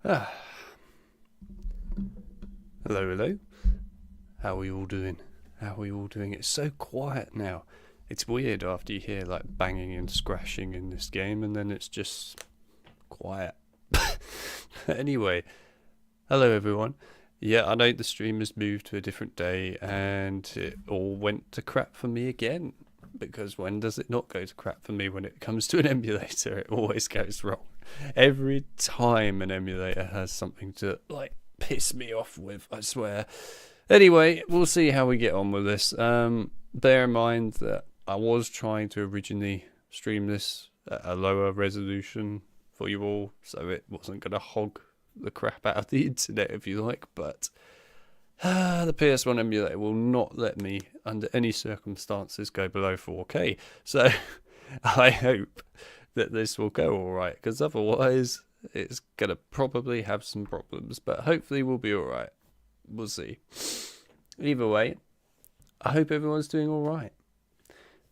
Ah. Hello, hello. How are you all doing? How are you all doing? It's so quiet now. It's weird after you hear like banging and scratching in this game, and then it's just quiet. Anyway, hello everyone. Yeah, I know the stream has moved to a different day, and it all went to crap for me again. Because when does it not go to crap for me when it comes to an emulator? It always goes wrong. Every time an emulator has something to like piss me off with, I swear. Anyway, we'll see how we get on with this. Bear in mind that I was trying to originally stream this at a lower resolution for you all, so it wasn't going to hog the crap out of the internet, if you like, but the PS1 emulator will not let me, under any circumstances, go below 4K. So I hope that this will go alright, because otherwise it's going to probably have some problems, but hopefully we'll be alright. We'll see. Either way, I hope everyone's doing alright.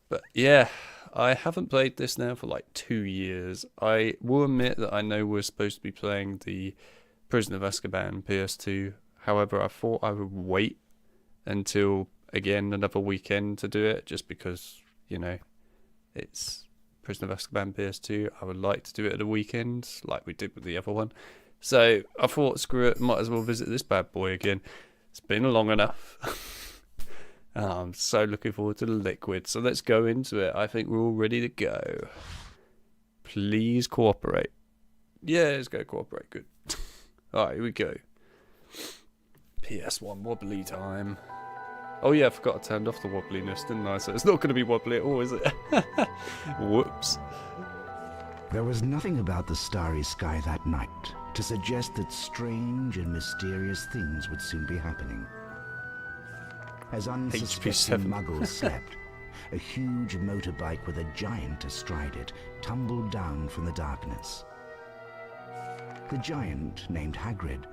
But yeah, I haven't played this now for like 2 years. I will admit that I know we're supposed to be playing the Prisoner of Azkaban PS2. However, I thought I would wait until, again, another weekend to do it, just because, you know, it's Prisoner of Azkaban PS2. I would like to do it at a weekend, like we did with the other one. So I thought, screw it, might as well visit this bad boy again. It's been long enough. I'm so looking forward to the liquid. So let's go into it. I think we're all ready to go. Please cooperate. Yeah, let's go cooperate. Good. Alright, here we go. PS1 wobbly time. Oh yeah, I forgot I turned off the wobbliness, didn't I? So it's not going to be wobbly at all, is it? Whoops. There was nothing about the starry sky that night to suggest that strange and mysterious things would soon be happening. As unsuspecting muggles slept, a huge motorbike with a giant astride it tumbled down from the darkness. The giant, named Hagrid,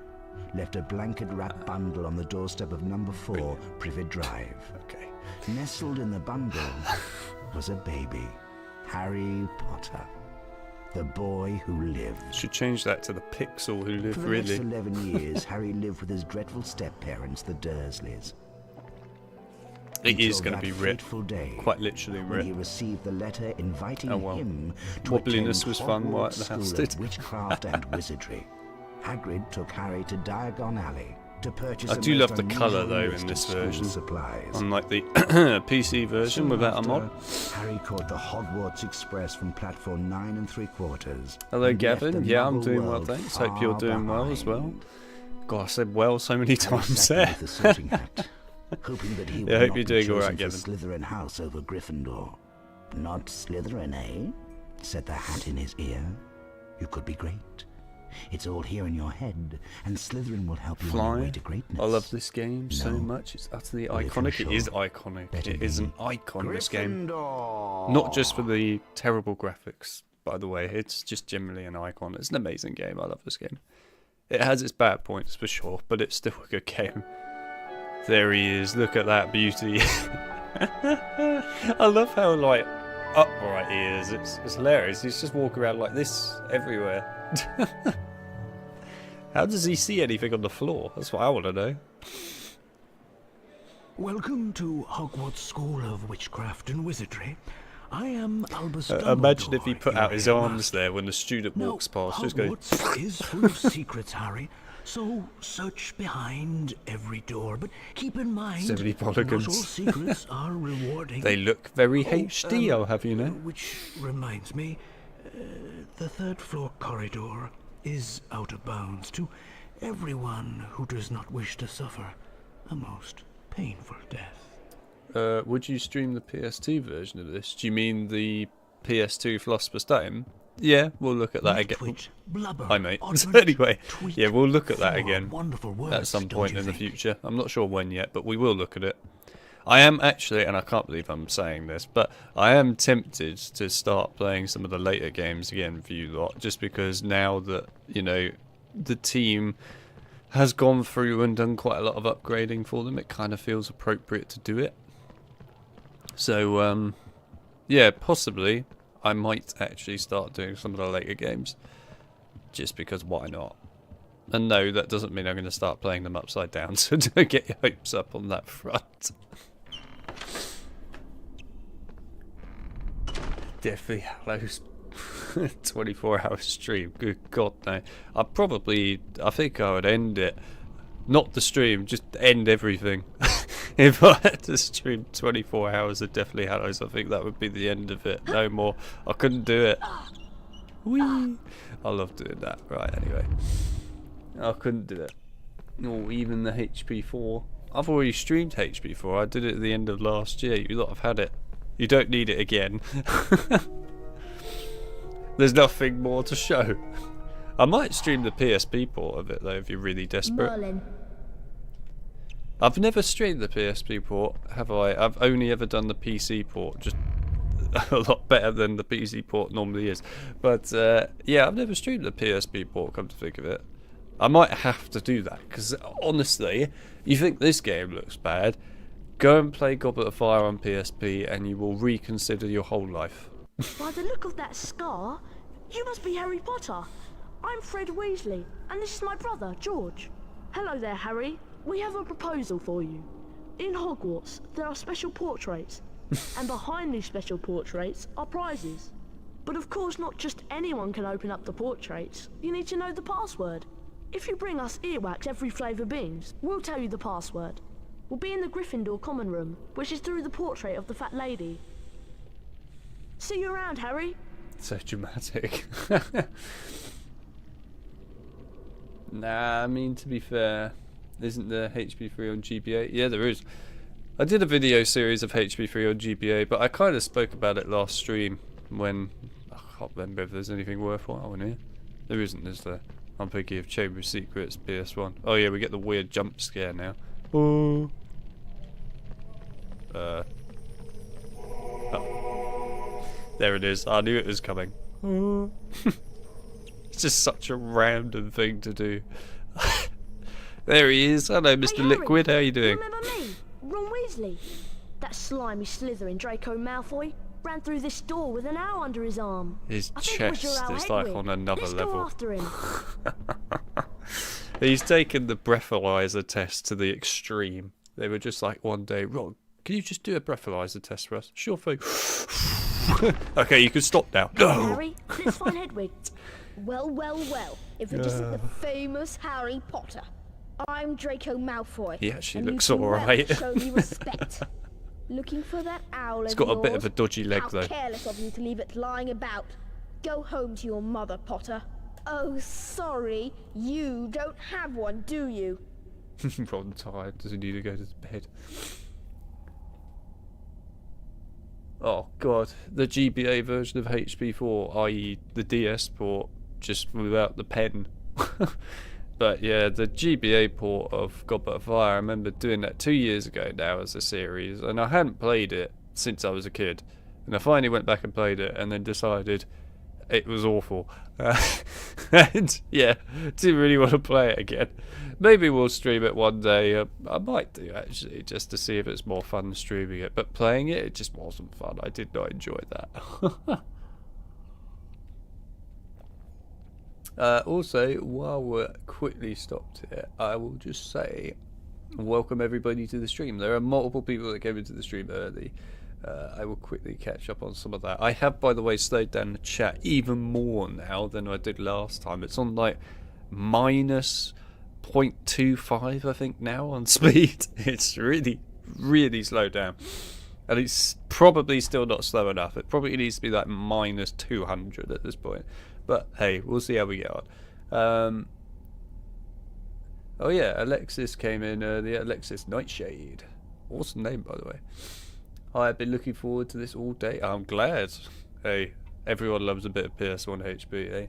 left a blanket-wrapped bundle on the doorstep of number 4, Privet Drive. Okay. Nestled in the bundle was a baby, Harry Potter, the boy who lived. Should change that to the Pixel who lived, For the really. next 11 years, Harry lived with his dreadful step-parents, the Dursleys. It is Until going to be that ripped. fateful day, Quite literally when he ripped. received the letter inviting Oh, well. him to Wobbliness attend was fun while Hogwarts the house School did. of Witchcraft and Wizardry. Hagrid took Harry to Diagon Alley to purchase I a do most love the colour unusual though list in of this school version. supplies. Unlike the PC version Soon without a after, mod. Harry caught the Hogwarts Express from platform 9 3/4. Hello and left Gavin, the yeah I'm Muggle doing well world thanks, hope you're far doing well as well. behind. God, I said well so many Harry times sat there. beneath the sorting hat, hoping that he would Yeah, I hope not you're be doing chosen alright, for Gavin. Slytherin house over Gryffindor. Not Slytherin, eh? Said the hat in his ear. You could be great. It's all here in your head, and Slytherin will help you on your way Fly. to greatness. I love this game so No. much, it's utterly Well, if iconic. you're It is sure, iconic. better It is be an icon, this game. Gryffindor! Not just for the terrible graphics, by the way, it's just generally an icon. It's an amazing game, I love this game. It has its bad points for sure, but it's still a good game. There he is, look at that beauty. I love how like upright he is, it's hilarious. He's just walking around like this everywhere. How does he see anything on the floor? That's what I want to know. Welcome to Hogwarts School of Witchcraft and Wizardry. I am Albus Imagine if he Dumbledore, put your out his arms headmaster. there when the student Now, walks past. Just go. Hogwarts is full of secrets, Harry. So search behind every door, but keep in mind, So many not all polygons. secrets are rewarding. They look very Oh, HD, I'll have you know. Which reminds me, the third floor corridor is out of bounds to everyone who does not wish to suffer a most painful death. Would you stream the PS2 version of this? Do you mean the PS2 Philosopher's Stone? Yeah, we'll look at that again. Nitwit, blubber, Hi mate. oddment, Anyway, tweak, yeah, we'll look at that four again wonderful words, at some don't point you in the think? future. I'm not sure when yet, but we will look at it. I am actually, and I can't believe I'm saying this, but I am tempted to start playing some of the later games again for you lot, just because now that, you know, the team has gone through and done quite a lot of upgrading for them, it kind of feels appropriate to do it. So, yeah, possibly I might actually start doing some of the later games, just because why not? And no, that doesn't mean I'm going to start playing them upside down, so don't get your hopes up on that front. Deathly Hallows 24-hour stream. Good God, no. I think I would end it. Not the stream, just end everything. If I had to stream 24 hours of Deathly Hallows, I think that would be the end of it. No more. I couldn't do it. Whee! I love doing that. Right, anyway. I couldn't do it. Or even the HP4. I've already streamed HP4. I did it at the end of last year. You lot have had it. You don't need it again. There's nothing more to show. I might stream the PSP port of it though if you're really desperate. Merlin. I've never streamed the PSP port, have I? I've only ever done the PC port, just a lot better than the PC port normally is. But yeah, I've never streamed the PSP port, come to think of it. I might have to do that, because honestly, you think this game looks bad, go and play Goblet of Fire on PSP and you will reconsider your whole life. By the look of that scar, you must be Harry Potter. I'm Fred Weasley, and this is my brother, George. Hello there, Harry. We have a proposal for you. In Hogwarts, there are special portraits, and behind these special portraits are prizes. But of course, not just anyone can open up the portraits. You need to know the password. If you bring us earwax every flavour beans, we'll tell you the password. We'll be in the Gryffindor common room, which is through the portrait of the fat lady. See you around, Harry. So dramatic. Nah, I mean, to be fair, isn't there HP3 on GBA? Yeah, there is. I did a video series of HP3 on GBA, but I kind of spoke about it last stream when... I can't remember if there's anything worthwhile in here. There isn't, is there? I'm thinking of Chamber of Secrets, PS1. Oh yeah, we get the weird jump scare now. Oh. Oh. There it is. I knew it was coming. Oh. It's just such a random thing to do. There he is. Hello, Mr. Hey, Liquid. How Harry, are you doing? Remember me, Ron Weasley? That slimy Slytherin Draco Malfoy ran through this door with an owl under his arm. His chest is like on another level. Go after him. He's taken the breathalyzer test to the extreme. They were just like one day, Ron, can you just do a breathalyzer test for us? Sure thing. Okay, you can stop now. No. Harry, let's find Hedwig. Well, well, well. If it isn't the famous Harry Potter. I'm Draco Malfoy. He actually and looks you can alright. well show me respect. Looking for that owl. It's got a bit of a dodgy leg, though. How careless of you to leave it lying about. Go home to your mother, Potter. Oh, sorry. You don't have one, do you? Ron tired. Does he need to go to bed? Oh god, the GBA version of HP4, i.e. the DS port, just without the pen. But yeah, the GBA port of Goblet of Fire, I remember doing that 2 years ago now as a series, and I hadn't played it since I was a kid. And I finally went back and played it, and then decided it was awful. And yeah, didn't really want to play it again. Maybe we'll stream it one day. I might do actually, just to see if it's more fun streaming it. But playing it, it just wasn't fun. I did not enjoy that. Also, while we're quickly stopped here, I will just say welcome everybody to the stream. There are multiple people that came into the stream early. I will quickly catch up on some of that. I have, by the way, slowed down the chat even more now than I did last time. It's on like minus 0.25, I think, now on speed. It's really, really slowed down. And it's probably still not slow enough. It probably needs to be like minus 200 at this point. But hey, we'll see how we get on. Oh yeah, Alexis came in earlier. Alexis Nightshade. Awesome name, by the way. I've been looking forward to this all day. I'm glad. Hey, everyone loves a bit of PS1 HP,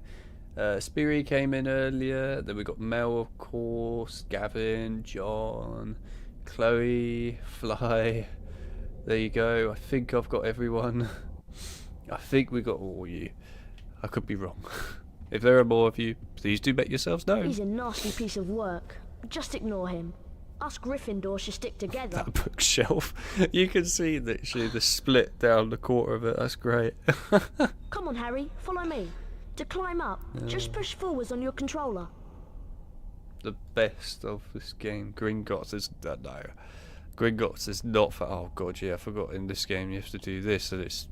eh? Speary came in earlier. Then we got Mel, of course. Gavin, John, Chloe, Fly. There you go. I think I've got everyone. I think we got all you. I could be wrong. If there are more of you, please do make yourselves known. He's a nasty piece of work. Just ignore him. Us Gryffindor should stick together. That bookshelf. You can see literally the split down the quarter of it. That's great. Come on, Harry. Follow me. To climb up, just push forwards on your controller. the best of this game. Gringotts is no. Gringotts is not for. Oh god, yeah, I forgot. In this game, you have to do this, and it's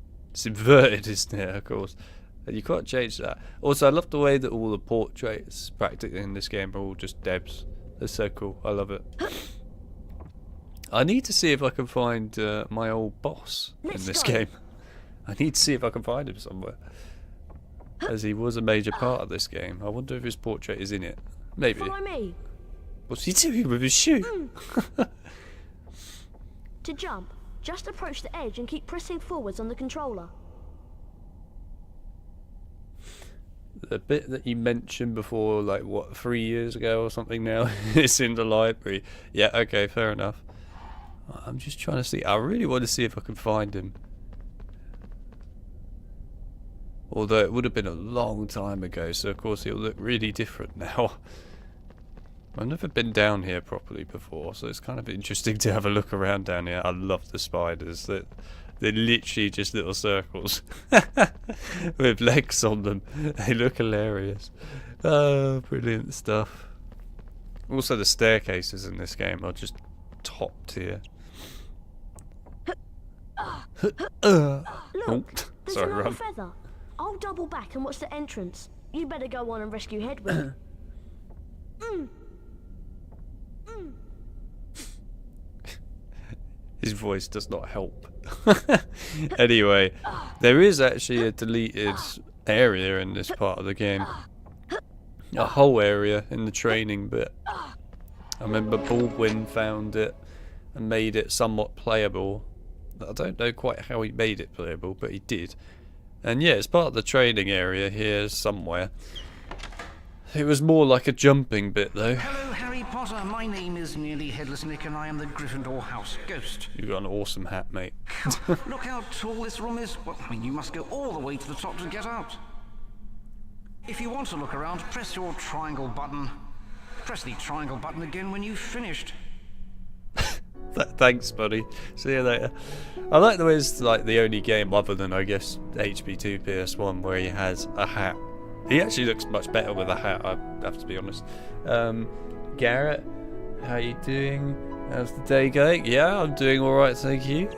inverted, isn't it? Of course, and you can't change that. Also, I love the way that all the portraits practically in this game are all just Debs. They're so cool. I love it. I need to see if I can find my old boss in this game. I need to see if I can find him somewhere, as he was a major part of this game. I wonder if his portrait is in it. Maybe. Follow me. What's he doing with his shoe? To jump, just approach the edge and keep pressing forwards on the controller. The bit that you mentioned before, like what, 3 years ago or something now, it's in the library. Yeah, okay, fair enough. I'm just trying to see. I really want to see if I can find him. Although it would have been a long time ago, so of course he'll look really different now. I've never been down here properly before, so it's kind of interesting to have a look around down here. I love the spiders. They're literally just little circles with legs on them. They look hilarious. Oh, brilliant stuff. Also, the staircases in this game are just top tier. Look, Oh, there's sorry, another run. feather. I'll double back and watch the entrance. You better go on and rescue Hedwig. His voice does not help. Anyway, there is actually a deleted area in this part of the game. A whole area in the training bit. I remember Baldwin found it and made it somewhat playable. I don't know quite how he made it playable, but he did. And yeah, it's part of the training area here somewhere. It was more like a jumping bit though. Hello, Harry Potter. My name is Nearly Headless Nick, and I am the Gryffindor House Ghost. You got an awesome hat, mate. Look how tall this room is. Well, I mean, you must go all the way to the top to get out. If you want to look around, press your triangle button. Press the triangle button again when you've finished. Thanks, buddy. See you later. I like the way it's like the only game other than, I guess, HP2 PS1 where he has a hat. He actually looks much better with a hat, I have to be honest. Garrett, how you doing? How's the day going? Yeah, I'm doing alright, thank you.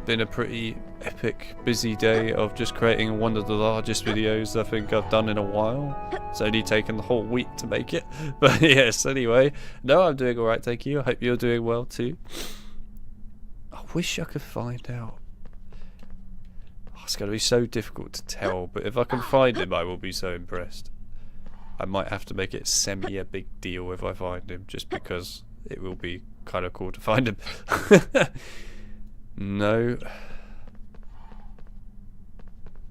Been a pretty epic, busy day of just creating one of the largest videos I think I've done in a while. It's only taken the whole week to make it. But yes, anyway. No, I'm doing alright, thank you. I hope you're doing well too. I wish I could find out. Oh, it's going to be so difficult to tell, but if I can find him, I will be so impressed. I might have to make it semi a big deal if I find him, just because it will be kind of cool to find him. No.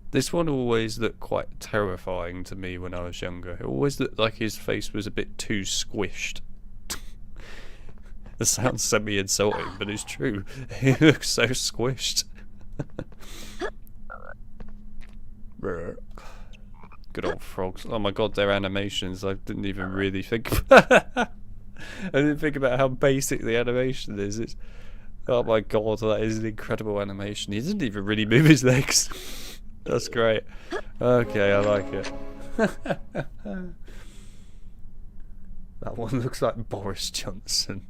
This one always looked quite terrifying to me when I was younger. It always looked like his face was a bit too squished. It sounds semi-insulting, but it's true. He looks so squished. Good old frogs. Oh my god, their animations. I didn't even really think I didn't think about how basic the animation is. It's, oh my god, that is an incredible animation. He doesn't even really move his legs. That's great. Okay, I like it. That one looks like Boris Johnson.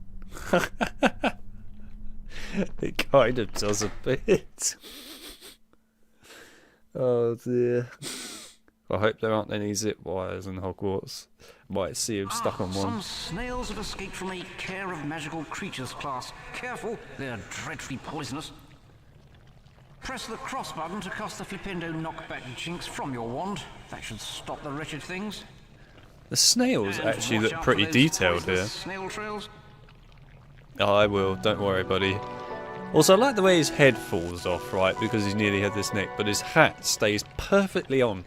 It kind of does a bit. Oh dear. I hope there aren't any zip wires in Hogwarts. Might see him stuck on one. Some snails have escaped from a Care of Magical Creatures class. Careful, they're dreadfully poisonous. Press the cross button to cast the Flipendo knockback jinx from your wand. That should stop the wretched things. The snails And actually watch look out pretty for those detailed poisonous here. Snail trails. Oh, I will. Don't worry, buddy. Also, I like the way his head falls off, right, because he's nearly had this neck, but his hat stays perfectly on.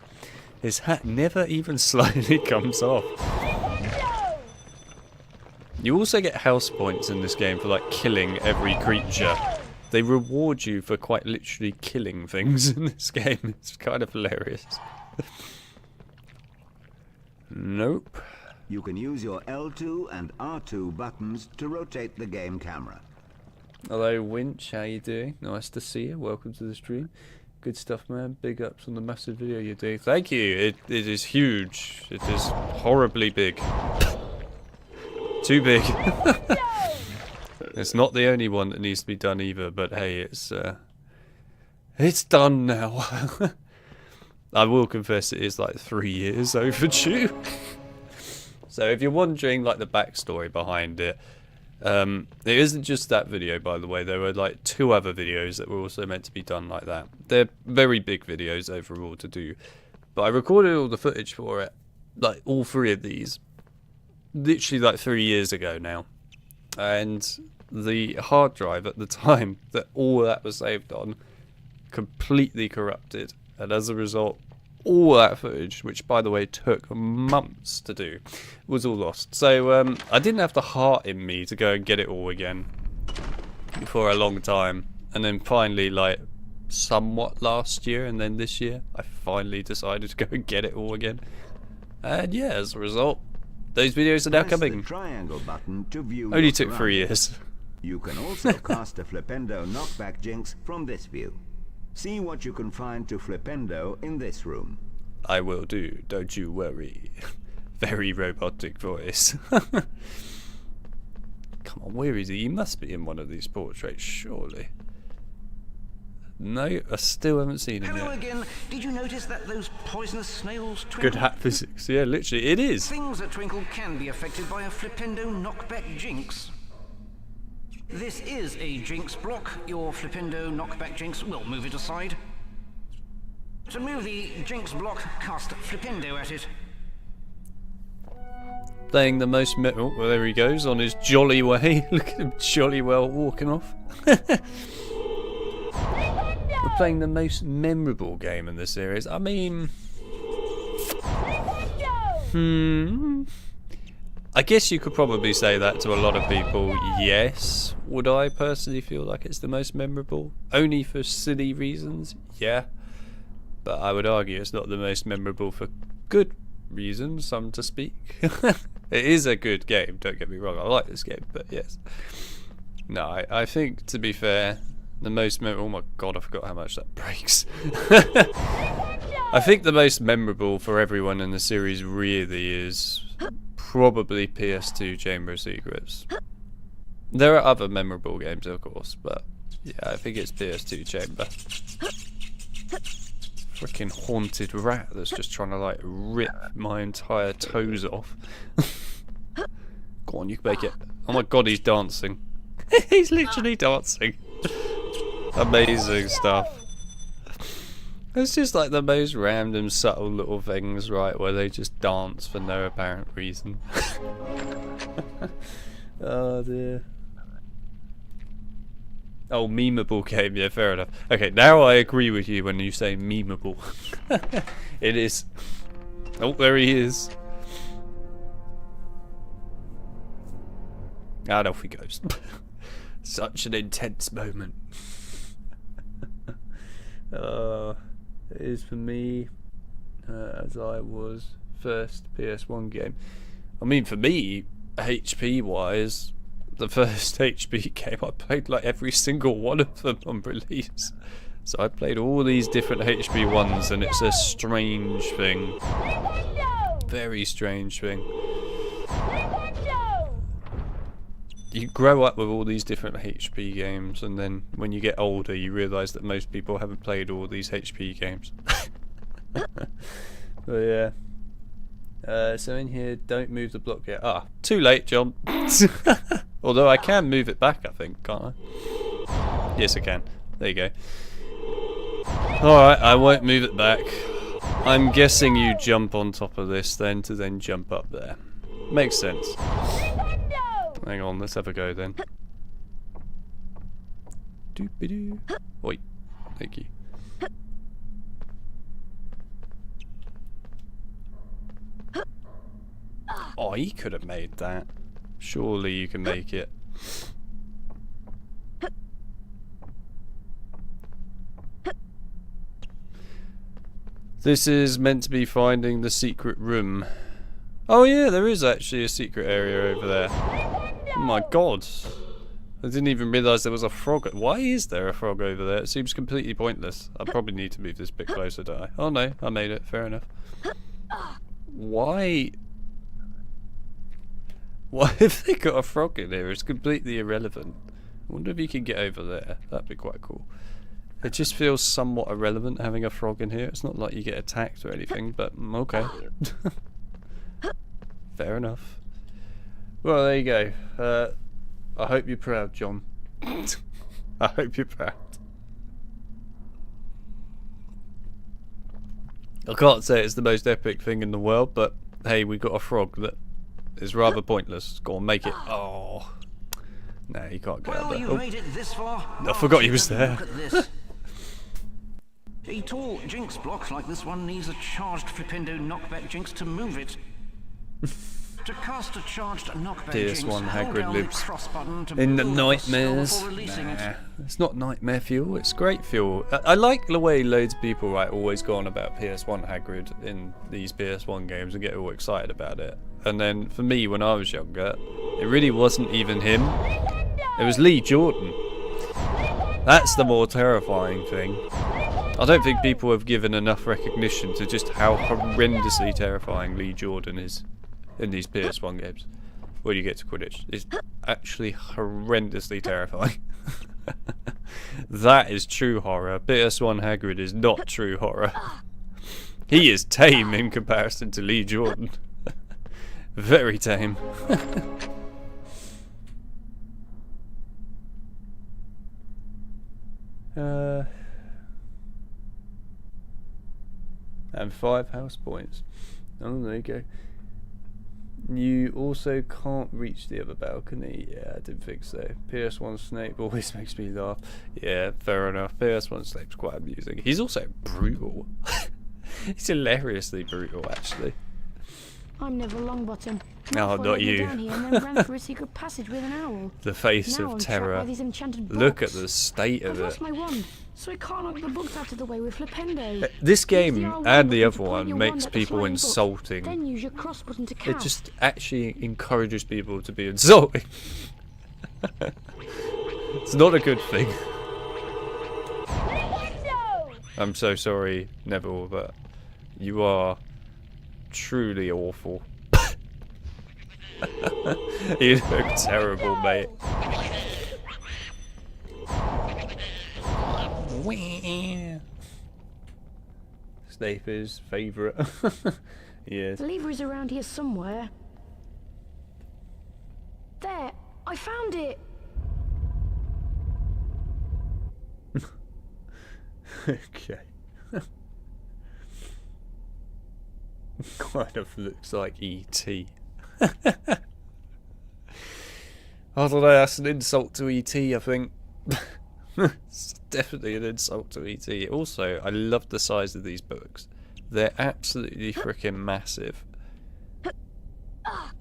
His hat never even slightly comes off. You also get house points in this game for, like, killing every creature. They reward you for quite literally killing things in this game. It's kind of hilarious. Nope. You can use your L2 and R2 buttons to rotate the game camera. Hello, Winch. How you doing? Nice to see you. Welcome to the stream. Good stuff, man. Big ups on the massive video you're doing. Thank you. It is huge. It is horribly big. Too big. It's not the only one that needs to be done either, but hey, it's done now. I will confess it is like 3 years overdue. So if you're wondering like the backstory behind it, it isn't just that video, by the way. There were like 2 other videos that were also meant to be done like that. They're very big videos overall to do, but I recorded all the footage for it, like all 3 of these, literally like 3 years ago now. And the hard drive at the time that all that was saved on completely corrupted, and as a result all that footage, which by the way took months to do, was all lost. So I didn't have the heart in me to go and get it all again for a long time, and then finally, like somewhat last year and then this year, I finally decided to go and get it all again. And yeah, as a result, those videos are now coming. The triangle button to view Only took 3 years. You can also cast a Flipendo knockback jinx from this view. See what you can find to Flipendo in this room. I will do, don't you worry. Very robotic voice. Come on, where is he? He must be in one of these portraits, surely. No, I still haven't seen him Hello yet. again. Did you notice that those poisonous snails twinkle? Good hat physics. Yeah, literally, it is. Things that twinkle can be affected by a Flipendo knockback jinx. This is a jinx block. Your Flipendo knockback jinx will move it aside. To move the jinx block, cast Flipendo at it. Playing the most well, there he goes on his jolly way. Look at him jolly well walking off. We're playing the most memorable game in the series. I mean, I guess you could probably say that to a lot of people, yes. Would I personally feel like it's the most memorable? Only for silly reasons, yeah. But I would argue it's not the most memorable for good reasons, some to speak. It is a good game, don't get me wrong, I like this game, but yes. No, I think, to be fair, the most memorable... Oh my god, I forgot how much that breaks. I think the most memorable for everyone in the series really is probably PS2 Chamber of Secrets. There are other memorable games, of course, but yeah, I think it's PS2 Chamber. Freaking haunted rat that's just trying to like rip my entire toes off. Go on, you can make it. Oh my god, he's dancing. He's literally dancing. Amazing stuff. It's just like the most random, subtle little things, right, where they just dance for no apparent reason. Oh dear. Oh, memeable game, yeah, fair enough. Okay, now I agree with you when you say memeable. It is. Oh, there he is. And off he goes. Such an intense moment. It is for me, as I was first PS1 game. I mean, for me, HP wise, the first HP game, I played like every single one of them on release. So I played all these different HP ones, and it's a strange thing. Very strange thing. You grow up with all these different HP games, and then when you get older you realise that most people haven't played all these HP games. But yeah. So in here, don't move the block yet. Ah, too late, John. Although I can move it back, I think, can't I? Yes, I can. There you go. Alright, I won't move it back. I'm guessing you jump on top of this then to then jump up there. Makes sense. Hang on, let's have a go then. Doopy-doo. Wait, thank you. Oh, he could have made that. Surely you can make it. This is meant to be finding the secret room. Oh yeah, there is actually a secret area over there. Oh my god. I didn't even realise there was a frog. Why is there a frog over there? It seems completely pointless. I probably need to move this bit closer, don't I? Oh no, I made it. Fair enough. Why What if they got a frog in here? It's completely irrelevant. I wonder if you can get over there. That'd be quite cool. It just feels somewhat irrelevant having a frog in here. It's not like you get attacked or anything, but okay. Fair enough. Well, there you go. I hope you're proud, John. I hope you're proud. I can't say it's the most epic thing in the world, but hey, we got a frog that is rather pointless. Go on, make it. Oh. No, you can't get out there. You made it this far. I forgot he was there. Look at this. A tall jinx block like this one needs a charged Flipendo knockback jinx to move it. To cast a charged knockback jinx, PS1 hold Hagrid down the lives cross button to in the move nightmares. spell before releasing it. It's not nightmare fuel, it's great fuel. I like the way loads of people always go on about PS1 Hagrid in these PS1 games and get all excited about it. And then for me, when I was younger, it really wasn't even him. It was Lee Jordan. That's the more terrifying thing. I don't think people have given enough recognition to just how horrendously terrifying Lee Jordan is in these PS1 games. When you get to Quidditch, it's actually horrendously terrifying. That is true horror. PS1 Hagrid is not true horror. He is tame in comparison to Lee Jordan. Very tame. And 5 house points. Oh, there you go. You also can't reach the other balcony. Yeah, I didn't think so. PS1 Snape always makes me laugh. Yeah, fair enough. PS1 Snape's quite amusing. He's also brutal. He's hilariously brutal, actually. I'm Neville Longbottom. Oh, not you. Down here and then ran through a secret passage with an owl. The face Now of I'm terror. trapped by these enchanted Look books. at the state of I've it. lost my wand, so I can't knock the books out of the way with Flipendo. This Use game the owl and the button other to point one your makes wand at the people flying book. insulting. Then use your cross button to It cast. just actually encourages people to be insulting. It's not a good thing. I'm so sorry, Neville, but you are truly awful. You look terrible, mate. Snape's favourite. Yes. The lever is around here somewhere. There, I found it. Okay. Kind of looks like E.T. I don't know, that's an insult to E.T., I think. It's definitely an insult to E.T. Also, I love the size of these books. They're absolutely freaking massive.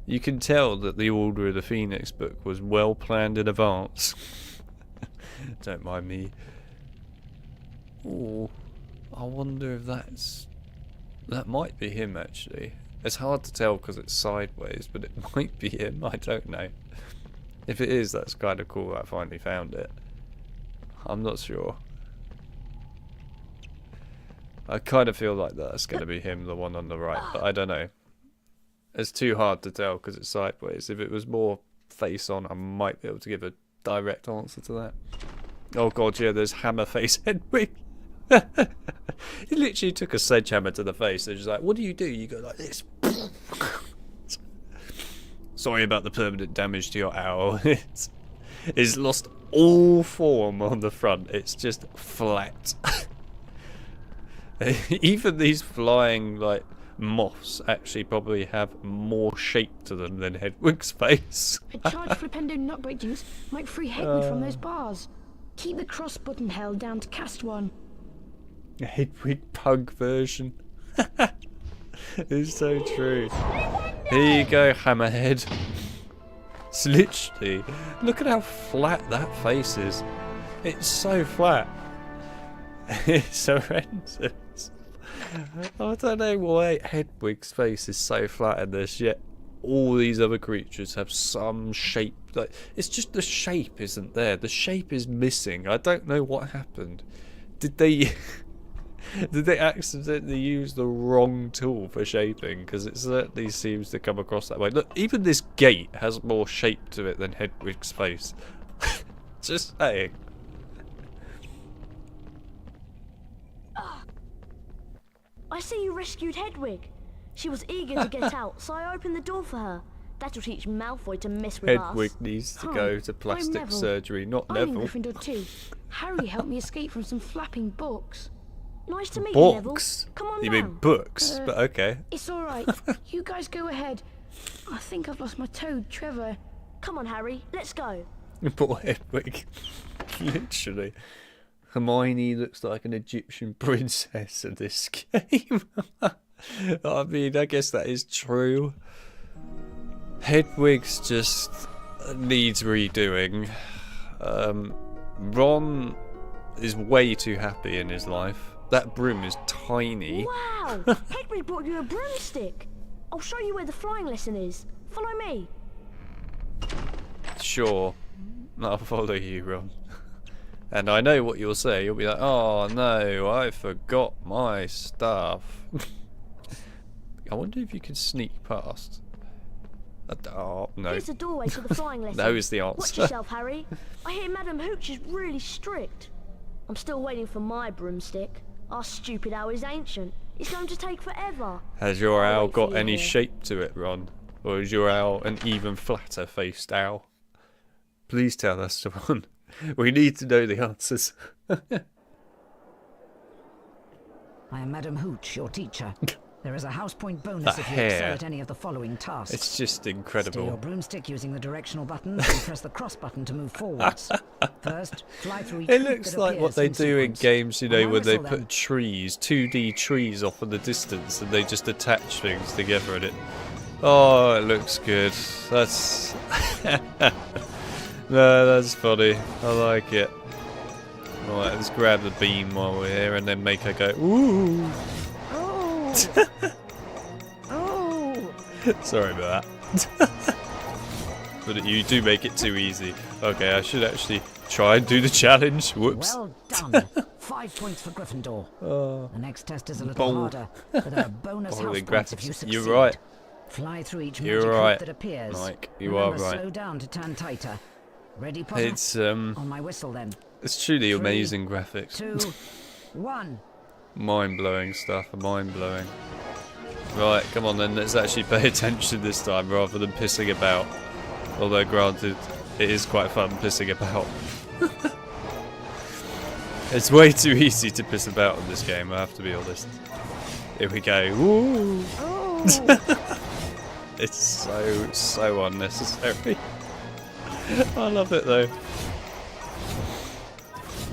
You can tell that the Order of the Phoenix book was well planned in advance. Don't mind me. Oh, I wonder if that might be him, actually. It's hard to tell because it's sideways, but it might be him. I don't know. If it is, that's kind of cool. I finally found it. I'm not sure. I kind of feel like that's going to be him, the one on the right, but I don't know. It's too hard to tell because it's sideways. If it was more face on, I might be able to give a direct answer to that. Oh god, yeah, there's hammer face Hedwig. He literally took a sledgehammer to the face. They're just like, what do? You go like this. Sorry about the permanent damage to your owl. It's lost all form on the front. It's just flat. Even these flying like moths actually probably have more shape to them than Hedwig's face. A charged Flipendo knockback juice might free Hedwig from those bars. Keep the cross button held down to cast one. A Hedwig pug version. It's so true. Here you go, Hammerhead. It's literally, look at how flat that face is. It's so flat. It's horrendous. I don't know why Hedwig's face is so flat in this, yet all these other creatures have some shape. Like, it's just the shape isn't there. The shape is missing. I don't know what happened. Did they Did they accidentally use the wrong tool for shaping? Because it certainly seems to come across that way. Look, even this gate has more shape to it than Hedwig's face. Just saying. I see you rescued Hedwig. She was eager to get out, so I opened the door for her. That'll teach Malfoy to mess with us. Hedwig needs to go to plastic surgery, not Neville. I'm in Gryffindor too. Harry helped me escape from some flapping books. Nice to meet you, Neville. Books? Come on You down. mean books? But okay. It's all right. You guys go ahead. I think I've lost my toad, Trevor. Come on, Harry. Let's go. Poor Hedwig. Literally. Hermione looks like an Egyptian princess in this game. I mean, I guess that is true. Hedwig's just needs redoing. Ron is way too happy in his life. That broom is tiny. Wow! Hedwig brought you a broomstick. I'll show you where the flying lesson is. Follow me. Sure. I'll follow you, Ron. And I know what you'll say. You'll be like, oh no, I forgot my stuff. I wonder if you can sneak past. Oh, no. Here's the doorway to the flying lesson. No is the answer. Watch yourself, Harry. I hear Madam Hooch is really strict. I'm still waiting for my broomstick. Our stupid owl is ancient. It's going to take forever. Has your I'll owl wait for got you any here. shape to it, Ron? Or is your owl an even flatter faced owl? Please tell us, Ron. We need to know the answers. I am Madam Hooch, your teacher. There is a house point bonus That if you hair. excel at any of the following tasks. It's just Steer your incredible. broomstick using the directional buttons and press the cross button to move forwards. First, fly through each It hoop looks that like what appears they in do in sequence. games, you On know, my where they whistle, then. put trees, 2D trees off in the distance, and they just attach things together and it... Oh, it looks good. That's... No, that's funny. I like it. Right, let's grab the beam while we're here and then make her go, ooh! Oh! Oh! Sorry about that. But you do make it too easy. Okay, I should actually try and do the challenge. Whoops. Well done. 5 points for Gryffindor. The next test is a little Bold. harder, but there are bonus house Bolding points if you graphics. succeed. You're right. Fly through each You're magic right, hoop that appears. Mike. You Remember, are right. slow down to turn tighter. Ready, Potter? It's On my whistle, then. it's truly 3, amazing graphics. 2, 1. Mind-blowing stuff. Mind-blowing. Right, come on then. Let's actually pay attention this time rather than pissing about. Although, granted, it is quite fun pissing about. It's way too easy to piss about in this game, I have to be honest. Here we go. Woo! Oh! It's so unnecessary. I love it though.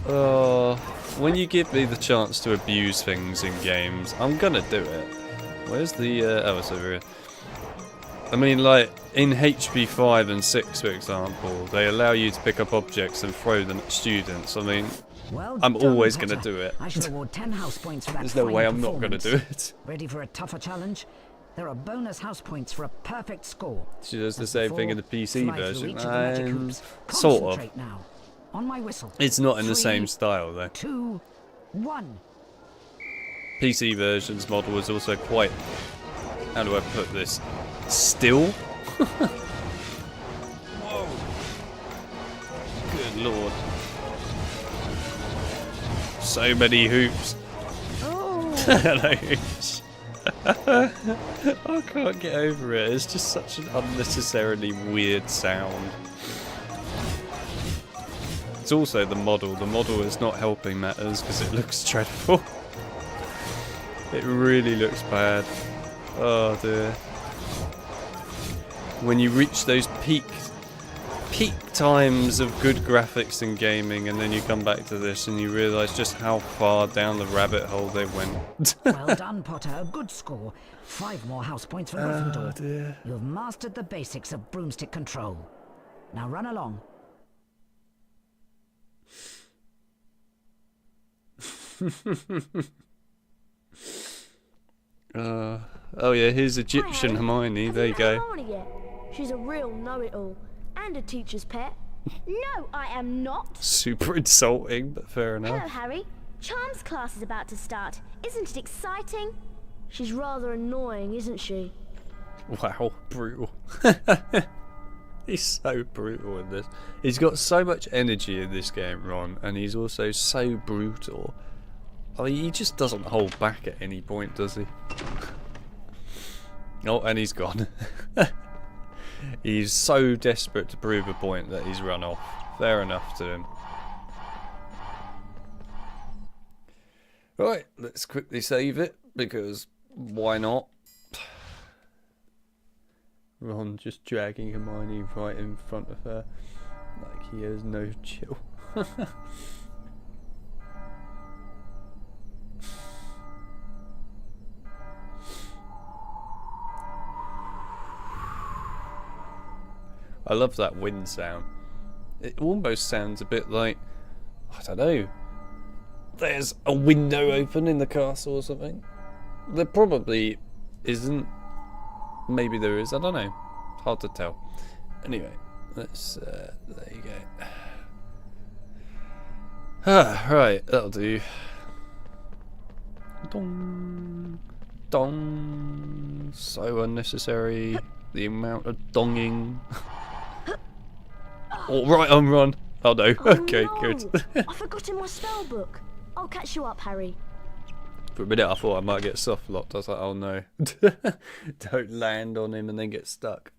Oh, when you give me the chance to abuse things in games, I'm gonna do it. Where's the oh, it's over here. I mean, like in HP 5 and 6, for example, they allow you to pick up objects and throw them at students. I mean, Well I'm done, always Potter. gonna do it. I shall award 10 house points for that There's no fine way I'm not gonna do performance. it. Ready for a tougher challenge? There are bonus house points for a perfect score. She does the As same thing in before, the PC fly through version. each of the magic And hoops. sort of. Concentrate now. On my whistle. It's not in the 3, same style though. 2, 1. PC version's model is also quite, how do I put this, still? Whoa. Good lord. So many hoops. Oh! Hello, hoops. I can't get over it. It's just such an unnecessarily weird sound. It's also the model. The model is not helping matters because it looks dreadful. It really looks bad. Oh dear. When you reach those peak times of good graphics in gaming and then you come back to this and you realise just how far down the rabbit hole they went. Well done, Potter. A good score. 5 more house points for Gryffindor. Dear. You have mastered the basics of broomstick control. Now run along. Oh yeah, here's Egyptian Harry. Hermione. Have There you met go. Hermione yet? She's a real know-it-all and a teacher's pet. No, I am not. Super insulting, but fair Hello, enough. Harry. Charms class is about to start. Isn't it exciting? She's rather annoying, isn't she? Wow, brutal. He's so brutal in this. He's got so much energy in this game, Ron, and he's also so brutal. I mean, he just doesn't hold back at any point, does he? Oh, and he's gone. He's so desperate to prove a point that he's run off. Fair enough to him. Right, let's quickly save it, because why not? Ron just dragging Hermione right in front of her, like he has no chill. I love that wind sound. It almost sounds a bit like, I don't know, there's a window open in the castle or something. There probably isn't. Maybe there is, I don't know. Hard to tell. Anyway, let's, there you go. Right, that'll do. Dong. Dong. So unnecessary. The amount of donging. Oh, right on, Ron. Oh no, okay, no. good. I forgot in my spell book. I'll catch you up, Harry. For a minute I thought I might get soft locked. I was like, oh no. Don't land on him and then get stuck.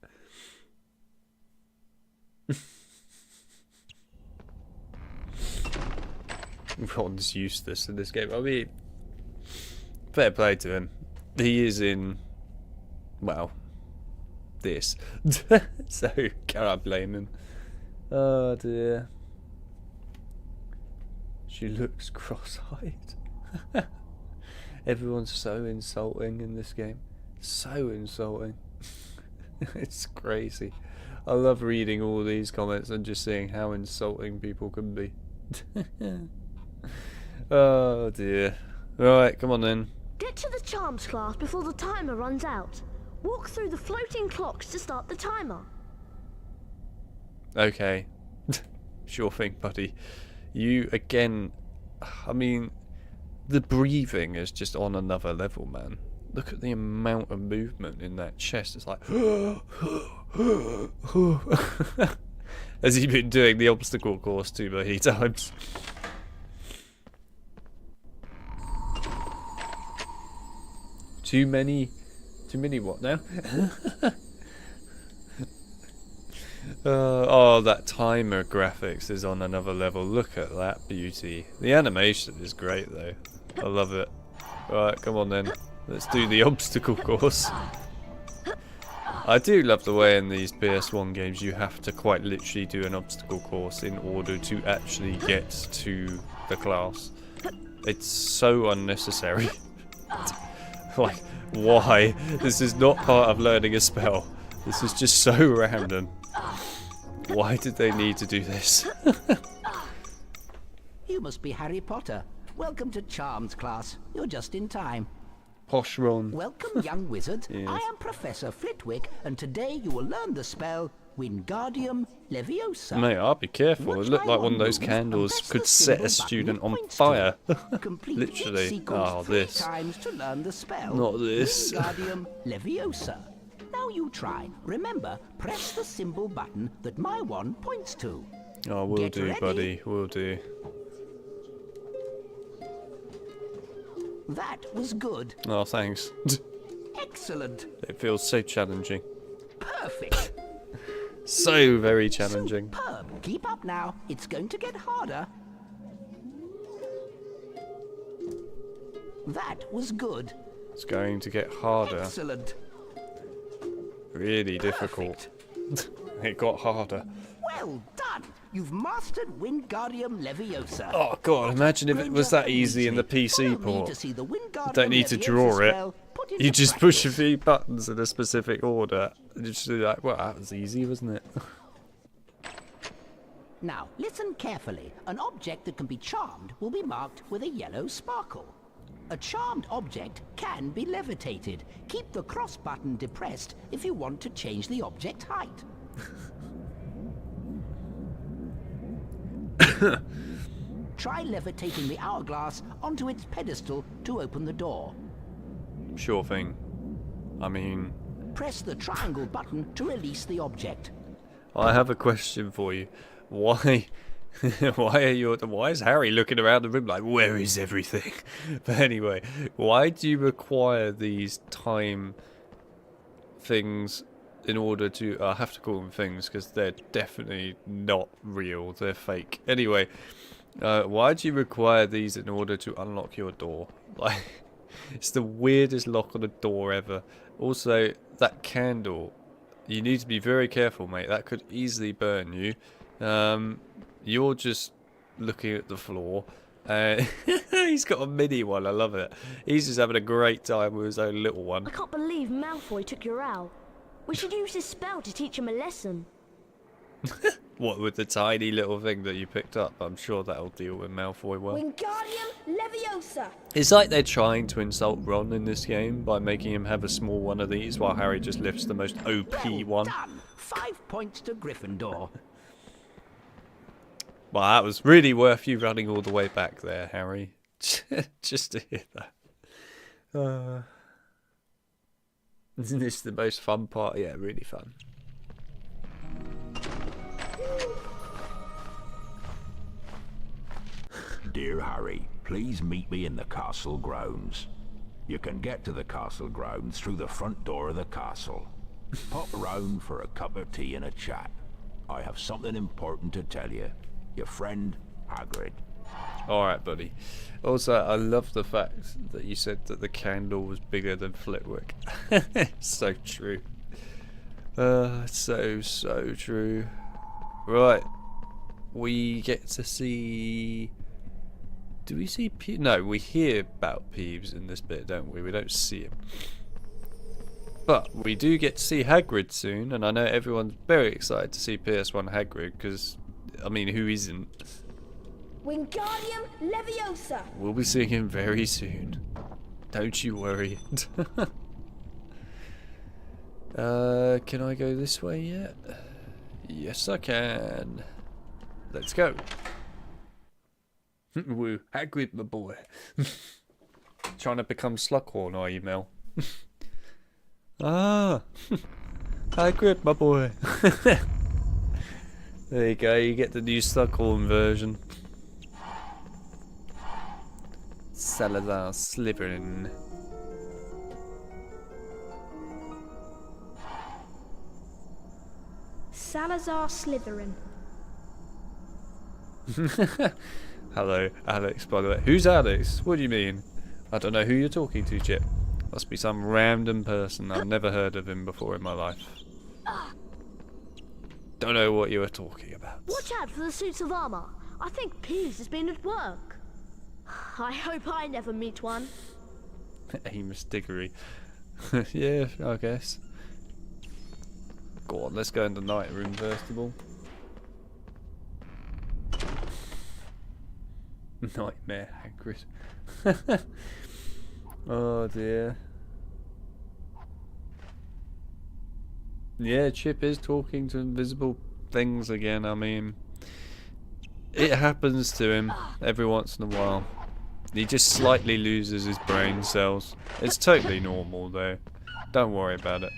Ron's useless in this game. I mean, fair play to him. He is in, well, this. So, can I blame him? Oh dear. She looks cross-eyed. Everyone's so insulting in this game. So insulting. It's crazy. I love reading all these comments and just seeing how insulting people can be. Oh dear. Right, come on then. Get to the charms class before the timer runs out. Walk through the floating clocks to start the timer. Okay. Sure thing, buddy. You again, I mean, the breathing is just on another level, man. Look at the amount of movement in that chest. It's like has he been doing the obstacle course too many times? Too many what now? Oh, that timer graphics is on another level. Look at that beauty. The animation is great though. I love it. Alright, come on then. Let's do the obstacle course. I do love the way in these PS1 games you have to quite literally do an obstacle course in order to actually get to the class. It's so unnecessary. Like, why? This is not part of learning a spell. This is just so random. Why did they need to do this? You must be Harry Potter. Welcome to Charms class. You're just in time. Posh Ron. Welcome, young wizard. Yes. I am Professor Flitwick, and today you will learn the spell Wingardium Leviosa. Mate, I'll be careful. Watch It looked my like one of wand those move candles and press could the set symbol a student button on points to. fire. Complete Literally. each sequence Oh, 3 this. times to learn the spell. Not this. Wingardium Leviosa. Now you try. Remember, press the symbol button that my wand points to. Oh, will Get do, ready. buddy. Will do. That was good. Oh, thanks. Excellent. It feels so challenging. Perfect. So very challenging. Superb. Keep up now. It's going to get harder. That was good. It's going to get harder. Excellent. Really difficult. It got harder. Well done. You've mastered Wingardium Leviosa. Oh god, imagine if it was that easy in the PC port. Don't need to draw it. You just push a few buttons in a specific order. And you just do like, well, that was easy, wasn't it? Now, listen carefully. An object that can be charmed will be marked with a yellow sparkle. A charmed object can be levitated. Keep the cross button depressed if you want to change the object height. try levitating the hourglass onto its pedestal to open the door. Sure thing. I mean... Press the triangle button to release the object. I have a question for you. Why... why is Harry looking around the room like, where is everything? But anyway, why do you require these time things in order to... I have to call them things because they're definitely not real. They're fake. Anyway, why do you require these in order to unlock your door? Like, it's the weirdest lock on a door ever. Also, that candle, you need to be very careful, mate. That could easily burn you. You're just looking at the floor. He's got a mini one. I love it. He's just having a great time with his own little one. I can't believe Malfoy took your owl. We should use this spell to teach him a lesson. What, with the tiny little thing that you picked up? I'm sure that'll deal with Malfoy well. Wingardium Leviosa! It's like they're trying to insult Ron in this game by making him have a small one of these while Harry just lifts the most OP one. Done. 5 points to Gryffindor. Well, that was really worth you running all the way back there, Harry. Just to hear that. Isn't this the most fun part? Yeah, really fun. Dear Harry, please meet me in the castle grounds. You can get to the castle grounds through the front door of the castle. Pop round for a cup of tea and a chat. I have something important to tell you. Your friend, Hagrid. Alright, buddy. Also, I love the fact that you said that the candle was bigger than Flitwick. So true. So true. Right. We get to see... Do we see Peeves? No, we hear about Peeves in this bit, don't we? We don't see him. But we do get to see Hagrid soon, and I know everyone's very excited to see PS1 Hagrid, because, I mean, who isn't? Wingardium Leviosa! We'll be seeing him very soon. Don't you worry. Can I go this way yet? Yes, I can. Let's go. Woo, Hagrid, my boy. Trying to become Slughorn, are you, Mel? Ah, Hagrid, my boy. There you go, you get the new Slughorn version. Salazar Slytherin. Salazar Slytherin. Hello, Alex, by the way. Who's Alex? What do you mean? I don't know who you're talking to, Chip. Must be some random person. I've never heard of him before in my life. Don't know what you were talking about. Watch out for the suits of armour. I think Peeves has been at work. I hope I never meet one. Amos Diggory. Yeah, I guess. Go on, let's go in the night room first of all. Nightmare Hagrid. Oh dear. Yeah, Chip is talking to invisible things again. I mean, it happens to him every once in a while. He just slightly loses his brain cells. It's totally normal though. Don't worry about it.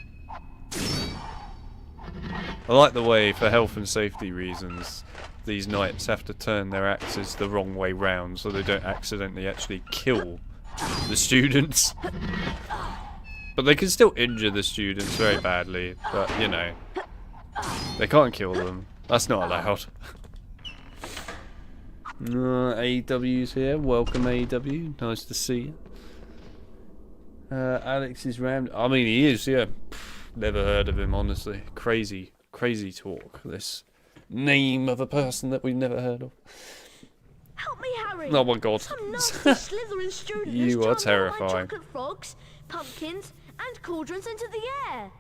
I like the way, for health and safety reasons, these knights have to turn their axes the wrong way round so they don't accidentally actually kill the students. But they can still injure the students very badly, but you know, they can't kill them. That's not allowed. AEW's here. Welcome, AEW. Nice to see you. Alex is rammed. I mean, he is, yeah. Never heard of him, honestly. Crazy talk. This name of a person that we've never heard of. Help me, Harry! Oh my god. Some nasty Slytherin student You are has turned all my terrifying. chocolate frogs, pumpkins, and cauldrons into the air.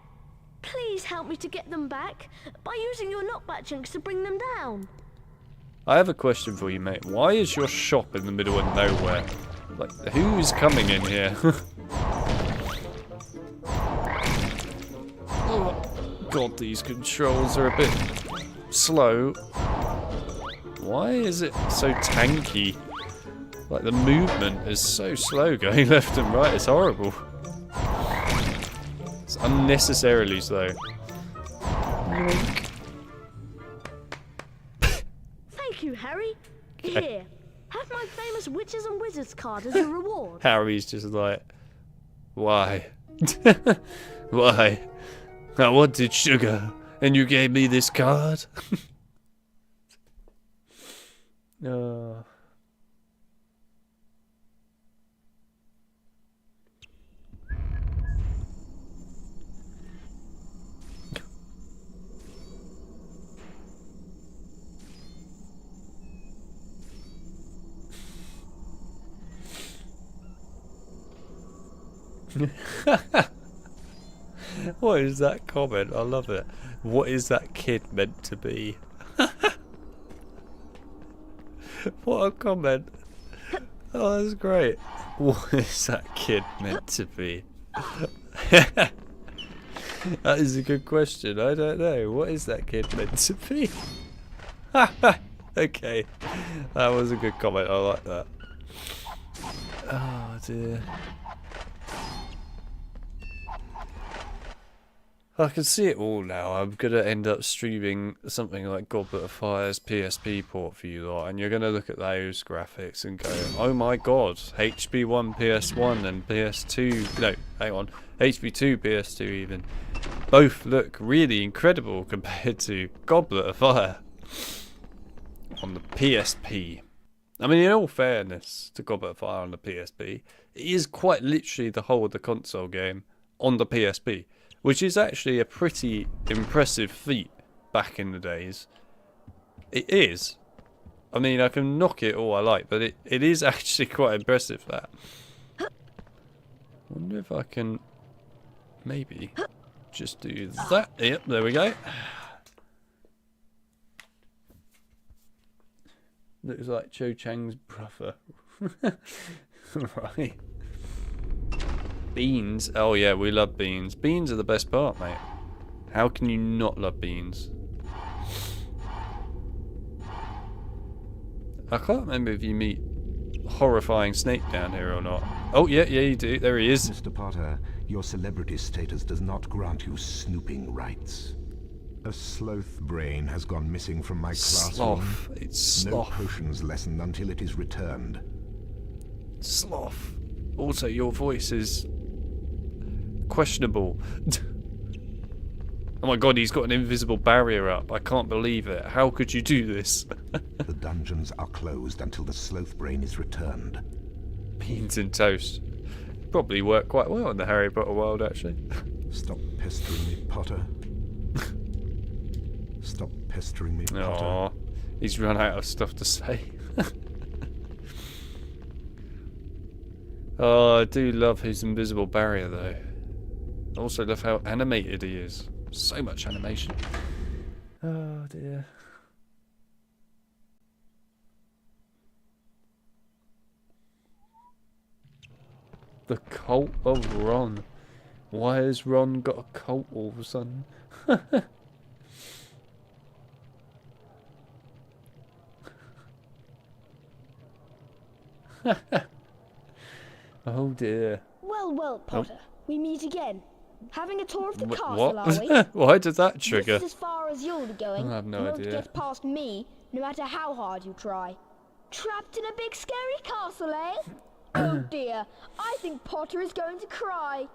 Please help me to get them back by using your knockback jinx to bring them down. I have a question for you, mate. Why is your shop in the middle of nowhere? Like, who is coming in here? Oh, God, these controls are a bit slow. Why is it so tanky? Like, the movement is so slow going left and right, it's horrible. It's unnecessarily slow. Thank you, Harry. Here, have my famous Witches and Wizards card as a reward. Harry's just like, why? Why? I wanted sugar, and you gave me this card? Oh. What is that comment? I love it. What is that kid meant to be? What a comment. Oh, that's great. What is that kid meant to be? That is a good question. I don't know. What is that kid meant to be? Okay. That was a good comment. I like that. Oh dear. I can see it all now. I'm gonna end up streaming something like Goblet of Fire's PSP port for you lot, and you're gonna look at those graphics and go, "Oh my god, HP1 PS1 and PS2. No, hang on, HP2 PS2 even. Both look really incredible compared to Goblet of Fire on the PSP." I mean, in all fairness to Goblet of Fire on the PSP, it is quite literally the whole of the console game on the PSP. Which is actually a pretty impressive feat back in the days. It is. I mean, I can knock it all I like, but it is actually quite impressive, that. I wonder if I can maybe just do that. Yep, there we go. Looks like Cho Chang's brother. Right. Beans? Oh yeah, we love beans. Beans are the best part, mate. How can you not love beans? I can't remember if you meet horrifying Snake down here or not. Oh yeah, you do. There he is. Mr. Potter, your celebrity status does not grant you snooping rights. A sloth brain has gone missing from my classroom. Sloth. It's sloth. No potions lesson until it is returned. Sloth. Also, your voice is questionable. Oh my god, he's got an invisible barrier up. I can't believe it. How could you do this? The dungeons are closed until the sloth brain is returned. Beans and toast. Probably work quite well in the Harry Potter world, actually. Stop pestering me, Potter. Stop pestering me, Potter. Aww, he's run out of stuff to say. Oh, I do love his invisible barrier, though. I also love how animated he is. So much animation. Oh, dear. The cult of Ron. Why has Ron got a cult all of a sudden? Oh dear. Well, Potter. We meet again. Having a tour of the castle, what? are we? Why did that trigger? This is as far as you'll be going. I have no you won't idea. get past me, no matter how hard you try. Trapped in a big scary castle, eh? Oh dear, I think Potter is going to cry.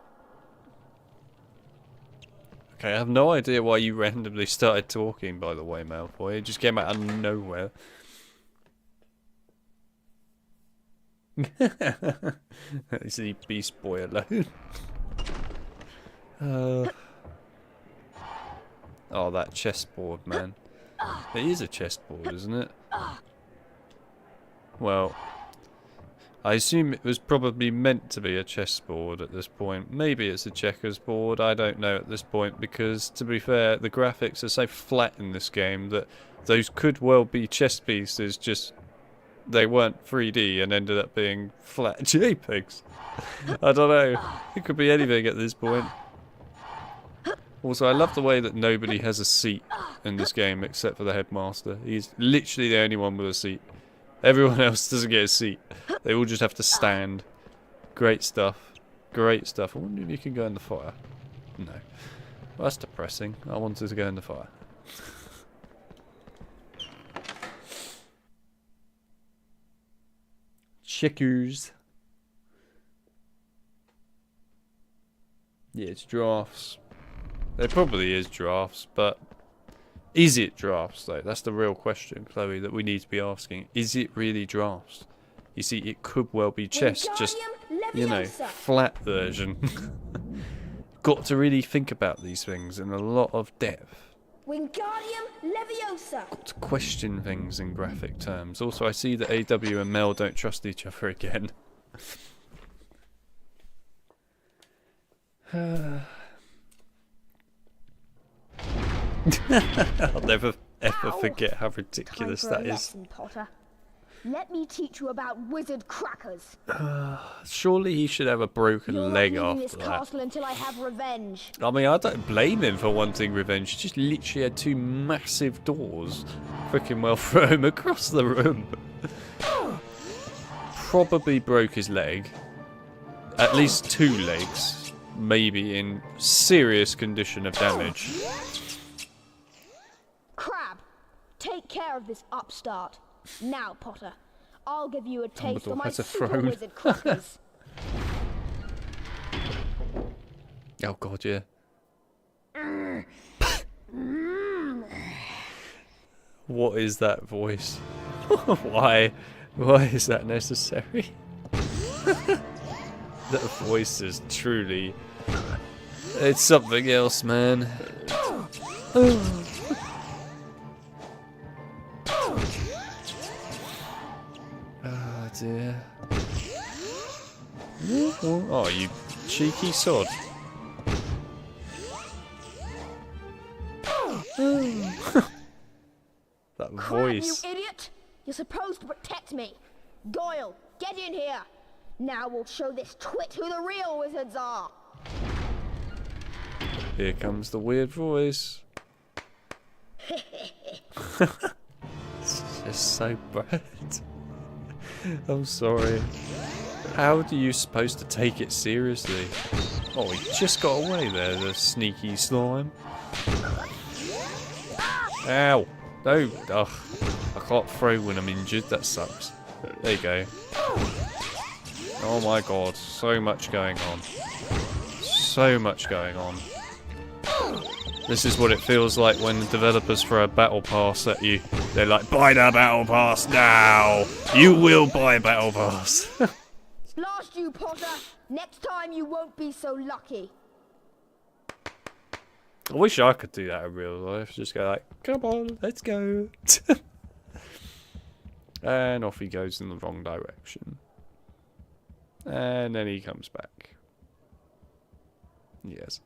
Okay, I have no idea why you randomly started talking, by the way, Malfoy. It just came out of nowhere. Let's leave Beast Boy alone. Oh, that chessboard, man. It is a chessboard, isn't it? Well, I assume it was probably meant to be a chessboard at this point. Maybe it's a checkers board, I don't know at this point, because, to be fair, the graphics are so flat in this game that those could well be chess pieces, just they weren't 3D and ended up being flat JPEGs. I don't know. It could be anything at this point. Also, I love the way that nobody has a seat in this game except for the headmaster. He's literally the only one with a seat. Everyone else doesn't get a seat. They all just have to stand. Great stuff. Great stuff. I wonder if you can go in the fire. No. Well, that's depressing. I wanted to go in the fire. Checkers. Yeah, it's drafts. There probably is drafts, but is it drafts though? That's the real question, Chloe, that we need to be asking. Is it really drafts? You see, it could well be chess, just, you know, flat version. Got to really think about these things in a lot of depth. Wingardium Leviosa. Got to question things in graphic terms. Also, I see that AW and Mel don't trust each other again. I'll never ever forget how ridiculous that is. Lesson, Potter. Let me teach you about wizard crackers. Surely he should have a broken leg after this that. castle until I have revenge. I mean, I don't blame him for wanting revenge. He just literally had two massive doors. Freaking well throw him across the room. Probably broke his leg. At least two legs. Maybe in serious condition of damage. Crab, take care of this upstart. Now, Potter, I'll give you a taste of my super wizard crackers. Oh god, yeah. What is that voice? Why? Why is that necessary? That voice is truly... It's something else, man. Oh dear. Oh, you cheeky sod. That voice. Crab, you idiot! You're supposed to protect me. Goyle, get in here. Now we'll show this twit who the real wizards are. Here comes the weird voice. It's just so bad. I'm sorry. How are you supposed to take it seriously? Oh, he just got away there, the sneaky slime. Ow! No! Ugh. I can't throw when I'm injured, that sucks. There you go. Oh my god, so much going on. So much going on. This is what it feels like when the developers throw a battle pass at you. They're like, buy the battle pass now! You will buy a battle pass! Blast you, Potter! Next time you won't be so lucky. I wish I could do that in real life. Just go like, come on, let's go. And off he goes in the wrong direction. And then he comes back. Yes.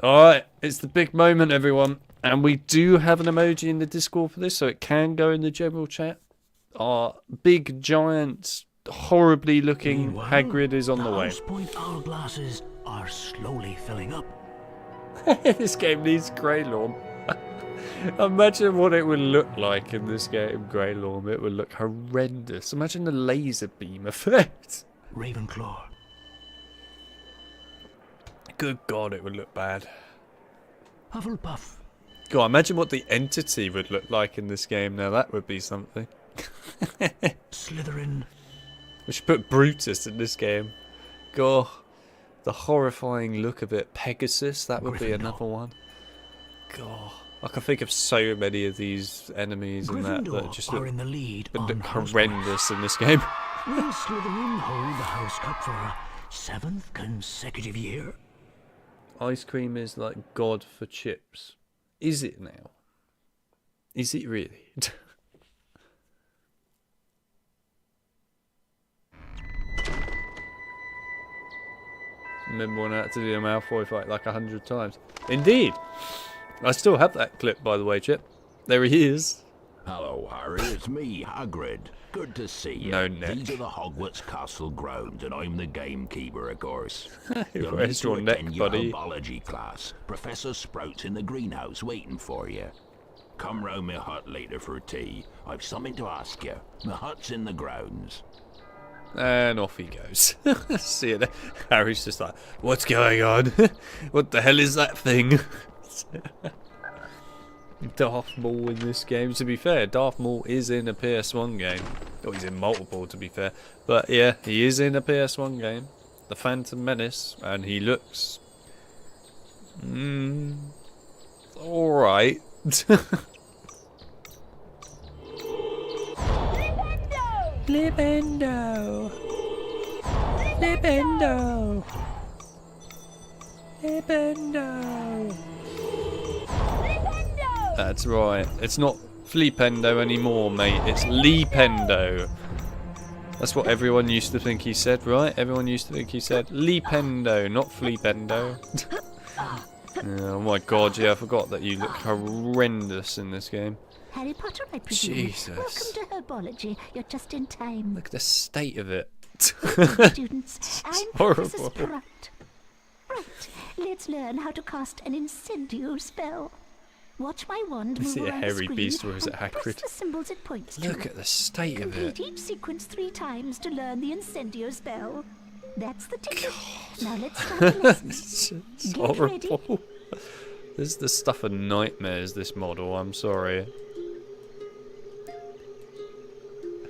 Alright, it's the big moment, everyone. And we do have an emoji in the Discord for this, so it can go in the general chat. Our big, giant, horribly looking Hagrid is on the way. House Point hourglasses are slowly filling up. This game needs Greylorm. Imagine what it would look like in this game, Greylorm. It would look horrendous. Imagine the laser beam effect. Ravenclaw. Good God, it would look bad. Hufflepuff. God, imagine what the entity would look like in this game. Now that would be something. Slytherin. We should put Brutus in this game. God, the horrifying look of it. Pegasus, that would be another one. God, I can think of so many of these enemies and that just look in the lead horrendous in this game. Will Slytherin hold the House Cup for a 7th consecutive year? Ice cream is like God for chips. Is it now? Is it really? Remember when I had to do a Malfoy fight like 100 times? Indeed! I still have that clip, by the way, Chip. There he is. Hello, Harry. It's me, Hagrid. Good to see you. No neck. These are the Hogwarts Castle grounds, and I'm the gamekeeper, of course. You'll need Where's to your neck, attend your buddy? herbology class. Professor Sprout's in the greenhouse waiting for you. Come round my hut later for tea. I've something to ask you. My hut's in the grounds. And off he goes. See it there. Harry's just like, what's going on? What the hell is that thing? Darth Maul in this game. To be fair, Darth Maul is in a PS1 game. Oh, he's in multiple, to be fair. But yeah, he is in a PS1 game. The Phantom Menace. And he looks... alright. Flipendo! Flipendo! Flipendo! That's right. It's not Flipendo anymore, mate. It's Leapendo. That's what everyone used to think he said, right? Everyone used to think he said Leapendo, not Flipendo. Oh my god, yeah, I forgot that you look horrendous in this game. Harry Potter, I presume. Jesus. Welcome to herbology. You're just in time. Look at the state of it. Students, I'm Professor horrible. Sprout. Right, let's learn how to cast an incendio spell. Watch my wand Is move it a around hairy the screen beast or is it and press Hagrid? the symbols it points to. Look at the state of Complete it. each sequence 3 times to learn the incendio spell. That's the ticket. Now let's start the lesson. It's Get horrible. This is the stuff of nightmares, this model, I'm sorry.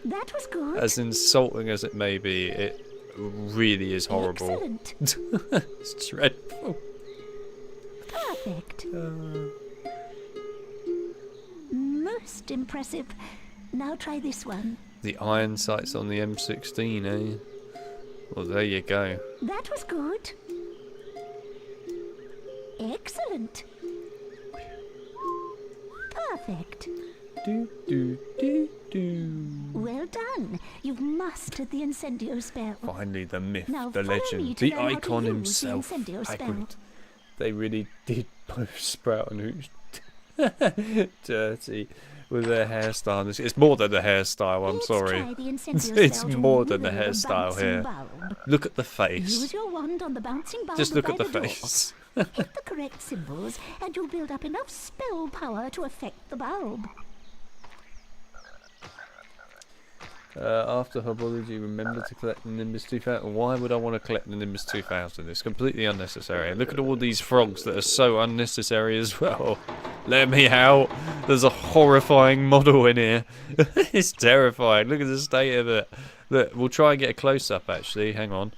That was good. As insulting as it may be, it really is horrible. Excellent. It's dreadful. Perfect. Most impressive. Now try this one. The iron sights on the M16, eh? Well, there you go. That was good. Excellent. Perfect. Do, do, do, do. Well done. You've mastered the incendio spell. Finally, the myth, Now the follow me legend, to the learn how to icon use the himself, incendio spell. Hagrid. They really did both Sprout and Hooch dirty with their hairstyle. It's more than the hairstyle, I'm Let's sorry. try the incendio It's spell to more than the wheel a hairstyle bouncing here. bulb. Look at the Use face. your wand on the bouncing bulb. Just look by at the door. face. Hit the correct symbols, and you'll build up enough spell power to affect the bulb. After herbology, remember to collect the Nimbus 2000. Why would I want to collect the Nimbus 2000? It's completely unnecessary. Look at all these frogs that are so unnecessary as well. Let me out. There's a horrifying model in here. It's terrifying. Look at the state of it. Look, we'll try and get a close-up actually. Hang on.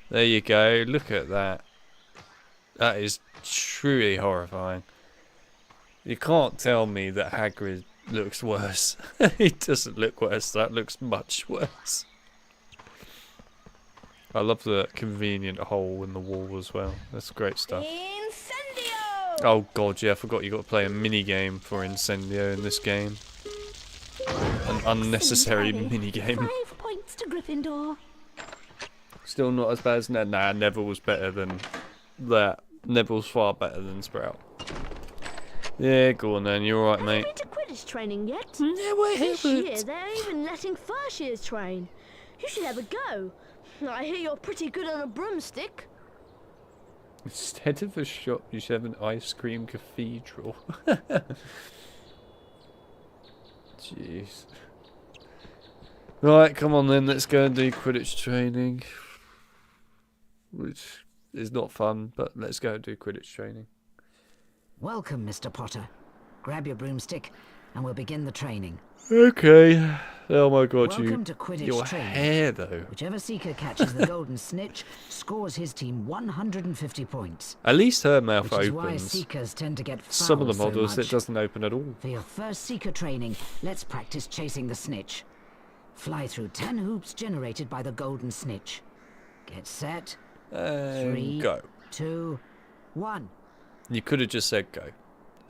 There you go. Look at that. That is truly horrifying. You can't tell me that Hagrid looks worse. He doesn't look worse. That looks much worse. I love the convenient hole in the wall as well. That's great stuff. Incendio! Oh god, yeah, I forgot you got to play a mini game for Incendio in this game. An unnecessary mini game. 5 points to Gryffindor. Still not as bad as Nah, Neville's better than that. Neville's far better than Sprout. Yeah, go on then. You're alright, mate. Haven't been to Quidditch training yet? No, I This year haven't. they're even letting first years train. You should have a go. I hear you're pretty good on a broomstick. Instead of a shop, you should have an ice cream cathedral. Jeez. Right, come on then. Let's go and do Quidditch training. Which is not fun, but let's go and do Quidditch training. Welcome, Mr. Potter. Grab your broomstick, and we'll begin the training. Okay. Oh my god, Welcome to Quidditch your training. hair though. Whichever seeker catches the golden snitch scores his team 150 points. At least her mouth Which is why opens. seekers tend to get Some of the fouled so models much. it doesn't open at all. For your first seeker training, let's practice chasing the snitch. Fly through 10 hoops generated by the golden snitch. Get set. And 3, go. 2, 1. You could have just said go.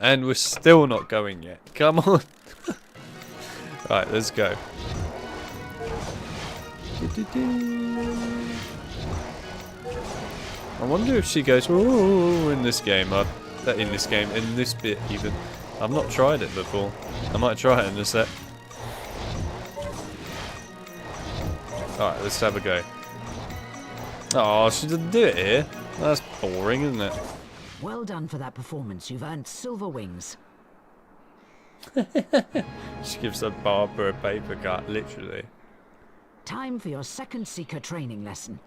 And we're still not going yet. Come on. Right, let's go. I wonder if she goes ooh in this game. In this bit even. I've not tried it before. I might try it in a sec. Alright, let's have a go. Oh, she didn't do it here. That's boring, isn't it? Well done for that performance. You've earned silver wings. She gives a Barbara a paper cut, literally. Time for your second Seeker training lesson.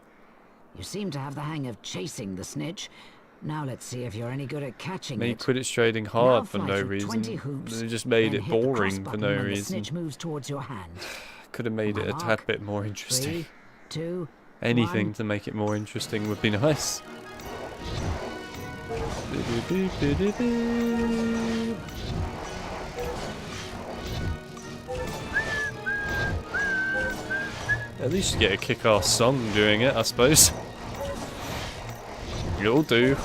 You seem to have the hang of chasing the snitch. Now let's see if you're any good at catching Made it. Quidditch trading hard for no reason. They just made it boring for no reason. The snitch moves towards your hand. Could have made it a tad bit more interesting. 3, 2, Anything 1. to make it more interesting would be nice. At least you get a kick-ass song doing it, I suppose. You'll do.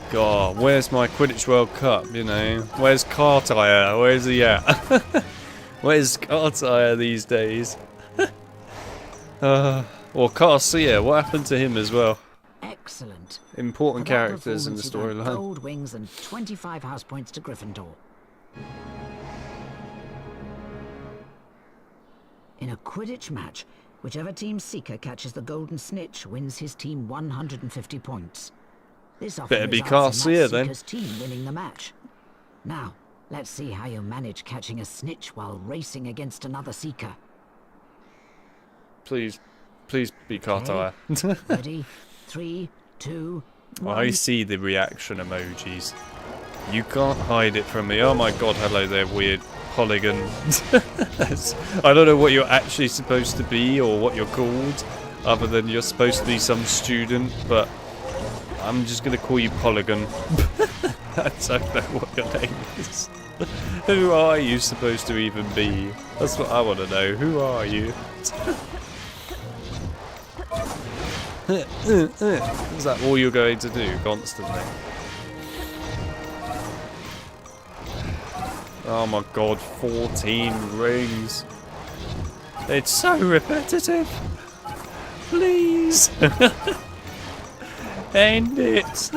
God, where's my Quidditch World Cup, you know? Where's Cartire? Where's he at? Where's Cartire these days? Or Carcia, what happened to him as well? Excellent. Important characters in the storyline. Gold wings and 25 house points to Gryffindor. In a Quidditch match, whichever team Seeker catches the golden snitch wins his team 150 points. This often better be results in Carcia that then. Seeker's team winning the match. Now, let's see how you manage catching a snitch while racing against another Seeker. Please be Cartire. Ready? 3, 2, 1. I see the reaction emojis. You can't hide it from me. Oh my god, hello there, weird polygon. I don't know what you're actually supposed to be or what you're called, other than you're supposed to be some student, but I'm just gonna call you Polygon. I don't know what your name is. Who are you supposed to even be? That's what I want to know. Who are you? Is that all you're going to do constantly? Oh my god, 14 rings. It's so repetitive. Please. End it.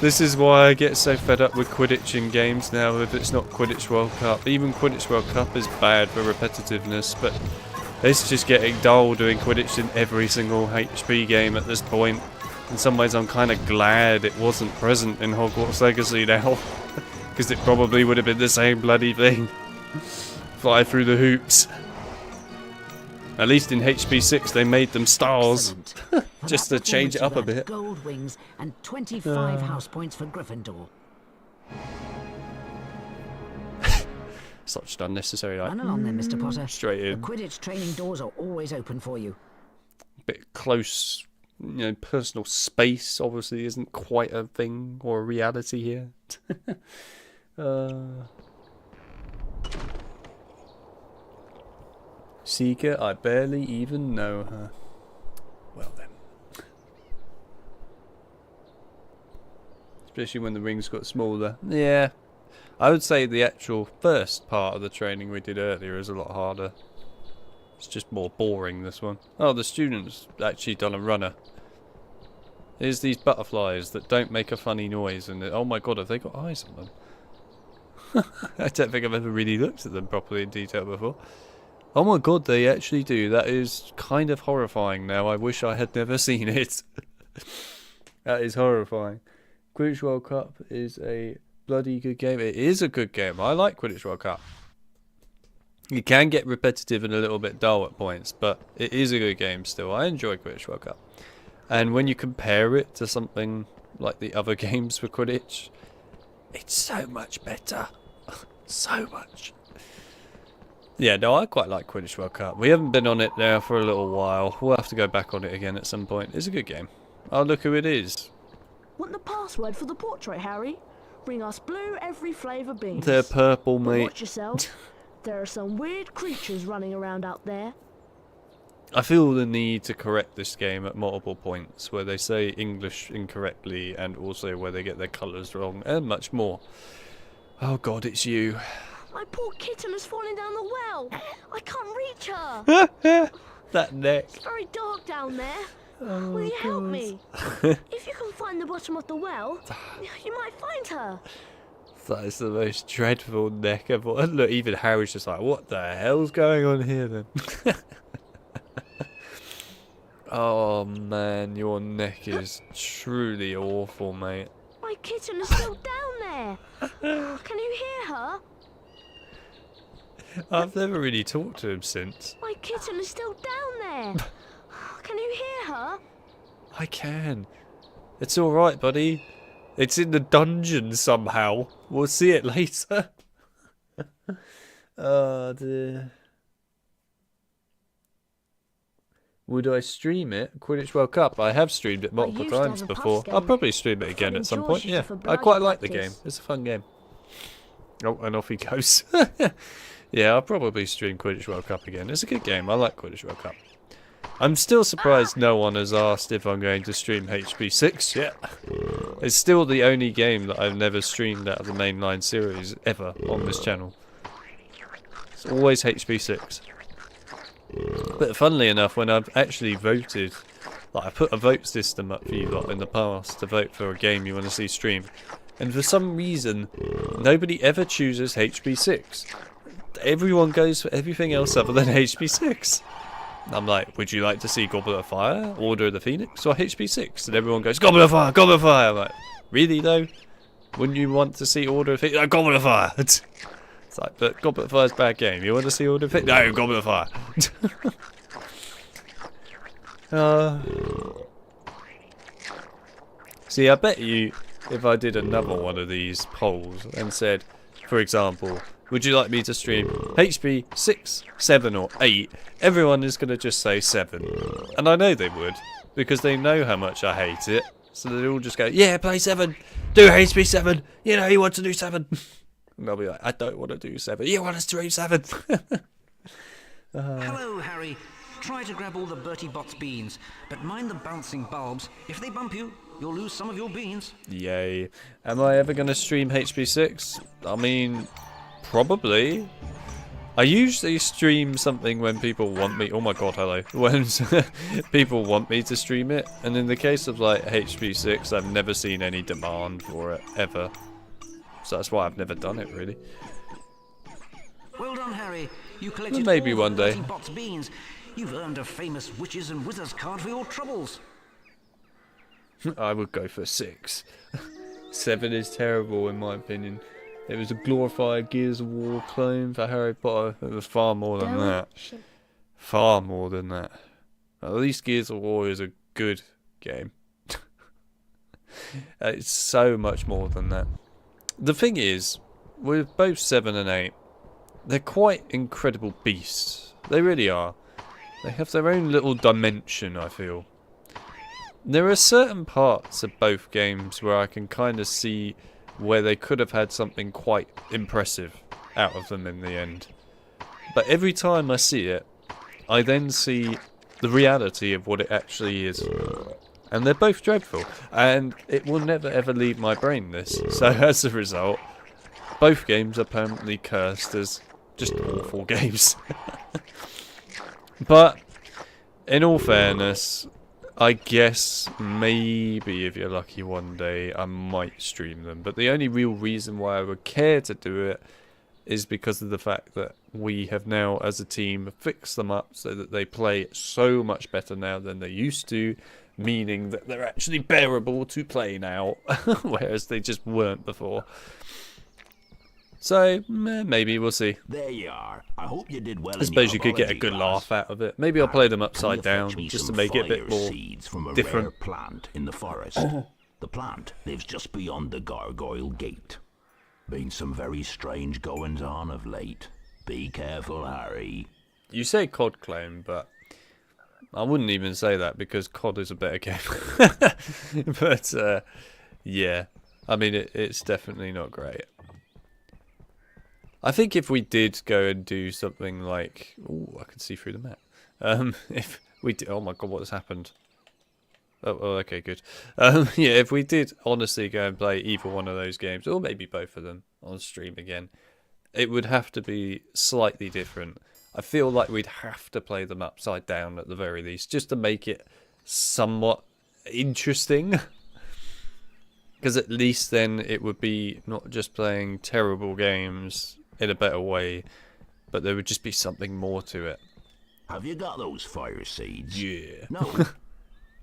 This is why I get so fed up with Quidditch in games now if it's not Quidditch World Cup. Even Quidditch World Cup is bad for repetitiveness, but it's just getting dull doing Quidditch in every single HP game at this point. In some ways I'm kind of glad it wasn't present in Hogwarts Legacy now. Because it probably would have been the same bloody thing. Fly through the hoops. At least in HP6 they made them stars. Just to change it up a bit. Gold wings and 25 house points for Gryffindor. Such unnecessary, like, Run along then, Mr. Potter. straight in. The Quidditch training doors are always open for you. Bit close, you know, personal space obviously isn't quite a thing or a reality here. Seeker, I barely even know her. Well then. Especially when the rings got smaller. Yeah. I would say the actual first part of the training we did earlier is a lot harder. It's just more boring, this one. Oh, the student's actually done a runner. Here's these butterflies that don't make a funny noise, and oh my god, have they got eyes on them? I don't think I've ever really looked at them properly in detail before. Oh my god, they actually do. That is kind of horrifying now. I wish I had never seen it. That is horrifying. Quidditch World Cup is a bloody good game. It is a good game. I like Quidditch World Cup. It can get repetitive and a little bit dull at points, but it is a good game still. I enjoy Quidditch World Cup. And when you compare it to something like the other games for Quidditch, it's so much better. So much. Yeah, no, I quite like Quidditch World Cup. We haven't been on it now for a little while. We'll have to go back on it again at some point. It's a good game. Oh, look who it is. Want the password for the portrait, Harry? Bring us blue every flavour beans. They're purple, But mate. watch yourself. There are some weird creatures running around out there. I feel the need to correct this game at multiple points, where they say English incorrectly and also where they get their colours wrong, and much more. Oh god, it's you. My poor kitten has fallen down the well. I can't reach her. That neck. It's very dark down there. Oh, Will you help God. me? If you can find the bottom of the well, you might find her. That is the most dreadful neck ever. Look, even Harry's just like, what the hell's going on here then? Oh man, your neck is truly awful, mate. My kitten is still down there. Can you hear her? I've never really talked to him since. My kitten is still down there. Can you hear her? I can. It's alright, buddy. It's in the dungeon somehow. We'll see it later. Oh dear. Would I stream it? Quidditch World Cup. I have streamed it multiple times before. I'll probably stream it again at some point. Yeah, I quite like the game. It's a fun game. Oh, and off he goes. Yeah, I'll probably stream Quidditch World Cup again. It's a good game. I like Quidditch World Cup. I'm still surprised no one has asked if I'm going to stream HP6 yet. It's still the only game that I've never streamed out of the mainline series ever on this channel. It's always HP6. But funnily enough, when I've actually voted, like I put a vote system up for you lot in the past to vote for a game you want to see streamed, and for some reason, nobody ever chooses HP6. Everyone goes for everything else other than HP6. I'm like, would you like to see Goblet of Fire, Order of the Phoenix, or HP6? And everyone goes, Goblet of Fire, Goblet of Fire. I'm like, really though? Wouldn't you want to see Order of Phoenix? No, Goblet of Fire. It's like, but Goblet of Fire's a bad game. You want to see Order of Phoenix? No, Goblet of Fire. See, I bet you, if I did another one of these polls and said, for example, would you like me to stream HP 6, 7 or 8? Everyone is going to just say 7. And I know they would, because they know how much I hate it. So they'll all just go, yeah, play 7. Do HP 7. You know, you want to do 7. And I'll be like, I don't want to do 7. You want us to do 7. Hello, Harry. Try to grab all the Bertie Bott's beans, but mind the bouncing bulbs. If they bump you, you'll lose some of your beans. Yay. Am I ever going to stream HP 6? I mean, probably. I usually stream something when people want me. Oh my god, hello. When people want me to stream it. And in the case of like HP 6, I've never seen any demand for it, ever. So that's why I've never done it, really. Well done, Harry. You collected Maybe all one the day. Bertie Bott's beans. You've earned a famous witches and wizards card for your troubles. I would go for 6. 7 is terrible in my opinion. It was a glorified Gears of War clone for Harry Potter. It was far more than that. Far more than that. At least Gears of War is a good game. It's so much more than that. The thing is, with both 7 and 8, they're quite incredible beasts. They really are. They have their own little dimension, I feel. There are certain parts of both games where I can kind of see where they could have had something quite impressive out of them in the end. But every time I see it, I then see the reality of what it actually is. And they're both dreadful. And it will never ever leave my brain, this. So as a result, both games are permanently cursed as just awful games. But, in all fairness, I guess maybe if you're lucky one day I might stream them. But the only real reason why I would care to do it is because of the fact that we have now as a team fixed them up so that they play so much better now than they used to, meaning that they're actually bearable to play now, whereas they just weren't before. So, maybe, we'll see. There you are. I hope you did well. I suppose you could get a good laugh out of it. Maybe I'll play them upside down, just to make it a bit more seeds from a different. rare plant in the forest. The plant lives just beyond the Gargoyle Gate. Been some very strange goings on of late. Be careful, Harry. You say COD claim, but I wouldn't even say that because COD is a better game. But, yeah. I mean, it's definitely not great. I think if we did go and do something like... Ooh, I can see through the map. If we did... Oh my god, what has happened? Oh, okay, good. Yeah, if we did honestly go and play either one of those games, or maybe both of them on stream again, it would have to be slightly different. I feel like we'd have to play them upside down at the very least, just to make it somewhat interesting. Because at least then it would be not just playing terrible games in a better way, but there would just be something more to it. Have you got those fire seeds? Yeah. No?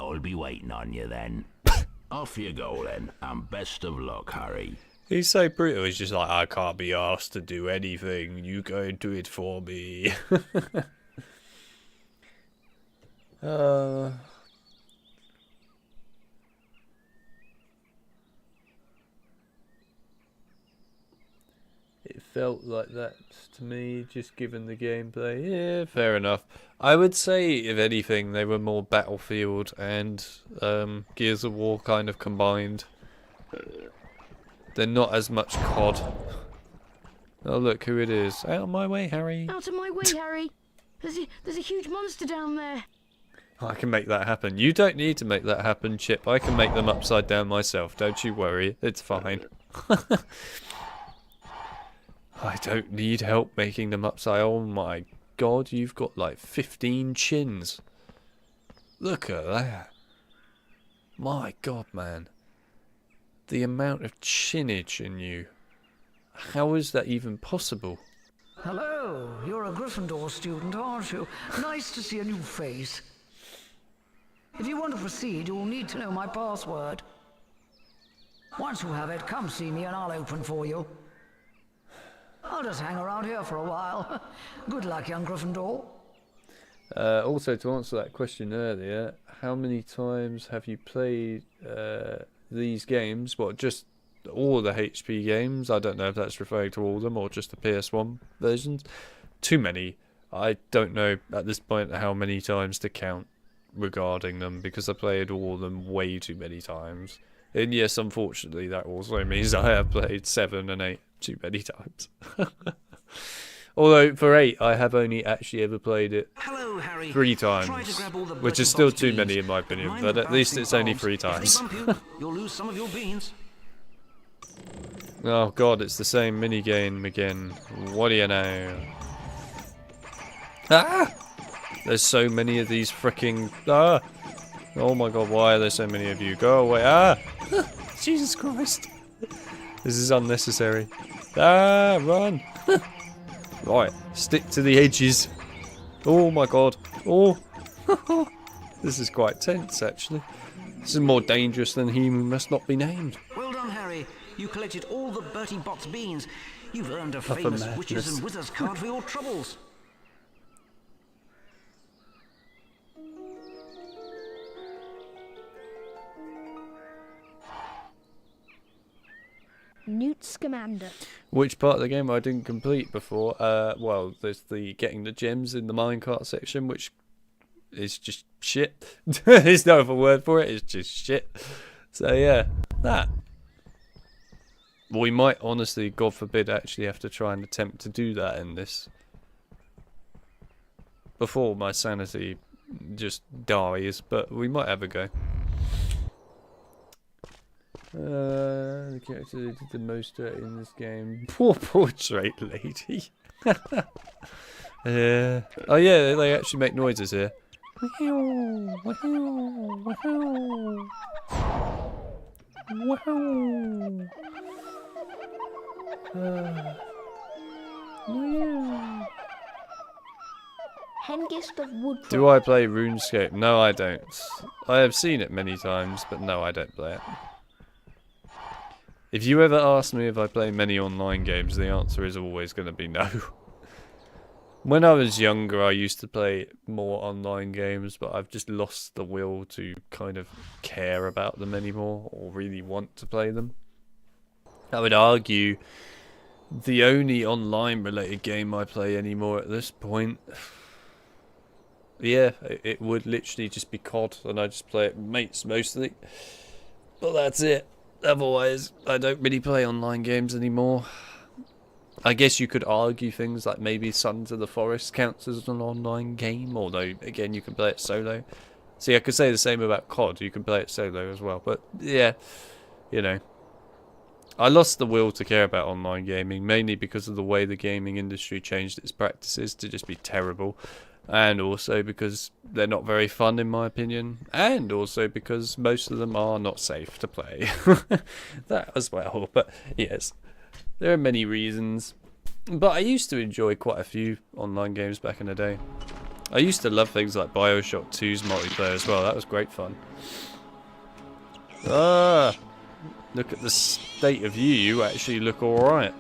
I'll be waiting on you then. Off you go then, and best of luck, Harry. He's so brutal, he's just like, I can't be asked to do anything, you go and do it for me. It felt like that to me, just given the gameplay. Yeah, fair enough. I would say, if anything, they were more Battlefield and Gears of War kind of combined. They're not as much COD. Oh, look who it is. Out of my way, Harry. Out of my way, Harry. There's a huge monster down there. I can make that happen. You don't need to make that happen, Chip. I can make them upside down myself. Don't you worry. It's fine. I don't need help making them upside. Oh my god, you've got like 15 chins. Look at that. My god, man. The amount of chinage in you. How is that even possible? Hello, you're a Gryffindor student, aren't you? Nice to see a new face. If you want to proceed, you'll need to know my password. Once you have it, come see me and I'll open for you. I'll just hang around here for a while. Good luck, young Gryffindor. Also, to answer that question earlier, how many times have you played these games? What, just all the HP games? I don't know if that's referring to all of them or just the PS1 versions. Too many. I don't know at this point how many times to count regarding them, because I played all of them way too many times. And yes, unfortunately, that also means I have played 7 and 8 too many times. Although for 8, I have only actually ever played it 3 times, which is still too many in my opinion. But at least it's only 3 times. You'll lose some of your beans. Oh god, it's the same mini game again. What do you know? Ah! There's so many of these freaking. Ah! Oh my god, why are there so many of you? Go away! Ah! Jesus Christ! This is unnecessary. Ah! Run! Right, stick to the edges. Oh my god! Oh! This is quite tense, actually. This is more dangerous than he who must not be named. Well done, Harry. You collected all the Bertie Bott's beans. You've earned a famous Witches and Wizards card for your troubles. Newt Scamander. Which part of the game I didn't complete before? Well, there's the getting the gems in the minecart section, which is just shit. There's no other word for it, it's just shit. So yeah, that. We might honestly, God forbid, actually have to try and attempt to do that in this. Before my sanity just dies, but we might have a go. The character that did the most in this game. Poor portrait lady. Oh yeah, they actually make noises here. Hengist of Woodford. Do I play RuneScape? No, I don't. I have seen it many times, but no, I don't play it. If you ever ask me if I play many online games, the answer is always going to be no. When I was younger, I used to play more online games, but I've just lost the will to kind of care about them anymore, or really want to play them. I would argue the only online related game I play anymore at this point, yeah, it would literally just be COD, and I just play it with mates mostly. But that's it. Otherwise, I don't really play online games anymore. I guess you could argue things like maybe Sons of the Forest counts as an online game, although, again, you can play it solo. See, I could say the same about COD, you can play it solo as well, but yeah, you know. I lost the will to care about online gaming, mainly because of the way the gaming industry changed its practices to just be terrible. And also because they're not very fun in my opinion. And also because most of them are not safe to play. That as well. But yes, there are many reasons. But I used to enjoy quite a few online games back in the day. I used to love things like Bioshock 2's multiplayer as well. That was great fun. Ah, look at the state of you. You actually look alright.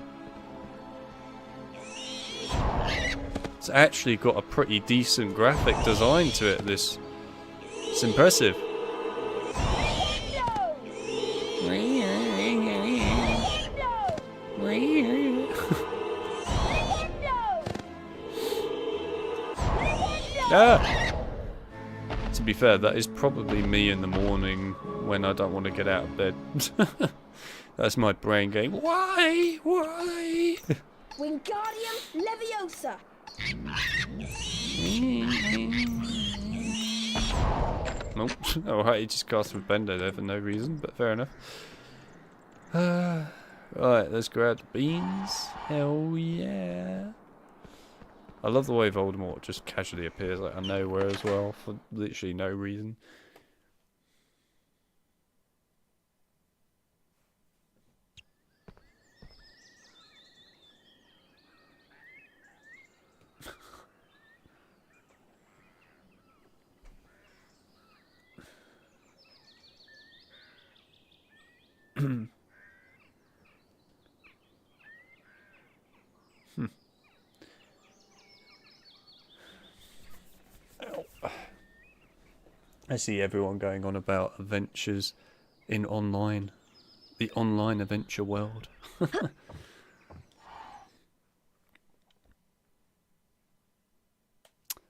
It's actually got a pretty decent graphic design to it, this. It's impressive. Ah! To be fair, that is probably me in the morning when I don't want to get out of bed. That's my brain going, why? Why? Wingardium Leviosa! Nope. Alright, he just cast with Bender there for no reason, but fair enough. Right, let's grab the beans. Hell yeah. I love the way Voldemort just casually appears like out of nowhere as well, for literally no reason. I see everyone going on about adventures in online. The online adventure world.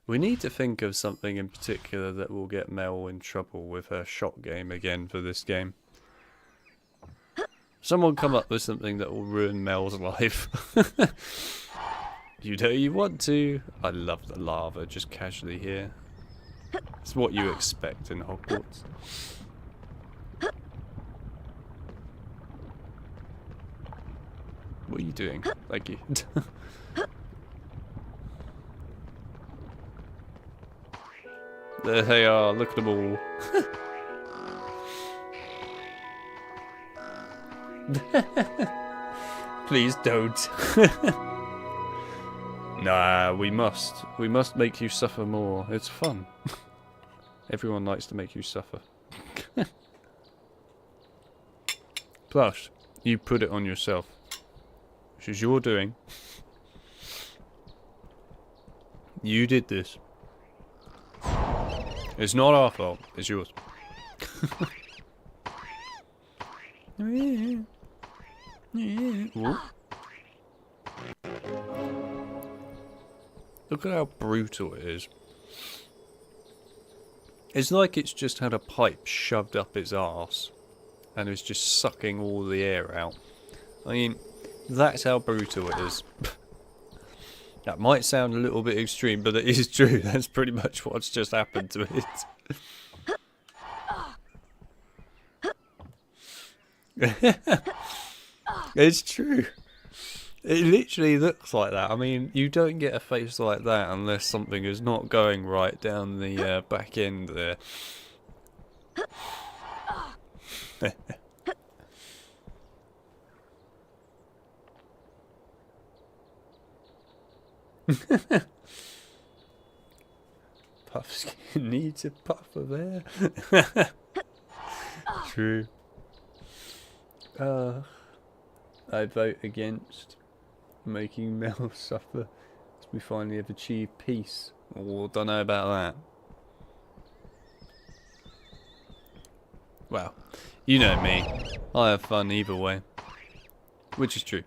We need to think of something in particular that will get Mel in trouble with her shot game again for this game. Someone come up with something that will ruin Mel's life. You know you want to. I love the lava just casually here. It's what you expect in Hogwarts. What are you doing? Thank you. There they are, look at them all. Please don't. Nah, we must make you suffer more. It's fun. Everyone likes to make you suffer. Plus, you put it on yourself. Which is your doing. You did this. It's not our fault, it's yours. Look at how brutal it is. It's like it's just had a pipe shoved up its arse and it's just sucking all the air out. I mean, that's how brutal it is. That might sound a little bit extreme, but it is true. That's pretty much what's just happened to it. It's true. It literally looks like that. I mean, you don't get a face like that unless something is not going right down the back end there. Puffskin needs a puffer there. True. I'd vote against making Mel suffer as we finally have achieved peace. Or don't know about that. Well, you know me. I have fun either way. Which is true.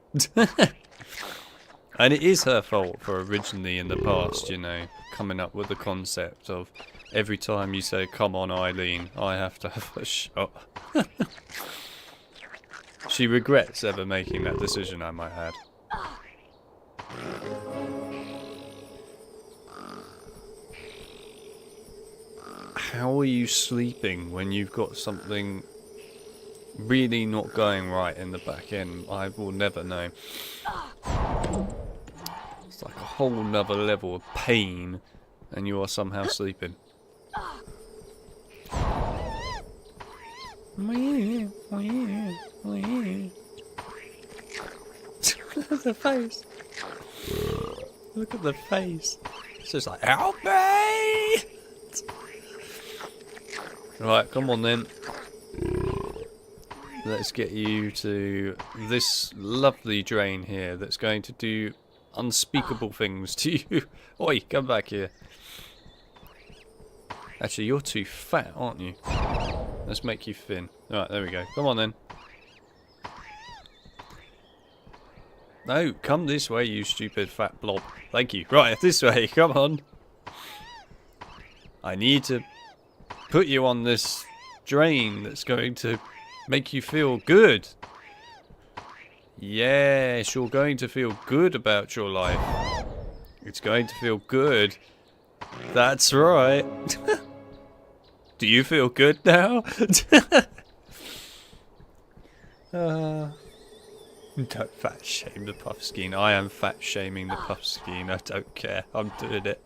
And it is her fault for originally in the past, you know, coming up with the concept of every time you say, come on Eileen, I have to have a shot. She regrets ever making that decision, I might add. How are you sleeping when you've got something really not going right in the back end? I will never know. It's like a whole nother level of pain, and you are somehow sleeping. Look at the face. Look at the face. It's just like, help me! Right, come on then. Let's get you to this lovely drain here that's going to do unspeakable things to you. Oi, come back here. Actually, you're too fat, aren't you? Let's make you thin. Right, there we go. Come on then. No, come this way, you stupid fat blob. Thank you. Right, this way. Come on. I need to put you on this drain that's going to make you feel good. Yes, you're going to feel good about your life. It's going to feel good. That's right. Do you feel good now? Don't fat shame the puffskein. I am fat shaming the puffskein. I don't care. I'm doing it.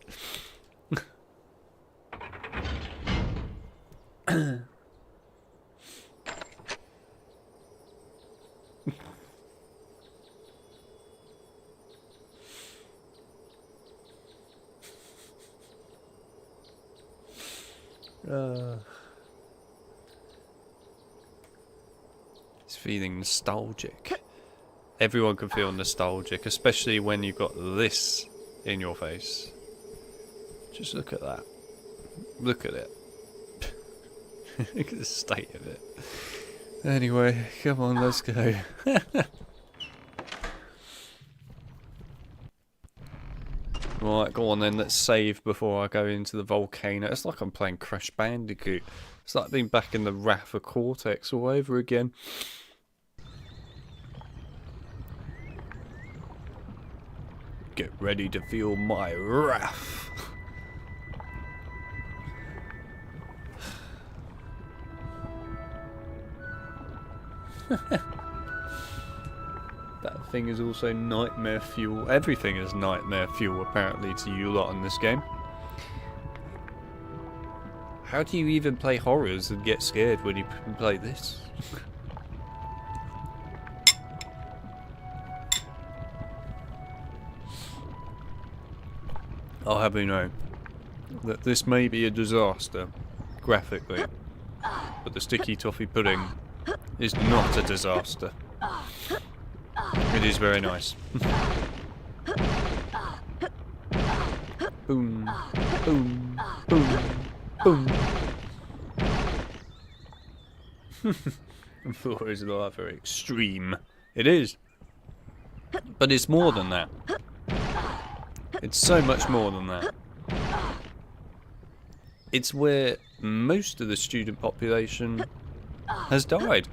It's feeling nostalgic. Everyone can feel nostalgic, especially when you've got this in your face. Just look at that. Look at it. Look at the state of it. Anyway, come on, let's go. Right, go on then, let's save before I go into the volcano. It's like I'm playing Crash Bandicoot. It's like being back in the Wrath of Cortex all over again. Get ready to feel my wrath. That thing is also nightmare fuel. Everything is nightmare fuel apparently to you lot in this game. How do you even play horrors and get scared when you play this? I'll have you know that this may be a disaster, graphically, but the sticky toffee pudding is not a disaster. It is very nice. Boom, boom, boom, boom. The floor is rather extreme. It is. But it's more than that. It's so much more than that. It's where most of the student population has died.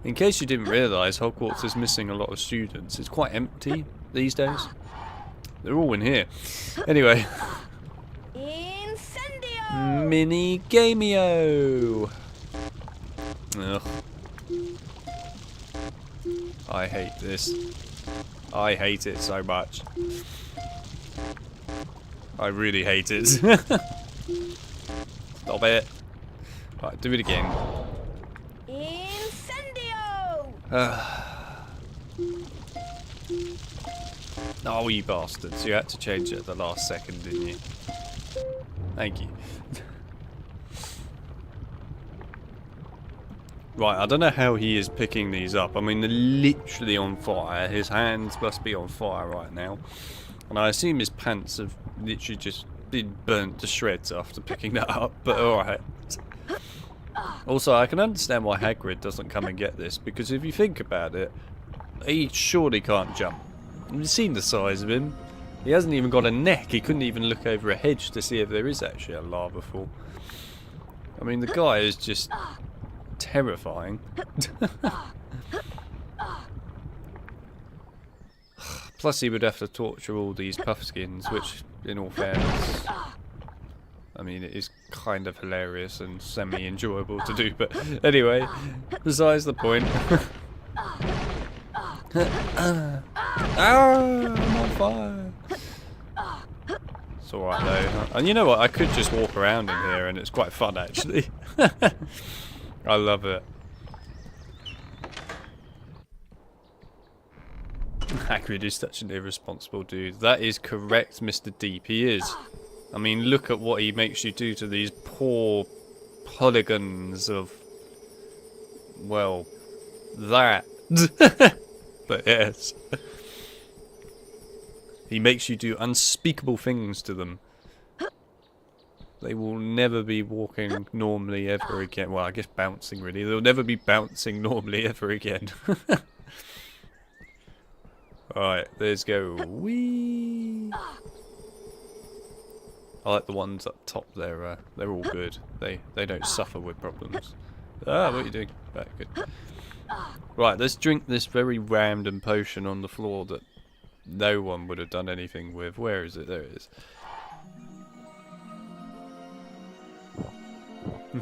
In case you didn't realise, Hogwarts is missing a lot of students. It's quite empty these days. They're all in here. Anyway. Incendio! Mini Gameo! Ugh. I hate this. I hate it so much. I really hate it. Stop it. Right, do it again. Incendio! Oh, you bastards. You had to change it at the last second, didn't you? Thank you. Right, I don't know how he is picking these up. I mean, they're literally on fire. His hands must be on fire right now. And I assume his pants have literally just been burnt to shreds after picking that up. But alright. Also, I can understand why Hagrid doesn't come and get this. Because if you think about it, he surely can't jump. You've seen the size of him. He hasn't even got a neck. He couldn't even look over a hedge to see if there is actually a lava fall. I mean, the guy is just terrifying. Plus he would have to torture all these puffskins, which, in all fairness, I mean, it is kind of hilarious and semi-enjoyable to do, but anyway, besides the point. I'm on fire. It's alright though. And you know what, I could just walk around in here and it's quite fun actually. I love it. Hagrid is such an irresponsible dude. That is correct, Mr. Deep. He is. I mean, look at what he makes you do to these poor polygons of, well, that. But yes. He makes you do unspeakable things to them. They will never be walking normally ever again. Well, I guess bouncing really. They'll never be bouncing normally ever again. Alright, let's go. Whee! I like the ones up top. They're all good. They don't suffer with problems. Ah, what are you doing? Right, good. Right, let's drink this very random potion on the floor that no one would have done anything with. Where is it? There it is.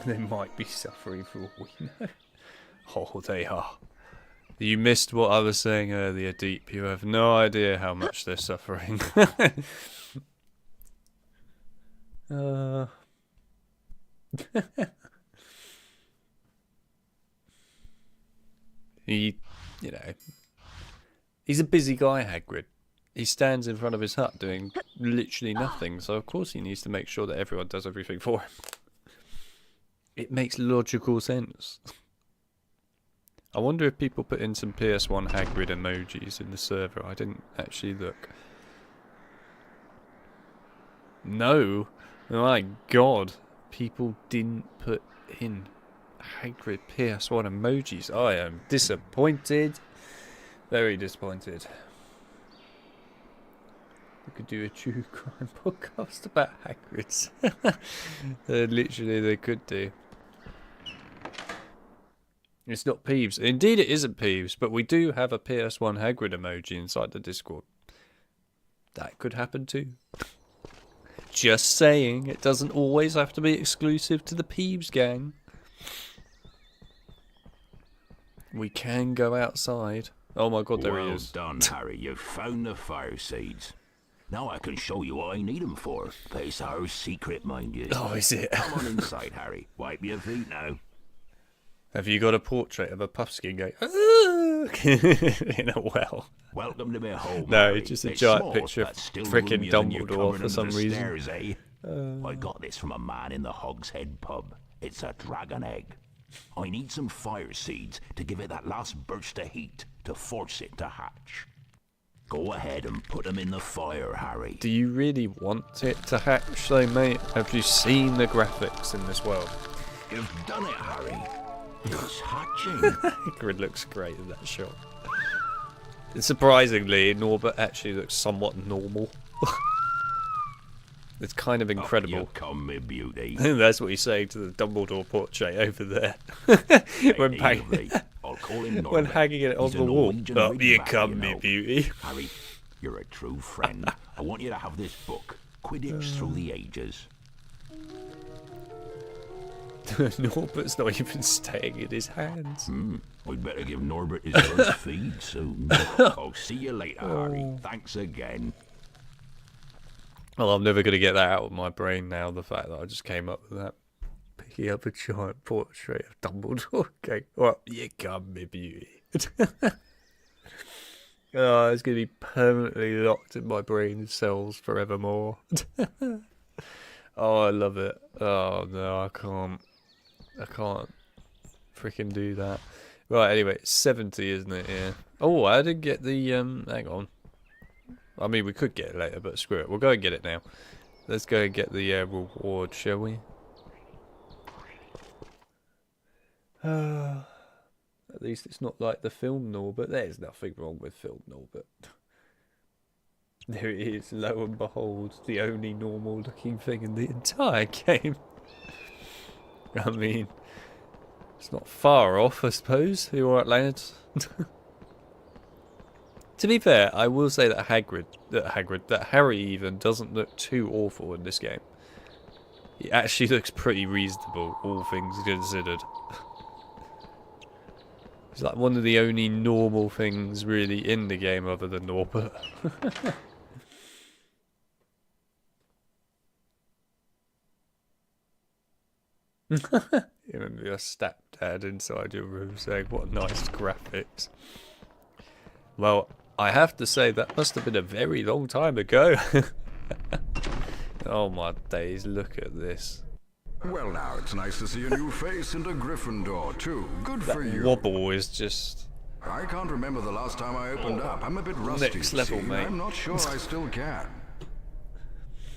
They might be suffering for all we know. Oh, they are. You missed what I was saying earlier, Deep. You have no idea how much they're suffering. He, you know, he's a busy guy, Hagrid. He stands in front of his hut doing literally nothing, so of course he needs to make sure that everyone does everything for him. It makes logical sense. I wonder if people put in some PS1 Hagrid emojis in the server. I didn't actually look. No! My god. People didn't put in Hagrid PS1 emojis. I am disappointed. Very disappointed. We could do a true crime podcast about Hagrids. Literally, they could do. It's not Peeves. Indeed, it isn't Peeves, but we do have a PS1 Hagrid emoji inside the Discord. That could happen too. Just saying, it doesn't always have to be exclusive to the Peeves gang. We can go outside. Oh my god, there he is. Well done, Harry. You've found the fire seeds. Now I can show you what I need them for. But it's our secret, mind you. Oh, is it? Come on inside, Harry. Wipe your feet now. Have you got a portrait of a puffskin going in a well? Welcome to my home. No, Harry. it's just a It's giant small, picture of but still frickin' roomier than you're Dumbledore coming for some under the reason. Stairs, eh? I got this from a man in the Hogshead pub. It's a dragon egg. I need some fire seeds to give it that last burst of heat to force it to hatch. Go ahead and put them in the fire, Harry. Do you really want it to hatch though, mate? Have you seen the graphics in this world? You've done it, Harry. It's hatching. Hagrid looks great in that shot. Surprisingly, Norbert actually looks somewhat normal. It's kind of incredible. Up you come, me beauty. That's what he's saying to the Dumbledore portrait over there. I'll call him Norbert. When hanging it on He's the a wall. Norwegian Up you ridgeback, come, you me know. beauty. Harry, you're a true friend. I want you to have this book, Quidditch Through the Ages. Norbert's not even staying in his hands. We'd better give Norbert his first feed soon. I'll see you later, Harry. Thanks again. Well, I'm never going to get that out of my brain now, the fact that I just came up with that. Picking up a giant portrait of Dumbledore. Okay, well, you come, me beauty. Oh, it's going to be permanently locked in my brain cells forevermore. Oh, I love it. Oh, no, I can't. I can't freaking do that. Right, anyway, it's 70, isn't it? Yeah. Oh, I didn't get the, hang on. I mean, we could get it later, but screw it. We'll go and get it now. Let's go and get the reward, shall we? At least it's not like the film Norbert. There's nothing wrong with film Norbert. There it is, lo and behold, the only normal looking thing in the entire game. I mean, it's not far off, I suppose. Are you alright, lads? To be fair, I will say that that Harry even doesn't look too awful in this game. It actually looks pretty reasonable, all things considered. It's like one of the only normal things really in the game other than Norbert. You remember your stepdad inside your room saying, "What nice graphics." Well, I have to say that must have been a very long time ago. Oh my days, look at this. Well now, it's nice to see a new face and a Gryffindor too. Good for you. That wobble is just... I can't remember the last time I opened up. I'm a bit rusty, next level, see? mate. I'm not sure I still can.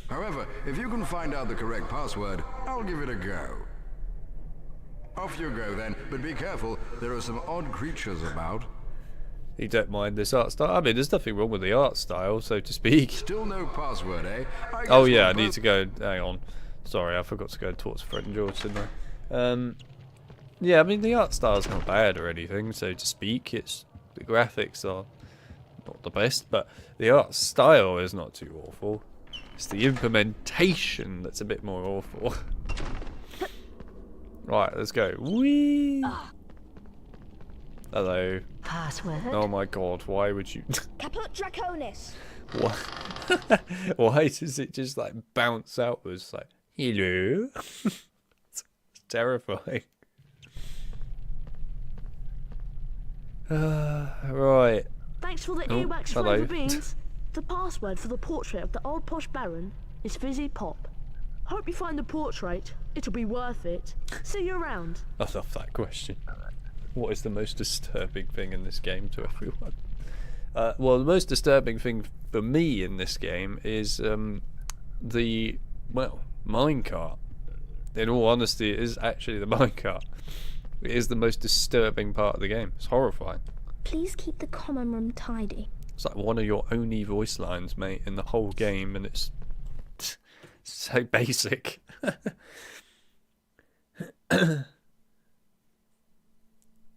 However, if you can find out the correct password, I'll give it a go. Off you go then, but be careful, there are some odd creatures about. You don't mind this art style? I mean, there's nothing wrong with the art style, so to speak. Still no password, eh? Oh yeah, I need to go... Hang on. Sorry, I forgot to go and talk to Fred and George, didn't I? Yeah, I mean, the art style's not bad or anything, so to speak. It's... The graphics are not the best, but the art style is not too awful. It's the implementation that's a bit more awful. Right, let's go. Whee! Hello. Password. Oh my god, why would you... Caput Draconis. Why? Why does it just like bounce outwards like, hello? It's terrifying. Right. Thanks for the Oh, earwax hello. flavour beans. The password for the portrait of the old posh baron is Fizzy Pop. Hope you find the portrait. It'll be worth it. See you around. I love that question. What is the most disturbing thing in this game to everyone? Well, the most disturbing thing for me in this game is the, well, minecart. In all honesty, it is actually the minecart. It is the most disturbing part of the game. It's horrifying. Please keep the common room tidy. It's like one of your only voice lines, mate, in the whole game, and it's so basic.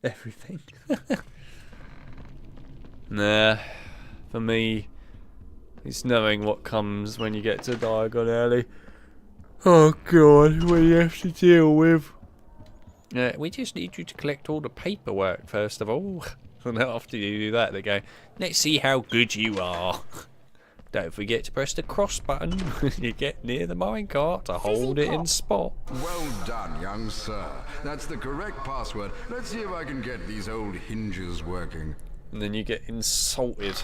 Everything. Nah, for me, it's knowing what comes when you get to Diagon Alley. Oh god, what do you have to deal with? We just need you to collect all the paperwork first of all. And after you do that, they go, let's see how good you are. Don't forget to press the cross button when you get near the minecart to hold it in spot. Well done, young sir. That's the correct password. Let's see if I can get these old hinges working. And then you get insulted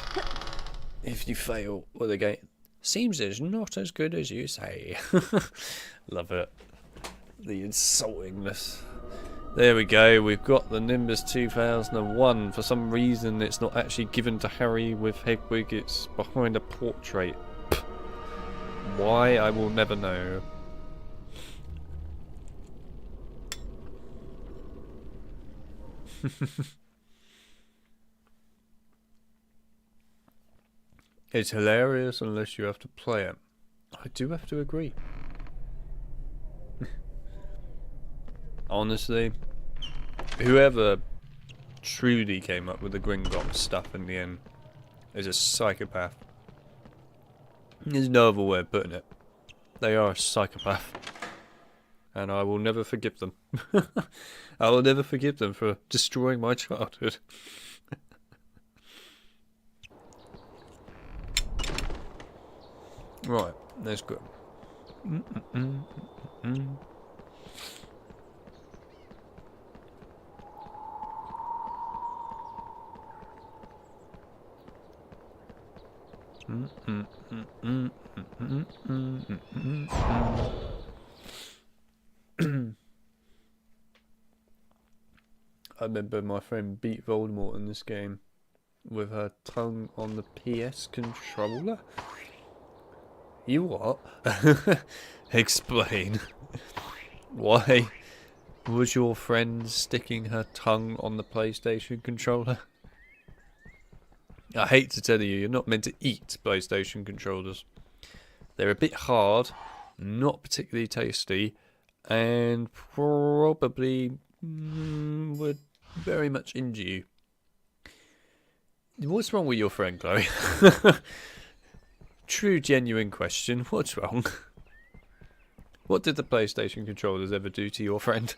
if you fail. Well, they go, seems it's not as good as you say. Love it. The insultingness. There we go, we've got the Nimbus 2001. For some reason it's not actually given to Harry with Hedwig, it's behind a portrait. Why, I will never know. It's hilarious unless you have to play it. I do have to agree. Honestly, whoever truly came up with the Gringotts stuff in the end is a psychopath. There's no other way of putting it. They are a psychopath. And I will never forgive them. I will never forgive them for destroying my childhood. Right, let's go. I remember my friend beat Voldemort in this game with her tongue on the PS controller. You what? Explain. Why was your friend sticking her tongue on the PlayStation controller? I hate to tell you, you're not meant to eat PlayStation controllers. They're a bit hard, not particularly tasty, and probably would very much injure you. What's wrong with your friend, Chloe? True, genuine question. What's wrong? What did the PlayStation controllers ever do to your friend?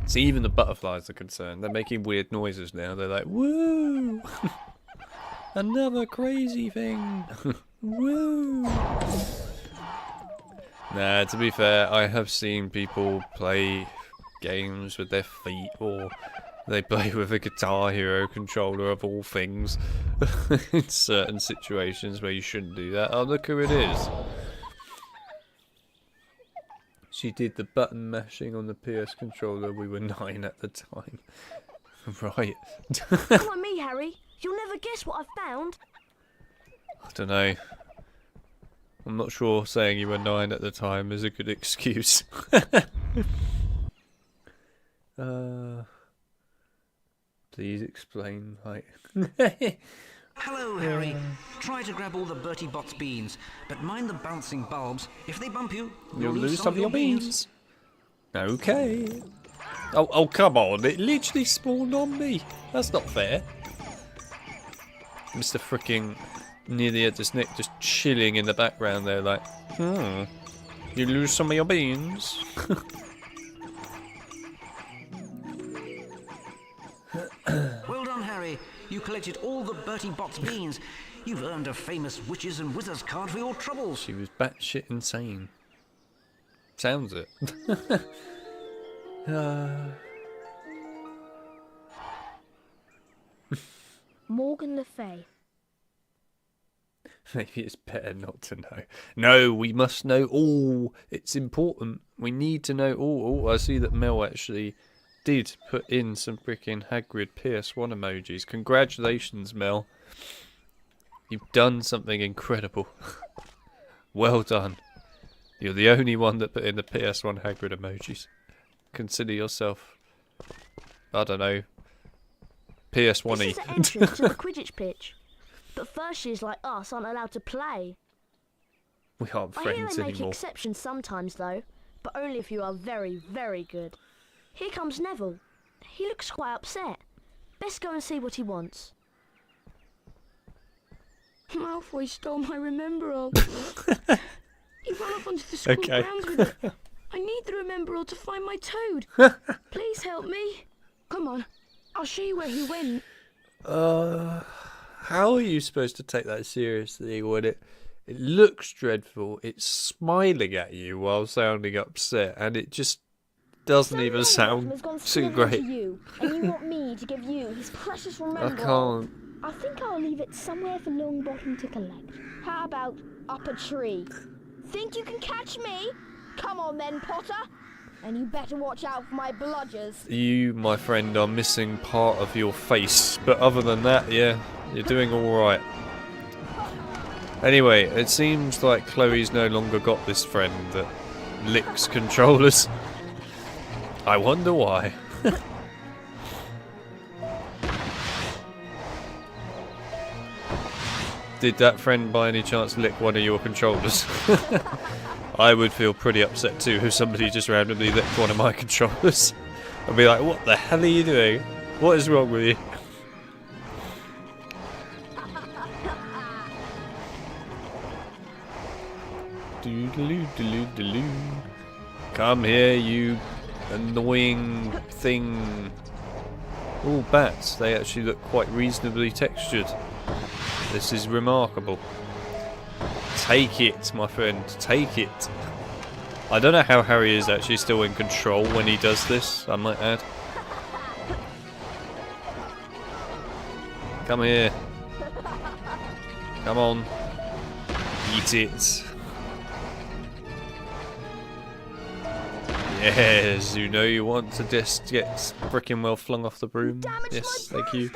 See, even the butterflies are concerned. They're making weird noises now. They're like, woo! Another crazy thing! Woo! Nah, to be fair, I have seen people play games with their feet, or they play with a Guitar Hero controller of all things in certain situations where you shouldn't do that. Oh, look who it is. She did the button mashing on the PS controller. We were 9 at the time. Right. Come on me, Harry. You'll never guess what I've found. I don't know. I'm not sure saying you were 9 at the time is a good excuse. Please explain, like... Hello, Harry. Try to grab all the Bertie Bott's beans, but mind the bouncing bulbs. If they bump you, you'll lose some of your beans. Okay. Oh, come on. It literally spawned on me. That's not fair. Mr. Fricking near the edge of Nick just chilling in the background there like, you lose some of your beans. Well done, Harry. You collected all the Bertie Bott's beans. You've earned a famous Witches and Wizards card for your troubles. She was batshit insane. Sounds it. Morgan Le Fay. Maybe it's better not to know. No, we must know all. It's important. We need to know all. Oh, I see that Mel actually did put in some freaking Hagrid PS1 emojis. Congratulations, Mel. You've done something incredible. Well done. You're the only one that put in the PS1 Hagrid emojis. Consider yourself, I don't know, PS1-y. This is the entrance to the Quidditch pitch. But first years like us aren't allowed to play. We aren't I hear friends they make anymore. exceptions sometimes though, but only if you are very, very good. Here comes Neville. He looks quite upset. Best go and see what he wants. Malfoy stole my Remember-all. He ran off onto the school grounds with it. I need the Remember-all to find my Toad. Please help me. Come on, I'll show you where he went. How are you supposed to take that seriously when it looks dreadful, it's smiling at you while sounding upset, and it just doesn't even sound too great. You, and you want me to give you his precious Remember-all. I can't. I think I'll leave it somewhere for Longbottom to collect. How about up a tree? Think you can catch me? Come on then, Potter. And you better watch out for my bludgers. You, my friend, are missing part of your face, but other than that, yeah, you're doing alright. Anyway, it seems like Chloe's no longer got this friend that licks controllers. I wonder why. Did that friend by any chance lick one of your controllers? I would feel pretty upset too if somebody just randomly licked one of my controllers. I'd be like, what the hell are you doing? What is wrong with you? Doodaloo. Come here, you annoying thing. All bats, they actually look quite reasonably textured. This is remarkable. Take it, my friend, take it. I don't know how Harry is actually still in control when he does this, I might add. Come here. Come on. Eat it. Yes, you know you want to just get frickin' well flung off the broom. Yes, thank you.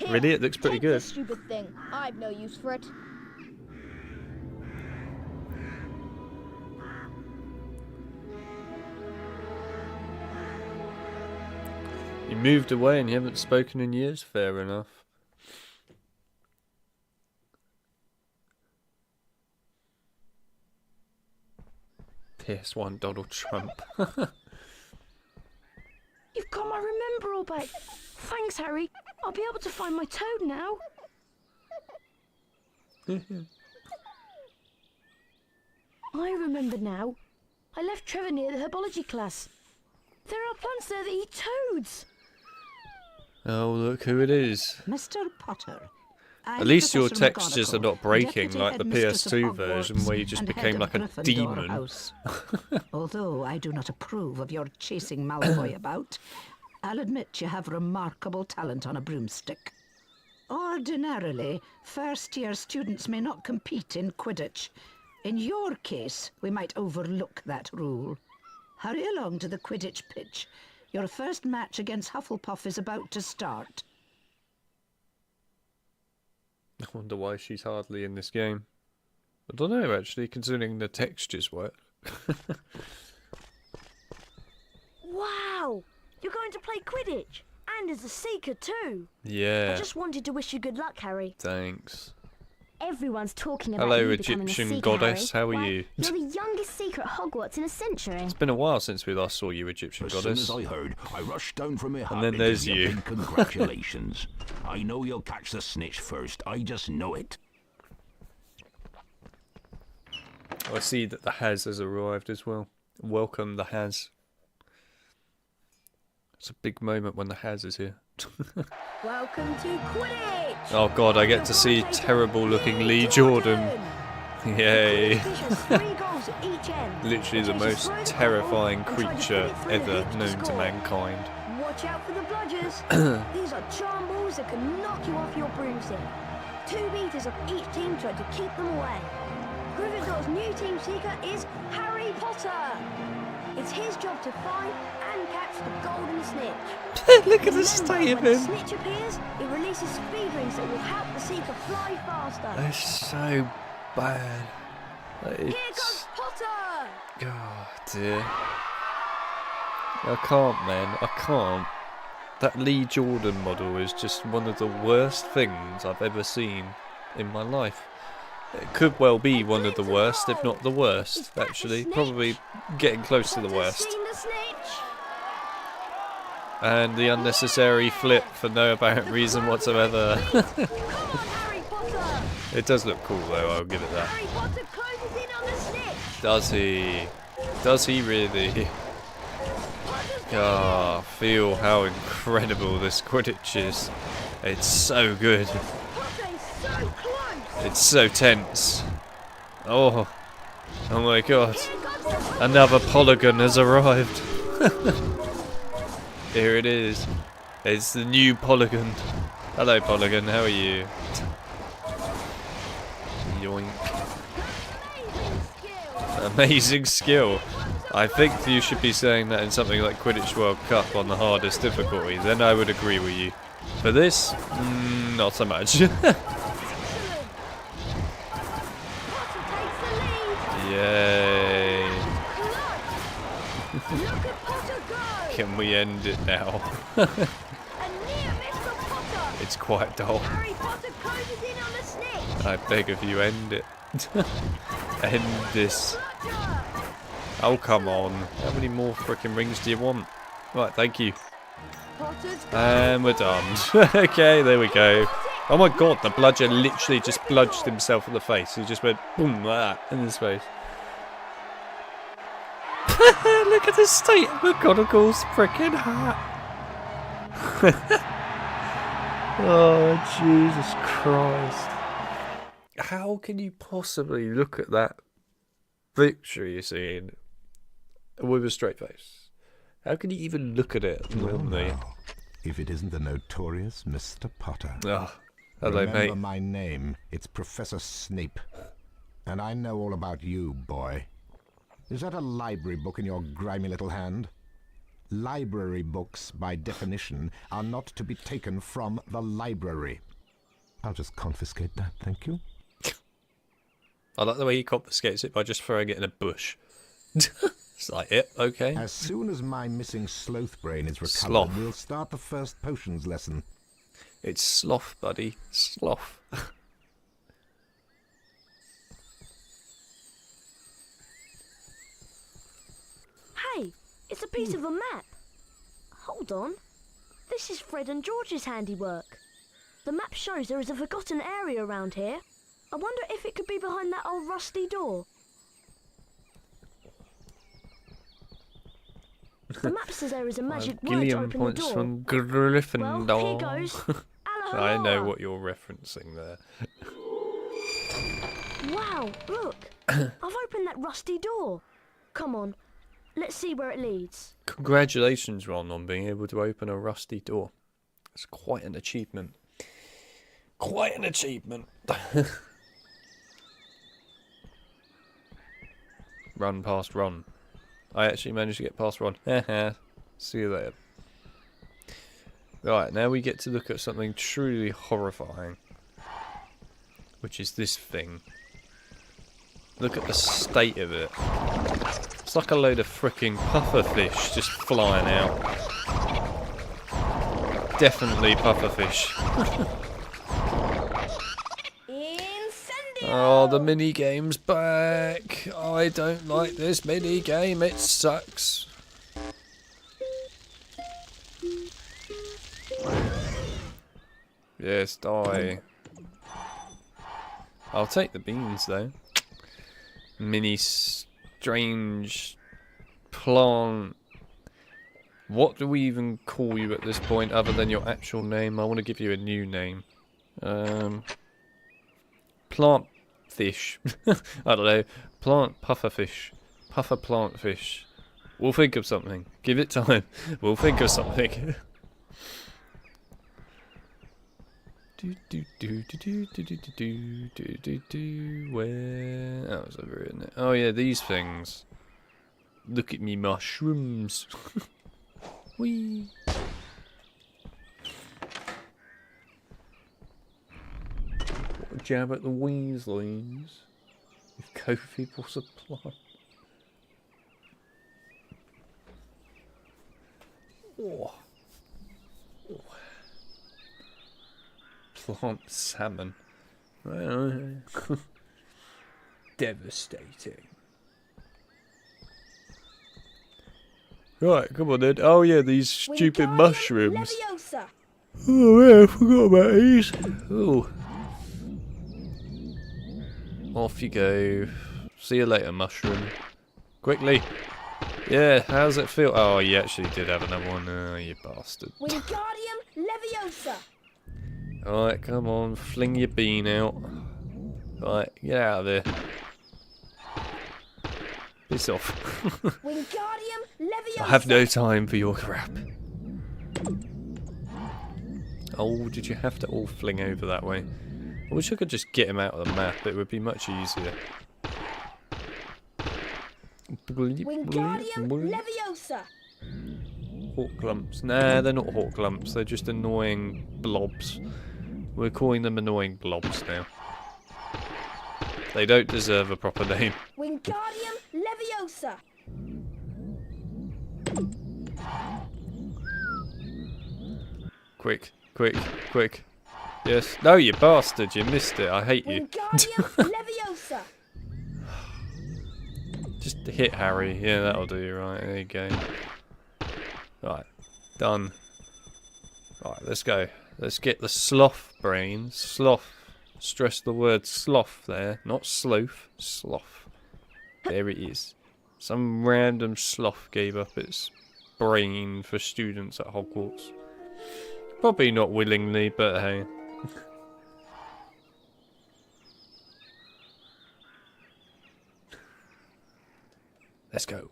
Really, it looks pretty good. This stupid thing. I've no use for it. You moved away and you haven't spoken in years. Fair enough. PS1 Donald Trump. You've got my Remember-all back. Thanks, Harry. I'll be able to find my Toad now. I remember now. I left Trevor near the herbology class. There are plants there that eat toads. Oh, look who it is. Mr. Potter. At least your textures are not breaking like the PS2 version where you just became like a demon. Although I do not approve of your chasing Malfoy about, I'll admit you have remarkable talent on a broomstick. Ordinarily, first-year students may not compete in Quidditch. In your case, we might overlook that rule. Hurry along to the Quidditch pitch. Your first match against Hufflepuff is about to start. I wonder why she's hardly in this game. I don't know, actually, considering the textures work. Wow! You're going to play Quidditch! And as a Seeker too! Yeah. I just wanted to wish you good luck, Harry. Thanks. Everyone's talking about Hello, you becoming a Egyptian Seeker, goddess. Harry. How are Why, you? You're the youngest Seeker at Hogwarts in a century. It's been a while since we last saw you, Egyptian As goddess. soon as I heard, I rushed down from my hut And then to there's give you. big congratulations. I know you'll catch the snitch first. I just know it. I see that the Has has arrived as well. Welcome, the Has. It's a big moment when the Has is here. Welcome to Quidditch! Oh god, I get to see terrible looking Lee Jordan. Yay. Literally the most terrifying creature ever known to mankind. Watch out for the bludgers. These are charm balls that can knock you off your broomstick. 2 meters of each team trying to keep them away. Gryffindor's new team seeker is Harry Potter. It's his job to find and catch the golden snitch. Look at the state of When the him. snitch appears, it releases speed rings that will help the seeker fly faster. That's so bad. Here comes Potter! God dear. I can't, man. I can't. That Lee Jordan model is just one of the worst things I've ever seen in my life. It could well be one of the worst, if not the worst, actually. Probably getting close to the worst. And the unnecessary flip for no apparent reason whatsoever. It does look cool though, I'll give it that. Does he? Does he really? Ah, feel how incredible this Quidditch is. It's so good. It's so tense. Oh my god. Another polygon has arrived. Here it is. It's the new polygon. Hello polygon, how are you? Yoink. Amazing skill. I think you should be saying that in something like Quidditch World Cup on the hardest difficulty, then I would agree with you. For this, not so much. Yay. Can we end it now? It's quite dull. I beg of you, end it. End this. Oh, come on. How many more freaking rings do you want? Right, thank you. And we're done. Okay, there we go. Oh my god, the bludger literally just bludged himself in the face. He just went boom like that in his face. Look at the state of McGonagall's freaking hat. Oh, Jesus Christ. How can you possibly look at that victory scene with a straight face? How can you even look at it normally? If it isn't the notorious Mr. Potter. Oh, hello, Remember mate. my name. It's Professor Snape. And I know all about you, boy. Is that a library book in your grimy little hand? Library books, by definition, are not to be taken from the library. I'll just confiscate that, thank you. I like the way he confiscates it by just throwing it in a bush. It's like, yep, okay. As soon as my missing sloth brain is recovered, Sloth. we'll start the first potions lesson. It's sloth, buddy. Sloth. Hey, it's a piece of a map. Hold on. This is Fred and George's handiwork. The map shows there is a forgotten area around here. I wonder if it could be behind that old rusty door. The map says there is a magic word to Gilliam open the points door. from Gryffindor. Well, here goes. I know what you're referencing there. Wow, look. I've opened that rusty door. Come on, let's see where it leads. Congratulations, Ron, on being able to open a rusty door. It's quite an achievement. Quite an achievement. Run past Ron. I actually managed to get past Ron. See you later. Right, now we get to look at something truly horrifying. Which is this thing. Look at the state of it. It's like a load of frickin' pufferfish just flying out. Definitely pufferfish. Oh, the mini game's back. I don't like this mini game. It sucks. Yes, die. I'll take the beans though. Mini strange plant. What do we even call you at this point other than your actual name? I want to give you a new name. Plant fish. I don't know. Plant pufferfish. Puffer plant fish. We'll think of something. Give it time. We'll think of something. Where? That was over, isn't it? Oh yeah, these things. Look at me mushrooms. Whee. What a jab at the Weasleys. If Kofi was a plant. Oh. Oh. Plant salmon. Devastating. Right, come on then. Oh yeah, these stupid mushrooms. Oh yeah, I forgot about these. Oh. Off you go. See you later, mushroom. Quickly. Yeah, how's it feel? Oh, you actually did have another one. Oh, you bastard. Wingardium Leviosa. Alright, come on, fling your bean out. Right, get out of there. Piss off. Wingardium Leviosa. I have no time for your crap. Oh, did you have to all fling over that way? I wish I could just get him out of the map, it would be much easier. Wingardium Leviosa. Hawk clumps. Nah, they're not hawk clumps, they're just annoying blobs. We're calling them annoying blobs now. They don't deserve a proper name. Wingardium Leviosa. Quick, quick, quick. Yes. No, you bastard, you missed it. I hate you. Wingardium Leviosa. Just hit Harry. Yeah, that'll do you right. There you go. Right. Done. Right, let's go. Let's get the sloth brain. Sloth. Stress the word sloth there. Not sloth. Sloth. There it is. Some random sloth gave up its brain for students at Hogwarts. Probably not willingly, but hey. Let's go.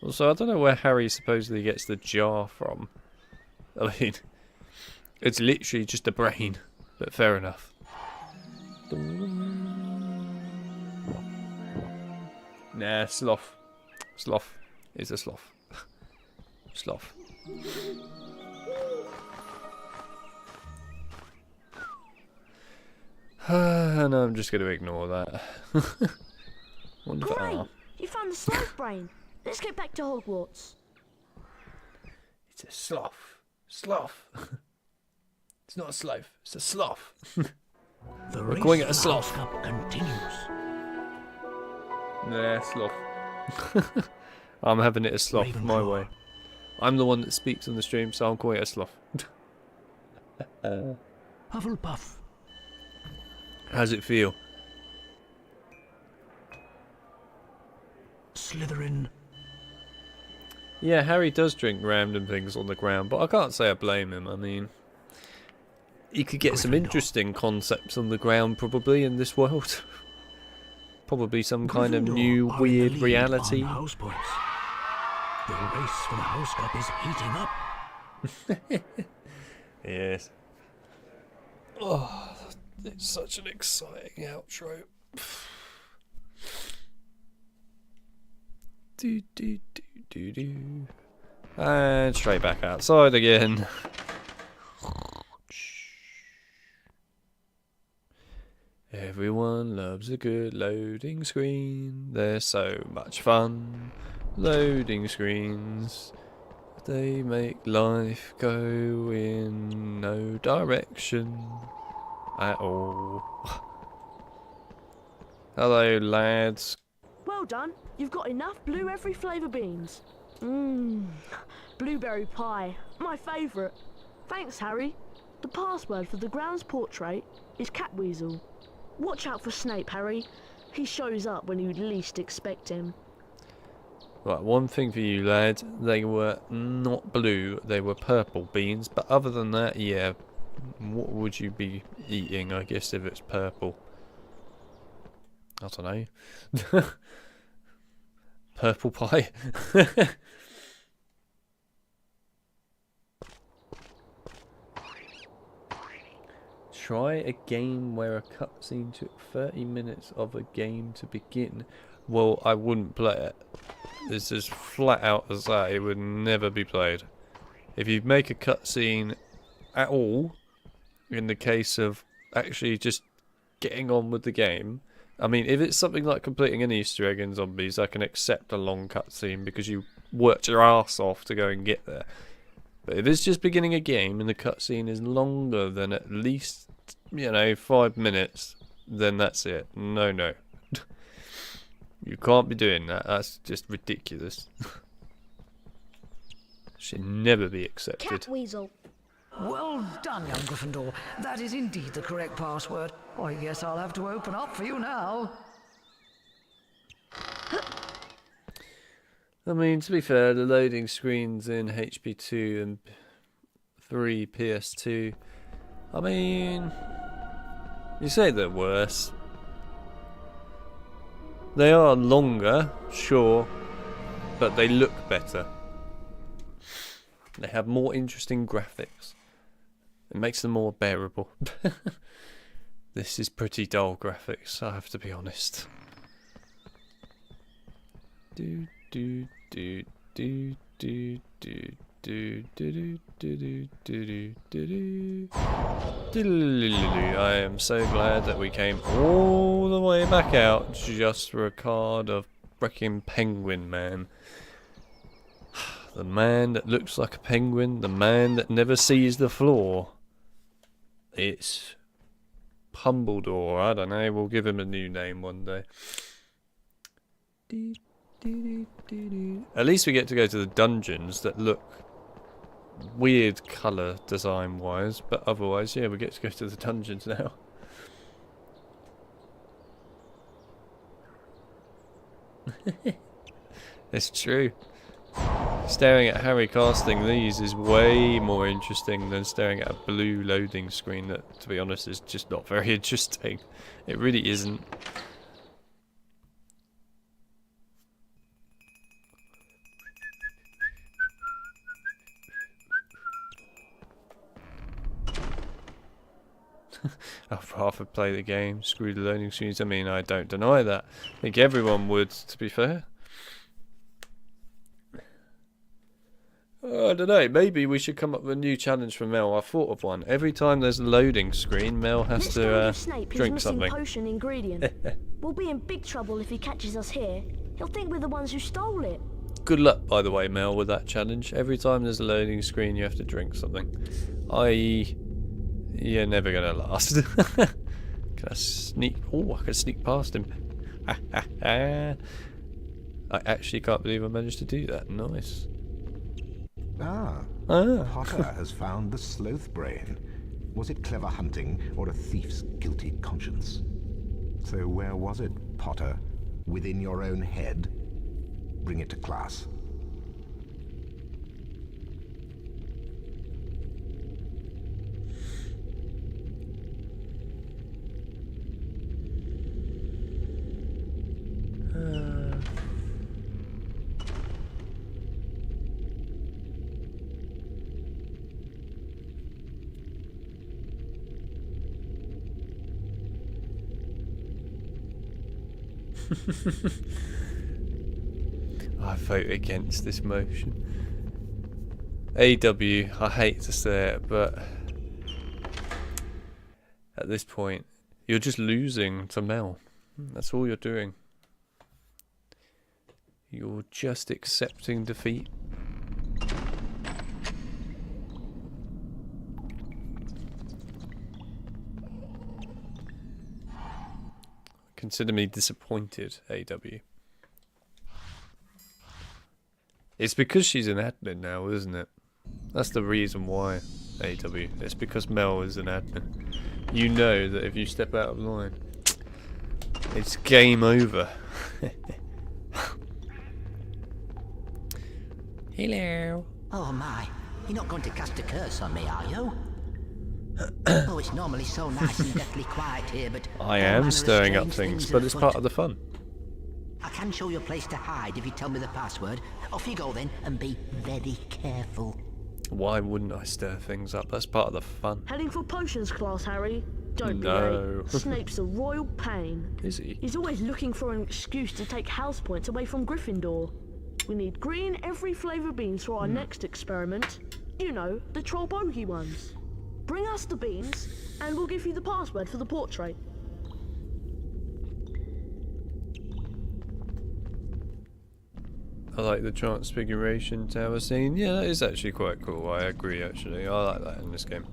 Also, I don't know where Harry supposedly gets the jar from. I mean, it's literally just a brain, but fair enough. Nah, sloth. Sloth is a sloth. Sloth. And I'm just going to ignore that. Great! You found the sloth brain. Let's get back to Hogwarts. It's a sloth. Sloth. It's not a sloth. It's a sloth. We're calling it a sloth. Continues. Nah, sloth. I'm having it a sloth my way. I'm the one that speaks on the stream, so I'm calling it a sloth. Hufflepuff. How's it feel? Yeah, Harry does drink random things on the ground, but I can't say I blame him. I mean, you could get some interesting concepts on the ground probably in this world. Probably some kind of new weird reality. House points. The race for the house cup is heating up. Yes. Oh, it's such an exciting outro. Do do do do do. And straight back outside again. Everyone loves a good loading screen. They're so much fun. Loading screens. They make life go in no direction at all. Hello, lads. Well done. You've got enough blue every flavour beans. Blueberry pie. My favourite. Thanks, Harry. The password for the grounds portrait is Catweasel. Watch out for Snape, Harry. He shows up when you'd least expect him. Right, one thing for you, lad. They were not blue, they were purple beans. But other than that, yeah. What would you be eating, I guess, if it's purple? I don't know. Purple pie? Try a game where a cutscene took 30 minutes of a game to begin. Well, I wouldn't play it. It's as flat out as that. It would never be played. If you make a cutscene at all, in the case of actually just getting on with the game, I mean, if it's something like completing an Easter egg in Zombies, I can accept a long cutscene because you worked your ass off to go and get there. But if it's just beginning a game and the cutscene is longer than at least, 5 minutes, then that's it. No. You can't be doing that. That's just ridiculous. Should never be accepted. Catweasel. Well done, young Gryffindor. That is indeed the correct password. I guess I'll have to open up for you now. I mean, to be fair, the loading screens in HP2 and 3 PS2, I mean, you say they're worse. They are longer, sure, but they look better. They have more interesting graphics. It makes them more bearable. This is pretty dull graphics, I have to be honest. Do do do do do do do do do do do. I am so glad that we came all the way back out just for a card of freaking Penguin Man. The man that looks like a penguin, the man that never sees the floor. It's Pumbledore, I don't know, we'll give him a new name one day. At least we get to go to the dungeons that look weird colour design wise, but otherwise, yeah, we get to go to the dungeons now. It's true. Staring at Harry casting these is way more interesting than staring at a blue loading screen that, to be honest, is just not very interesting. It really isn't. I'd rather play the game, screw the loading screens. I mean, I don't deny that. I think everyone would, to be fair. I don't know, maybe we should come up with a new challenge for Mel. I thought of one. Every time there's a loading screen, Mel has to drink something. Potion ingredient. We'll be in big trouble if he catches us here. He'll think we're the ones who stole it. Good luck, by the way, Mel, with that challenge. Every time there's a loading screen, you have to drink something. I.e., you're never going to last. Can I sneak? Oh, I can sneak past him. I actually can't believe I managed to do that. Nice. Potter has found the sloth brain. Was it clever hunting or a thief's guilty conscience? So where was it, Potter? Within your own head? Bring it to class. I vote against this motion. AW, I hate to say it, but at this point, you're just losing to Mel. That's all you're doing. You're just accepting defeat. Consider me disappointed, AW. It's because she's an admin now, isn't it? That's the reason why, AW. It's because Mel is an admin. You know that if you step out of line, it's game over. Hello. Oh my, you're not going to cast a curse on me, are you? Oh, it's normally so nice and deathly quiet here, but... I am stirring up things, but it's part of the fun. I can show you a place to hide if you tell me the password. Off you go then, and be very careful. Why wouldn't I stir things up? That's part of the fun. Heading for potions class, Harry? Don't No. be late. Snape's a royal pain. Is he? He's always looking for an excuse to take house points away from Gryffindor. We need green every flavour beans for our next experiment. You know, the troll bogey ones. Bring us the beans, and we'll give you the password for the portrait. I like the Transfiguration Tower scene. Yeah, that is actually quite cool. I agree, actually. I like that in this game.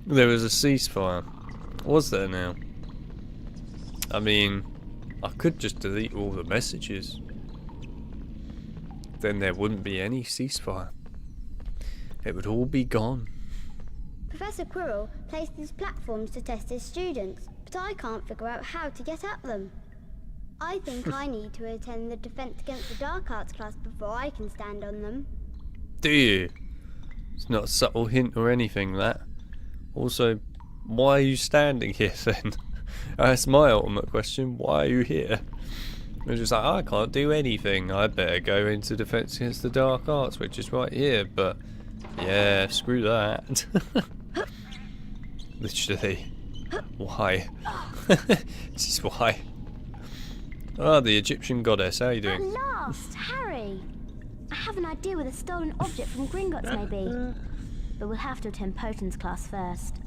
There was a ceasefire. Was there now? I mean, I could just delete all the messages. Then there wouldn't be any ceasefire. It would all be gone. Professor Quirrell placed these platforms to test his students, but I can't figure out how to get at them. I think I need to attend the Defense Against the Dark Arts class before I can stand on them. Do you? It's not a subtle hint or anything, that. Also, why are you standing here then? That's my ultimate question. Why are you here? It's just like, I can't do anything. I better go into Defense Against the Dark Arts, which is right here, but yeah, screw that. Literally. Why? Just why? Ah, the Egyptian goddess. How are you doing? At last, Harry! I have an idea where the stolen object from Gringotts may be. But we'll have to attend Potions class first.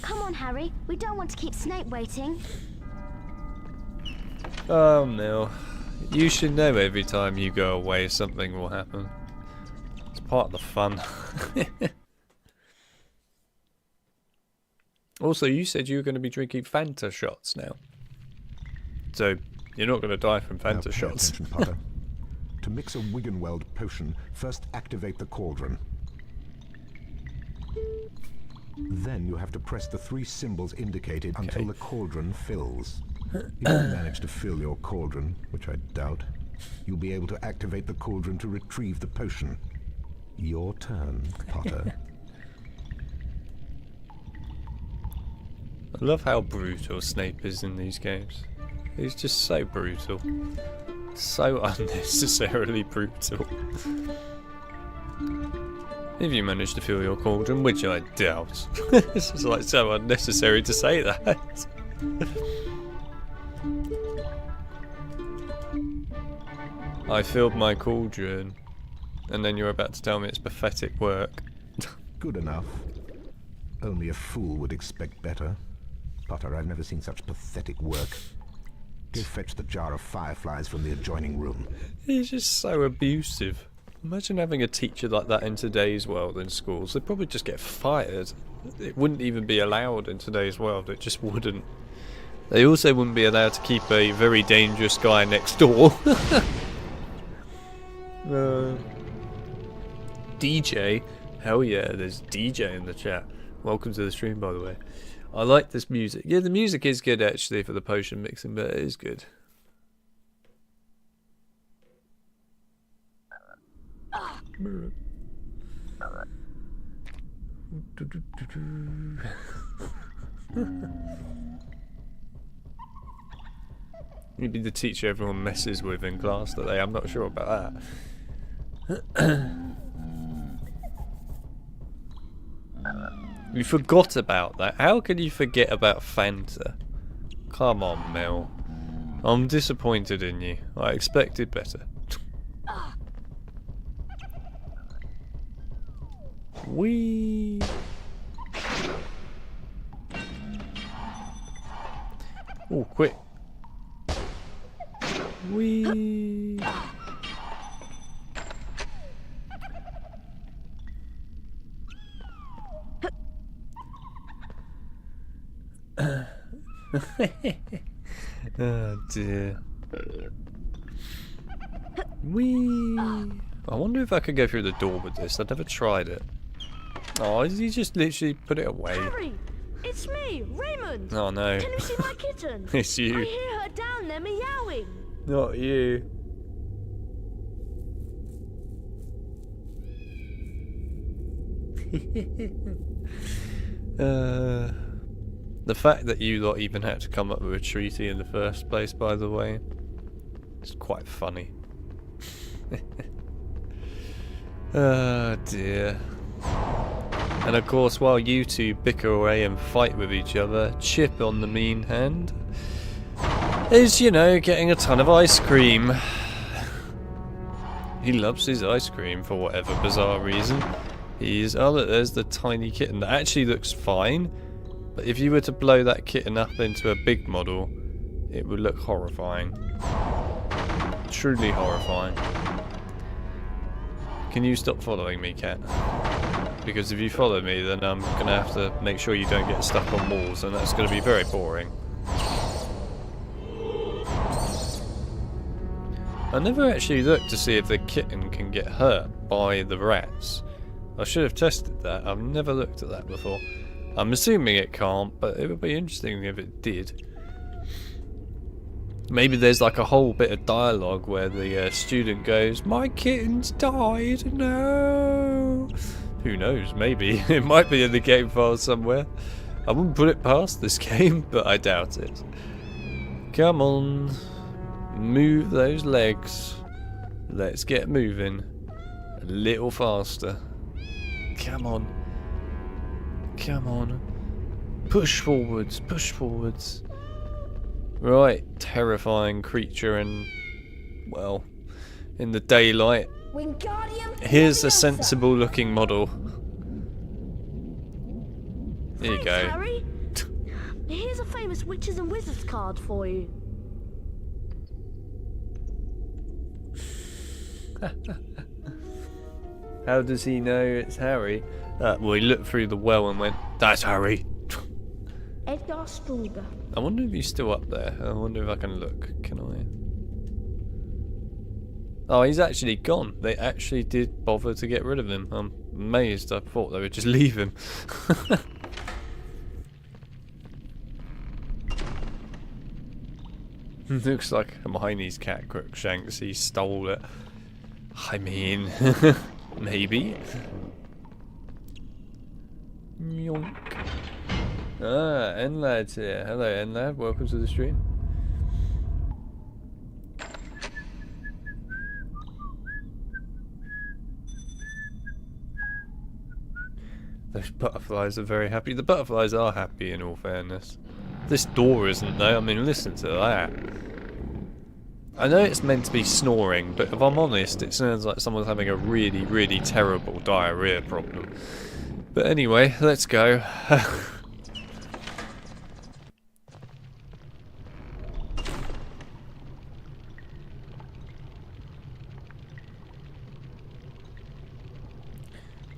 Come on, Harry. We don't want to keep Snape waiting. Oh, no. You should know every time you go away something will happen. It's part of the fun. Also, you said you were going to be drinking Fanta shots now. So, you're not going to die from Fanta now, shots. Attention, Potter. To mix a Wiggenweld potion, first activate the cauldron. Then you have to press the 3 symbols indicated until the cauldron fills. If you manage to fill your cauldron, which I doubt, you'll be able to activate the cauldron to retrieve the potion. Your turn, Potter. I love how brutal Snape is in these games. He's just so brutal. So unnecessarily brutal. If you manage to fill your cauldron, which I doubt. This is like so unnecessary to say that. I filled my cauldron, and then you're about to tell me it's pathetic work. Good enough. Only a fool would expect better. Potter, I've never seen such pathetic work. Go fetch the jar of fireflies from the adjoining room. He's just so abusive. Imagine having a teacher like that in today's world in schools. They'd probably just get fired. It wouldn't even be allowed in today's world. It just wouldn't. They also wouldn't be allowed to keep a very dangerous guy next door. DJ? Hell yeah, there's DJ in the chat. Welcome to the stream, by the way. I like this music. Yeah, the music is good actually for the potion mixing, but it is good. Maybe the teacher everyone messes with in class today. I'm not sure about that. You forgot about that. How can you forget about Fanta? Come on, Mel. I'm disappointed in you. I expected better. Whee! Oh, quick! Whee! Oh dear. Whee! I wonder if I could go through the door with this. I've never tried it. Oh, you just literally put it away. Harry, it's me, Raymond. Oh no. Can you see my kitten? It's you. I hear her down there meowing. Not you. The fact that you lot even had to come up with a treaty in the first place, by the way, is quite funny. Oh dear. And of course, while you two bicker away and fight with each other, Chip, on the mean hand, is, you know, getting a ton of ice cream. He loves his ice cream for whatever bizarre reason. Oh look, there's the tiny kitten that actually looks fine, but if you were to blow that kitten up into a big model, it would look horrifying. Truly horrifying. Can you stop following me, cat? Because if you follow me, then I'm gonna have to make sure you don't get stuck on walls, and that's gonna be very boring. I never actually looked to see if the kitten can get hurt by the rats. I should have tested that. I've never looked at that before. I'm assuming it can't, but it would be interesting if it did. Maybe there's like a whole bit of dialogue where the student goes, "My kitten's died, no!" Who knows, maybe. It might be in the game file somewhere. I wouldn't put it past this game, but I doubt it. Come on. Move those legs. Let's get moving. A little faster. Come on. Come on. Push forwards, push forwards. Right, terrifying creature and, well, in the daylight. Here's a sensible looking model. There you go. Harry. Here's a famous witches and wizards card for you. How does he know it's Harry? Well, he looked through the well and went, "That's Harry." Edgar Stronger. I wonder if he's still up there. I wonder if I can look. Can I? Oh, he's actually gone. They actually did bother to get rid of him. I'm amazed. I thought they would just leave him. Looks like Hermione's cat, Crookshanks. He stole it. I mean, maybe. Yonk. Ah, Enlad's here. Hello, Enlad. Welcome to the stream. Those butterflies are very happy. The butterflies are happy, in all fairness. This door isn't, though. I mean, listen to that. I know it's meant to be snoring, but if I'm honest, it sounds like someone's having a really, really terrible diarrhea problem. But anyway, let's go.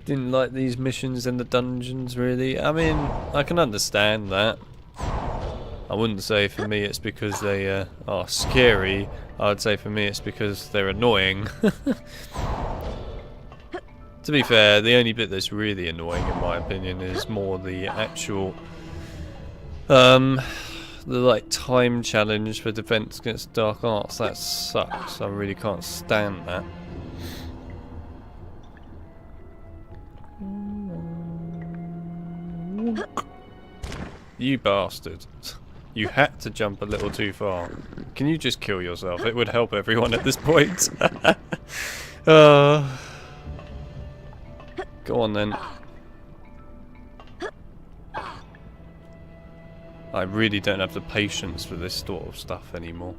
Didn't like these missions in the dungeons, really. I mean, I can understand that. I wouldn't say for me it's because they are scary. I'd say for me it's because they're annoying. To be fair, the only bit that's really annoying in my opinion is more the actual the like time challenge for Defense Against Dark Arts. That sucks. I really can't stand that. You bastard. You had to jump a little too far. Can you just kill yourself? It would help everyone at this point. Go on then. I really don't have the patience for this sort of stuff anymore.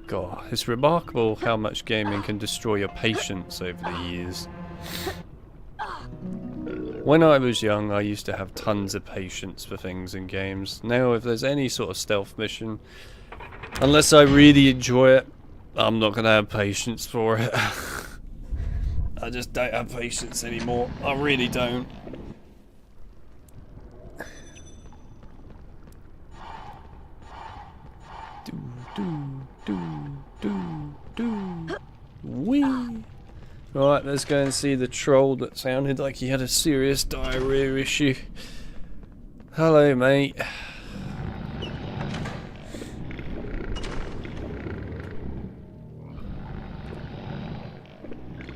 God, it's remarkable how much gaming can destroy your patience over the years. When I was young, I used to have tons of patience for things in games. Now, if there's any sort of stealth mission, unless I really enjoy it, I'm not going to have patience for it. I just don't have patience anymore. I really don't. Wee. Right, let's go and see the troll that sounded like he had a serious diarrhea issue. Hello, mate.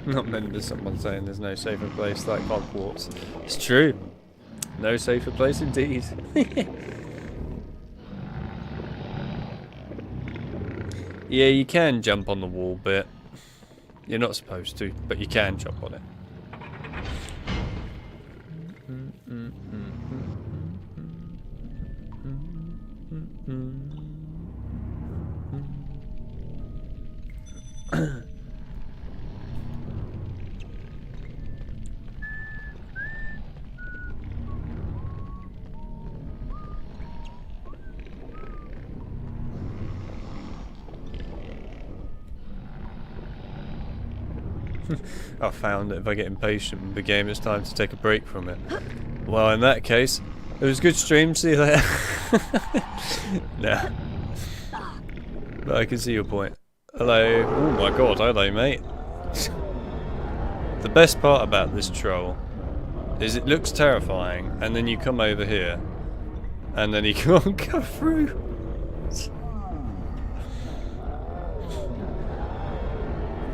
Not remember someone saying there's no safer place like Hogwarts. It's true. No safer place indeed. Yeah, you can jump on the wall bit. You're not supposed to, but you can jump on it. I found that if I get impatient with the game, it's time to take a break from it. Well, in that case, it was a good stream. See you later. Nah. But I can see your point. Hello. Oh my god, hello, mate. The best part about this troll is it looks terrifying, and then you come over here, and then he can't go through.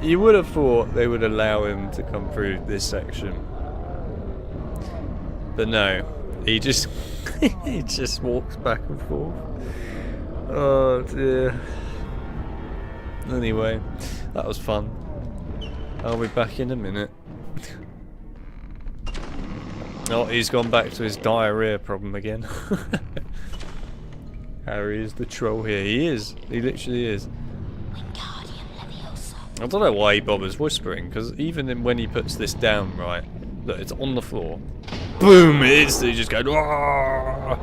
You would have thought they would allow him to come through this section, but no, he just he just walks back and forth. Oh dear. Anyway, that was fun. I'll be back in a minute. Oh, he's gone back to his diarrhea problem again. Harry is the troll here. He is. He literally is. I don't know why he bothers whispering, because even when he puts this down, right, look, it's on the floor. Boom! It is. He just goes. Are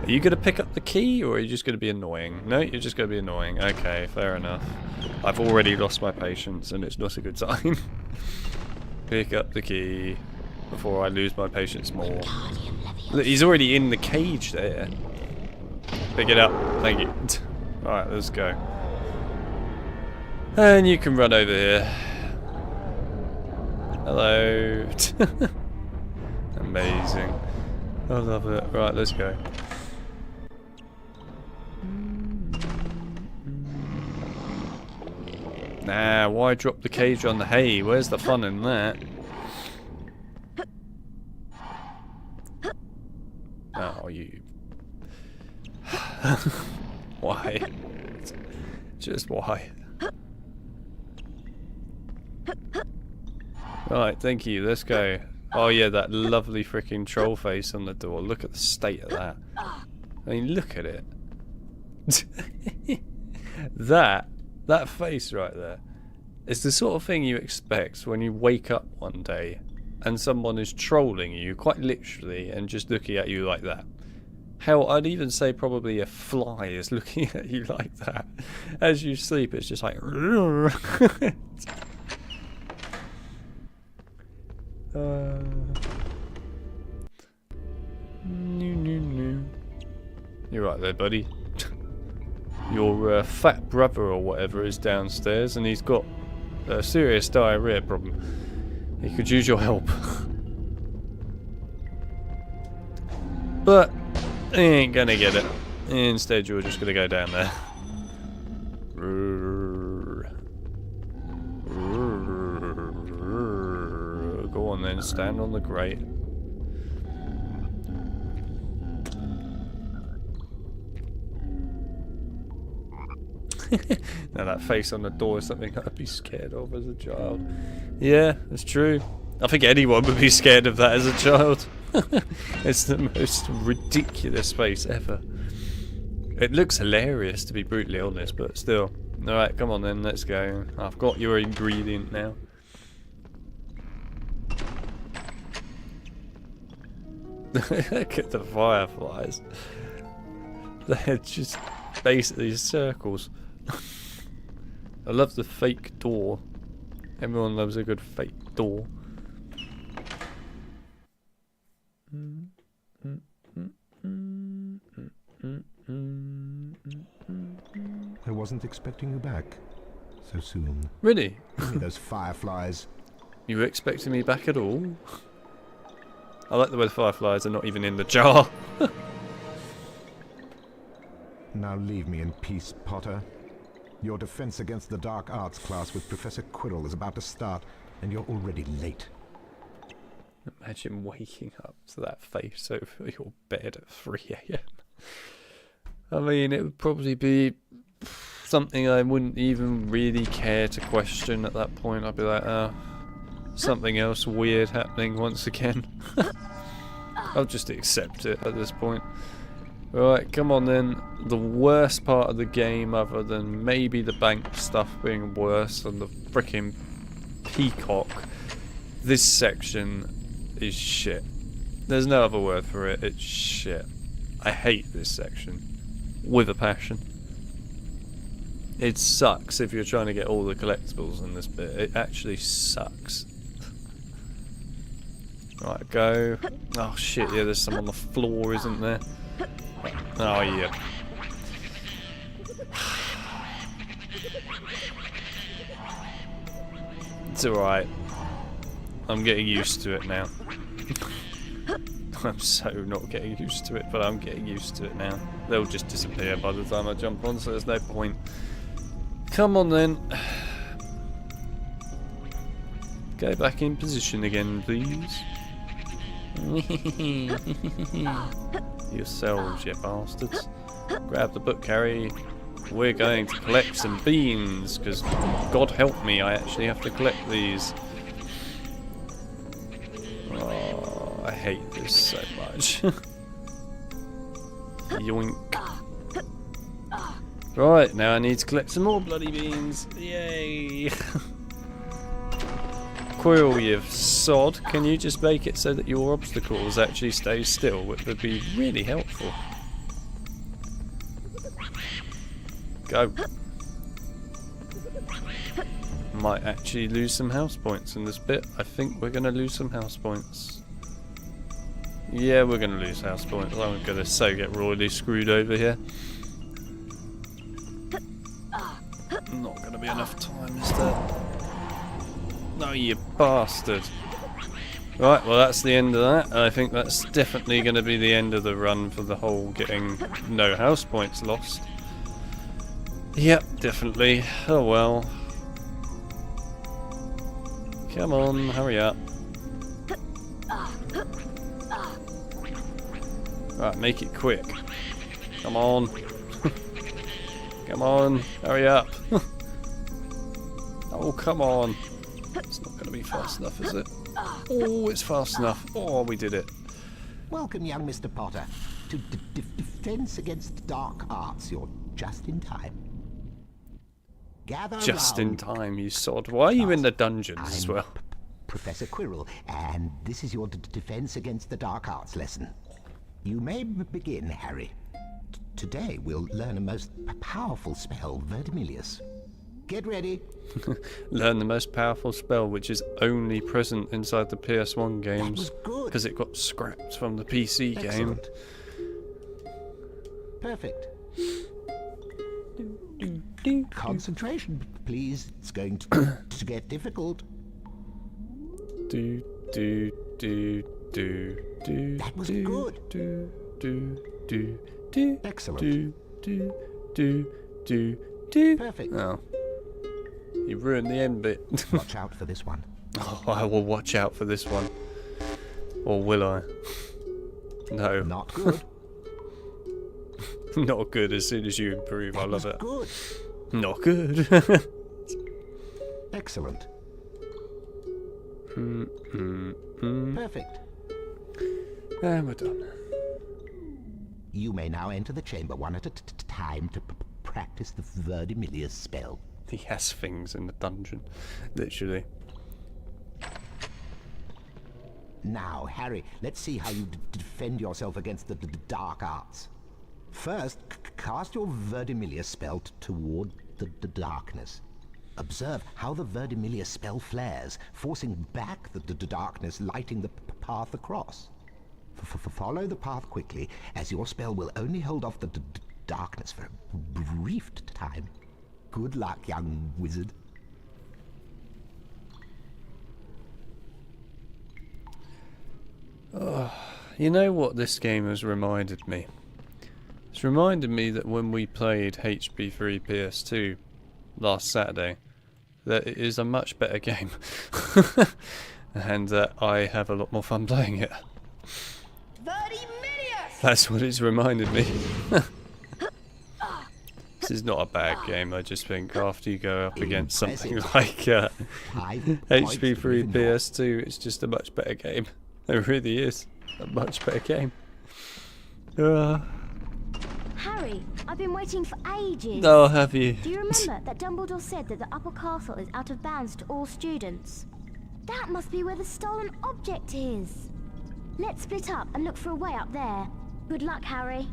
you going to pick up the key, or are you just going to be annoying? No, you're just going to be annoying. Okay, fair enough. I've already lost my patience, and it's not a good sign. Pick up the key before I lose my patience more. Look, he's already in the cage there. Pick it up. Thank you. Alright, let's go. And you can run over here. Hello. Amazing. I love it. Right, let's go. Nah, why drop the cage on the hay? Where's the fun in that? Oh, you... Why? Just why? Right, thank you, let's go. Oh yeah, that lovely freaking troll face on the door. Look at the state of that. I mean, look at it. That face right there is the sort of thing you expect when you wake up one day and someone is trolling you, quite literally, and just looking at you like that. Hell, I'd even say probably a fly is looking at you like that. As you sleep, it's just like... You're right there, buddy. Your fat brother or whatever is downstairs, and he's got a serious diarrhea problem. He could use your help. But he ain't gonna get it. Instead, you're just gonna go down there. Go on then, stand on the grate. Now that face on the door is something I'd be scared of as a child. Yeah, it's true. I think anyone would be scared of that as a child. It's the most ridiculous face ever. It looks hilarious, to be brutally honest, but still. Alright, come on then, let's go. I've got your ingredient now. Look at the fireflies. They're just basically circles. I love the fake door. Everyone loves a good fake door. I wasn't expecting you back so soon. Really? Those fireflies. You were expecting me back at all? I like the way the fireflies are not even in the jar. Now leave me in peace, Potter. Your defense against the dark arts class with Professor Quirrell is about to start, and you're already late. Imagine waking up to that face over your bed at 3 AM. I mean, it would probably be something I wouldn't even really care to question at that point. I'd be like, something else weird happening once again. I'll just accept it at this point. Right, come on then. The worst part of the game, other than maybe the bank stuff being worse than the freaking peacock, this section is shit. There's no other word for it. It's shit. I hate this section with a passion. It sucks if you're trying to get all the collectibles in this bit. It actually sucks. Right, go. Oh shit, yeah, there's some on the floor, isn't there? Oh yeah. It's alright. I'm getting used to it now. I'm so not getting used to it, but I'm getting used to it now. They'll just disappear by the time I jump on, so there's no point. Come on then. Go back in position again, please. Yourselves, you bastards. Grab the book, Harry. We're going to collect some beans, because God help me, I actually have to collect these. Oh, I hate this so much. Yoink. Right, now I need to collect some more bloody beans. Yay! Quirrell, you sod. Can you just make it so that your obstacles actually stay still? Which would be really helpful. Go. Might actually lose some house points in this bit. I think we're going to lose some house points. Yeah, we're going to lose house points. I'm going to so get royally screwed over here. Not going to be enough time, is there? No, you bastard. Right, well that's the end of that. I think that's definitely going to be the end of the run for the whole getting no house points lost. Yep, definitely. Oh well. Come on, hurry up. Right, make it quick. Come on. Come on, hurry up. Oh, come on. It's not going to be fast enough, is it? Oh, it's fast enough. Oh, we did it. Welcome, young Mr. Potter, to Defense Against Dark Arts. You're just in time. Gather just round. In time, you sod. Why are you in the dungeons as well? Professor Quirrell, and this is your Defense Against the Dark Arts lesson. You may begin, Harry. Today we'll learn a most powerful spell, Verdimillious. Get ready. Learn the most powerful spell, which is only present inside the PS1 games, because it got scrapped from the PC Excellent. game. Perfect. Concentration, please. It's going to get difficult. That was good. Excellent. Perfect. Oh. You ruined the end bit. Watch out for this one. Oh, I will watch out for this one. Or will I? No. Not good. Not good as soon as you improve. I love it. Good. Not good. Excellent. Perfect. And we're done. You may now enter the chamber one at a time to practice the Verdimillious spell. He has things in the dungeon, literally. Now, Harry, let's see how you defend yourself against the dark arts. First, cast your Verdimillious spell toward the darkness. Observe how the Verdimillious spell flares, forcing back the darkness, lighting the path across. Follow the path quickly, as your spell will only hold off the darkness for a brief time. Good luck, young wizard. Oh, you know what this game has reminded me? It's reminded me that when we played HP3 PS2 last Saturday, that it is a much better game. And that I have a lot more fun playing it. That's what it's reminded me. This is not a bad game, I just think after you go up against something like HP3 PS2, it's just a much better game. It really is a much better game. Harry, I've been waiting for ages. Oh, have you? Do you remember that Dumbledore said that the upper castle is out of bounds to all students? That must be where the stolen object is. Let's split up and look for a way up there. Good luck, Harry.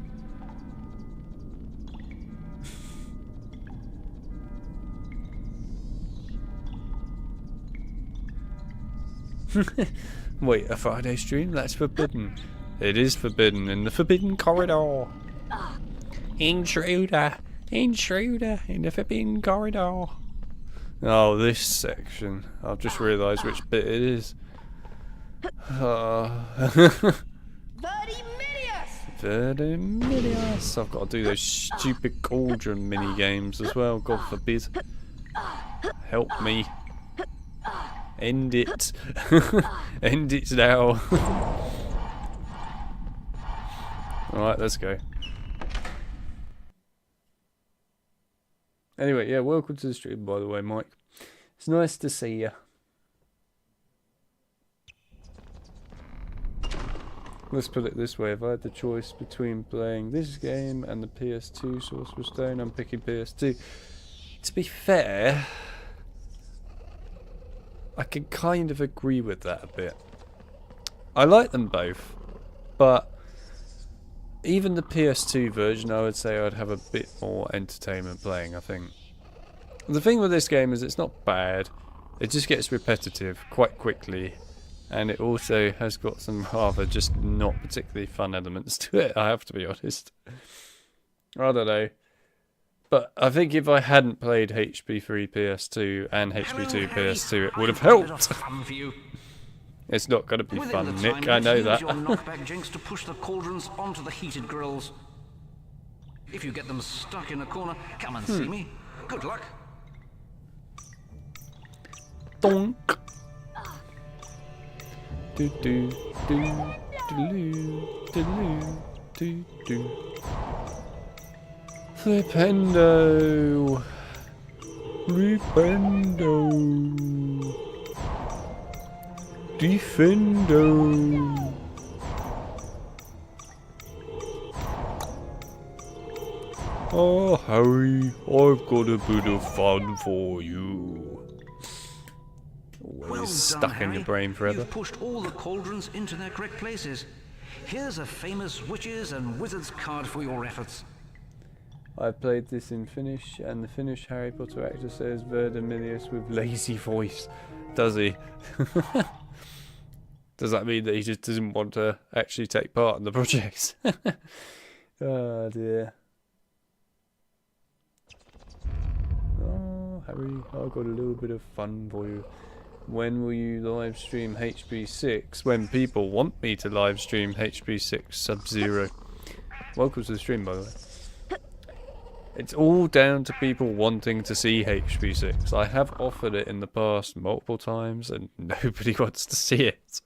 Wait, a Friday stream? That's forbidden. It is forbidden in the forbidden corridor. Intruder! Intruder in the forbidden corridor. Oh, this section. I've just realised which bit it is. Verdimillious! I've got to do those stupid cauldron mini games as well, God forbid. Help me. End it. End it now. Alright, let's go. Anyway, yeah, welcome to the stream, by the way, Mike. It's nice to see you. Let's put it this way, if I had the choice between playing this game and the PS2 Sorcerer's Stone, I'm picking PS2. To be fair, I can kind of agree with that a bit. I like them both, but even the PS2 version, I would say I'd have a bit more entertainment playing, I think. The thing with this game is it's not bad, it just gets repetitive quite quickly, and it also has got some rather just not particularly fun elements to it, I have to be honest. I don't know. But I think if I hadn't played HP3 PS2 and HP2 PS2, it would have helped. It's not going to be fun, Nick, I know that. Use your knockback jinx to push the cauldrons onto the heated grills. If you get them stuck in a corner, come and see me. Good luck. Donk. Do do do do do do do. Flipendo. Flipendo. Defendo. Oh, Harry, I've got a bit of fun for you. Well stuck done, in Harry. your brain forever. You've pushed all the cauldrons into their correct places. Here's a famous witches and wizards card for your efforts. I played this in Finnish, and the Finnish Harry Potter actor says Verdimillious with lazy voice. Does he? Does that mean that he just doesn't want to actually take part in the project? Oh dear. Oh, Harry, I've got a little bit of fun for you. When will you live stream HP6? When people want me to live stream HP6 Sub-Zero. Welcome to the stream, by the way. It's all down to people wanting to see HP6. I have offered it in the past multiple times and nobody wants to see it.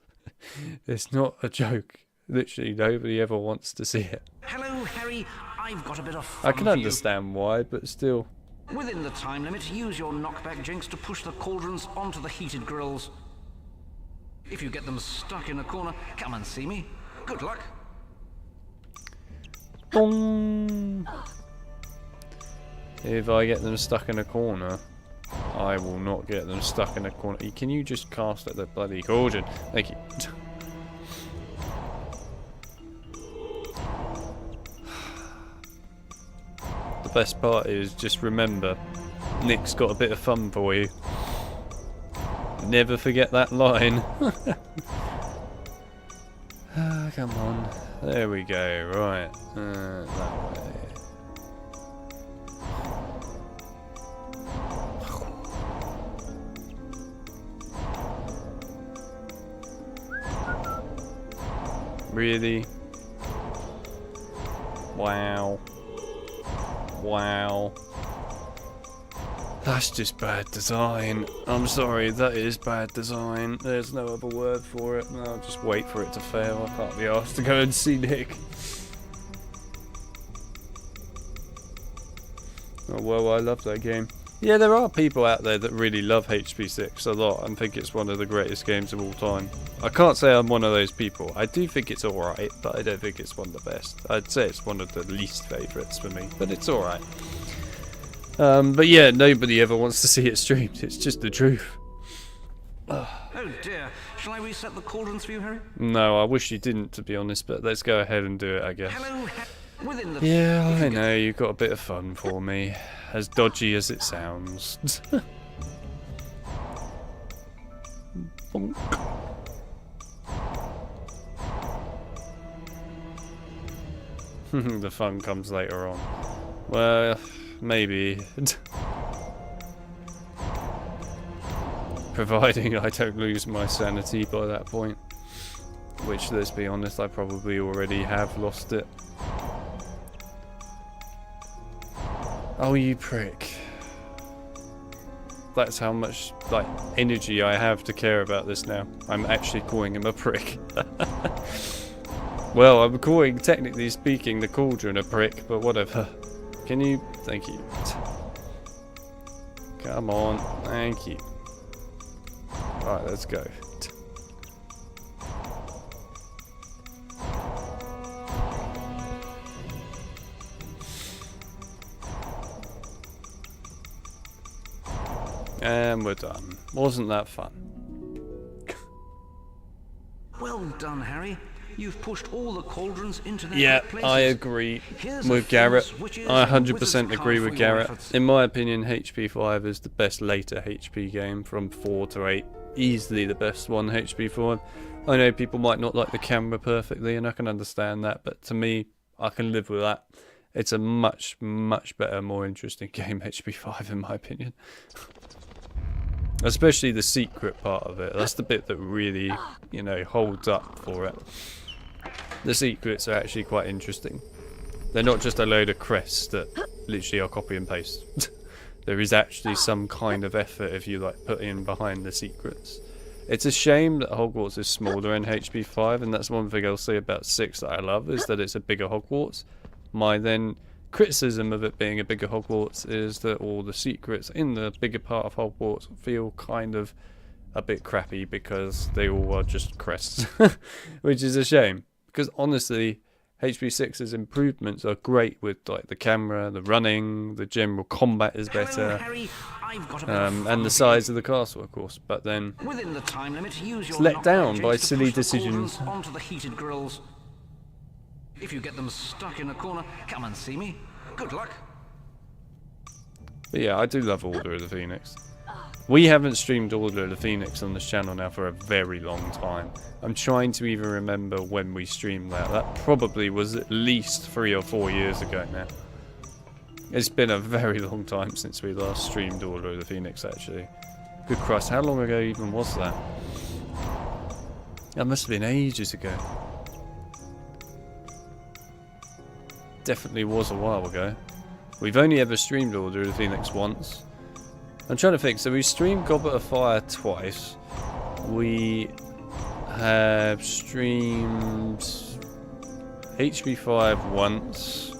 It's not a joke. Literally nobody ever wants to see it. Hello, Harry. I've got a bit of fun I can for understand why, but still. Within the time limit, use your knockback jinx to push the cauldrons onto the heated grills. If you get them stuck in a corner, come and see me. Good luck. Boom. If I get them stuck in a corner, I will not get them stuck in a corner. Can you just cast at the bloody cauldron? Thank you. The best part is, just remember, Nick's got a bit of fun for you. Never forget that line. Come on. There we go. Right. That way. Really? Wow. Wow. That's just bad design. I'm sorry, that is bad design. There's no other word for it. I'll just wait for it to fail. I can't be asked to go and see Nick. Oh well, I love that game. Yeah, there are people out there that really love HP6 a lot and think it's one of the greatest games of all time. I can't say I'm one of those people. I do think it's alright, but I don't think it's one of the best. I'd say it's one of the least favourites for me, but it's alright. But yeah, nobody ever wants to see it streamed. It's just the truth. Oh dear. Shall I reset the cauldrons for you, Harry? No, I wish you didn't, to be honest, but let's go ahead and do it, I guess. Hello, within the... Yeah, I know, you've got a bit of fun for me. As dodgy as it sounds. Bonk. The fun comes later on. Well, maybe. Providing I don't lose my sanity by that point. Which, let's be honest, I probably already have lost it. Oh, you prick. That's how much, like, energy I have to care about this now. I'm actually calling him a prick. Well, I'm calling, technically speaking, the cauldron a prick, but whatever. Can you... Thank you. Come on. Thank you. Right, let's go. And we're done. Wasn't that fun? Well done, Harry. You've pushed all the cauldrons into their Yeah, places. I agree with Garrett. I 100% agree with Garrett. In my opinion, HP 5 is the best later HP game from 4 to 8. Easily the best one, HP 5. I know people might not like the camera perfectly, and I can understand that, but to me, I can live with that. It's a much, much better, more interesting game, HP 5, in my opinion. Especially the secret part of it. That's the bit that really, you know, holds up for it. The secrets are actually quite interesting. They're not just a load of crests that literally are copy and paste. There is actually some kind of effort if you like put in behind the secrets. It's a shame that Hogwarts is smaller in HP 5, and that's one thing I'll say about 6 that I love, is that it's a bigger Hogwarts. My then criticism of it being a bigger Hogwarts is that all the secrets in the bigger part of Hogwarts feel kind of a bit crappy because they all are just crests, which is a shame. Because honestly, HP6's improvements are great with like the camera, the running, the general combat is better, and the size of the castle, of course. But then within the time limit, use your it's let down by silly decisions. Onto the heated grills. If you get them stuck in a corner, come and see me. Good luck. But yeah, I do love Order of the Phoenix. We haven't streamed Order of the Phoenix on this channel now for a very long time. I'm trying to even remember when we streamed that. That probably was at least 3 or 4 years ago now. It's been a very long time since we last streamed Order of the Phoenix, actually. Good Christ, how long ago even was that? That must have been ages ago. Definitely was a while ago. We've only ever streamed Order of the Phoenix once. I'm trying to think, so we streamed Goblet of Fire twice. We have streamed HP5 once.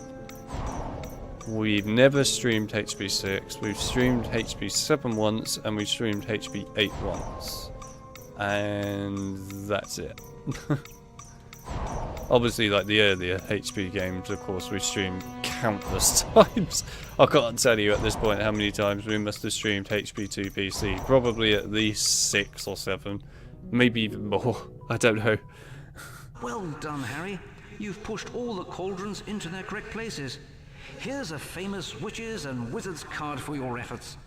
We've never streamed HP6. We've streamed HP7 once, and we've streamed HP8 once. And that's it. Obviously, like the earlier HP games, of course, we streamed countless times. I can't tell you at this point how many times we must have streamed HP2 PC. Probably at least 6 or 7, maybe even more. I don't know. Well done, Harry. You've pushed all the cauldrons into their correct places. Here's a famous witches and wizards card for your efforts.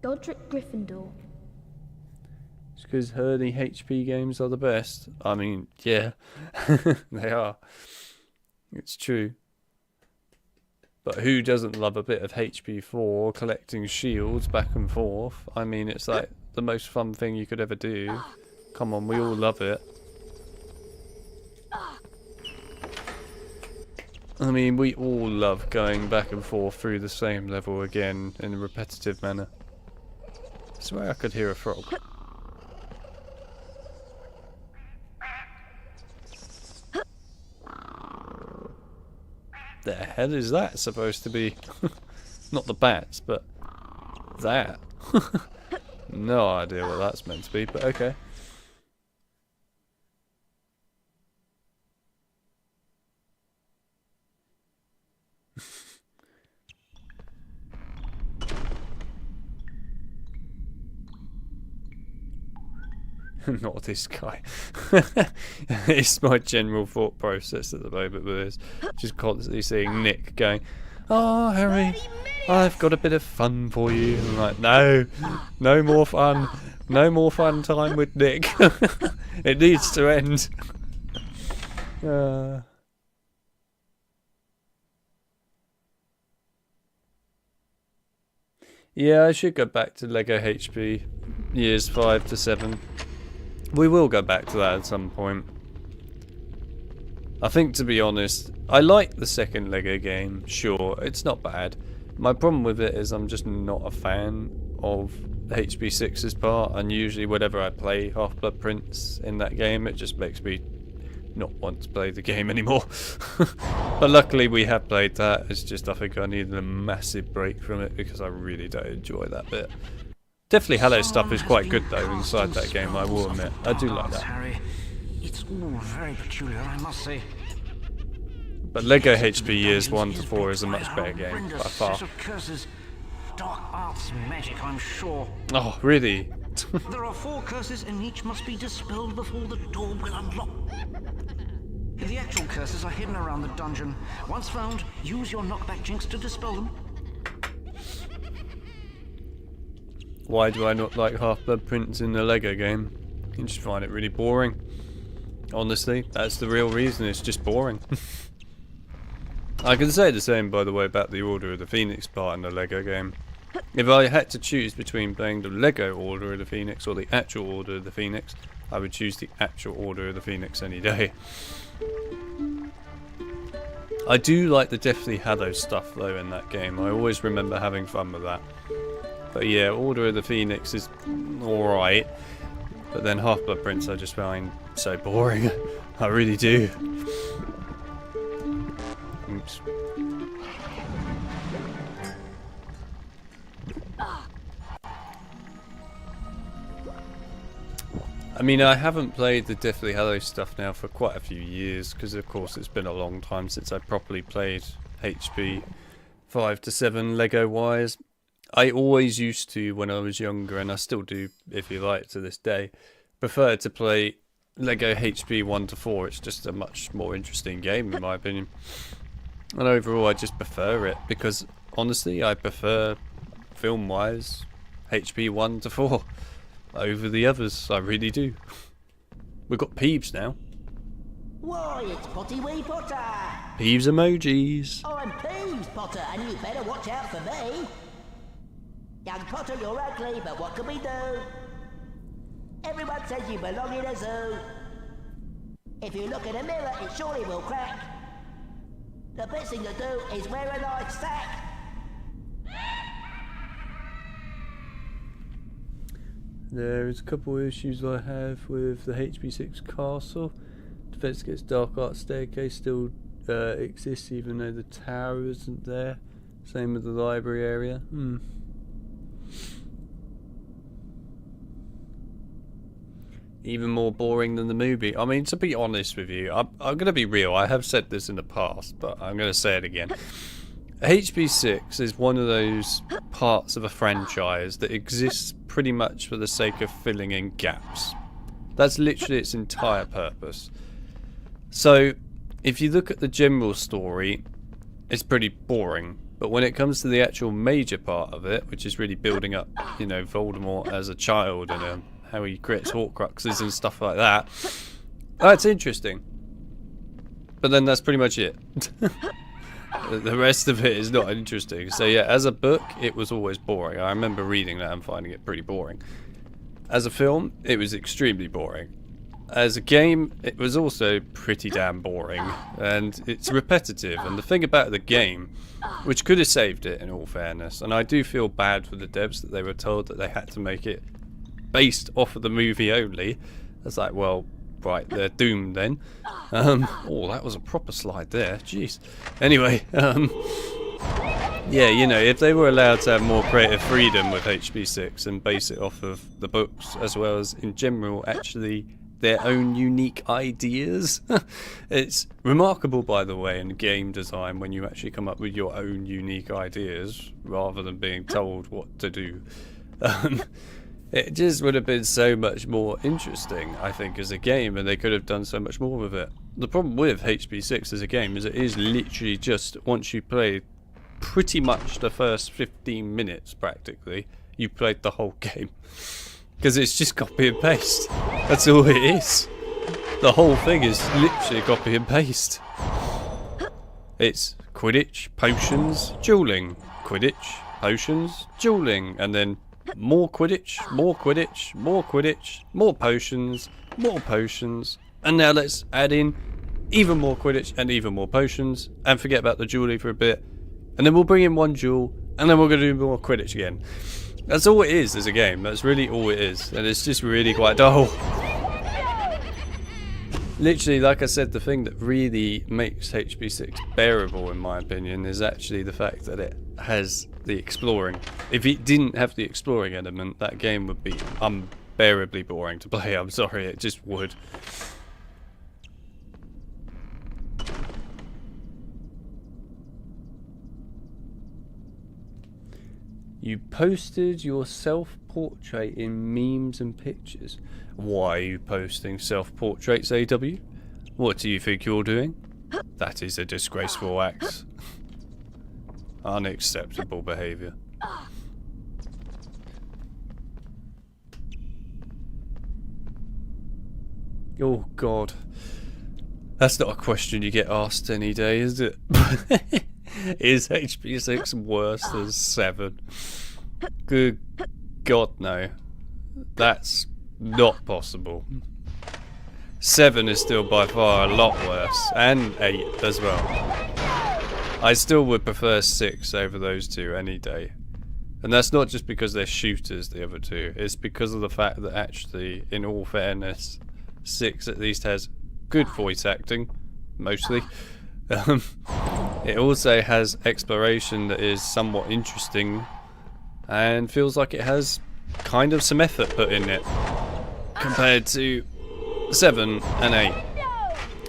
Godric Gryffindor. It's because early HP games are the best. I mean, yeah, they are. It's true. But who doesn't love a bit of HP4 collecting shields back and forth? I mean, it's like the most fun thing you could ever do. Come on, we all love it. I mean, we all love going back and forth through the same level again in a repetitive manner. I swear I could hear a frog. The hell is that supposed to be? Not the bats, but that. No idea what that's meant to be, but okay. Not this guy. It's my general thought process at the moment with this. Just constantly seeing Nick going, "Oh, Harry, I've got a bit of fun for you." I'm like, no, no more fun. No more fun time with Nick. It needs to end. Yeah, I should go back to Lego HP years 5 to 7. We will go back to that at some point. I think, to be honest, I like the second Lego game, sure, it's not bad. My problem with it is I'm just not a fan of HP6's part, and usually whenever I play Half-Blood Prince in that game, it just makes me not want to play the game anymore. But luckily we have played that. It's just I think I needed a massive break from it because I really don't enjoy that bit. Definitely Hello stuff is quite good though inside that game, I will admit. I do like that. Harry, it's all very peculiar, I must say. But Lego HP years 1 to 4 is a much better game by far. Curses. Dark arts magic, I'm sure. Oh, really? There are 4 curses and each must be dispelled before the door will unlock. The actual curses are hidden around the dungeon. Once found, use your knockback jinx to dispel them. Why do I not like Half-Blood Prince in the Lego game? I just find it really boring. Honestly, that's the real reason, it's just boring. I can say the same, by the way, about the Order of the Phoenix part in the Lego game. If I had to choose between playing the Lego Order of the Phoenix or the actual Order of the Phoenix, I would choose the actual Order of the Phoenix any day. I do like the Deathly Hallows stuff though in that game. I always remember having fun with that. But yeah, Order of the Phoenix is alright. But then Half-Blood Prince I just find so boring. I really do. Oops. I mean, I haven't played the Deathly Hallows stuff now for quite a few years because of course it's been a long time since I properly played HP 5 to 7 Lego wise. I always used to when I was younger, and I still do if you like to this day, prefer to play Lego HP 1 to 4. It's just a much more interesting game in my opinion. And overall I just prefer it because honestly I prefer film wise HP 1 to 4 over the others. I really do. We've got Peeves now. Why, it's Potty Wee Potter! Peeves emojis. I'm Peeves, Potter, and you better watch out for me. Young Potter, you're ugly, but what can we do? Everyone says you belong in a zoo. If you look in a mirror, it surely will crack. The best thing to do is wear a nice sack. There's a couple of issues I have with the HP6 castle. Defense against Dark Art staircase still exists even though the tower isn't there. Same with the library area. Even more boring than the movie. I mean, to be honest with you, I'm going to be real. I have said this in the past, but I'm going to say it again. HP6 is one of those parts of a franchise that exists pretty much for the sake of filling in gaps. That's literally its entire purpose. So, if you look at the general story, it's pretty boring. But when it comes to the actual major part of it, which is really building up, you know, Voldemort as a child and how he creates Horcruxes and stuff like that, that's interesting. But then that's pretty much it. The rest of it is not interesting. So yeah, as a book, it was always boring. I remember reading that and finding it pretty boring. As a film, it was extremely boring. As a game, it was also pretty damn boring, and it's repetitive. And the thing about the game, which could have saved it in all fairness, and I do feel bad for the devs that they were told that they had to make it based off of the movie only. It's like, well, right, they're doomed then. Oh, that was a proper slide there, jeez. Anyway, yeah, you know, if they were allowed to have more creative freedom with HP6 and base it off of the books, as well as in general actually their own unique ideas. It's remarkable, by the way, in game design when you actually come up with your own unique ideas rather than being told what to do. It just would have been so much more interesting, I think, as a game, and they could have done so much more with it. The problem with HP6 as a game is it is literally just, once you play pretty much the first 15 minutes, practically, you played the whole game. Because it's just copy and paste. That's all it is. The whole thing is literally copy and paste. It's Quidditch, potions, dueling. Quidditch, potions, dueling. And then more Quidditch, more Quidditch, more Quidditch, more potions, and now let's add in even more Quidditch and even more potions, and forget about the dueling for a bit, and then we'll bring in one duel, and then we're going to do more Quidditch again. That's all it is as a game. That's really all it is, and it's just really quite dull. Literally, like I said, the thing that really makes HP6 bearable, in my opinion, is actually the fact that it has the exploring. If it didn't have the exploring element, that game would be unbearably boring to play. I'm sorry, it just would. You posted your self-portrait in memes and pictures. Why are you posting self-portraits, AW? What do you think you're doing? That is a disgraceful act. Unacceptable behaviour. Oh God. That's not a question you get asked any day, is it? Is HP6 worse than 7? Good God, no. That's not possible. 7 is still by far a lot worse, and 8 as well. I still would prefer 6 over those two any day. And that's not just because they're shooters, the other two. It's because of the fact that actually, in all fairness, 6 at least has good voice acting, mostly. It also has exploration that is somewhat interesting and feels like it has kind of some effort put in it compared to 7 and 8.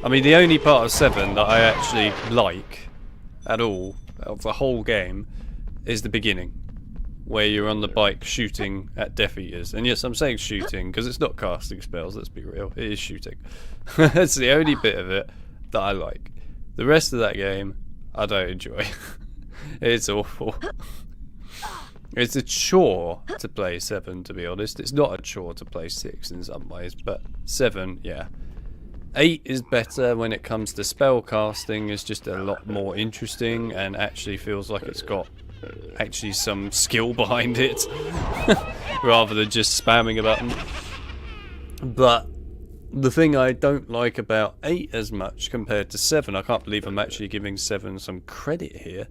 I mean, the only part of 7 that I actually like at all of the whole game is the beginning, where you're on the bike shooting at Death Eaters. And yes, I'm saying shooting because it's not casting spells, let's be real, it is shooting. That's the only bit of it that I like. The rest of that game I don't enjoy. It's awful. It's a chore to play 7, to be honest. It's not a chore to play 6 in some ways, but 7, yeah. 8 is better when it comes to spell casting. It's just a lot more interesting and actually feels like it's got actually some skill behind it rather than just spamming a button. But the thing I don't like about 8 as much compared to 7, I can't believe I'm actually giving 7 some credit here,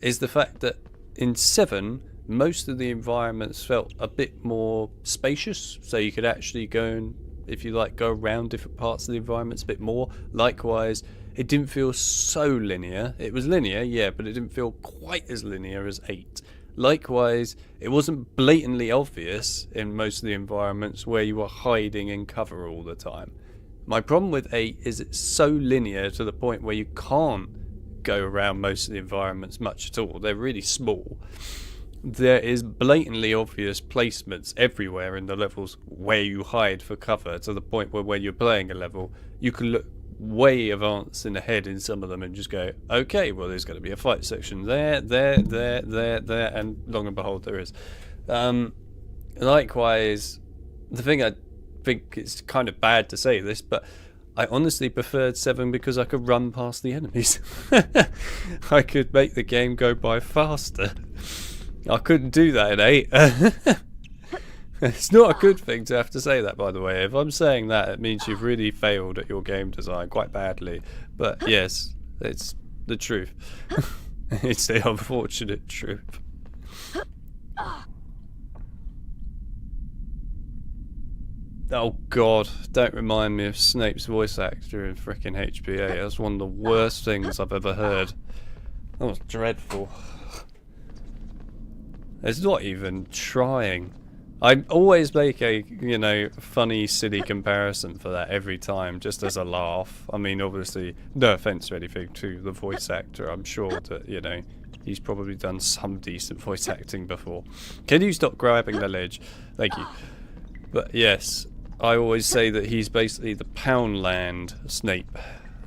is the fact that in 7 most of the environments felt a bit more spacious, so you could actually go and, if you like, go around different parts of the environments a bit more. Likewise, it didn't feel so linear. It was linear, yeah, but it didn't feel quite as linear as 8. Likewise, it wasn't blatantly obvious in most of the environments where you were hiding in cover all the time. My problem with 8 is it's so linear to the point where you can't go around most of the environments much at all. They're really small. There is blatantly obvious placements everywhere in the levels where you hide for cover, to the point where when you're playing a level, you can look way advancing ahead in some of them and just go, okay, well, there's going to be a fight section there, and long and behold, there is. Likewise, the thing I think it's kind of bad to say this, but I honestly preferred 7 because I could run past the enemies. I could make the game go by faster. I couldn't do that in 8. It's not a good thing to have to say that, by the way. If I'm saying that, it means you've really failed at your game design quite badly. But yes, it's the truth. It's the unfortunate truth. Oh god, don't remind me of Snape's voice actor in frickin' HPA. That's one of the worst things I've ever heard. That was dreadful. It's not even trying. I always make a, you know, funny, silly comparison for that every time, just as a laugh. I mean, obviously, no offense or anything to the voice actor. I'm sure that, you know, he's probably done some decent voice acting before. Can you stop grabbing the ledge? Thank you. But yes, I always say that he's basically the Poundland Snape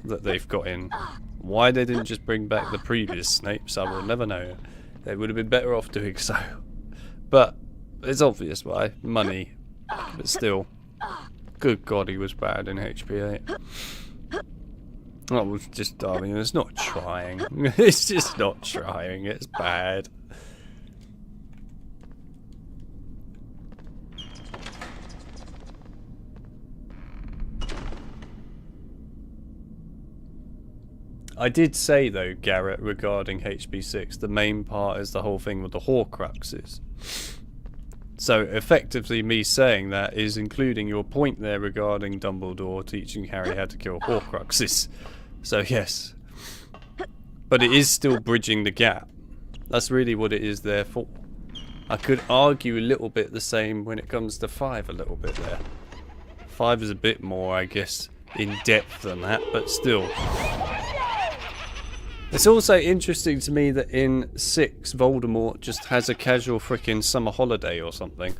that they've got in. Why they didn't just bring back the previous Snapes, I will never know. They would have been better off doing so. But it's obvious why. Money. But still. Good god, he was bad in HP8. I was just, I mean, it's not trying. It's just not trying. It's bad. I did say, though, Garrett, regarding HB6, the main part is the whole thing with the Horcruxes. So, effectively, me saying that is including your point there regarding Dumbledore teaching Harry how to kill Horcruxes. So, yes. But it is still bridging the gap. That's really what it is there for. I could argue a little bit the same when it comes to 5 a little bit there. 5 is a bit more, I guess, in depth than that, but still. It's also interesting to me that in 6, Voldemort just has a casual frickin' summer holiday or something.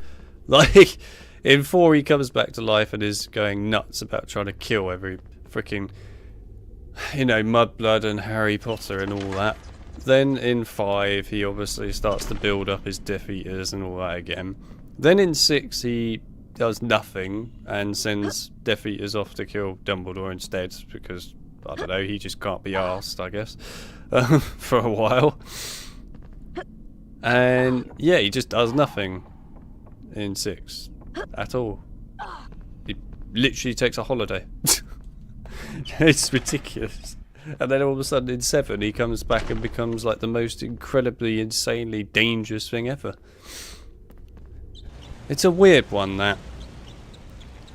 Like, in 4 he comes back to life and is going nuts about trying to kill every frickin', you know, Mudblood and Harry Potter and all that. Then in 5 he obviously starts to build up his Death Eaters and all that again. Then in 6 he does nothing and sends Death Eaters off to kill Dumbledore instead because, I don't know, he just can't be arsed, I guess, for a while. And yeah, he just does nothing in 6 at all. He literally takes a holiday. It's ridiculous. And then all of a sudden in 7 he comes back and becomes like the most incredibly, insanely dangerous thing ever. It's a weird one, that.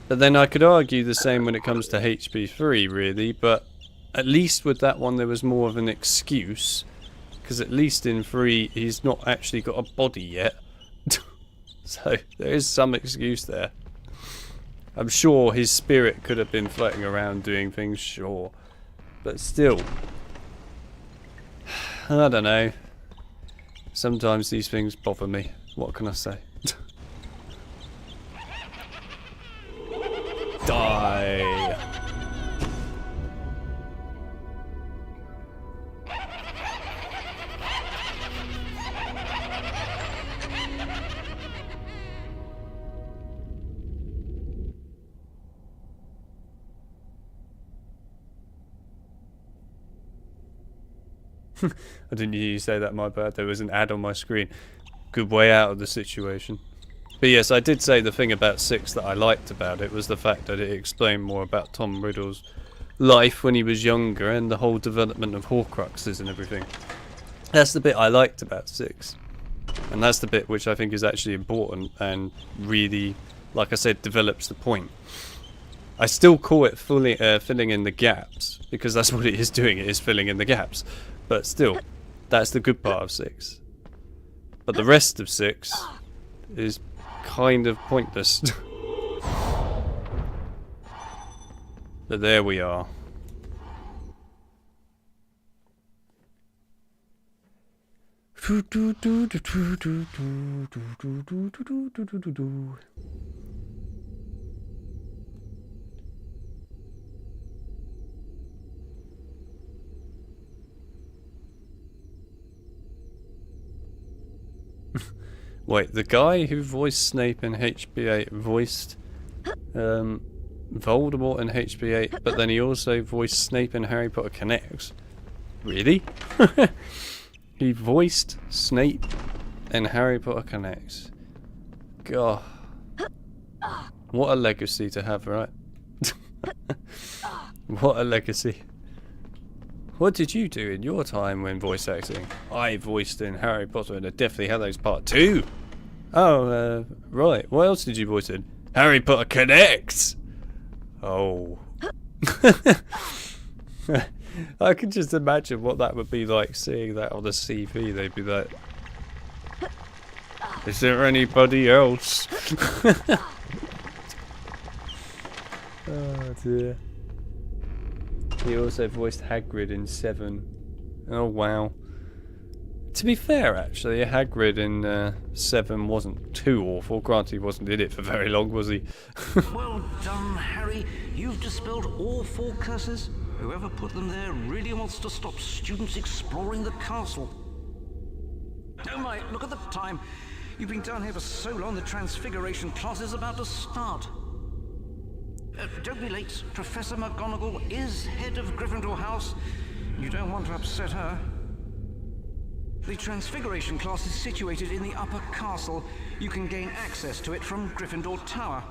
But then I could argue the same when it comes to HP3, really, but at least with that one there was more of an excuse, because at least in 3 he's not actually got a body yet. So there is some excuse there. I'm sure his spirit could have been floating around doing things, sure. But still, I don't know. Sometimes these things bother me. What can I say? Die! I didn't hear you say that, my bad. There was an ad on my screen. Good way out of the situation. But yes, I did say the thing about 6 that I liked about it was the fact that it explained more about Tom Riddle's life when he was younger and the whole development of Horcruxes and everything. That's the bit I liked about 6. And that's the bit which I think is actually important and really, like I said, develops the point. I still call it filling in the gaps, because that's what it is doing, it is filling in the gaps. But still, that's the good part of 6. But the rest of 6 is kind of pointless. But there we are. Wait, the guy who voiced Snape in HB8 voiced Voldemort in HB8, but then he also voiced Snape in Harry Potter Connects. Really? He voiced Snape in Harry Potter Connects. God. What a legacy to have, right? What a legacy. What did you do in your time when voice acting? I voiced in Harry Potter and Deathly Hallows Part 2. Oh, right. What else did you voice in? Harry Potter Connects! Oh. I can just imagine what that would be like, seeing that on the CV. They'd be like, is there anybody else? Oh dear. He also voiced Hagrid in 7. Oh wow. To be fair, actually, Hagrid in 7 wasn't too awful. Granted, he wasn't in it for very long, was he? Well done, Harry. You've dispelled all 4 curses. Whoever put them there really wants to stop students exploring the castle. Oh my, look at the time. You've been down here for so long, the Transfiguration class is about to start. Don't be late. Professor McGonagall is head of Gryffindor House. You don't want to upset her. The Transfiguration class is situated in the upper castle. You can gain access to it from Gryffindor Tower.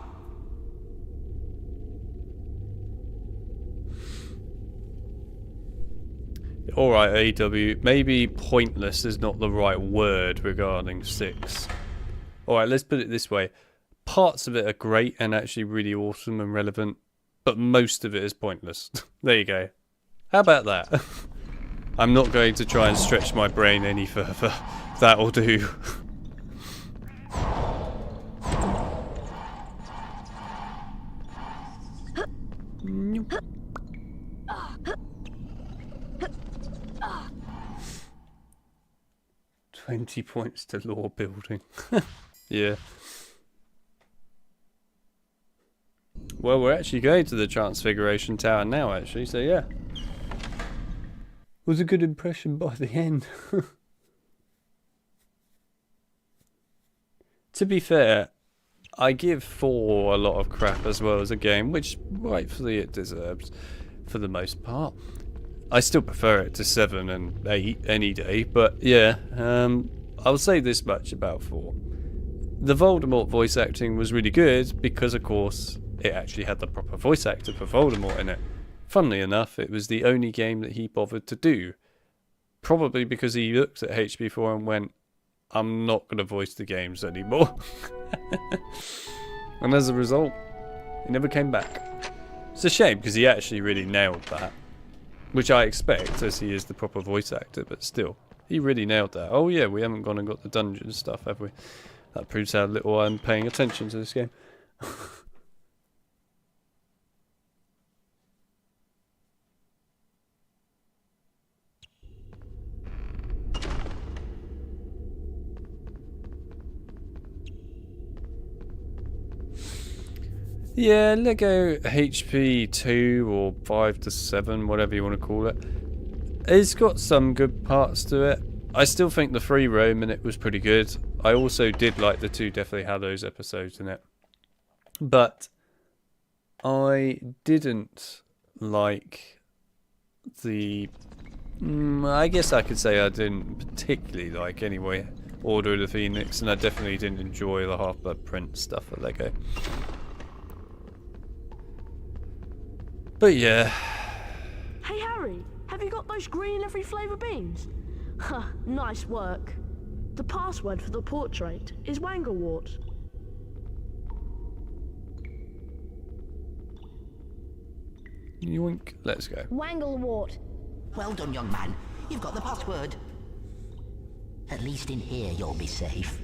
Alright, AW, maybe pointless is not the right word regarding 6. Alright, let's put it this way. Parts of it are great and actually really awesome and relevant, but most of it is pointless. There you go. How about that? I'm not going to try and stretch my brain any further. That'll do. Nope. 20 points to lore building. Yeah. Well, we're actually going to the Transfiguration Tower now, actually, so yeah. Was a good impression by the end. To be fair, I give 4 a lot of crap as well as a game, which rightfully it deserves for the most part. I still prefer it to 7 and 8 any day, but yeah, I'll say this much about 4. The Voldemort voice acting was really good because, of course, it actually had the proper voice actor for Voldemort in it. Funnily enough, it was the only game that he bothered to do. Probably because he looked at HB4 and went, I'm not going to voice the games anymore. And as a result, he never came back. It's a shame because he actually really nailed that. Which I expect, as he is the proper voice actor, but still, he really nailed that. Oh yeah, we haven't gone and got the dungeon stuff, have we? That proves how little I'm paying attention to this game. Yeah, Lego HP 2 or 5 to 7, whatever you want to call it. It's got some good parts to it. I still think the free roam in it was pretty good. I also did like the 2 Deathly Hallows episodes in it. But I didn't like the... I guess I could say I didn't particularly like, anyway, Order of the Phoenix, and I definitely didn't enjoy the Half-Blood Prince stuff at Lego. But yeah. Hey Harry, have you got those green every flavour beans? Ha, nice work. The password for the portrait is Wanglewort. Yoink. Let's go. Wanglewort. Well done, young man. You've got the password. At least in here you'll be safe.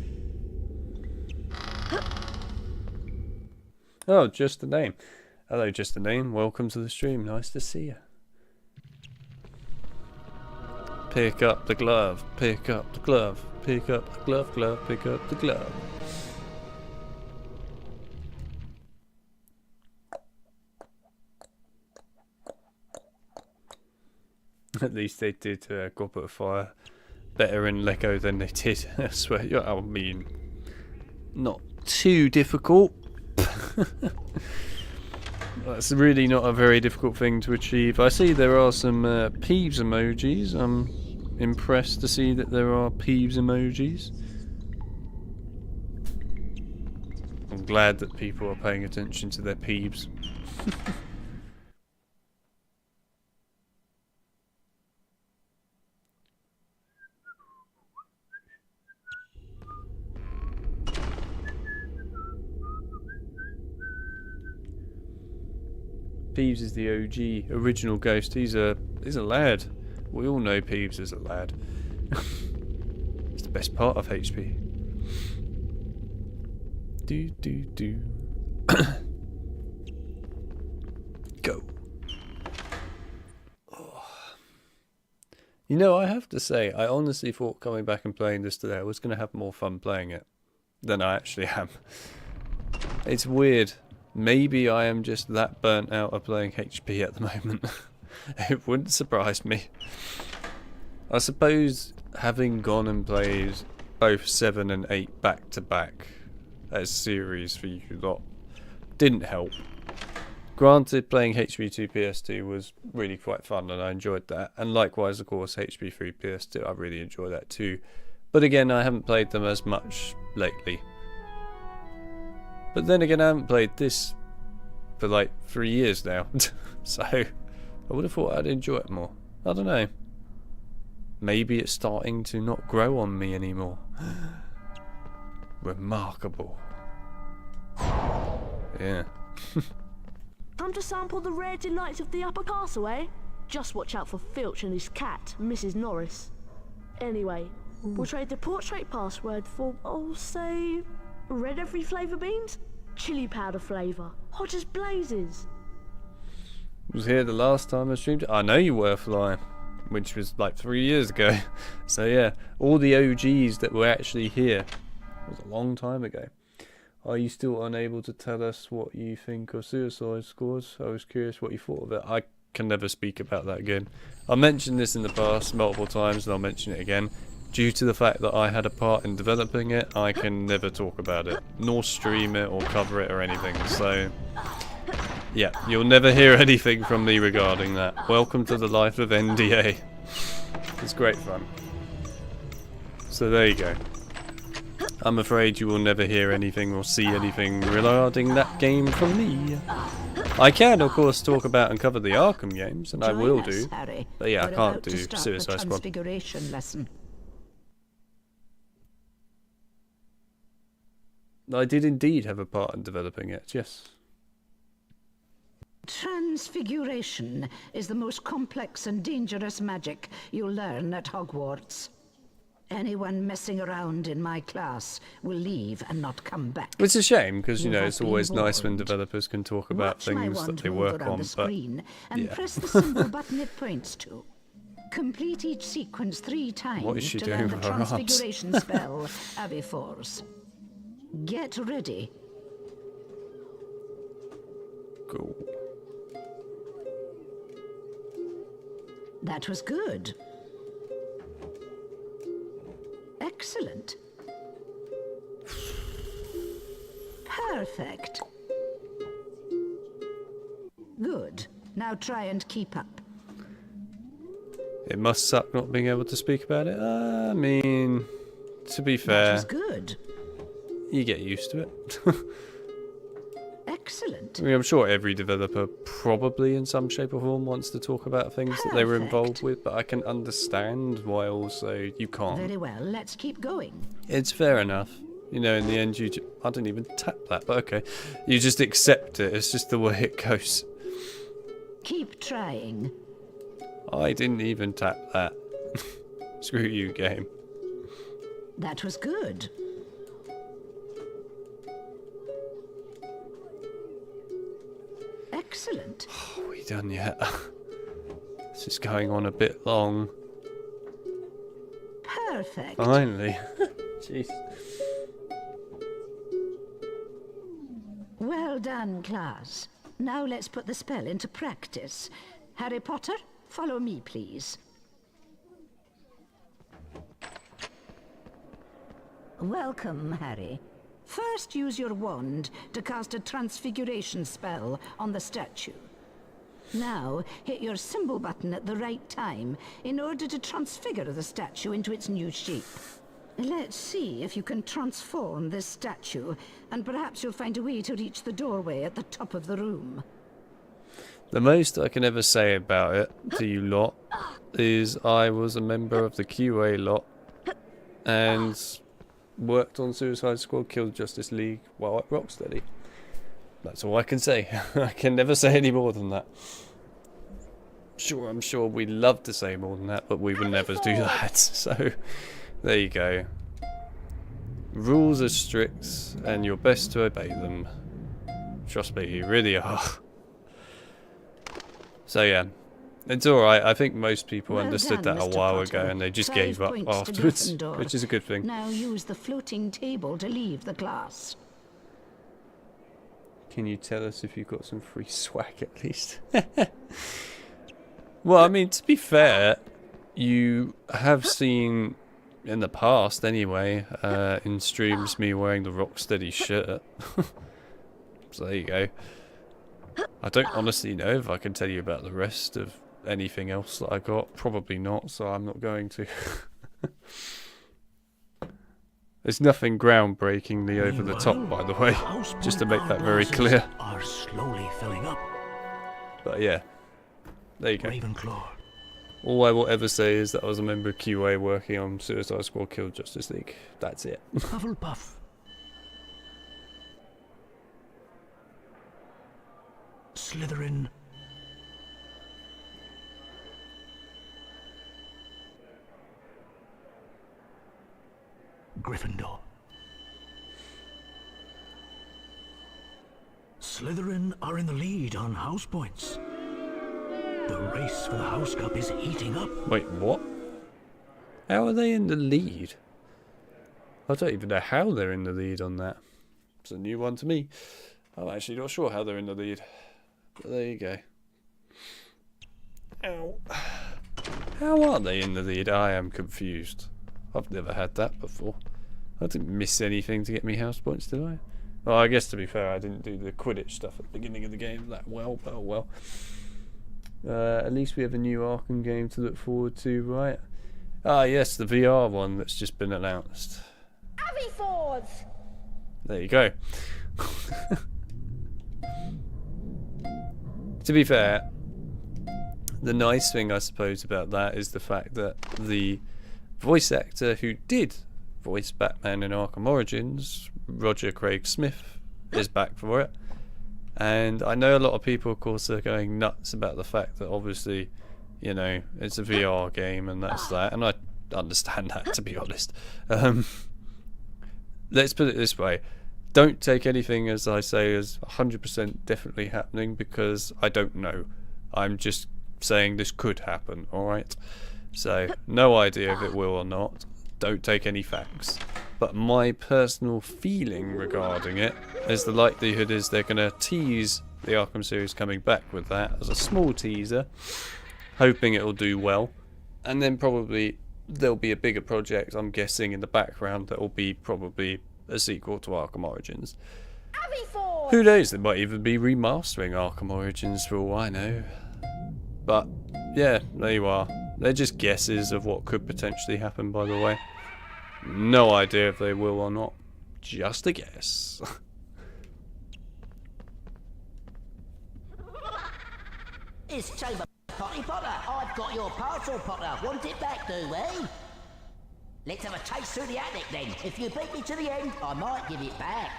Oh, just the name. Hello, just the name. Welcome to the stream. Nice to see you. Pick up the glove. Pick up the glove. Pick up the glove. Pick up the glove. At least they did Goblet of Fire better in Lego than they did. I swear. I mean, not too difficult. That's really not a very difficult thing to achieve. I see there are some Peeves emojis. I'm impressed to see that there are Peeves emojis. I'm glad that people are paying attention to their Peeves. Peeves is the OG original ghost. He's a lad. We all know Peeves is a lad. It's the best part of HP. Do. Go. Oh. You know, I have to say, I honestly thought coming back and playing this today, I was going to have more fun playing it than I actually am. It's weird. Maybe I am just that burnt out of playing HP at the moment. It wouldn't surprise me. I suppose having gone and played both 7 and 8 back to back as series for you lot didn't help. Granted, playing HP2 PS2 was really quite fun and I enjoyed that. And likewise, of course, HP3 PS2, I really enjoy that too. But again, I haven't played them as much lately. But then again, I haven't played this for like 3 years now. So I would have thought I'd enjoy it more. I don't know. Maybe it's starting to not grow on me anymore. Remarkable. Yeah. Time to sample the rare delights of the upper castle, eh? Just watch out for Filch and his cat, Mrs. Norris. Anyway, we'll trade the portrait password for, I'll say, red every flavour beans? Chili powder flavour. Hot as blazes. Was here the last time I streamed it? I know you were, Fly. Which was like 3 years ago. So yeah, all the OGs that were actually here. It was a long time ago. Are you still unable to tell us what you think of Suicide Squad? I was curious what you thought of it. I can never speak about that again. I mentioned this in the past multiple times and I'll mention it again. Due to the fact that I had a part in developing it, I can never talk about it, nor stream it or cover it or anything, so yeah, you'll never hear anything from me regarding that. Welcome to the life of NDA. It's great fun. So there you go. I'm afraid you will never hear anything or see anything regarding that game from me. I can, of course, talk about and cover the Arkham games, and I will do, but yeah, I can't do Suicide Squad. I did indeed have a part in developing it, yes. Transfiguration is the most complex and dangerous magic you'll learn at Hogwarts. Anyone messing around in my class will leave and not come back. It's a shame, because, you know, it's always nice when developers can talk about things that they work on, but and press the symbol button it points to. Complete each sequence 3 times what is she to doing learn the with her arms? transfiguration spell, Aviforce. Get ready. Cool. That was good. Excellent. Perfect. Good. Now try and keep up. It must suck not being able to speak about it. I mean, to be fair, that was good. You get used to it. Excellent. I mean, I'm sure every developer probably in some shape or form wants to talk about things that they were involved with, but I can understand why also you can't. Very well, let's keep going. It's fair enough. You know, in the end, I didn't even tap that, but okay. You just accept it. It's just the way it goes. Keep trying. I didn't even tap that. Screw you, game. That was good. Excellent. Are we done yet? This is going on a bit long. Perfect. Finally. Jeez. Well done, class. Now let's put the spell into practice. Harry Potter, follow me, please. Welcome, Harry. First, use your wand to cast a transfiguration spell on the statue. Now, hit your symbol button at the right time in order to transfigure the statue into its new shape. Let's see if you can transform this statue, and perhaps you'll find a way to reach the doorway at the top of the room. The most I can ever say about it to you lot is I was a member of the QA lot and worked on Suicide Squad, killed Justice League while at Rocksteady. That's all I can say. I can never say any more than that. Sure, I'm sure we'd love to say more than that, but we would never do that. So, there you go. Rules are strict, and you're best to obey them. Trust me, you really are. So yeah, it's alright. I think most people understood that a while ago, and they just gave up afterwards, which is a good thing. Now use the floating table to leave the class. Can you tell us if you've got some free swag at least? Well, I mean, to be fair, you have seen in the past anyway, in streams, me wearing the Rocksteady shirt. So there you go. I don't honestly know if I can tell you about the rest of anything else that I got. Probably not, so I'm not going to. There's nothing groundbreakingly over the top, by the way, just to make that very clear. Are slowly filling up. But yeah, there you go. Ravenclaw. All I will ever say is that I was a member of QA working on Suicide Squad killed Justice League. That's it. Hufflepuff. Slytherin. Gryffindor. Slytherin are in the lead on house points. The race for the House Cup is heating up. Wait, what? How are they in the lead? I don't even know how they're in the lead on that. It's a new one to me. I'm actually not sure how they're in the lead. But there you go. Ow. How are they in the lead? I am confused. I've never had that before. I didn't miss anything to get me house points, did I? Well, I guess to be fair, I didn't do the Quidditch stuff at the beginning of the game that well, but oh well. At least we have a new Arkham game to look forward to, right? Ah, yes, the VR one that's just been announced. Avifords! There you go. To be fair, the nice thing, I suppose, about that is the fact that the voice actor who did voice Batman in Arkham Origins, Roger Craig Smith, is back for it. And I know a lot of people, of course, are going nuts about the fact that obviously, you know, it's a VR game and that's that. And I understand that, to be honest. Let's put it this way. Don't take anything, as I say, as 100% definitely happening, because I don't know. I'm just saying this could happen, alright? So, no idea if it will or not. Don't take any facts. But my personal feeling regarding it is the likelihood is they're going to tease the Arkham series coming back with that as a small teaser, hoping it'll do well. And then probably there'll be a bigger project, I'm guessing, in the background that will be probably a sequel to Arkham Origins. Who knows, they might even be remastering Arkham Origins for all I know. But, yeah, there you are. They're just guesses of what could potentially happen, by the way. No idea if they will or not. Just a guess. It's Chamber Potty Potter. I've got your parcel, Potter. Want it back, do we? Let's have a chase through the attic then. If you beat me to the end, I might give it back.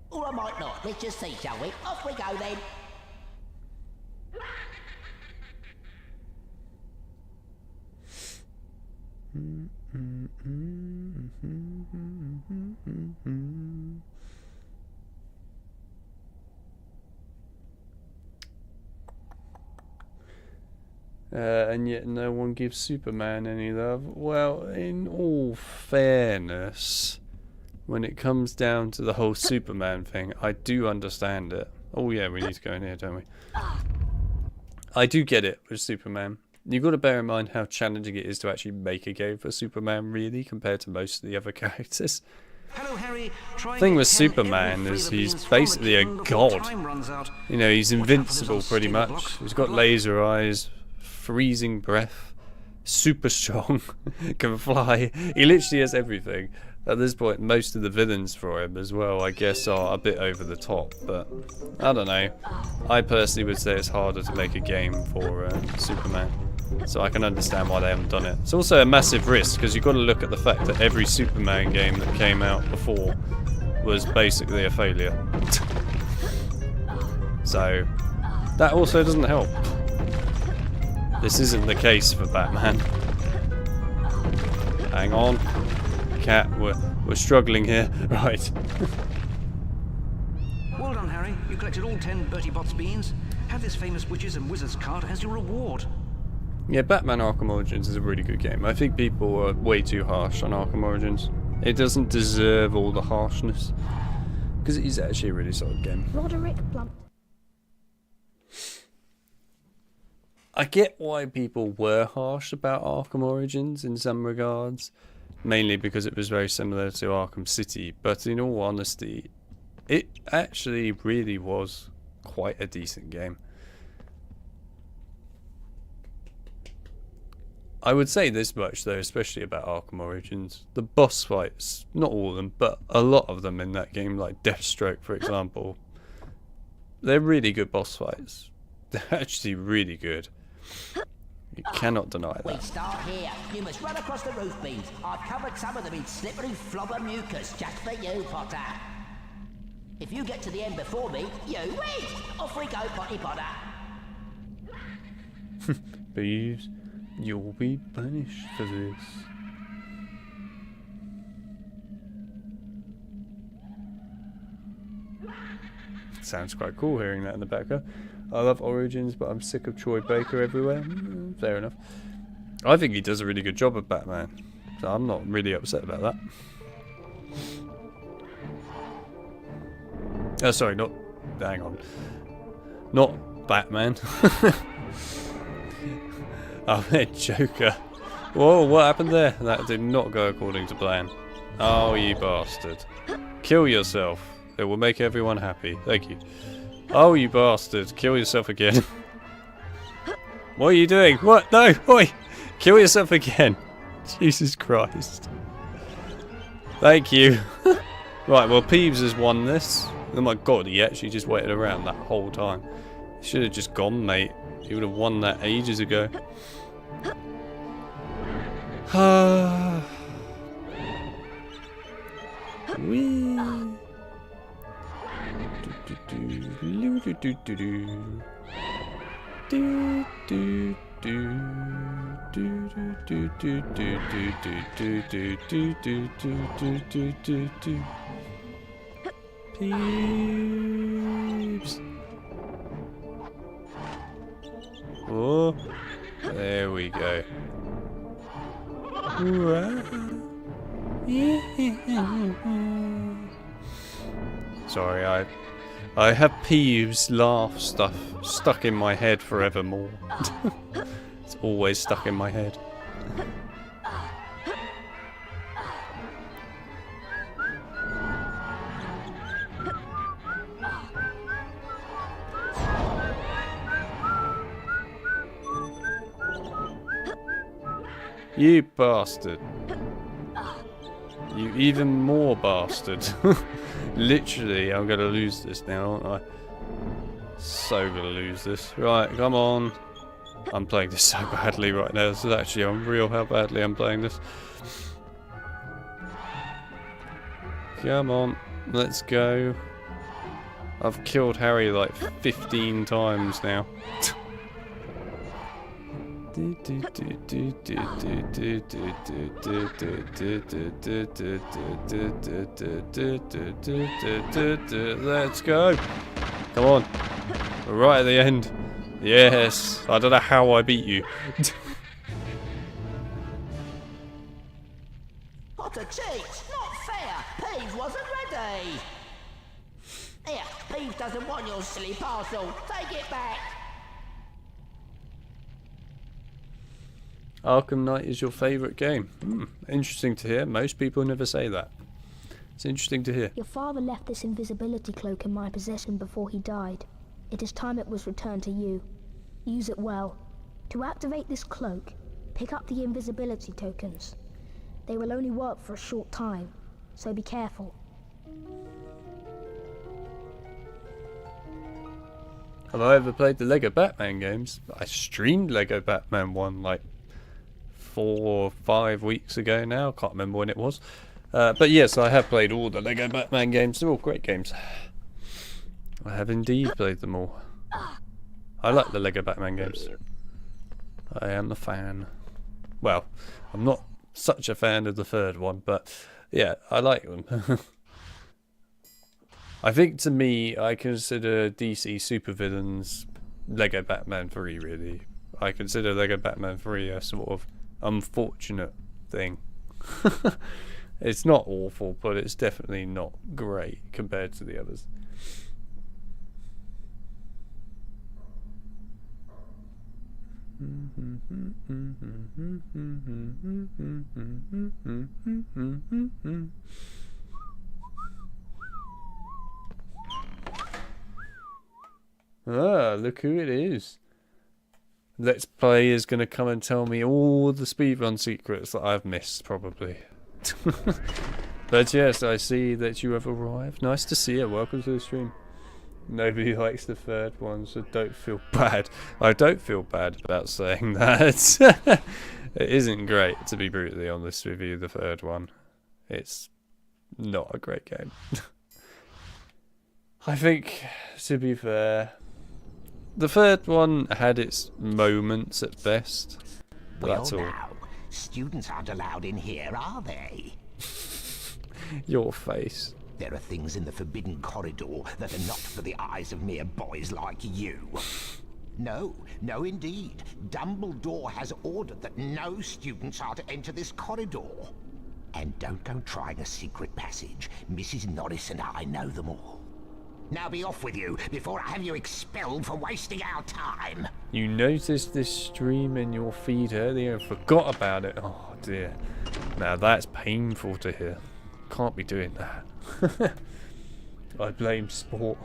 Or I might not. Let's just see, shall we? Off we go then. And yet no one gives Superman any love. Well, in all fairness, when it comes down to the whole Superman thing, I do understand it. Oh yeah, we need to go in here, don't we? I do get it with Superman. You've got to bear in mind how challenging it is to actually make a game for Superman, really, compared to most of the other characters. Hello, Harry. The thing with Superman is he's basically a god. You know, he's invincible pretty much. He's got laser eyes, freezing breath, super strong, can fly. He literally has everything. At this point, most of the villains for him as well, I guess, are a bit over the top. But I don't know. I personally would say it's harder to make a game for Superman. So I can understand why they haven't done it. It's also a massive risk, because you've got to look at the fact that every Superman game that came out before was basically a failure. So that also doesn't help. This isn't the case for Batman. Hang on. Cat, we're struggling here. Right. Well done, Harry. You collected all 10 Bertie Bott's beans. Have this famous witches and wizards card as your reward. Yeah, Batman Arkham Origins is a really good game. I think people are way too harsh on Arkham Origins. It doesn't deserve all the harshness. Because it is actually a really solid game. Roderick Blunt. I get why people were harsh about Arkham Origins in some regards. Mainly because it was very similar to Arkham City. But in all honesty, it actually really was quite a decent game. I would say this much though, especially about Arkham Origins. The boss fights, not all of them, but a lot of them in that game, like Deathstroke for example, they're really good boss fights. They're actually really good. You cannot deny that. We start here. You must run across the roof beams. I've covered some of them in slippery flobber mucus just for you, Potter. If you get to the end before me, you win! Off we go, Potty Potter. Beeves, you'll be punished for this. Sounds quite cool hearing that in the background. I love Origins, but I'm sick of Troy Baker everywhere. Fair enough. I think he does a really good job of Batman, so I'm not really upset about that. Oh, sorry, not... Hang on. Not Batman. I meant Joker. Whoa, what happened there? That did not go according to plan. Oh, you bastard. Kill yourself. It will make everyone happy. Thank you. Oh, you bastard. Kill yourself again. What are you doing? What? No! Oi! Kill yourself again. Jesus Christ. Thank you. Right, well, Peeves has won this. Oh my god, he actually just waited around that whole time. He should have just gone, mate. He would have won that ages ago. Whee! Peeps. Oh, there we go. Sorry, I have Peeves' laugh stuff stuck in my head forevermore. It's always stuck in my head. You bastard. You even more bastard. Literally, I'm gonna lose this now, aren't I? So gonna lose this. Right, come on. I'm playing this so badly right now. This is actually unreal how badly I'm playing this. Come on, let's go. I've killed Harry like 15 times now. Let's go. Come on. We're right at the end. Yes. I don't know how I beat you. Potter cheats! Not fair! Peeves wasn't ready! Here, Peeves doesn't want your silly parcel. Take it back! Arkham Knight is your favourite game. Interesting to hear. Most people never say that. It's interesting to hear. Your father left this invisibility cloak in my possession before he died. It is time it was returned to you. Use it well. To activate this cloak, pick up the invisibility tokens. They will only work for a short time, so be careful. Have I ever played the Lego Batman games? I streamed Lego Batman 1 like 4 or 5 weeks ago now. I can't remember when it was. But yes, I have played all the Lego Batman games. They're all great games. I have indeed played them all. I like the Lego Batman games. I am a fan. Well, I'm not such a fan of the third one, but yeah, I like them. I think to me, I consider DC supervillains Lego Batman 3, really. I consider Lego Batman 3 a sort of unfortunate thing. It's not awful, but it's definitely not great compared to the others. Ah, look who it is. Let's Play is going to come and tell me all the speedrun secrets that I've missed, probably. But yes, I see that you have arrived. Nice to see you. Welcome to the stream. Nobody likes the third one, so don't feel bad. I don't feel bad about saying that. It isn't great, to be brutally honest with you, the third one. It's not a great game. I think, to be fair, the third one had its moments at best, but that's all. Now, students aren't allowed in here, are they? Your face. There are things in the forbidden corridor that are not for the eyes of mere boys like you. No, no indeed. Dumbledore has ordered that no students are to enter this corridor. And don't go trying a secret passage. Mrs. Norris and I know them all. Now be off with you, before I have you expelled for wasting our time. You noticed this stream in your feed earlier and forgot about it. Oh dear. Now that's painful to hear. Can't be doing that. I blame sport.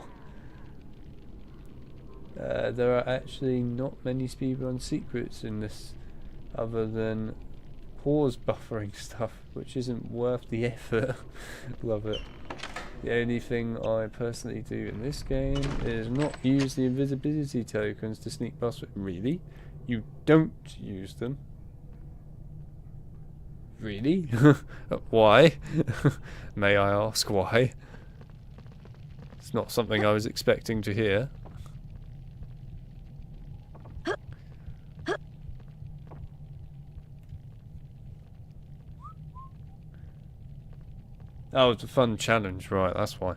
There are actually not many speedrun secrets in this other than pause buffering stuff, which isn't worth the effort. Love it. The only thing I personally do in this game is not use the invisibility tokens to sneak past. Really? You don't use them? Really? Why? May I ask why? It's not something I was expecting to hear. Oh, it's a fun challenge, right, that's why.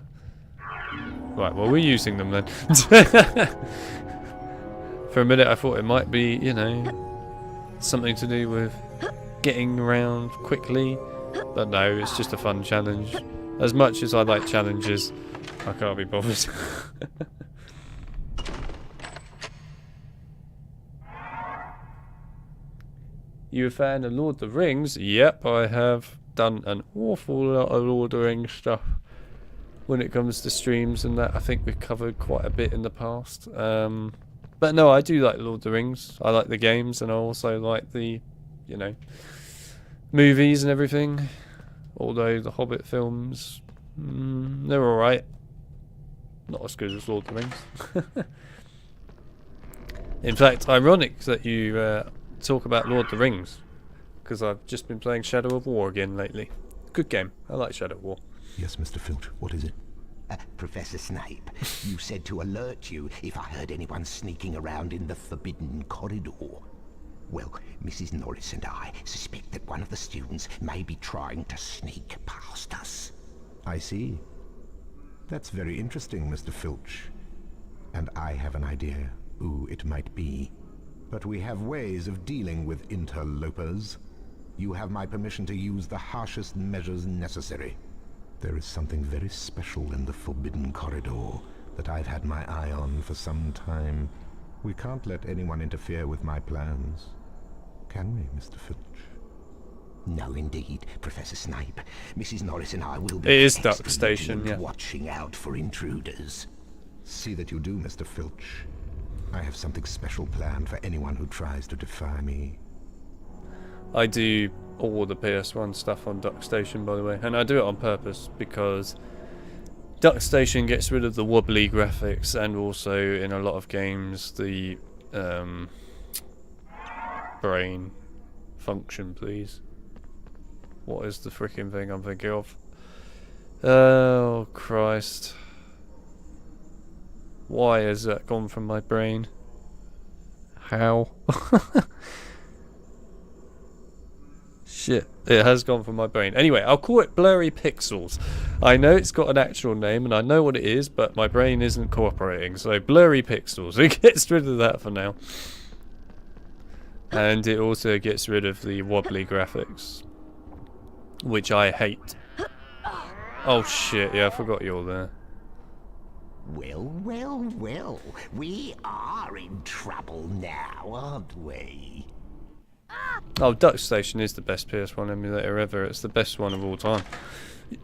Right, well we're using them then. For a minute I thought it might be, you know, something to do with getting around quickly, but no, it's just a fun challenge. As much as I like challenges, I can't be bothered. You a fan of Lord of the Rings? Yep, I have done an awful lot of Lord of the Rings stuff when it comes to streams and that. I think we've covered quite a bit in the past. But no, I do like Lord of the Rings. I like the games, and I also like the, you know, movies and everything. Although the Hobbit films, they're alright. Not as good as Lord of the Rings. In fact, ironic that you talk about Lord of the Rings, because I've just been playing Shadow of War again lately. Good game. I like Shadow of War. Yes, Mr. Filch. What is it? Professor Snape, you said to alert you if I heard anyone sneaking around in the forbidden corridor. Well, Mrs. Norris and I suspect that one of the students may be trying to sneak past us. I see. That's very interesting, Mr. Filch. And I have an idea who it might be. But we have ways of dealing with interlopers. You have my permission to use the harshest measures necessary. There is something very special in the Forbidden Corridor that I've had my eye on for some time. We can't let anyone interfere with my plans. Can we, Mr. Filch? No, indeed, Professor Snape. Mrs. Norris and I will be It is Duck Station, yeah. watching out for intruders. See that you do, Mr. Filch. I have something special planned for anyone who tries to defy me. I do all the PS1 stuff on Duck Station, by the way, and I do it on purpose because Duck Station gets rid of the wobbly graphics, and also in a lot of games the brain function, please. What is the freaking thing I'm thinking of? Oh Christ. Why has that gone from my brain? How? Shit, it has gone from my brain. Anyway, I'll call it Blurry Pixels. I know it's got an actual name and I know what it is, but my brain isn't cooperating. So Blurry Pixels. It gets rid of that for now. And it also gets rid of the wobbly graphics, which I hate. Oh shit, yeah, I forgot you're there. Well, well, well. We are in trouble now, aren't we? Oh, Duck Station is the best PS1 emulator ever. It's the best one of all time.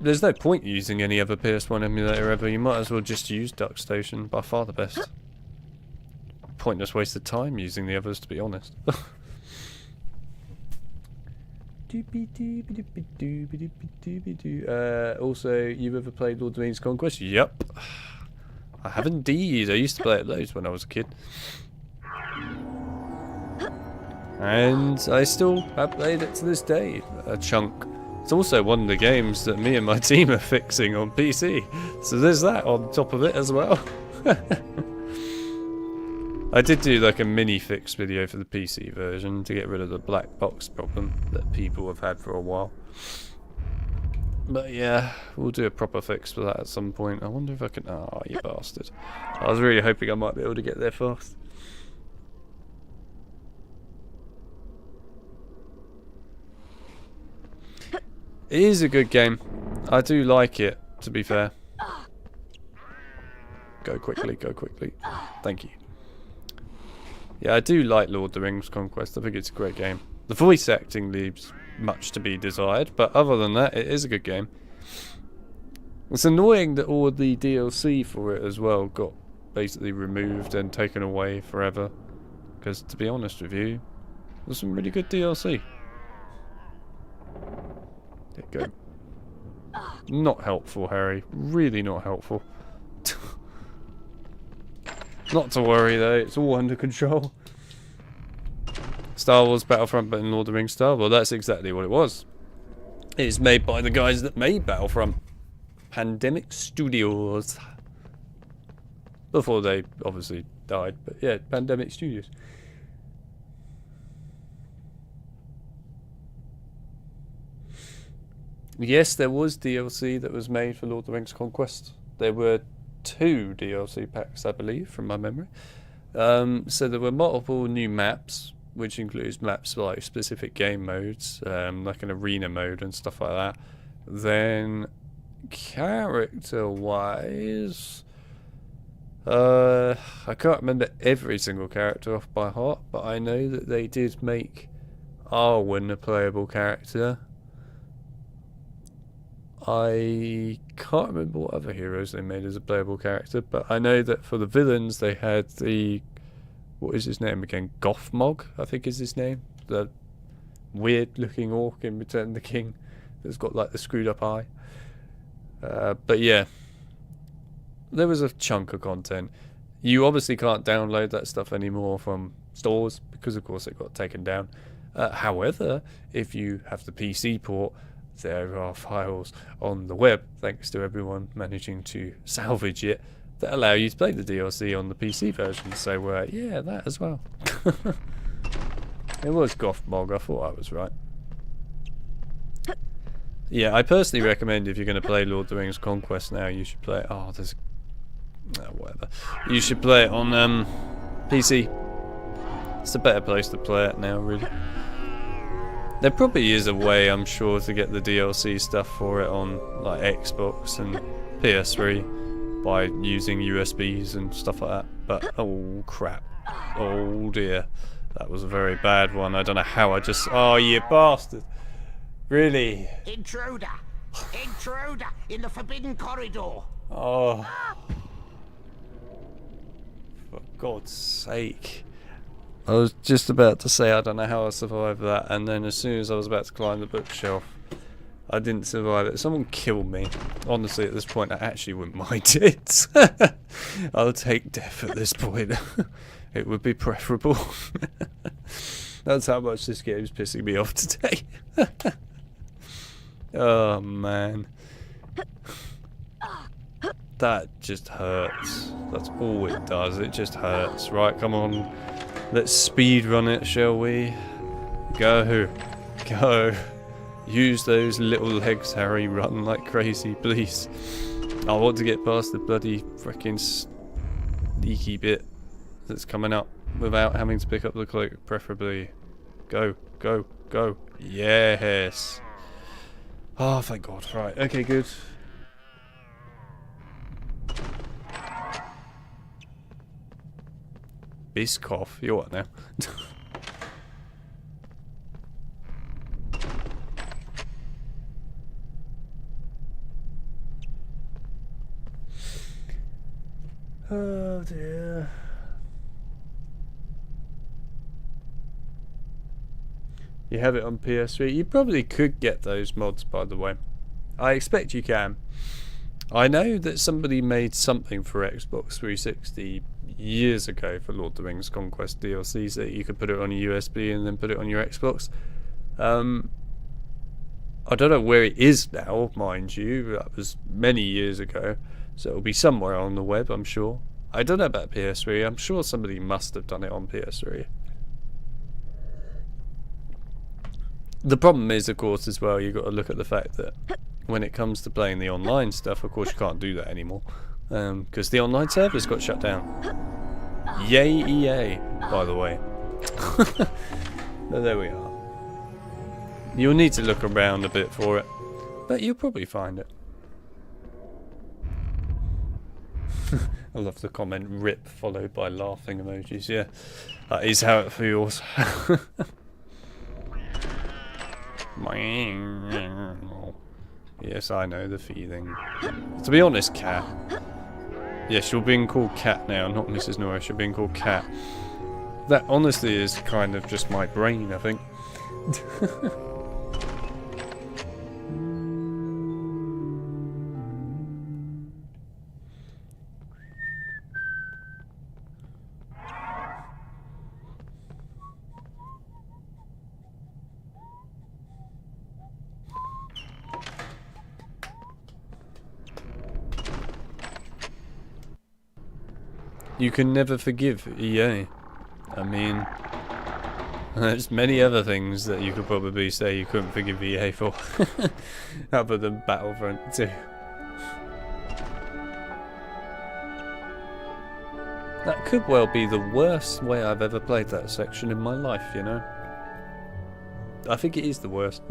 There's no point using any other PS1 emulator ever. You might as well just use Duck Station. By far the best. Pointless waste of time using the others, to be honest. Also, you ever played Lord of the Rings Conquest? Yep. I have indeed. I used to play it loads when I was a kid. And I still have played it to this day, a chunk. It's also one of the games that me and my team are fixing on PC. So there's that on top of it as well. I did do like a mini fix video for the PC version to get rid of the black box problem that people have had for a while. But yeah, we'll do a proper fix for that at some point. I wonder if I can... Oh, you bastard. I was really hoping I might be able to get there fast. It is a good game. I do like it, to be fair. Go quickly, go quickly. Thank you. Yeah, I do like Lord of the Rings Conquest. I think it's a great game. The voice acting leaves much to be desired, but other than that, it is a good game. It's annoying that all the DLC for it as well got basically removed and taken away forever. Because, to be honest with you, there's some really good DLC. There you go. Not helpful, Harry. Really not helpful. Not to worry though, it's all under control. Star Wars Battlefront, but in Lord of the Rings style. Well, that's exactly what it was. It's made by the guys that made Battlefront. Pandemic Studios. Before they obviously died, but yeah, Pandemic Studios. Yes, there was DLC that was made for Lord of the Rings Conquest. There were 2 DLC packs, I believe, from my memory. So there were multiple new maps, which includes maps for like specific game modes, like an arena mode and stuff like that. Then, character-wise, I can't remember every single character off by heart, but I know that they did make Arwen a playable character. I can't remember what other heroes they made as a playable character, but I know that for the villains they had the... What is his name again? Gothmog, I think is his name. The weird looking orc in Return of the King that's got like the screwed up eye. But yeah, there was a chunk of content. You obviously can't download that stuff anymore from stores because of course it got taken down. However, if you have the PC port, there are files on the web, thanks to everyone managing to salvage it, that allow you to play the DLC on the PC version. So yeah, that as well. It was Gothmog, I thought I was right. Yeah, I personally recommend if you're going to play Lord of the Rings Conquest now, you should play it. Oh, there's... whatever. You should play it on PC. It's a better place to play it now, really. There probably is a way, I'm sure, to get the DLC stuff for it on like Xbox and PS3 by using USBs and stuff like that. But, oh crap. Oh dear. That was a very bad one. I don't know how I just... Oh, you bastard. Really? Intruder! Intruder! In the forbidden corridor! Oh. For God's sake. I was just about to say I don't know how I survived that, and then as soon as I was about to climb the bookshelf, I didn't survive it. Someone killed me. Honestly, at this point, I actually wouldn't mind it. I'll take death at this point. It would be preferable. That's how much this game's pissing me off today. Oh, man. That just hurts. That's all it does. It just hurts. Right, come on. Let's speed run it, shall we? Go. Go. Use those little legs, Harry. Run like crazy, please. I want to get past the bloody freaking sneaky bit that's coming up without having to pick up the cloak, preferably. Go. Go. Go. Yes. Oh, thank God. Right. Okay, good. Biscoff. You're what now? Oh dear. You have it on PS3. You probably could get those mods, by the way. I expect you can. I know that somebody made something for Xbox 360 years ago for Lord of the Rings Conquest DLC, so that you could put it on a USB and then put it on your Xbox. I don't know where it is now, mind you. That was many years ago, so it'll be somewhere on the web, I'm sure. I don't know about PS3. I'm sure somebody must have done it on PS3. The problem is, of course, as well, you've got to look at the fact that when it comes to playing the online stuff, of course you can't do that anymore, because the online servers got shut down. Yay EA, by the way. But there we are. You'll need to look around a bit for it, but you'll probably find it. I love the comment "rip" followed by laughing emojis. Yeah, that is how it feels. Yes, I know the feeling. To be honest, Cat. Yes, you're being called Cat now, not Mrs. Norris. You're being called Cat. That honestly is kind of just my brain, I think. You can never forgive EA. I mean, there's many other things that you could probably say you couldn't forgive EA for, other than Battlefront 2. That could well be the worst way I've ever played that section in my life, you know? I think it is the worst.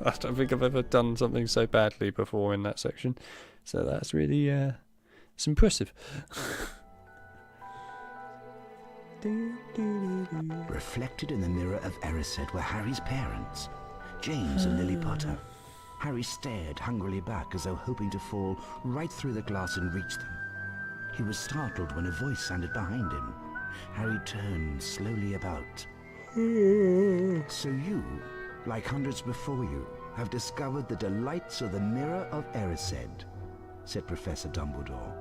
I don't think I've ever done something so badly before in that section. So that's really, it's impressive. Reflected in the mirror of Erised were Harry's parents, James and Lily Potter. Harry stared hungrily back as though hoping to fall right through the glass and reach them. He was startled when a voice sounded behind him. Harry turned slowly about. So you, like hundreds before you, have discovered the delights of the mirror of Erised, said Professor Dumbledore.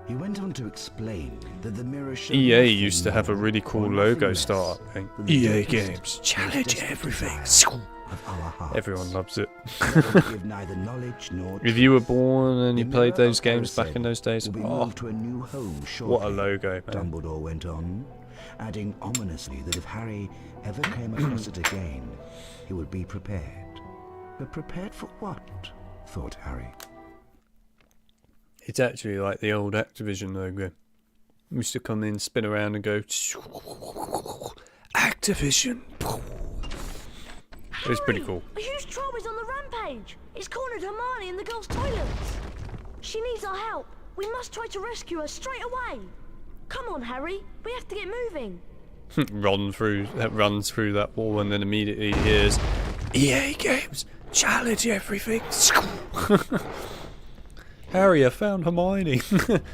He went on to explain that the mirror showed EA used to have a really cool logo start. EA Games, challenge everything. Everyone loves it. If you were born and you played those games back in those days, oh, what a logo, man. Dumbledore went on. adding ominously that if Harry ever came across it again, he would be prepared. But prepared for what? Thought Harry. It's actually like the old Activision logo. Used to come in, spin around and go Activision. It was pretty cool. A huge troll is on the rampage. It's cornered Hermione in the girls' toilets. She needs our help. We must try to rescue her straight away. Come on, Harry. We have to get moving. Runs through that wall and then immediately hears EA Games challenge everything. Harry, I found Hermione.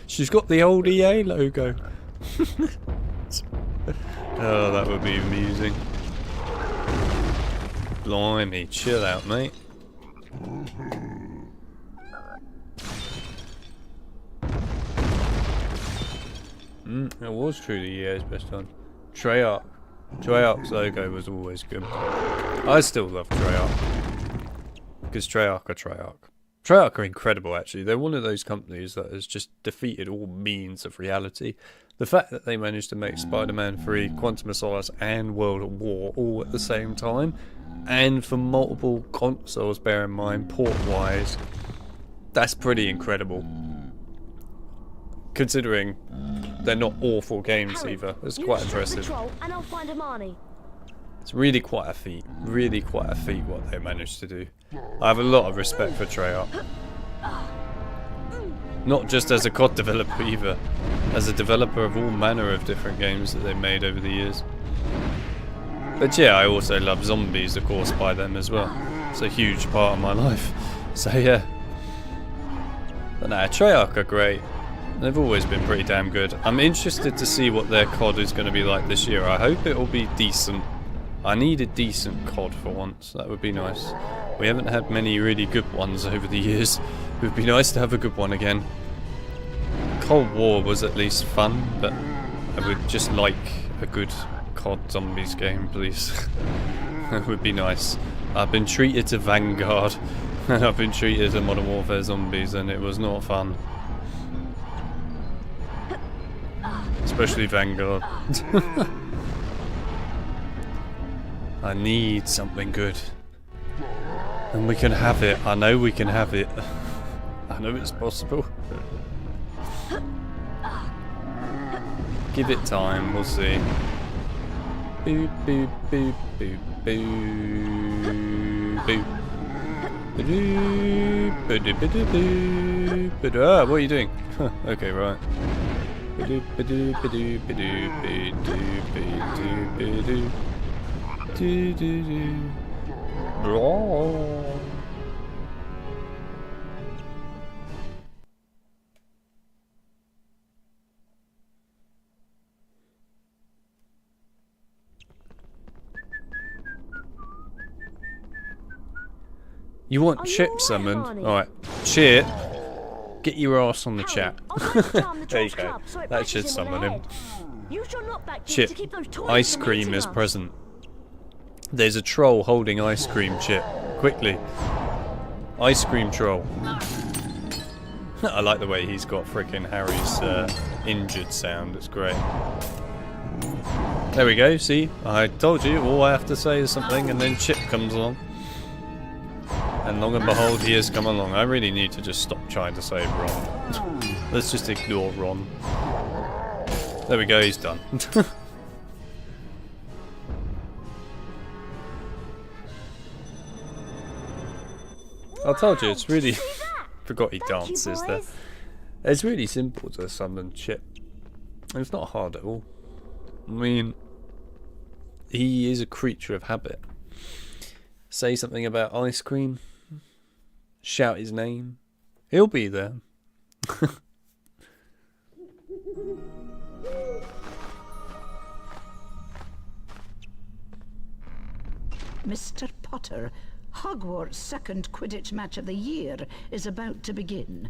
She's got the old EA logo. Oh, that would be amusing. Blimey, chill out, mate. It was truly EA's best one. Treyarch's logo was always good. I still love Treyarch. Because Treyarch are Treyarch. Treyarch are incredible, actually. They're one of those companies that has just defeated all means of reality. The fact that they managed to make Spider-Man 3, Quantum of Solace and World at War all at the same time, and for multiple consoles, bear in mind, port-wise, that's pretty incredible. Considering they're not awful games either. It's quite impressive. And I'll find Hermione. It's really quite a feat. Really quite a feat what they managed to do. I have a lot of respect for Treyarch. Not just as a COD developer either. As a developer of all manner of different games that they've made over the years. But yeah, I also love zombies, of course, by them as well. It's a huge part of my life. So yeah. But nah, Treyarch are great. They've always been pretty damn good. I'm interested to see what their COD is going to be like this year. I hope it will be decent. I need a decent COD for once. That would be nice. We haven't had many really good ones over the years. It would be nice to have a good one again. Cold War was at least fun, but I would just like a good COD Zombies game, please. That would be nice. I've been treated to Vanguard, and I've been treated to Modern Warfare Zombies, and it was not fun. Especially Vanguard. I need something good. And we can have it. I know we can have it. I know it's possible. Give it time, we'll see. Boop, boop, boop, boop, boop, boop. Ah, what are you doing? Okay, right. You want Chip summoned? Alright, Chip, get your ass on the chat. There you go. That should summon him. Chip, ice cream is present. There's a troll holding ice cream, Chip. Quickly. Ice cream troll. I like the way he's got freaking Harry's injured sound. It's great. There we go, see? I told you, all I have to say is something and then Chip comes along. And long and behold, he has come along. I really need to just stop trying to save Ron. Let's just ignore Ron. There we go, he's done. I told you, it's really... Forgot he dances there. It's really simple to summon Chip. It's not hard at all. I mean, he is a creature of habit. Say something about ice cream. Shout his name. He'll be there. Mr. Potter, Hogwarts' second Quidditch match of the year is about to begin.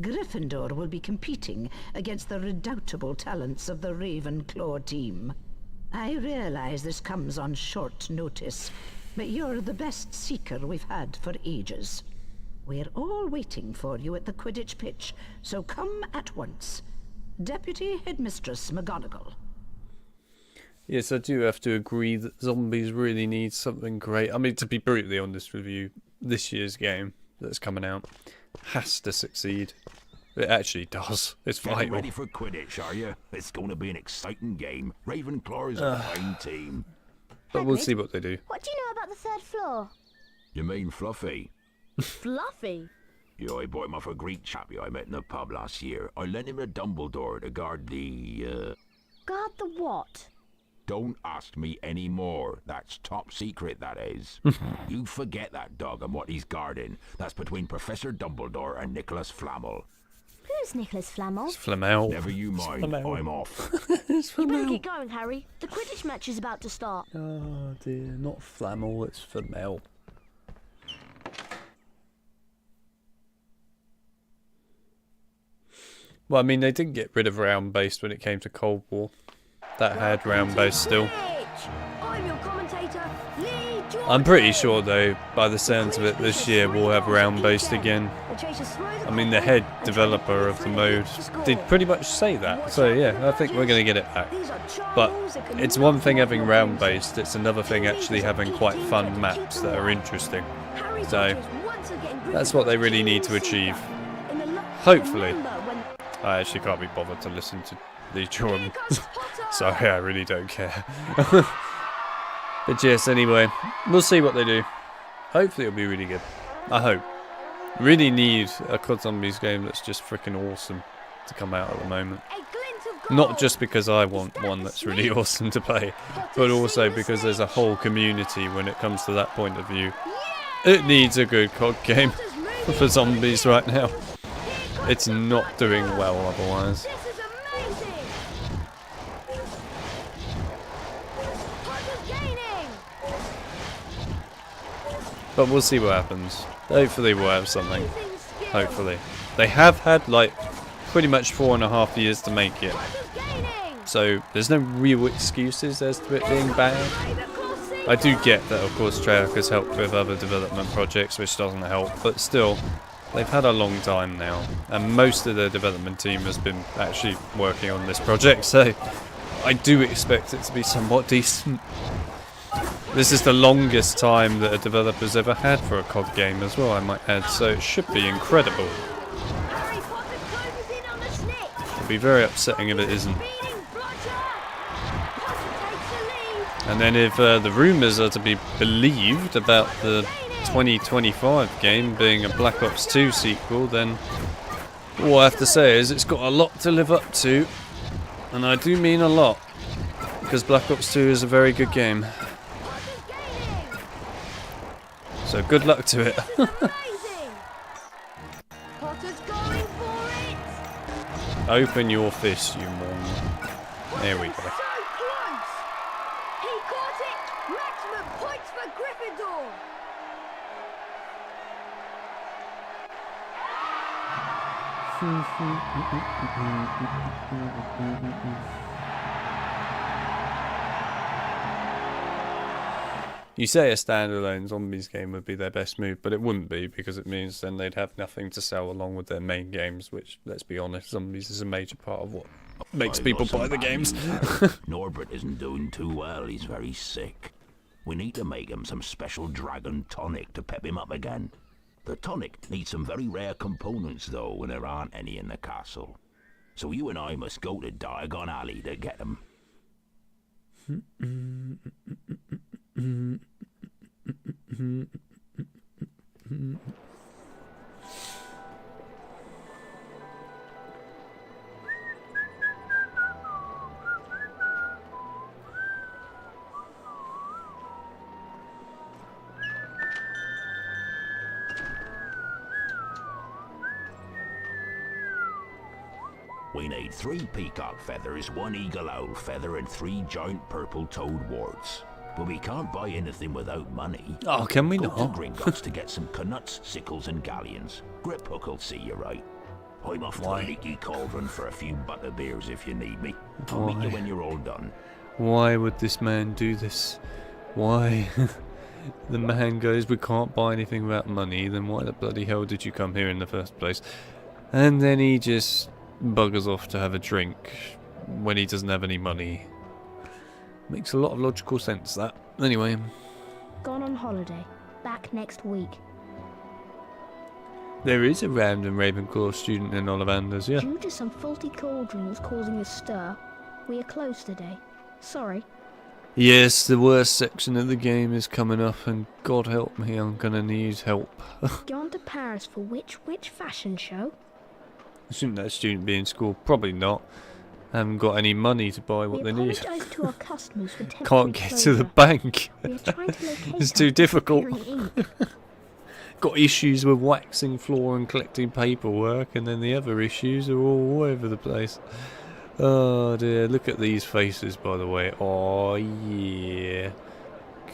Gryffindor will be competing against the redoubtable talents of the Ravenclaw team. I realize this comes on short notice, but you're the best seeker we've had for ages. We're all waiting for you at the Quidditch pitch, so come at once. Deputy Headmistress McGonagall. Yes, I do have to agree that zombies really need something great. I mean, to be brutally honest with you, this year's game that's coming out has to succeed. It actually does. It's vital. Getting ready for Quidditch, are you? It's going to be an exciting game. Ravenclaw is a fine team. But we'll see what they do. What do you know about the third floor? You mean Fluffy? Fluffy? Yeah, I bought him off a Greek chap I met in the pub last year. I lent him a Dumbledore to guard the, Guard the what? Don't ask me any more. That's top secret, that is. You forget that dog and what he's guarding. That's between Professor Dumbledore and Nicholas Flamel. Who's Nicholas Flamel? It's Flamel. Never you mind. I'm off. It's You better Flamel. get going, Harry. The Quidditch match is about to start. Oh dear, not Flamel, it's Flamel. Well, I mean, they didn't get rid of round-based when it came to Cold War. That had round-based still. I'm your commentator, Lee Jordan. I'm pretty sure, though, by the sounds of it, this year we'll have round-based again. I mean, the head developer of the mode did pretty much say that. So, yeah, I think we're going to get it back. But it's one thing having round-based, it's another thing actually having quite fun maps that are interesting. So, that's what they really need to achieve. Hopefully. I actually can't be bothered to listen to Lee Jordan. Sorry, I really don't care. But yes, anyway, we'll see what they do. Hopefully it'll be really good. I hope. Really need a COD Zombies game that's just freaking awesome to come out at the moment. Not just because I want one that's really awesome to play, but also because there's a whole community when it comes to that point of view. It needs a good COD game for zombies right now. It's not doing well otherwise. But we'll see what happens. Hopefully we'll have something. Hopefully. They have had like pretty much 4.5 years to make it. So there's no real excuses as to it being bad. I do get that of course Treyarch has helped with other development projects, which doesn't help, but still, they've had a long time now, and most of the development team has been actually working on this project, so I do expect it to be somewhat decent. This is the longest time that a developer's ever had for a COD game as well, I might add, so it should be incredible. It'd be very upsetting if it isn't. And then if the rumours are to be believed about the 2025 game being a Black Ops 2 sequel, then all I have to say is it's got a lot to live up to, and I do mean a lot, because Black Ops 2 is a very good game. So good luck to it. Open your fist, you moron. There we go. You say a standalone zombies game would be their best move, but it wouldn't be, because it means then they'd have nothing to sell along with their main games, which, let's be honest, zombies is a major part of what makes people buy the games. Norbert isn't doing too well, he's very sick. We need to make him some special dragon tonic to pep him up again. The tonic needs some very rare components though, and there aren't any in the castle. So you and I must go to Diagon Alley to get them. We need 3 peacock feathers, 1 eagle owl feather, and 3 giant purple toad warts. But we can't buy anything without money. Oh, can we Go not? to Gringotts to get some knuts, sickles, and galleons. Grip Hook will see you right. I'm off to the leaky cauldron for a few butterbeers if you need me. I'll meet you when you're all done. Why would this man do this? Why? The man goes, we can't buy anything without money, then why the bloody hell did you come here in the first place? And then he just buggers off to have a drink when he doesn't have any money. Makes a lot of logical sense, that. Anyway. Gone on holiday. Back next week. There is a random Ravenclaw student in Ollivanders, yeah. Due to some faulty cauldrons causing a stir, we are closed today. Sorry. Yes, the worst section of the game is coming up, and God help me, I'm gonna need help. Gone to Paris for which fashion show? Shouldn't that student be in school? Probably not. Haven't got any money to buy what they need. Apologise to our customers for temporary Can't get to the bank. We are trying to locate It's too difficult. ink. Got issues with waxing floor and collecting paperwork, and then the other issues are all over the place. Oh dear, look at these faces, by the way. Oh yeah.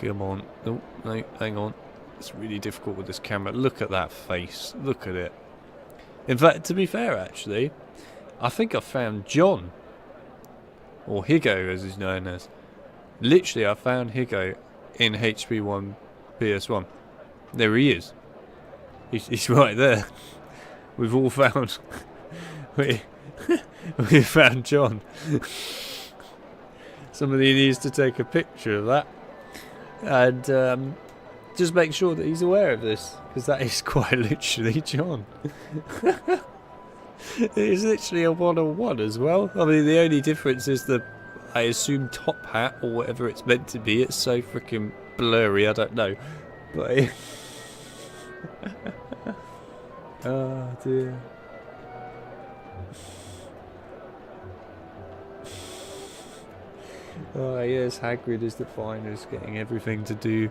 Come on. Oh, no, hang on. It's really difficult with this camera. Look at that face. Look at it. In fact, to be fair, actually, I think I found John. Or Higo, as he's known as. Literally, I found Higo in HP1 PS1. There he is. He's right there. We've all found... we found John. Somebody needs to take a picture of that. And just make sure that he's aware of this. Because that is quite literally John. It is literally a 1-on-1 as well. I mean, the only difference is the, I assume, top hat or whatever it's meant to be. It's so freaking blurry, I don't know. But... oh dear. Oh yes, Hagrid is the finest, getting everything to do.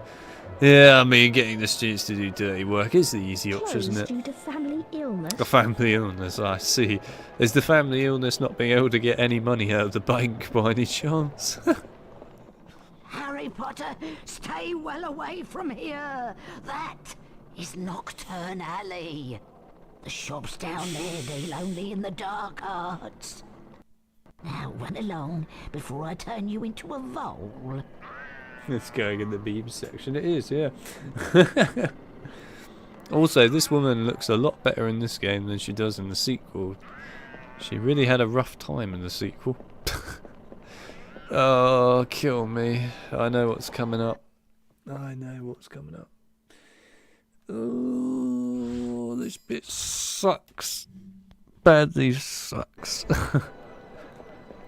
Yeah, I mean, getting the students to do dirty work is the easy option, isn't it? Due to family illness. A family illness, I see. Is the family illness not being able to get any money out of the bank by any chance? Harry Potter, stay well away from here. That is Nocturne Alley. The shops down there deal only in the dark arts. Now run along before I turn you into a vole. It's going in the meme section. It is, yeah. Also, this woman looks a lot better in this game than she does in the sequel. She really had a rough time in the sequel. Oh, kill me. I know what's coming up. I know what's coming up. Oh, this bit sucks. Badly sucks.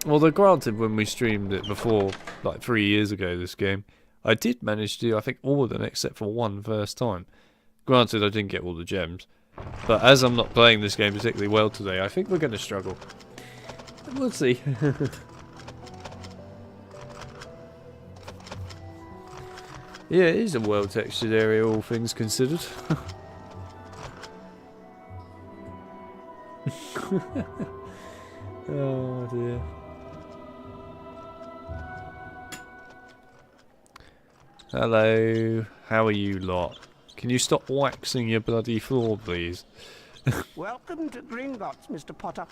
Although granted, when we streamed it before, like 3 years ago, this game, I did manage to do, I think, all of them except for one first time. Granted, I didn't get all the gems. But as I'm not playing this game particularly well today, I think we're going to struggle. We'll see. Yeah, it is a well-textured area, all things considered. Oh dear. Hello, how are you lot? Can you stop waxing your bloody floor, please? Welcome to Gringotts, Mr. Potter.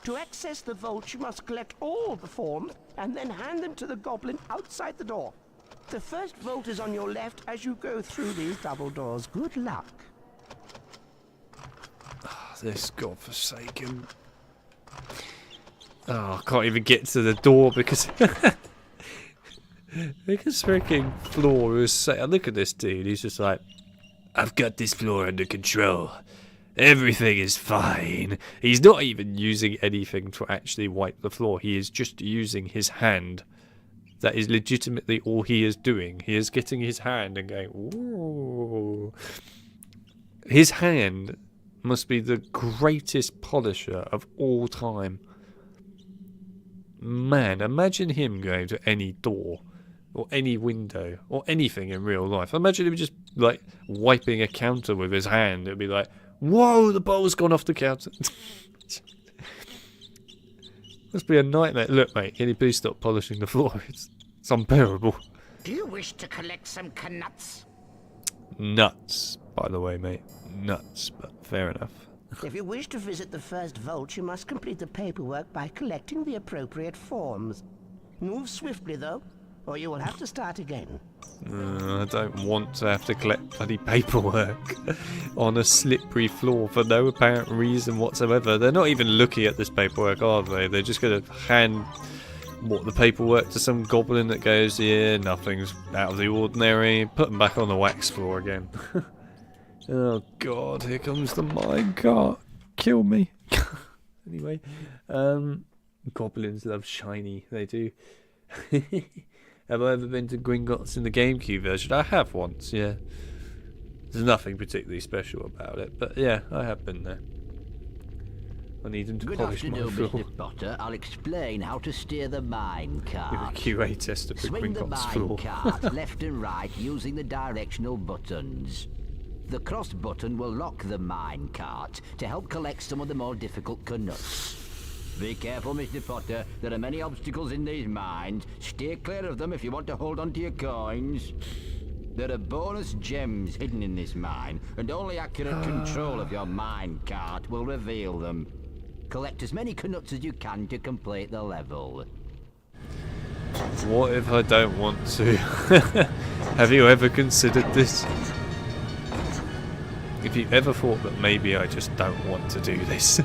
To access the vault, you must collect all the forms and then hand them to the goblin outside the door. The first vault is on your left as you go through these double doors. Good luck. Oh, this godforsaken... Oh, I can't even get to the door because... because freaking floor is set. Look at this dude, he's just like, I've got this floor under control. Everything is fine. He's not even using anything to actually wipe the floor. He is just using his hand. That is legitimately all he is doing. He is getting his hand and going, ooh. His hand must be the greatest polisher of all time. Man, imagine him going to any door or any window or anything in real life. Imagine him just like wiping a counter with his hand. It'd be like, whoa, the bowl's gone off the counter. Must be a nightmare. Look, mate, can you please stop polishing the floor? It's unbearable. Do you wish to collect some knuts? Nuts, by the way, mate. Nuts, but fair enough. If you wish to visit the first vault, you must complete the paperwork by collecting the appropriate forms. Move swiftly, though, or you will have to start again. I don't want to have to collect bloody paperwork on a slippery floor for no apparent reason whatsoever. They're not even looking at this paperwork, are they? They're just going to hand the paperwork to some goblin that goes, yeah, nothing's out of the ordinary. Put them back on the wax floor again. Oh god, here comes the minecart. Kill me. Anyway, goblins love shiny, they do. Have I ever been to Gringotts in the GameCube version? I have once, yeah. There's nothing particularly special about it, but yeah, I have been there. I need him to polish my floor. Good afternoon, Mr. Potter. I'll explain how to steer the mine cart. You're a QA tester for Swing the Gringotts mine floor. cart left and right using the directional buttons. The cross button will lock the mine cart to help collect some of the more difficult canuts. Be careful, Mr. Potter. There are many obstacles in these mines. Stay clear of them if you want to hold on to your coins. There are bonus gems hidden in this mine, and only accurate control of your mine cart will reveal them. Collect as many canuts as you can to complete the level. What if I don't want to? Have you ever considered this? If you ever thought that maybe I just don't want to do this.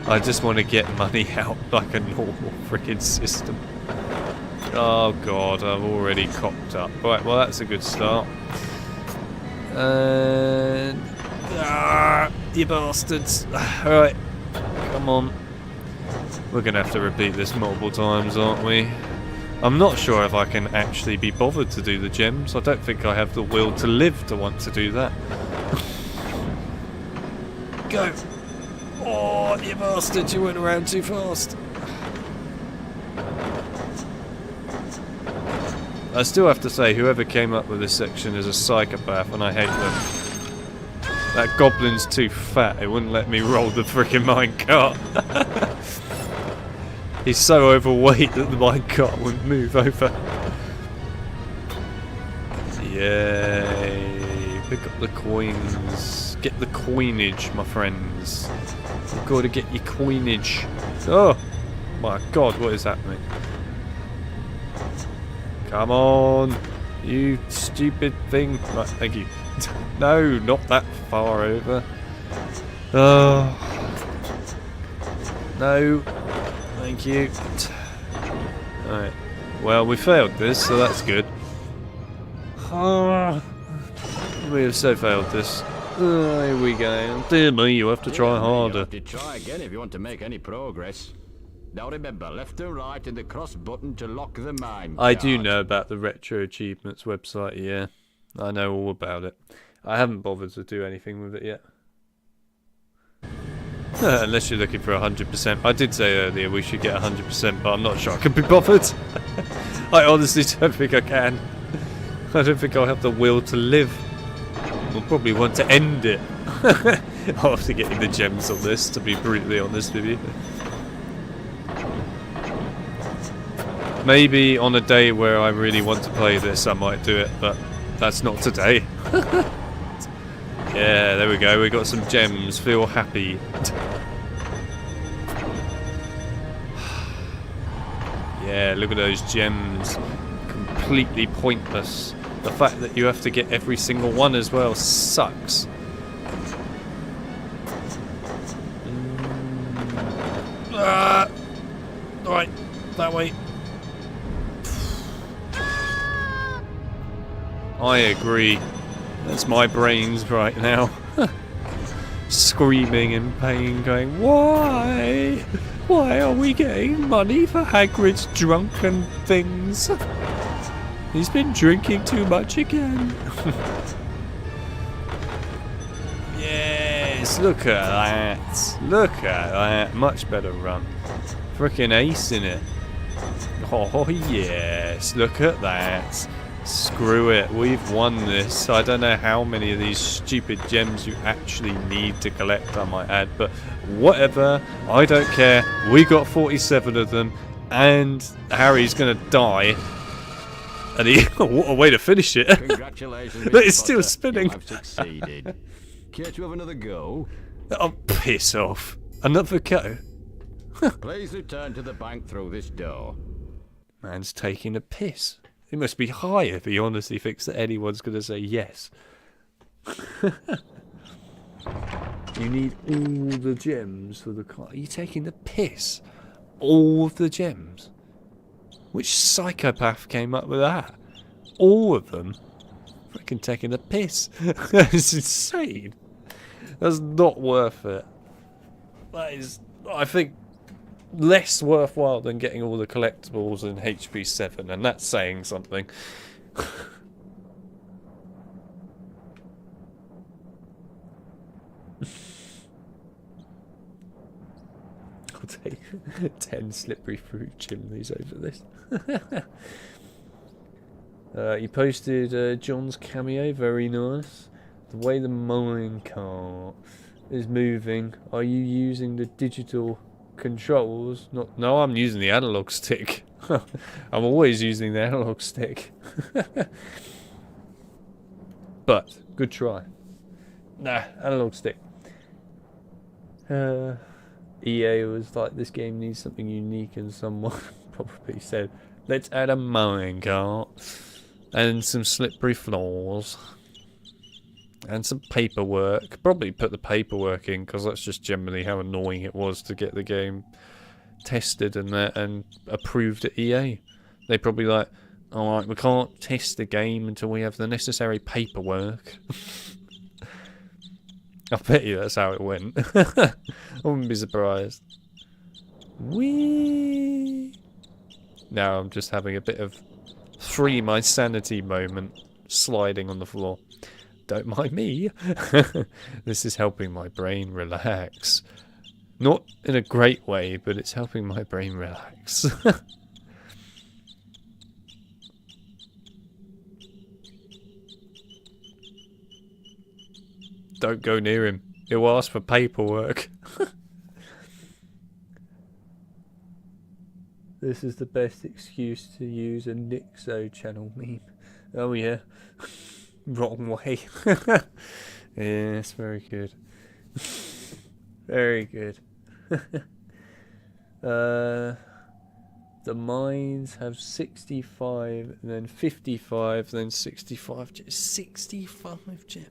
I just want to get money out like a normal freaking system. Oh god, I've already cocked up. Right, well that's a good start. You bastards. Alright, come on. We're going to have to repeat this multiple times, aren't we? I'm not sure if I can actually be bothered to do the gems. I don't think I have the will to live to want to do that. Go! Oh, you bastards, you went around too fast. I still have to say, whoever came up with this section is a psychopath, and I hate them. That goblin's too fat, it wouldn't let me roll the frickin' minecart. He's so overweight that the minecart wouldn't move over. Yay. Pick up the coins. Get the coinage, my friends. You've got to get your coinage. Oh my god, what is happening? Come on, you stupid thing. Right, thank you. No, not that far over. Oh. No. Thank you. Alright. Well, we failed this, so that's good. We have so failed this. Here we go. Dear me, you have to try harder. You have to try again if you want to make any progress. Now remember, left and right and the cross button to lock the mine. I do know about the Retro Achievements website, yeah. I know all about it. I haven't bothered to do anything with it yet. Unless you're looking for 100%. I did say earlier we should get 100%, but I'm not sure I can be bothered. I honestly don't think I can. I don't think I'll have the will to live. We'll probably want to end it. After getting the gems on this, to be brutally honest with you. Maybe on a day where I really want to play this, I might do it, but that's not today. Yeah, there we go. We got some gems. Feel happy. Yeah, look at those gems. Completely pointless. The fact that you have to get every single one as well sucks. Right, that way. I agree. That's my brains right now. Screaming in pain, going, why? Why are we getting money for Hagrid's drunken things? He's been drinking too much again. Yes, look at that. Look at that. Much better run. Frickin' ace in it. Oh yes, look at that. Screw it, we've won this. I don't know how many of these stupid gems you actually need to collect, I might add, but whatever, I don't care. We got 47 of them, and Harry's gonna die. And he, what a way to finish it. Congratulations, It's still spinning. I've succeeded. Care to have another go? Oh, piss off. Another go? Please return to the bank through this door. Man's taking a piss. He must be high if he honestly thinks that anyone's going to say yes. You need all the gems for the car. Are you taking the piss? All of the gems? Which psychopath came up with that? All of them? Freaking taking the piss. That's insane. That's not worth it. That is, I think, less worthwhile than getting all the collectibles in HP7, and that's saying something. I'll take 10 slippery fruit chimneys over this. You posted John's cameo, very nice. The way the mine cart is moving, are you using the digital controls? No, I'm using the analog stick. I'm always using the analog stick. But, good try. Nah, analog stick. EA was like, this game needs something unique, and someone probably said, let's add a minecart and some slippery floors and some paperwork. Probably put the paperwork in, because that's just generally how annoying it was to get the game tested and that and approved at EA. They probably like, alright, we can't test the game until we have the necessary paperwork. I bet you that's how it went. I wouldn't be surprised. Whee! Now I'm just having a bit of free my sanity moment, sliding on the floor. Don't mind me. This is helping my brain relax. Not in a great way, but it's helping my brain relax. Don't go near him. He'll ask for paperwork. This is the best excuse to use a Nixo channel meme. Oh yeah. Wrong way. Yes, very good. Very good. The mines have 65, and then 55, then 65. 65 gems.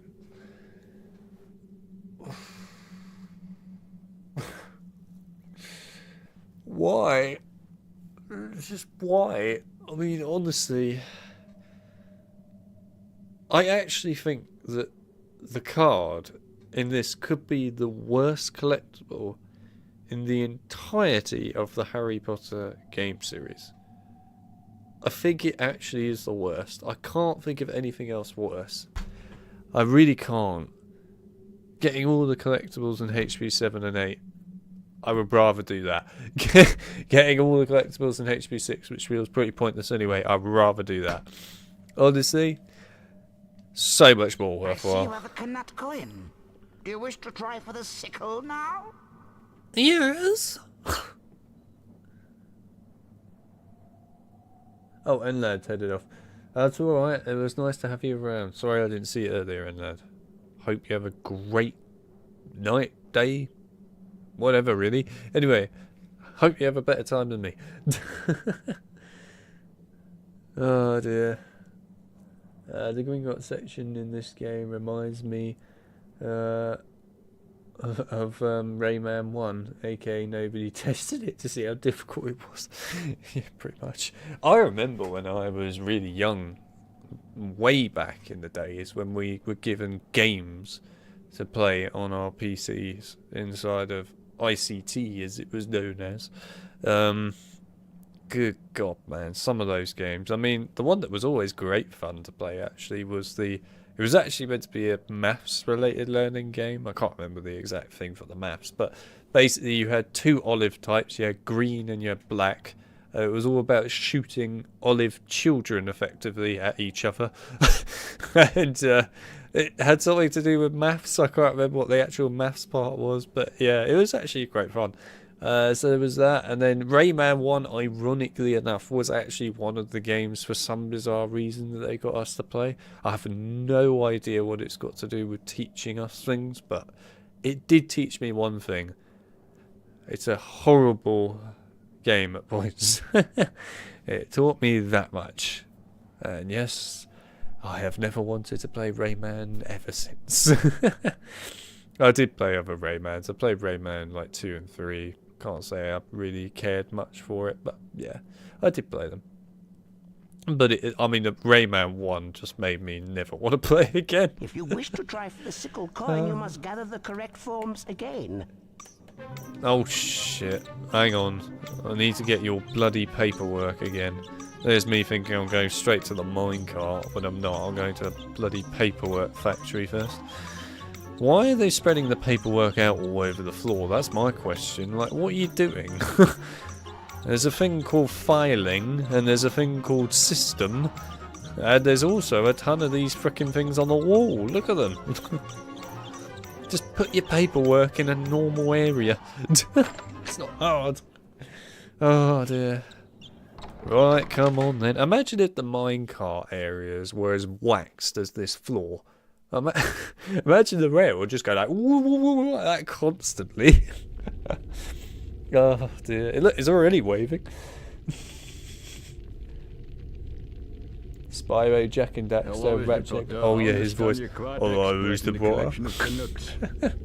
Why? Just why? I mean, honestly, I actually think that the card in this could be the worst collectible in the entirety of the Harry Potter game series. I think it actually is the worst. I can't think of anything else worse. I really can't. Getting all the collectibles in HP 7 and 8, I would rather do that. Getting all the collectibles in HP 6, which feels pretty pointless anyway, I'd rather do that. Honestly, so much more worthwhile. I see you have a canut going. Do you wish to try for the sickle now? Yes. Oh, Enlad headed off. That's alright, it was nice to have you around. Sorry I didn't see you earlier, Enlad. Hope you have a great night, day, whatever really. Anyway, hope you have a better time than me. Oh dear. The Gringotts section in this game reminds me of Rayman 1, aka nobody tested it to see how difficult it was. Yeah, pretty much. I remember when I was really young, way back in the days, when we were given games to play on our PCs inside of ICT, as it was known as. Good God, man, some of those games. I mean, the one that was always great fun to play actually was it was actually meant to be a maths related learning game. I can't remember the exact thing for the maths, but basically you had two olive types. You had green and you had black. It was all about shooting olive children effectively at each other. And it had something to do with maths. I can't remember what the actual maths part was, but yeah, it was actually great fun. So there was that, and then Rayman 1, ironically enough, was actually one of the games for some bizarre reason that they got us to play. I have no idea what it's got to do with teaching us things, but it did teach me one thing. It's a horrible game at points. It taught me that much. And yes, I have never wanted to play Rayman ever since. I did play other Raymans. I played Rayman like 2 and 3. Can't say I really cared much for it, but yeah, I did play them. But I mean, the Rayman 1 just made me never want to play again. If you wish to try for the sickle coin, you must gather the correct forms again. Oh shit. Hang on. I need to get your bloody paperwork again. There's me thinking I'm going straight to the minecart, but I'm not. I'm going to the bloody paperwork factory first. Why are they spreading the paperwork out all over the floor? That's my question. Like, what are you doing? There's a thing called filing, and there's a thing called system, and there's also a ton of these frickin' things on the wall. Look at them. Just put your paperwork in a normal area. It's not hard. Oh dear. Right, come on then. Imagine if the minecart areas were as waxed as this floor. Imagine the rail would just go like, woo, woo, woo, woo, like that constantly. Oh dear. Look, it's already waving. Spyro, Jack and Daxter, Ratchet. Oh yeah, his voice. Hello, Mr. Potter.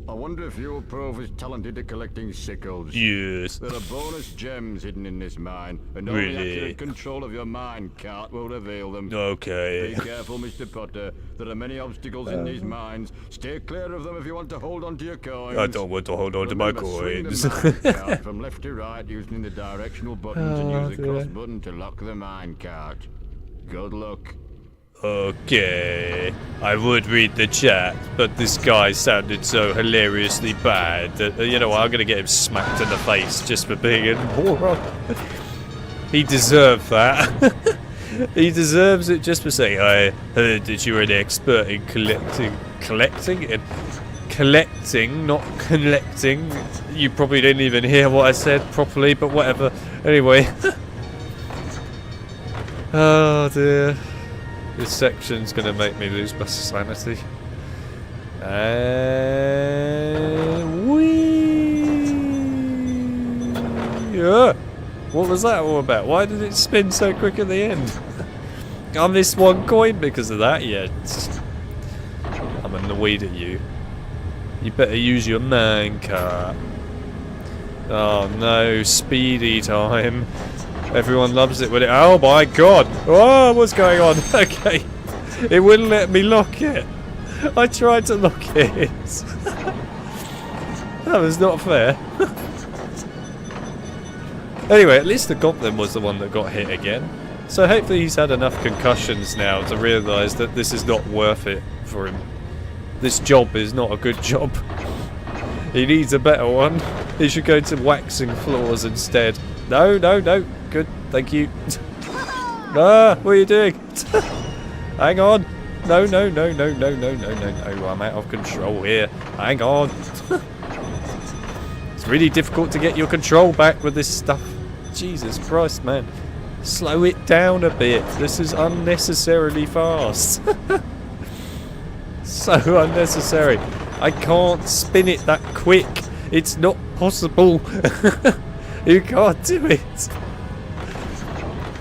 I wonder if your prove is talented at collecting sickles. Yes. There are bonus gems hidden in this mine, and only accurate control of your mine cart will reveal them. Okay. Be careful, Mr. Potter. There are many obstacles in these mines. Stay clear of them if you want to hold on to your coins. I don't want to hold on to my coins. Swing the mine cart from left to right using the directional buttons and use the cross button to lock the mine cart. Good luck. Okay. I would read the chat, but this guy sounded so hilariously bad that, you know what, I'm going to get him smacked in the face just for being a moron. He deserved that. He deserves it just for saying, I heard that you were an expert in collecting, not collecting. You probably didn't even hear what I said properly, but whatever. Anyway. Oh dear. This section's gonna make me lose my sanity. And what was that all about? Why did it spin so quick at the end? I missed one coin because of that. Yeah, I'm annoyed at you. You better use your minecart. Oh no, speedy time. Everyone loves it when it. Oh my god! Oh, what's going on? Okay, it wouldn't let me lock it. I tried to lock it. That was not fair. Anyway, at least the goblin was the one that got hit again. So hopefully he's had enough concussions now to realise that this is not worth it for him. This job is not a good job. He needs a better one. He should go to waxing floors instead. No, no, no. Good, thank you. What are you doing? Hang on. No, no, no, no, no, no, no, no, no. I'm out of control here. Hang on. It's really difficult to get your control back with this stuff. Jesus Christ, man. Slow it down a bit. This is unnecessarily fast. So unnecessary. I can't spin it that quick. It's not possible. You can't do it.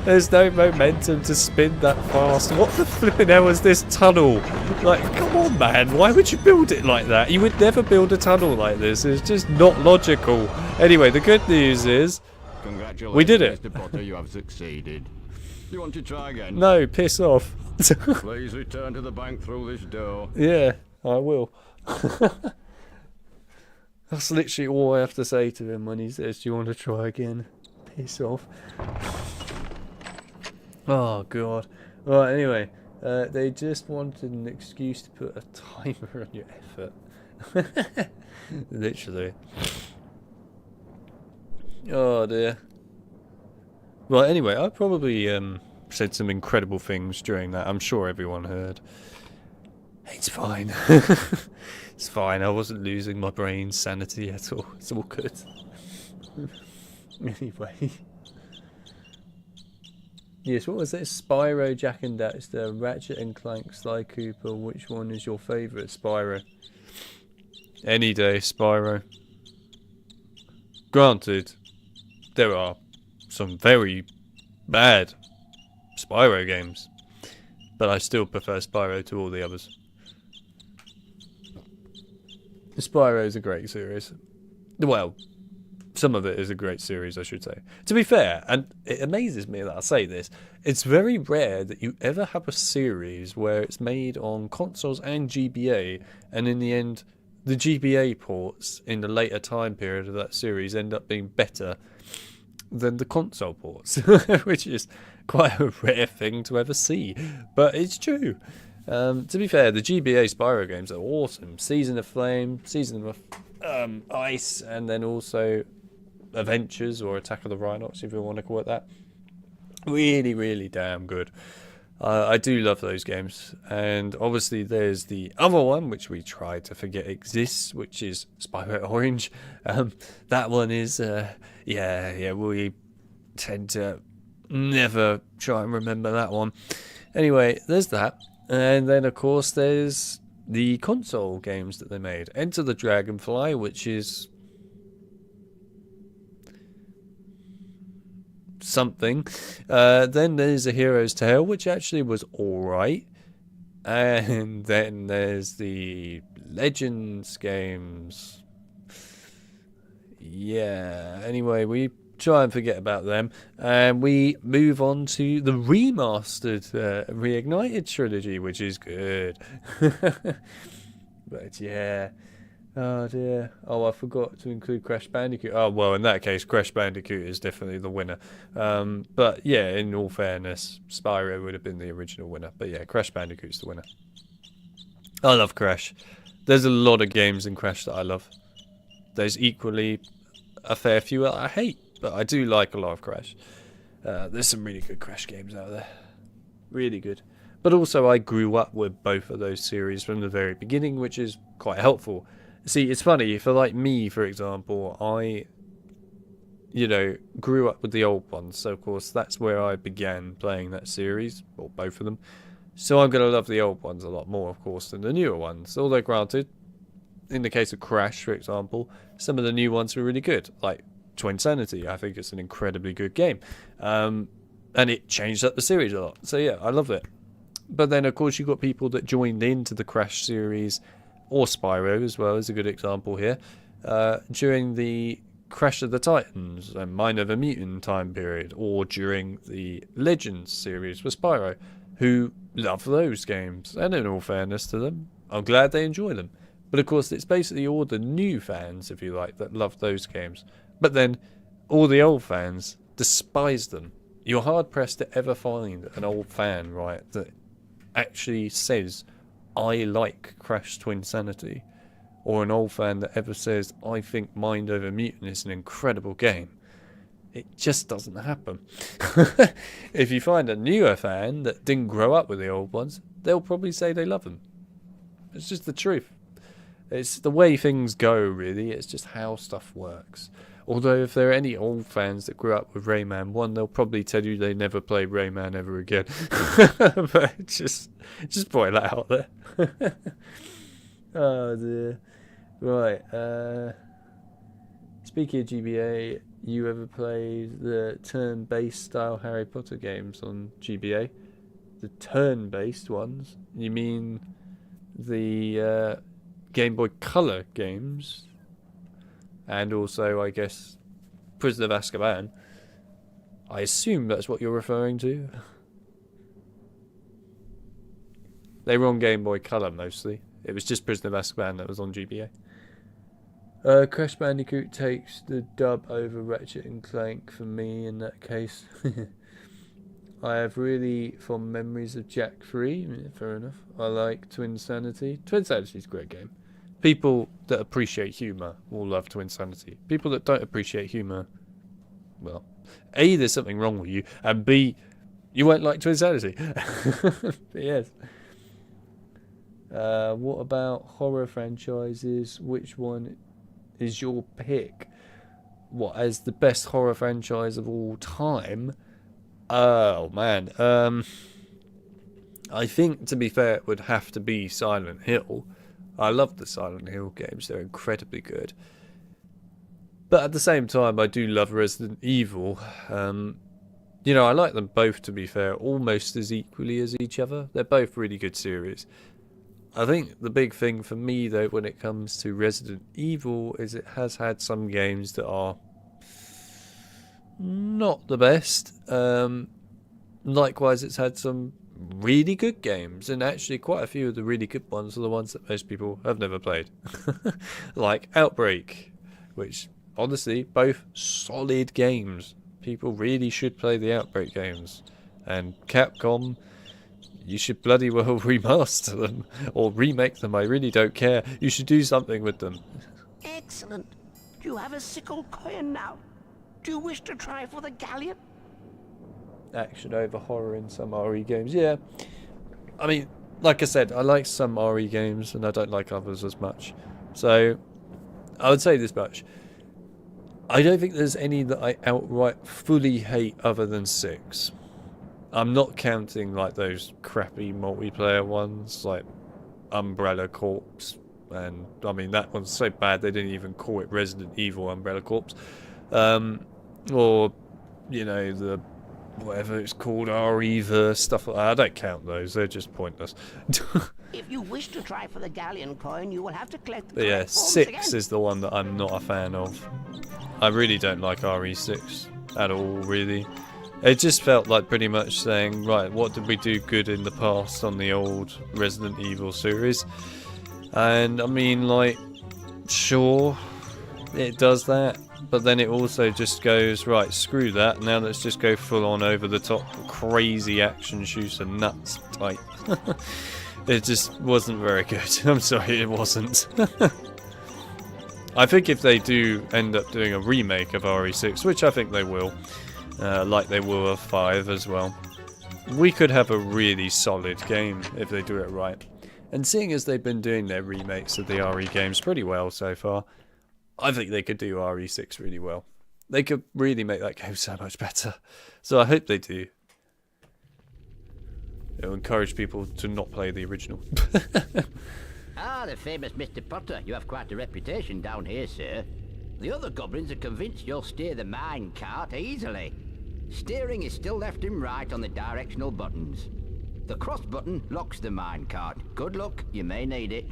There's no momentum to spin that fast. What the flipping hell is this tunnel? Like, come on, man. Why would you build it like that? You would never build a tunnel like this. It's just not logical. Anyway, the good news is we did it. Mr. Potter, you have succeeded. You want to try again? No, piss off. Please return to the bank through this door. Yeah, I will. That's literally all I have to say to him when he says, do you want to try again? Piss off. Oh, God. Right, anyway. They just wanted an excuse to put a timer on your effort. Literally. Oh, dear. Right, anyway, I probably said some incredible things during that. I'm sure everyone heard. It's fine. It's fine. I wasn't losing my brain sanity at all. It's all good. Anyway. Yes, what was it? Spyro, Jak and Daxter, Ratchet and Clank, Sly Cooper. Which one is your favourite? Spyro. Any day, Spyro. Granted, there are some very bad Spyro games, but I still prefer Spyro to all the others. Spyro is a great series. Well, some of it is a great series, I should say. To be fair, and it amazes me that I say this, it's very rare that you ever have a series where it's made on consoles and GBA, and in the end, the GBA ports in the later time period of that series end up being better than the console ports, which is quite a rare thing to ever see, but it's true. To be fair, the GBA Spyro games are awesome. Season of Flame, Season of Ice, and then also Adventures or Attack of the Rhinox, if you want to call it that. Really, really damn good. I do love those games. And obviously there's the other one, which we try to forget exists, which is Spyro Orange. That one is, we tend to never try and remember that one. Anyway, there's that. And then, of course, there's the console games that they made. Enter the Dragonfly, which is something. Then there's A Hero's Tale, which actually was alright. And then there's the Legends games. Yeah, anyway, we try and forget about them, and we move on to the remastered Reignited trilogy, which is good. But yeah, oh dear, I forgot to include Crash Bandicoot. Oh well, in that case, Crash Bandicoot is definitely the winner. But yeah, in all fairness, Spyro would have been the original winner, but yeah, Crash Bandicoot's the winner. I love Crash. There's a lot of games in Crash that I love. There's equally a fair few that I hate, but I do like a lot of Crash. There's some really good Crash games out there. Really good. But also I grew up with both of those series from the very beginning, which is quite helpful. See, it's funny, for like me, for example, I, grew up with the old ones. So, of course, that's where I began playing that series, or both of them. So I'm going to love the old ones a lot more, of course, than the newer ones. Although, granted, in the case of Crash, for example, some of the new ones were really good. Like Twinsanity, I think it's an incredibly good game. And it changed up the series a lot. So, yeah, I love it. But then, of course, you've got people that joined into the Crash series, or Spyro as well is a good example here, during the Crash of the Titans and Mind of a Mutant time period, or during the Legends series with Spyro, who love those games. And in all fairness to them, I'm glad they enjoy them. But of course, it's basically all the new fans, if you like, that love those games. But then, all the old fans despise them. You're hard-pressed to ever find an old fan, right, that actually says, I like Crash Twinsanity, or an old fan that ever says, I think Mind Over Mutant is an incredible game. It just doesn't happen. If you find a newer fan that didn't grow up with the old ones, they'll probably say they love them. It's just the truth. It's the way things go, really. It's just how stuff works. Although if there are any old fans that grew up with Rayman 1, they'll probably tell you they never played Rayman ever again. But just point that out there. Oh dear. Right. Speaking of GBA, you ever played the turn-based style Harry Potter games on GBA? The turn-based ones? You mean the Game Boy Color games? And also, I guess, Prisoner of Azkaban. I assume that's what you're referring to. They were on Game Boy Color mostly. It was just Prisoner of Azkaban that was on GBA. Crash Bandicoot takes the dub over Ratchet and Clank for me in that case. I have really fond memories of Jak 3. Yeah, fair enough. I like Twinsanity. Twinsanity's a great game. People that appreciate humour will love Twinsanity. People that don't appreciate humour, well, A, there's something wrong with you, and B, you won't like Twinsanity. Yes. What about horror franchises? Which one is your pick? What, as the best horror franchise of all time? Oh, man. I think, to be fair, it would have to be Silent Hill. I love the Silent Hill games. They're incredibly good. But at the same time, I do love Resident Evil. I like them both, to be fair, almost as equally as each other. They're both really good series. I think the big thing for me, though, when it comes to Resident Evil, is it has had some games that are not the best. Likewise, it's had some really good games, and actually quite a few of the really good ones are the ones that most people have never played. Like Outbreak, which honestly, both solid games. People really should play the Outbreak games. And Capcom, you should bloody well remaster them or remake them. I really don't care. You should do something with them. Excellent. Do you have a sickle coin now? Do you wish to try for the galleon? Action over horror in some RE games. Yeah. I mean, like I said, I like some RE games and I don't like others as much. So, I would say this much. I don't think there's any that I outright fully hate other than 6. I'm not counting like those crappy multiplayer ones like Umbrella Corps, and I mean that one's so bad they didn't even call it Resident Evil Umbrella Corps, or you know, the whatever it's called, RE-verse, stuff like that. I don't count those, they're just pointless. If you wish to try for the galleon coin, you will have to collect the But yeah, correct forms 6 again. is the one that I'm not a fan of. I really don't like RE6 at all, really. It just felt like pretty much saying, right, what did we do good in the past on the old Resident Evil series? And I mean, like, sure, it does that, but then it also just goes, right, screw that, now let's just go full on over the top crazy action shooter nuts type. It just wasn't very good. I'm sorry, it wasn't. I think if they do end up doing a remake of RE6, which I think they will, like they will of 5 as well, we could have a really solid game if they do it right. And seeing as they've been doing their remakes of the RE games pretty well so far, I think they could do RE6 really well. They could really make that game so much better. So I hope they do. It'll encourage people to not play the original. Ah, the famous Mr. Potter. You have quite a reputation down here, sir. The other goblins are convinced you'll steer the mine cart easily. Steering is still left and right on the directional buttons. The cross button locks the mine cart. Good luck, you may need it.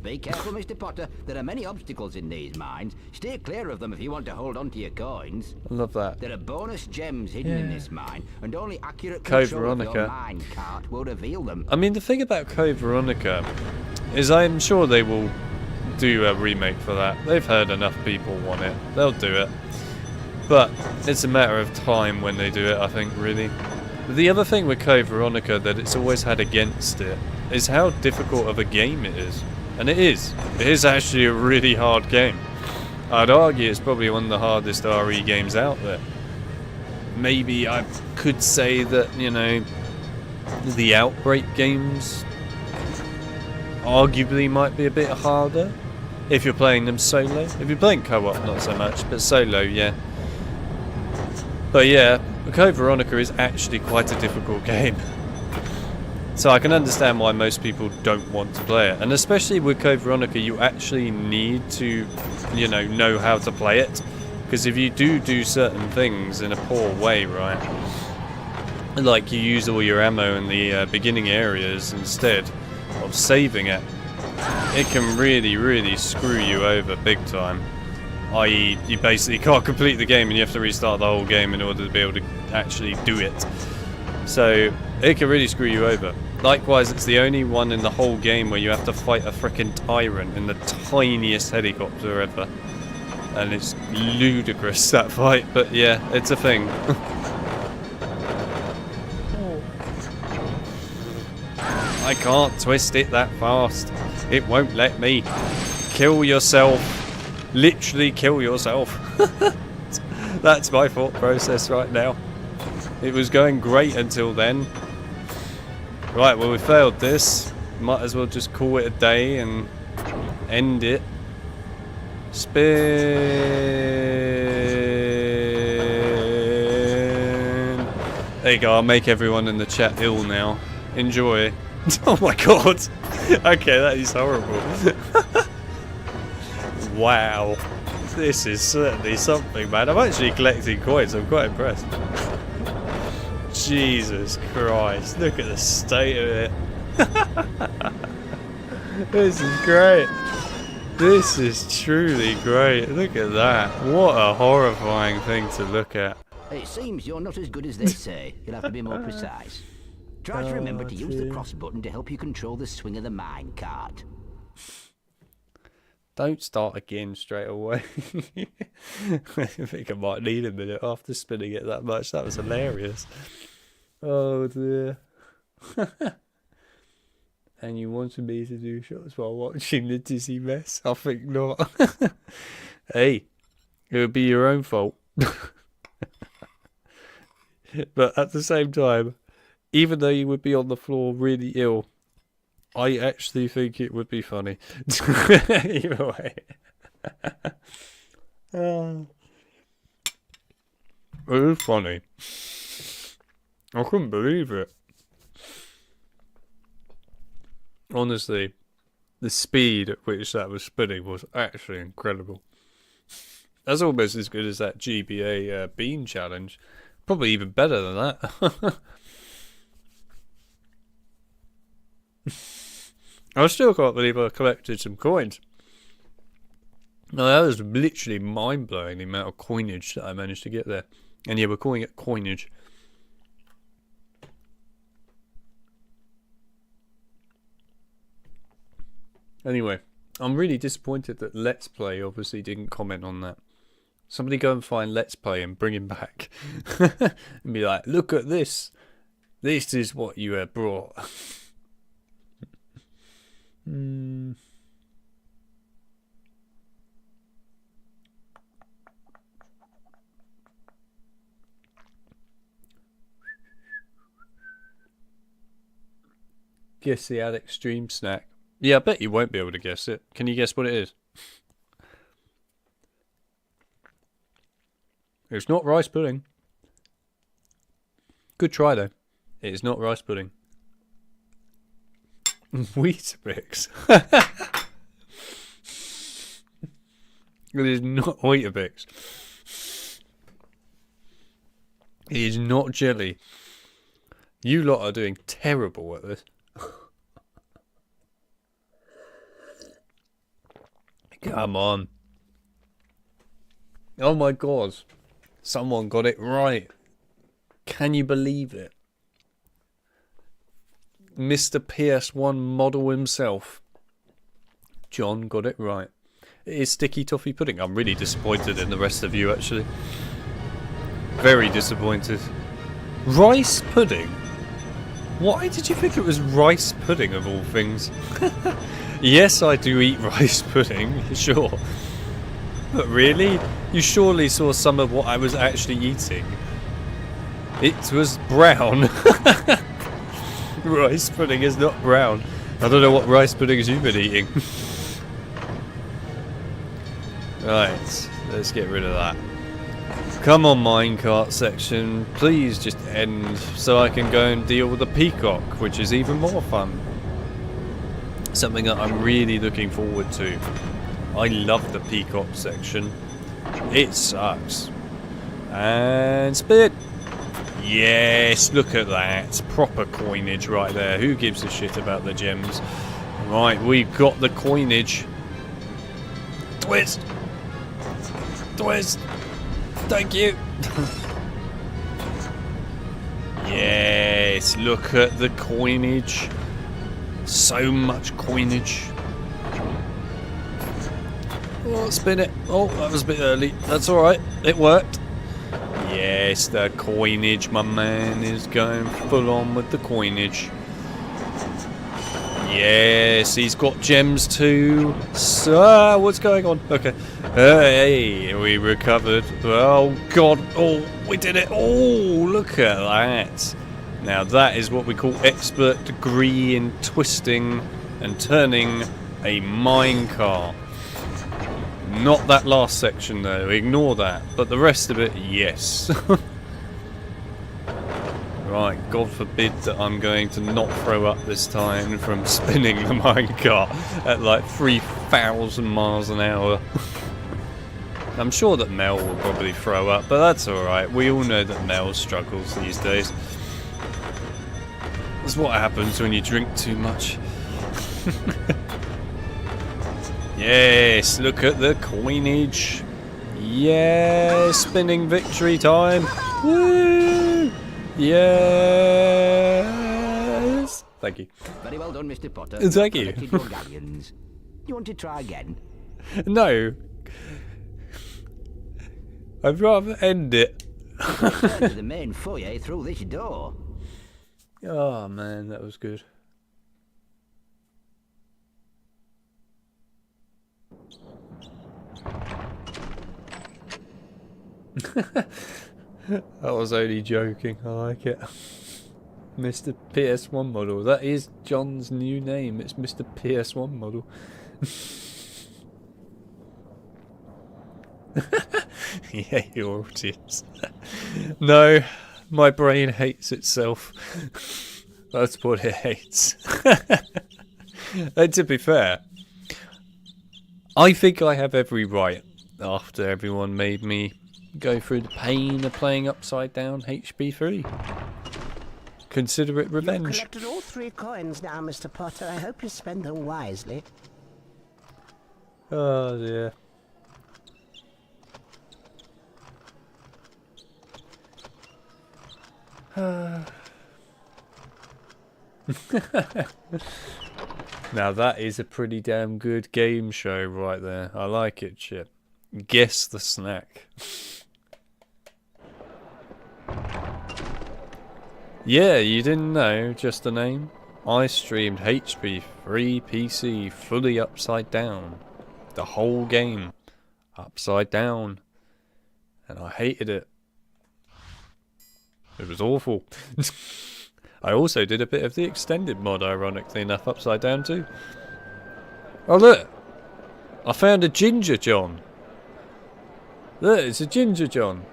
Be careful, Mr. Potter. There are many obstacles in these mines. Steer clear of them if you want to hold on to your coins. I love that. There are bonus gems hidden in this mine, and only accurate Code control of your Veronica. mine cart will reveal them. I mean, the thing about Code Veronica is I'm sure they will do a remake for that. They've heard enough people want it. They'll do it. But it's a matter of time when they do it, I think, really. The other thing with Code Veronica that it's always had against it is how difficult of a game it is. And it is. It is actually a really hard game. I'd argue it's probably one of the hardest RE games out there. Maybe I could say that, you know, the Outbreak games arguably might be a bit harder if you're playing them solo. If you're playing co-op, not so much, but solo, yeah. But yeah, Code Veronica is actually quite a difficult game. So I can understand why most people don't want to play it. And especially with Code Veronica, you actually need to, you know how to play it. Because if you do certain things in a poor way, right? Like you use all your ammo in the beginning areas instead of saving it, it can really, really screw you over big time. I.e., you basically can't complete the game and you have to restart the whole game in order to be able to actually do it. So it can really screw you over. Likewise, it's the only one in the whole game where you have to fight a frickin' tyrant in the tiniest helicopter ever. And it's ludicrous, that fight, but yeah, it's a thing. I can't twist it that fast. It won't let me. Kill yourself. Literally kill yourself. That's my thought process right now. It was going great until then. Right, well we failed this. Might as well just call it a day and end it. Spin. There you go, I'll make everyone in the chat ill now. Enjoy. Oh my god. Okay, that is horrible. Wow. This is certainly something, man. I'm actually collecting coins, I'm quite impressed. Jesus Christ, look at the state of it. This is great. This is truly great. Look at that. What a horrifying thing to look at. It seems you're not as good as they say. You'll have to be more precise. Try to remember to use the cross button to help you control the swing of the mine cart. Don't start again straight away. I think I might need a minute after spinning it that much. That was hilarious. Oh dear. And you wanted me to do shots while watching the dizzy mess? I think not. Hey, it would be your own fault. But at the same time, even though you would be on the floor really ill, I actually think it would be funny. Either way. It is funny. I couldn't believe it. Honestly, the speed at which that was spinning was actually incredible. That's almost as good as that GBA bean challenge. Probably even better than that. I still can't believe I collected some coins. No, that was literally mind-blowing, the amount of coinage that I managed to get there. And yeah, we're calling it coinage. Anyway, I'm really disappointed that Let's Play obviously didn't comment on that. Somebody go and find Let's Play and bring him back. And be like, look at this. This is what you have brought. Guess the Alex stream snack. Yeah, I bet you won't be able to guess it. Can you guess what it is? It's not rice pudding. Good try though. It is not rice pudding. Weetabix. It is not Weetabix. It is not jelly. You lot are doing terrible at this. Come on. Oh my god. Someone got it right. Can you believe it? Mr. PS1 model himself. John got it right. It is sticky toffee pudding. I'm really disappointed in the rest of you, actually. Very disappointed. Rice pudding? Why did you think it was rice pudding of all things? Yes, I do eat rice pudding, sure. But really? You surely saw some of what I was actually eating. It was brown. Rice pudding is not brown. I don't know what rice puddings you've been eating. Right, let's get rid of that. Come on, minecart section. Please just end so I can go and deal with the peacock, which is even more fun. Something that I'm really looking forward to. I love the peacock section. It sucks. And spin. Yes, look at that. Proper coinage right there. Who gives a shit about the gems? Right, we've got the coinage. Twist. Twist. Thank you. Yes, look at the coinage. So much coinage. Oh, spin it. Oh, that was a bit early. That's alright. It worked. Yes, the coinage. My man is going full on with the coinage. Yes, he's got gems too. So, what's going on? Okay. Hey, we recovered. Oh, God. Oh, we did it. Oh, look at that. Now, that is what we call expert degree in twisting and turning a minecart. Not that last section though, ignore that. But the rest of it, yes. Right, God forbid that I'm going to not throw up this time from spinning the minecart at like 3,000 miles an hour. I'm sure that Mel will probably throw up, but that's alright. We all know that Mel struggles these days. That's what happens when you drink too much. Yes, look at the coinage. Yeah, spinning victory time. Woo! Yes! Thank you. Very well done, Mr. Potter. Thank you. Collected your galleons. You want to try again? No. I'd rather end it. Return to the main foyer through this door. Oh man, that was good. I was only joking. I like it. Mr. PS1 model. That is John's new name. It's Mr. PS1 model. Yeah, your audience. No, my brain hates itself. That's what it hates. And to be fair, I think I have every right, after everyone made me go through the pain of playing Upside Down HP3. Consider it revenge. You've collected all 3 coins now, Mr. Potter. I hope you spend them wisely. Oh dear. Now that is a pretty damn good game show right there. I like it, Chip. Guess the snack. Yeah, you didn't know, just a name? I streamed HP3 PC fully upside down. The whole game. Upside down. And I hated it. It was awful. I also did a bit of the extended mod, ironically enough, upside down too. Oh look! I found a Ginger John. Look, it's a Ginger John.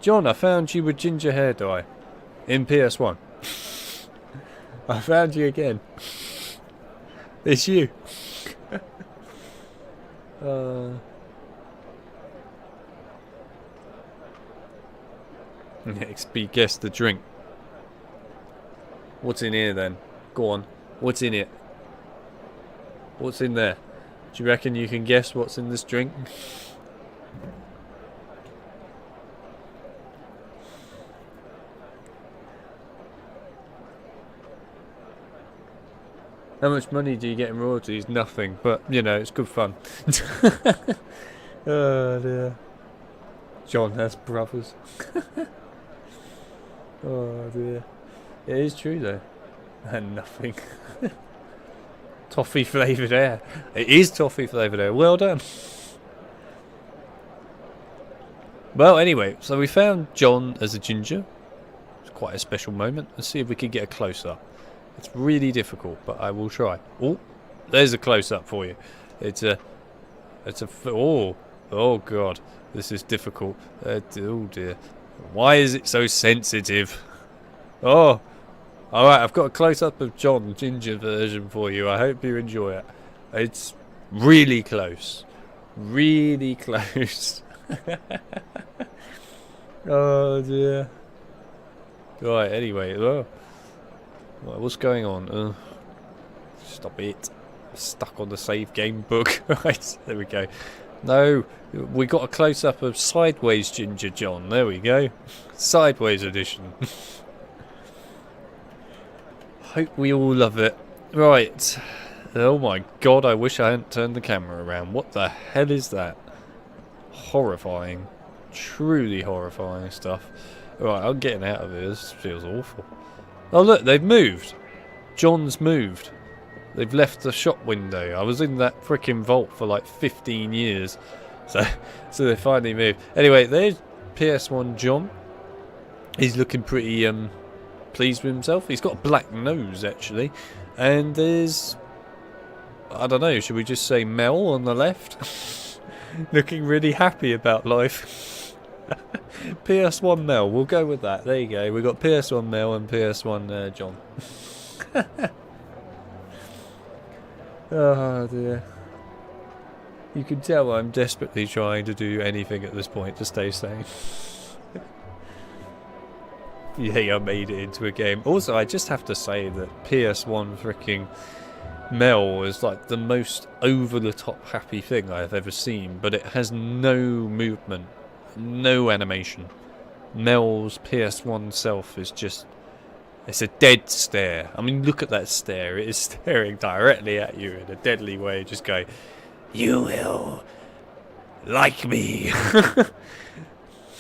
John, I found you with ginger hair dye. In PS1. I found you again. It's you. Next, be guess the drink. What's in here then? Go on. What's in it? What's in there? Do you reckon you can guess what's in this drink? How much money do you get in royalties? Nothing, but you know, it's good fun. Oh dear. John has brothers. Oh dear. It is true though. And nothing. Toffee flavoured air. It is toffee flavoured air. Well done. Well, anyway, so we found John as a ginger. It's quite a special moment. Let's see if we can get a close-up. It's really difficult, but I will try. Oh, there's a close-up for you. Oh god, this is difficult. Oh dear. Why is it so sensitive? Oh, alright, I've got a close-up of John, ginger version for you. I hope you enjoy it. It's really close. Really close. Oh dear. Right, anyway. Oh. What's going on? Stop it. Stuck on the save game book. Right, there we go. No, we got a close-up of Sideways Ginger John. There we go. Sideways edition. Hope we all love it. Right. Oh my god, I wish I hadn't turned the camera around. What the hell is that? Horrifying. Truly horrifying stuff. Right, I'm getting out of here. This feels awful. Oh look, they've moved. John's moved. They've left the shop window. I was in that freaking vault for like 15 years. So they finally moved. Anyway, there's PS1 John. He's looking pretty pleased with himself. He's got a black nose actually. And there's, I don't know, should we just say Mel on the left? Looking really happy about life. PS1 Mel, we'll go with that. There you go. We've got PS1 Mel and PS1 John. Oh dear. You can tell I'm desperately trying to do anything at this point to stay sane. Yeah, I made it into a game. Also, I just have to say that PS1 freaking Mel is like the most over-the-top happy thing I've ever seen, but it has no movement, no animation. Mel's PS1 self is just... It's a dead stare. I mean, look at that stare. It is staring directly at you in a deadly way. Just going, you will like me.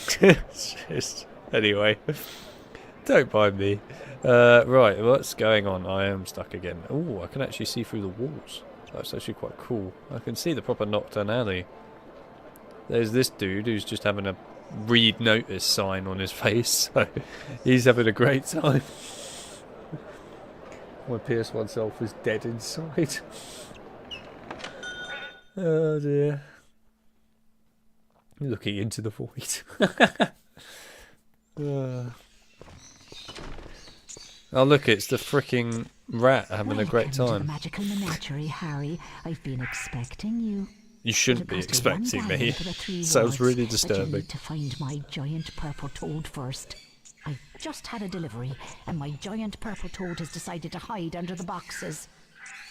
Just, anyway, don't mind me. Right, what's going on? I am stuck again. Oh, I can actually see through the walls. That's actually quite cool. I can see the proper Nocturne Alley. There's this dude who's just having a read notice sign on his face, so he's having a great time. My PS1 self is dead inside. Oh dear. Looking into the void. Oh look, it's the freaking rat having a great time. To the magical menagerie, Harry. I've been expecting you. You shouldn't be expecting me. Sounds really disturbing. You need to find my giant purple toad first. I've just had a delivery, and my giant purple toad has decided to hide under the boxes.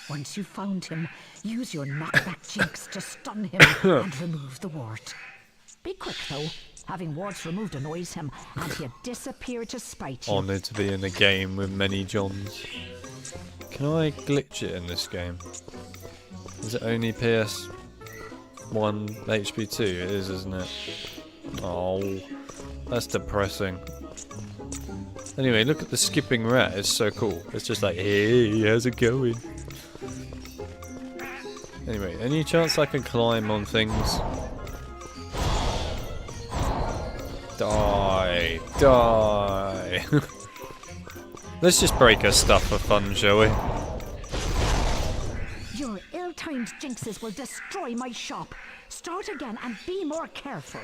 Once you've found him, use your knockback jinx to stun him and remove the wart. Be quick, though. Having warts removed annoys him, and he'll disappear to spite you. Honoured to be in a game with many Johns. Can I glitch it in this game? Is it only PS1 HP2? It is, isn't it? Oh, that's depressing. Anyway, look at the skipping rat. It's so cool. It's just like, hey, how's it going? Anyway, any chance I can climb on things? Die. Die. Let's just break her stuff for fun, shall we? Your ill-timed jinxes will destroy my shop. Start again and be more careful.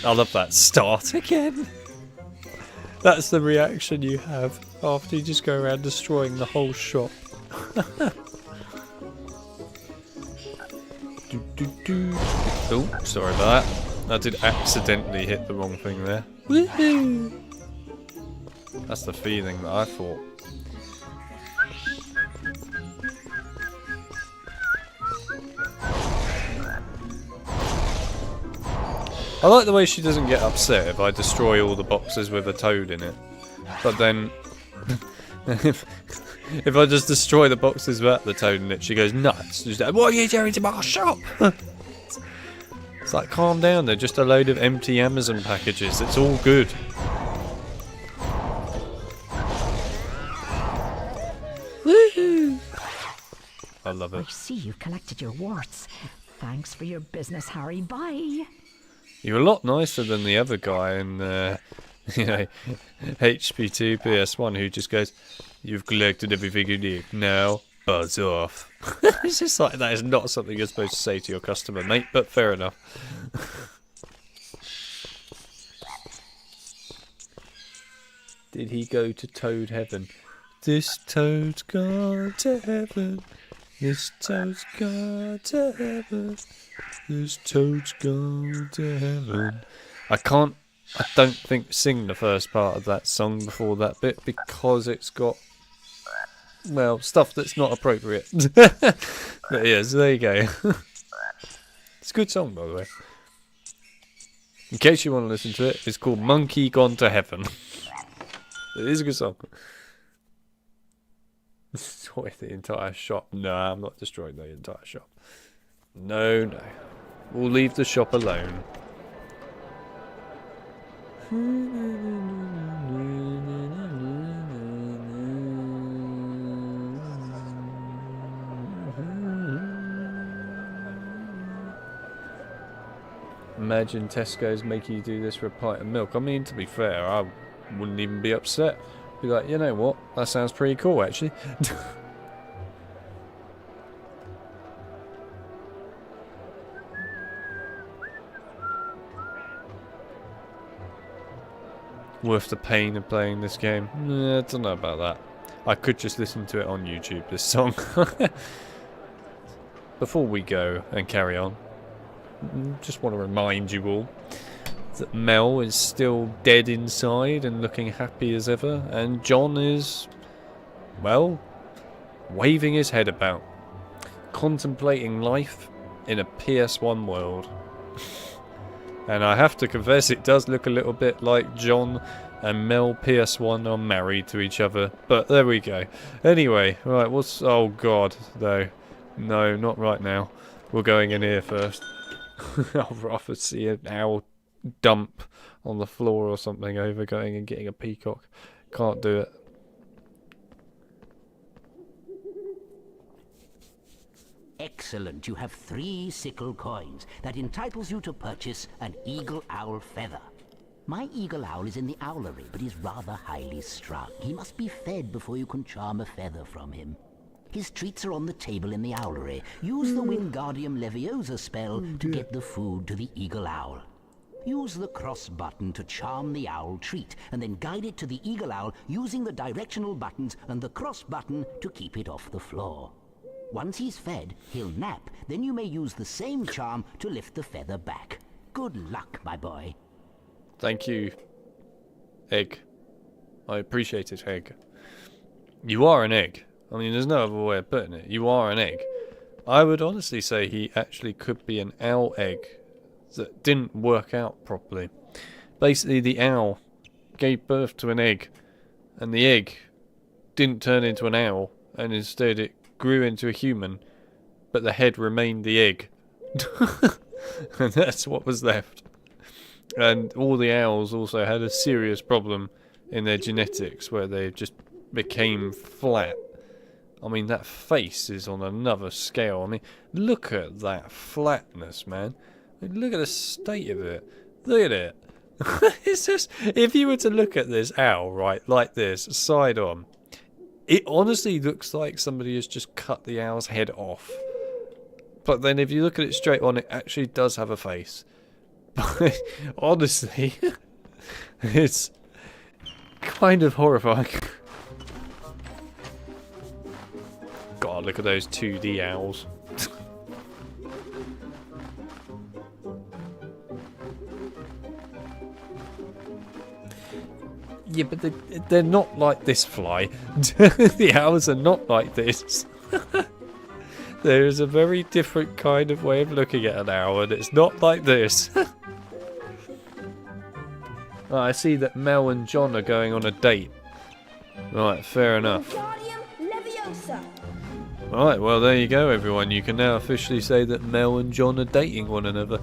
I love that. Start again. That's the reaction you have after you just go around destroying the whole shop. Oh, sorry about that. I did accidentally hit the wrong thing there. Woohoo! That's the feeling that I thought. I like the way she doesn't get upset if I destroy all the boxes with a toad in it. But then, if I just destroy the boxes without the toad in it, she goes nuts. She's like, what are you doing to my shop? It's like, calm down, they're just a load of empty Amazon packages. It's all good. Woohoo! I love it. I see you've collected your warts. Thanks for your business, Harry. Bye. You're a lot nicer than the other guy in, you know, HP2 PS1 who just goes, you've collected everything you need, now buzz off. It's just like, that is not something you're supposed to say to your customer, mate, but fair enough. Did he go to Toad Heaven? This toad's gone to heaven. This toad's gone to heaven. This toad's gone to heaven. I don't think sing the first part of that song before that bit because it's got, well, stuff that's not appropriate. But yeah, so there you go. It's a good song, by the way. In case you want to listen to it, it's called Monkey Gone to Heaven. It is a good song. Destroy the entire shop. No, I'm not destroying the entire shop. No, no. We'll leave the shop alone. Imagine Tesco's making you do this for a pint of milk. I mean, to be fair, I wouldn't even be upset. Be like, you know what? That sounds pretty cool, actually. Worth the pain of playing this game? I don't know about that. I could just listen to it on YouTube, this song. Before we go and carry on, just want to remind you all that Mel is still dead inside and looking happy as ever, and John is, well, waving his head about, contemplating life in a PS1 world. And I have to confess, it does look a little bit like John and Mel PS1 are married to each other. But there we go. Anyway, right, what's... Oh, God, though. No, not right now. We're going in here first. I'd rather see an owl dump on the floor or something over going and getting a peacock. Can't do it. Excellent. You have 3 sickle coins. That entitles you to purchase an eagle owl feather. My eagle owl is in the owlery, but he's rather highly strung. He must be fed before you can charm a feather from him. His treats are on the table in the owlery. Use the Wingardium Leviosa spell to get the food to the eagle owl. Use the cross button to charm the owl treat, and then guide it to the eagle owl using the directional buttons and the cross button to keep it off the floor. Once he's fed, he'll nap. Then you may use the same charm to lift the feather back. Good luck, my boy. Thank you, Egg. I appreciate it, Egg. You are an egg. I mean, there's no other way of putting it. You are an egg. I would honestly say he actually could be an owl egg that didn't work out properly. Basically, the owl gave birth to an egg, and the egg didn't turn into an owl, and instead it grew into a human, but the head remained the egg. And that's what was left. And all the owls also had a serious problem in their genetics where they just became flat. I mean, that face is on another scale. I mean, look at that flatness, man. I mean, look at the state of it. Look at it. It's just, if you were to look at this owl, right, like this, side on, it honestly looks like somebody has just cut the owl's head off. But then if you look at it straight on, it actually does have a face. But honestly, it's kind of horrifying. God, look at those 2D owls. Yeah, but they're not like this fly. The owls are not like this. There is a very different kind of way of looking at an owl, and it's not like this. Oh, I see that Mel and John are going on a date. Right, fair enough. Right, well there you go everyone. You can now officially say that Mel and John are dating one another.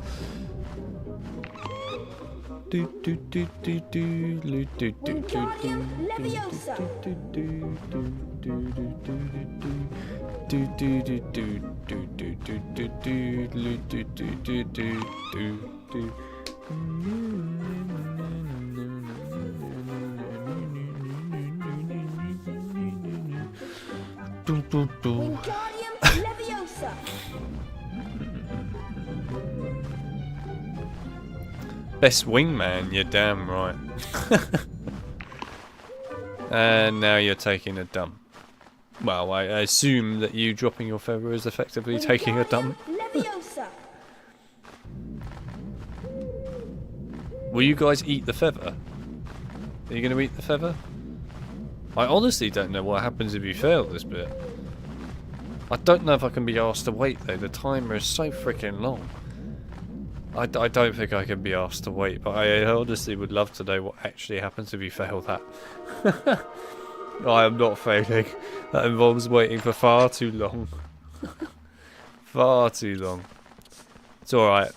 Best wingman, you're damn right. And now you're taking a dump. Well, I assume that you dropping your feather is effectively taking a dump. Will you guys eat the feather? Are you going to eat the feather? I honestly don't know what happens if you fail this bit. I don't know if I can be asked to wait though. The timer is so freaking long. I don't think I can be asked to wait, but I honestly would love to know what actually happens if you fail that. I am not failing. That involves waiting for far too long. Far too long. It's alright.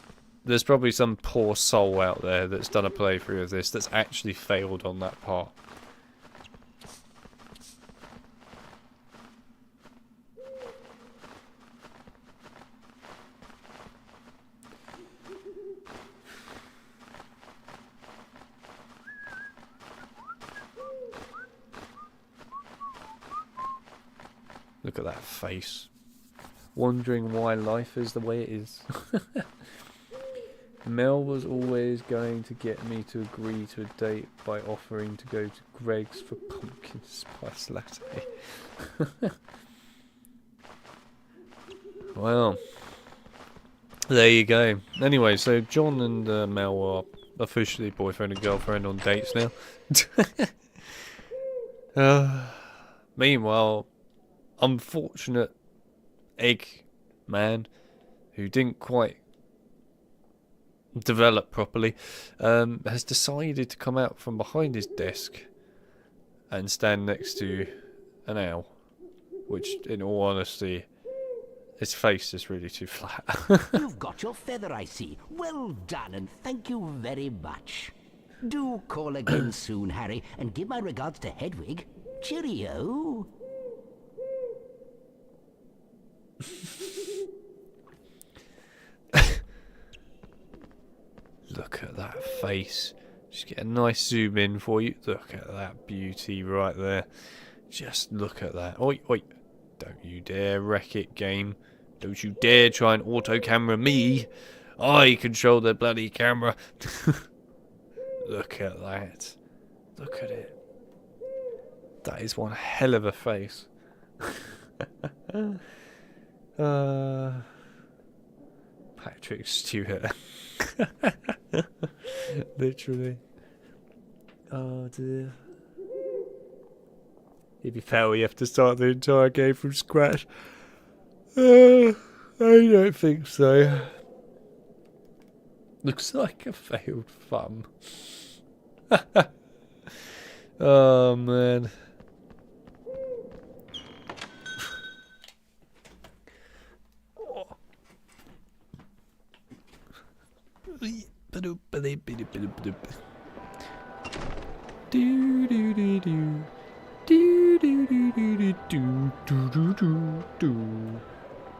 There's probably some poor soul out there that's done a playthrough of this that's actually failed on that part. Look at that face. Wondering why life is the way it is. Mel was always going to get me to agree to a date by offering to go to Greg's for pumpkin spice latte. Well, there you go. Anyway, so John and Mel are officially boyfriend and girlfriend on dates now. Meanwhile, unfortunate egg man who didn't quite developed properly, has decided to come out from behind his desk and stand next to an owl, which, in all honesty, his face is really too flat. You've got your feather, I see. Well done, and thank you very much. Do call again soon, Harry, and give my regards to Hedwig. Cheerio. Look at that face. Just get a nice zoom in for you. Look at that beauty right there. Just look at that. Oi, oi. Don't you dare wreck it, game. Don't you dare try and auto-camera me. I control the bloody camera. Look at that. Look at it. That is one hell of a face. Patrick Stewart. Literally. Oh dear. If you fail, you have to start the entire game from scratch. I don't think so. Looks like a failed thumb. Oh man.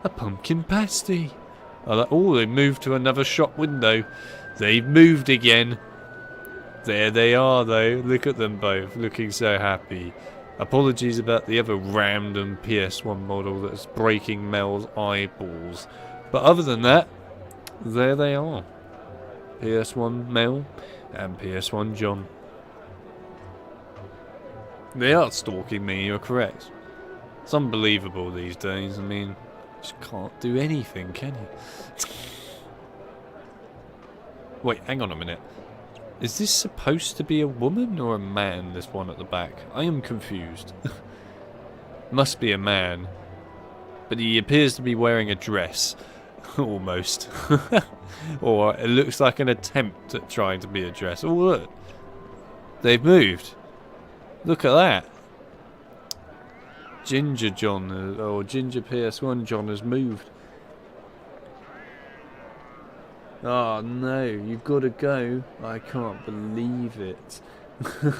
A pumpkin pasty. Oh, they moved to another shop window. They've moved again. There they are, though. Look at them both, looking so happy. Apologies about the other random PS1 model that's breaking Mel's eyeballs. But other than that, there they are. PS1 Mel and PS1 John. They are stalking me, you're correct. It's unbelievable these days. I mean, you just can't do anything, can you? Wait, hang on a minute. Is this supposed to be a woman or a man, this one at the back? I am confused. Must be a man. But he appears to be wearing a dress. Almost. Or it looks like an attempt at trying to be a dress. Oh, look. They've moved. Look at that. Ginger John, or Ginger PS1 John has moved. Oh no, you've got to go. I can't believe it.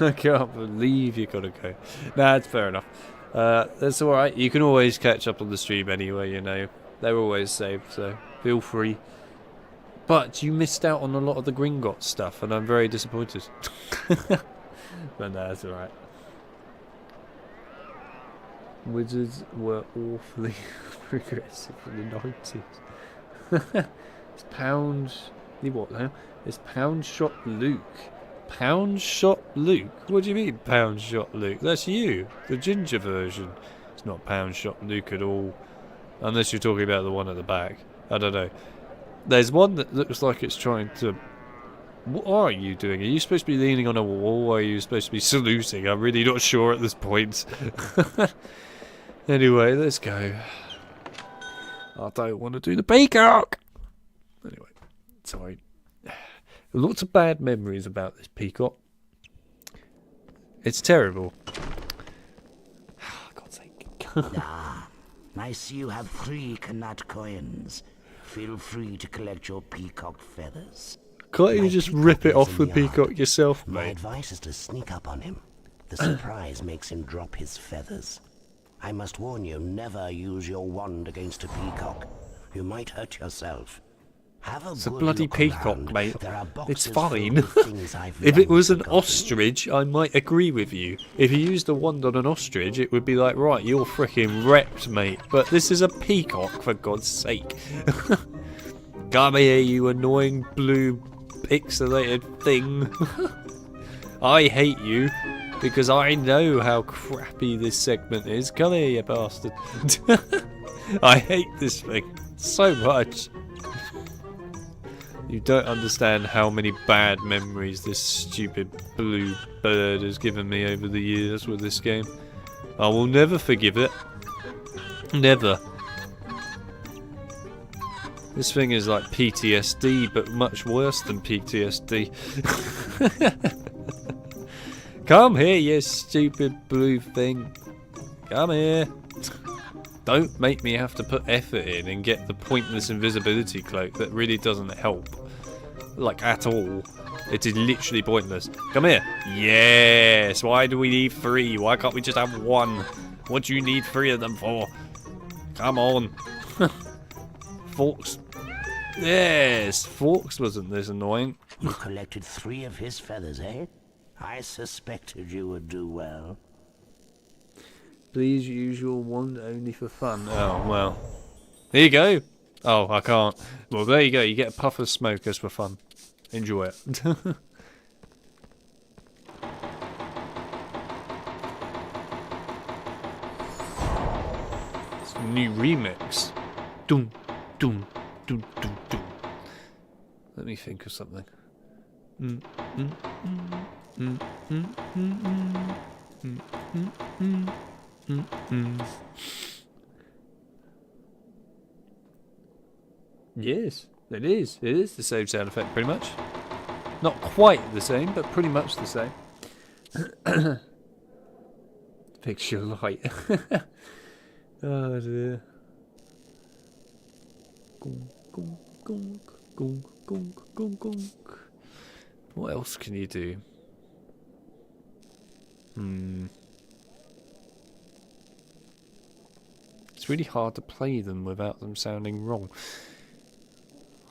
I can't believe you've got to go. Nah, it's fair enough. That's alright. You can always catch up on the stream anyway, you know. They're always saved, so feel free. But you missed out on a lot of the Gringotts stuff, and I'm very disappointed. But no, that's alright. Wizards were awfully progressive in the 90s. It's Pound... What now? It's Pound Shot Luke. Pound Shot Luke? What do you mean, Pound Shot Luke? That's you, the ginger version. It's not Pound Shot Luke at all. Unless you're talking about the one at the back. I don't know. There's one that looks like it's trying to... What are you doing? Are you supposed to be leaning on a wall, or are you supposed to be saluting? I'm really not sure at this point. Anyway, let's go. I don't want to do the peacock! Anyway, sorry. Lots of bad memories about this peacock. It's terrible. God's sake. Ah, I see you have 3 Knut coins. Feel free to collect your peacock feathers. Can't you just rip it off the peacock yourself, My mate? advice is to sneak up on him. The surprise makes him drop his feathers. I must warn you, never use your wand against a peacock. You might hurt yourself. It's a bloody peacock, mate. It's fine. If it was an ostrich, I might agree with you. If you used a wand on an ostrich, it would be like, right, you're freaking wrecked, mate. But this is a peacock, for God's sake. Come here, you annoying blue pixelated thing. I hate you, because I know how crappy this segment is. Come here, you bastard. I hate this thing so much. You don't understand how many bad memories this stupid blue bird has given me over the years with this game. I will never forgive it. Never. This thing is like PTSD, but much worse than PTSD. Come here, you stupid blue thing. Come here. Don't make me have to put effort in and get the pointless invisibility cloak that really doesn't help. Like, at all. It is literally pointless. Come here. Yes! Why do we need 3? Why can't we just have 1? What do you need 3 of them for? Come on. Forks. Yes! Forks wasn't this annoying. You collected 3 of his feathers, eh? I suspected you would do well. Please use your wand only for fun. Oh, well. There you go. Oh, I can't. Well, there you go. You get a puff of smoke as for fun. Enjoy it. It's a new remix. Doom, doom, doom, doom, doom. Let me think of something. Yes, it is. It is the same sound effect, pretty much. Not quite the same, but pretty much the same. Picture light. Oh dear. Gong, gong, gong, gong, gong, gong, gong. What else can you do? It's really hard to play them without them sounding wrong.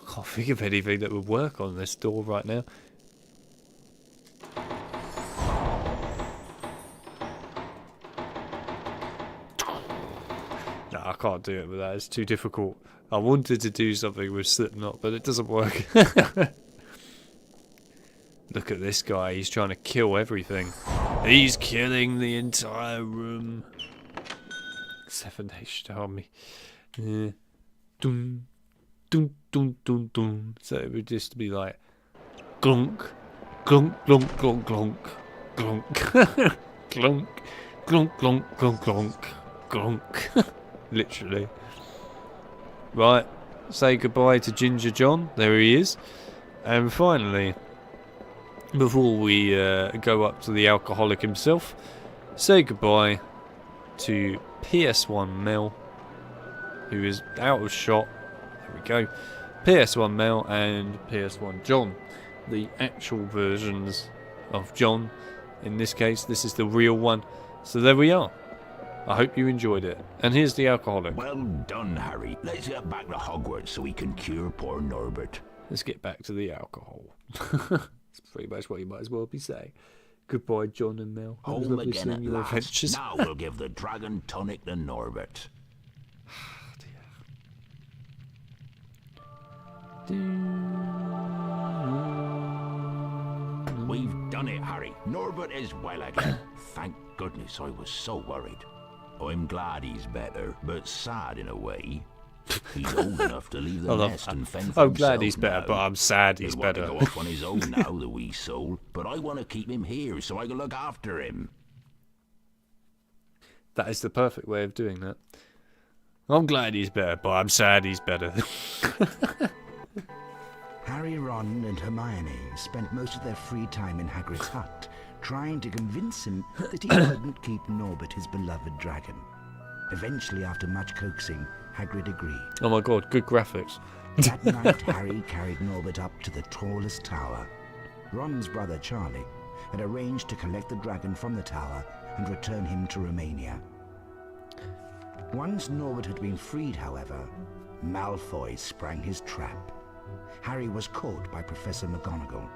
I can't think of anything that would work on this door right now. No, I can't do it with that. It's too difficult. I wanted to do something with Slipknot, but it doesn't work. Look at this guy. He's trying to kill everything. He's killing the entire room. 7-Nation Army. Yeah. Dum, dum, dum, dum, dum. So it would just be like glunk, glunk, glunk, glunk, glunk, glunk, glunk, glunk, glunk, glunk, glunk, glunk. Literally. Right. Say goodbye to Ginger John. There he is. And finally, before we go up to the alcoholic himself, say goodbye to PS1 Mel, who is out of shot. There we go. PS1 Mel and PS1 John, the actual versions of John. In this case, this is the real one. So there we are. I hope you enjoyed it. And here's the alcoholic. Well done, Harry. Let's get back to Hogwarts so we can cure poor Norbert. Let's get back to the alcohol. That's pretty much what you might as well be saying. Goodbye, John and Mel. Home again at last. Now we'll give the dragon tonic to Norbert. We've done it, Harry. Norbert is well again. Thank goodness, I was so worried. I'm glad he's better, but sad in a way. He's old enough to leave the nest and fend for I'm glad he's better, now. but I'm sad he's better. He'll want to go off on his own now, the wee soul. But I want to keep him here so I can look after him. That is the perfect way of doing that. I'm glad he's better, but I'm sad he's better. Harry, Ron and Hermione spent most of their free time in Hagrid's hut, trying to convince him that he couldn't keep Norbert his beloved dragon. Eventually, after much coaxing, Hagrid agreed. Oh my god, good graphics. That night, Harry carried Norbert up to the tallest tower. Ron's brother, Charlie, had arranged to collect the dragon from the tower and return him to Romania. Once Norbert had been freed, however, Malfoy sprang his trap. Harry was caught by Professor McGonagall.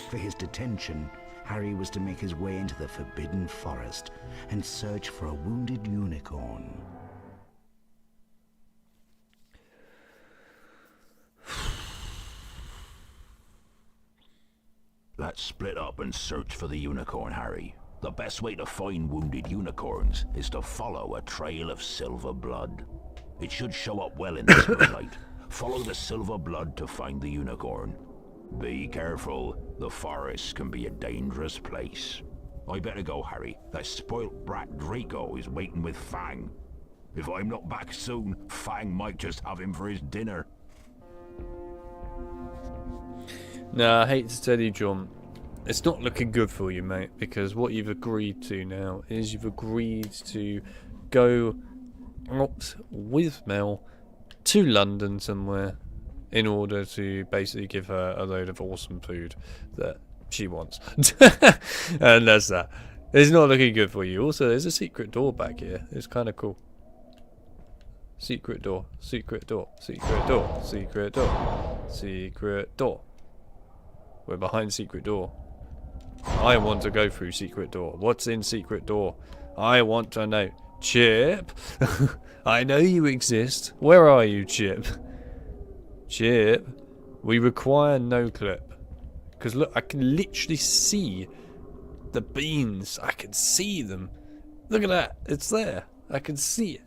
For his detention, Harry was to make his way into the Forbidden Forest and search for a wounded unicorn. Let's split up and search for the unicorn, Harry. The best way to find wounded unicorns is to follow a trail of silver blood. It should show up well in the sunlight. Follow the silver blood to find the unicorn. Be careful, the forest can be a dangerous place. I better go, Harry. That spoilt brat Draco is waiting with Fang. If I'm not back soon, Fang might just have him for his dinner. Nah, I hate to tell you, John. It's not looking good for you, mate, because what you've agreed to now is you've agreed to go out with Mel to London somewhere in order to basically give her a load of awesome food that she wants. And that's that. It's not looking good for you. Also, there's a secret door back here. It's kind of cool. Secret door, secret door, secret door, secret door, secret door. We're behind secret door. I want to go through secret door. What's in secret door? I want to know. Chip? I know you exist. Where are you, Chip? Chip? We require no clip. Because look, I can literally see the beans. I can see them. Look at that. It's there. I can see it.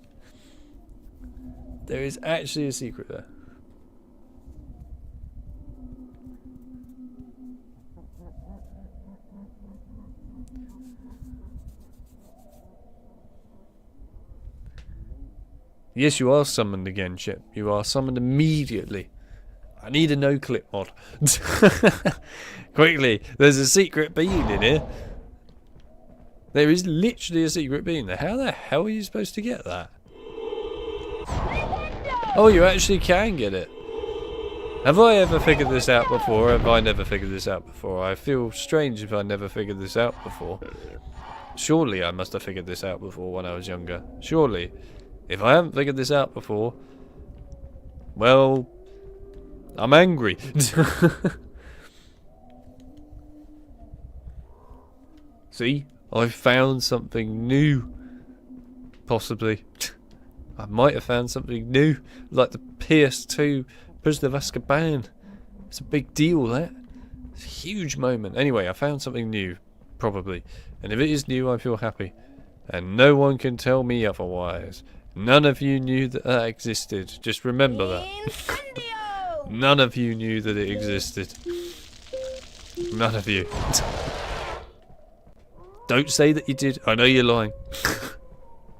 There is actually a secret there. Yes, you are summoned again, Chip. You are summoned immediately. I need a no-clip mod. Quickly, there's a secret bean in here. There is literally a secret bean there. How the hell are you supposed to get that? Oh, you actually can get it. Have I ever figured this out before? Have I never figured this out before? I feel strange if I never figured this out before. Surely I must have figured this out before when I was younger. Surely. If I haven't figured this out before, well, I'm angry. See? I've found something new. Possibly. I might have found something new. Like the PS2 Prisoner of Azkaban. It's a big deal, that. It's a huge moment. Anyway, I found something new. Probably. And if it is new, I feel happy. And no one can tell me otherwise. None of you knew that that existed. Just remember that. None of you knew that it existed. None of you. Don't say that you did. I know you're lying.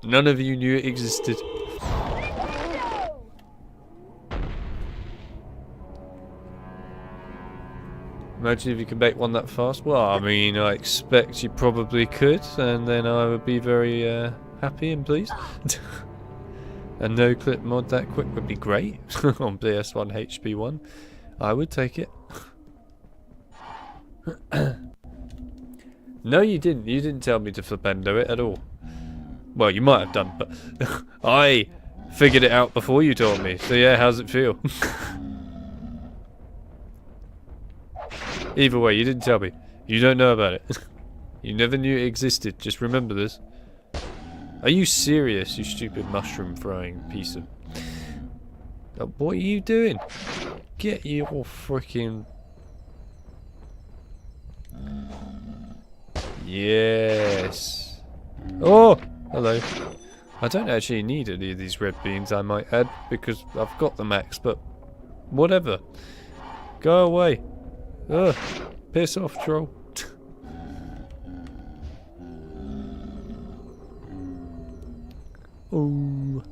None of you knew it existed. Imagine if you could make one that fast. Well, I mean, I expect you probably could, and then I would be very happy and pleased. A no-clip mod that quick would be great on PS1 HP1. I would take it. No, you didn't. You didn't tell me to flipendo it at all. Well, you might have done, but I figured it out before you told me. So yeah, how's it feel? Either way, you didn't tell me. You don't know about it. You never knew it existed. Just remember this. Are you serious, you stupid mushroom throwing piece of... What are you doing? Get your freaking... Yes. Oh! Hello. I don't actually need any of these red beans, I might add, because I've got the max, but... Whatever. Go away. Ugh. Piss off, troll. Ooh.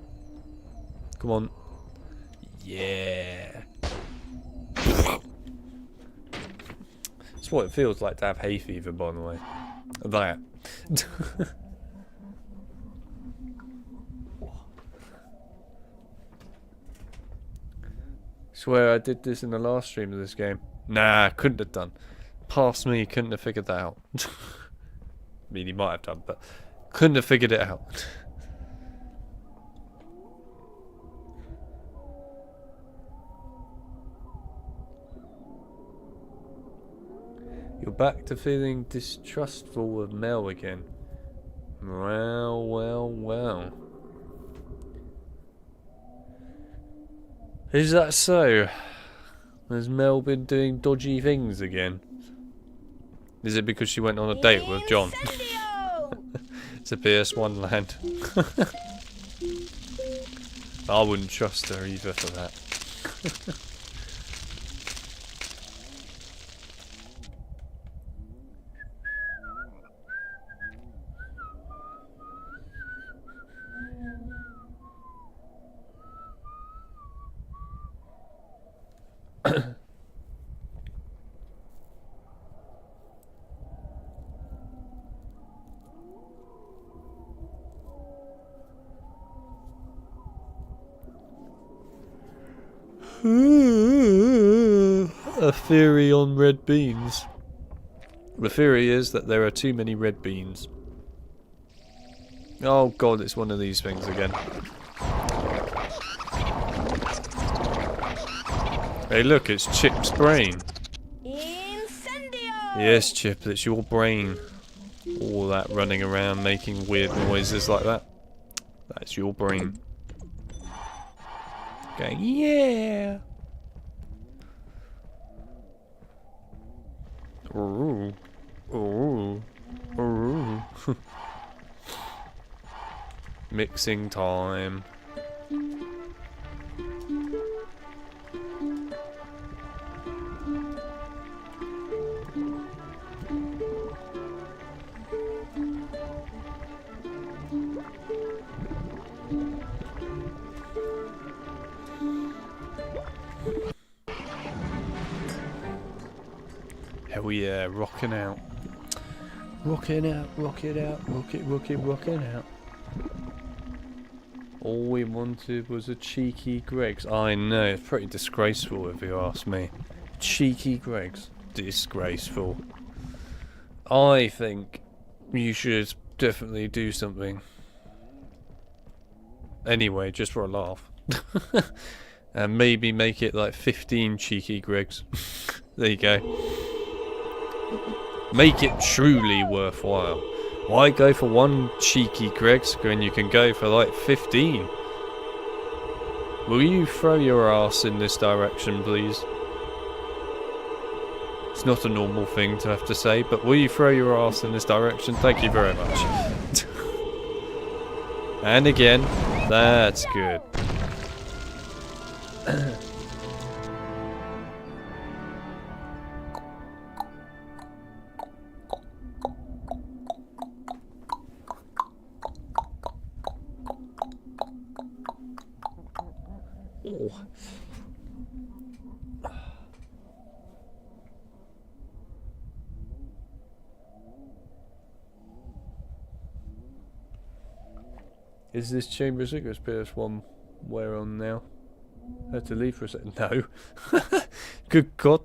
Come on. Yeah. That's what it feels like to have hay fever, by the way. That. Swear I did this in the last stream of this game. Nah, couldn't have done. Past me, couldn't have figured that out. I mean, he might have done, but couldn't have figured it out. You're back to feeling distrustful of Mel again. Well, well, well. Is that so? Has Mel been doing dodgy things again? Is it because she went on a date with John? It's a PS1 land. I wouldn't trust her either for that. A theory on red beans. The theory is that there are too many red beans. Oh god, it's one of these things again. Hey look, it's Chip's brain. Incendio! Yes, Chip, it's your brain. All that running around making weird noises like that. That's your brain. Going, yeah! Ooh. Ooh. Ooh. Mixing time. Hell yeah, rocking out. Rocking out, rock it out, rocking out. All we wanted was a cheeky Greggs. I know, it's pretty disgraceful if you ask me. Cheeky Greggs. Disgraceful. I think you should definitely do something. Anyway, just for a laugh. And maybe make it like 15 cheeky Greggs. There you go. Make it truly worthwhile. Why go for one cheeky Greggs when you can go for like 15? Will you throw your ass in this direction, please? It's not a normal thing to have to say, but will you throw your ass in this direction? Thank you very much. And again, that's good. Oh. Is this Chamber of Secrets PS1 we're on now? Had to leave for a second. No. Good God.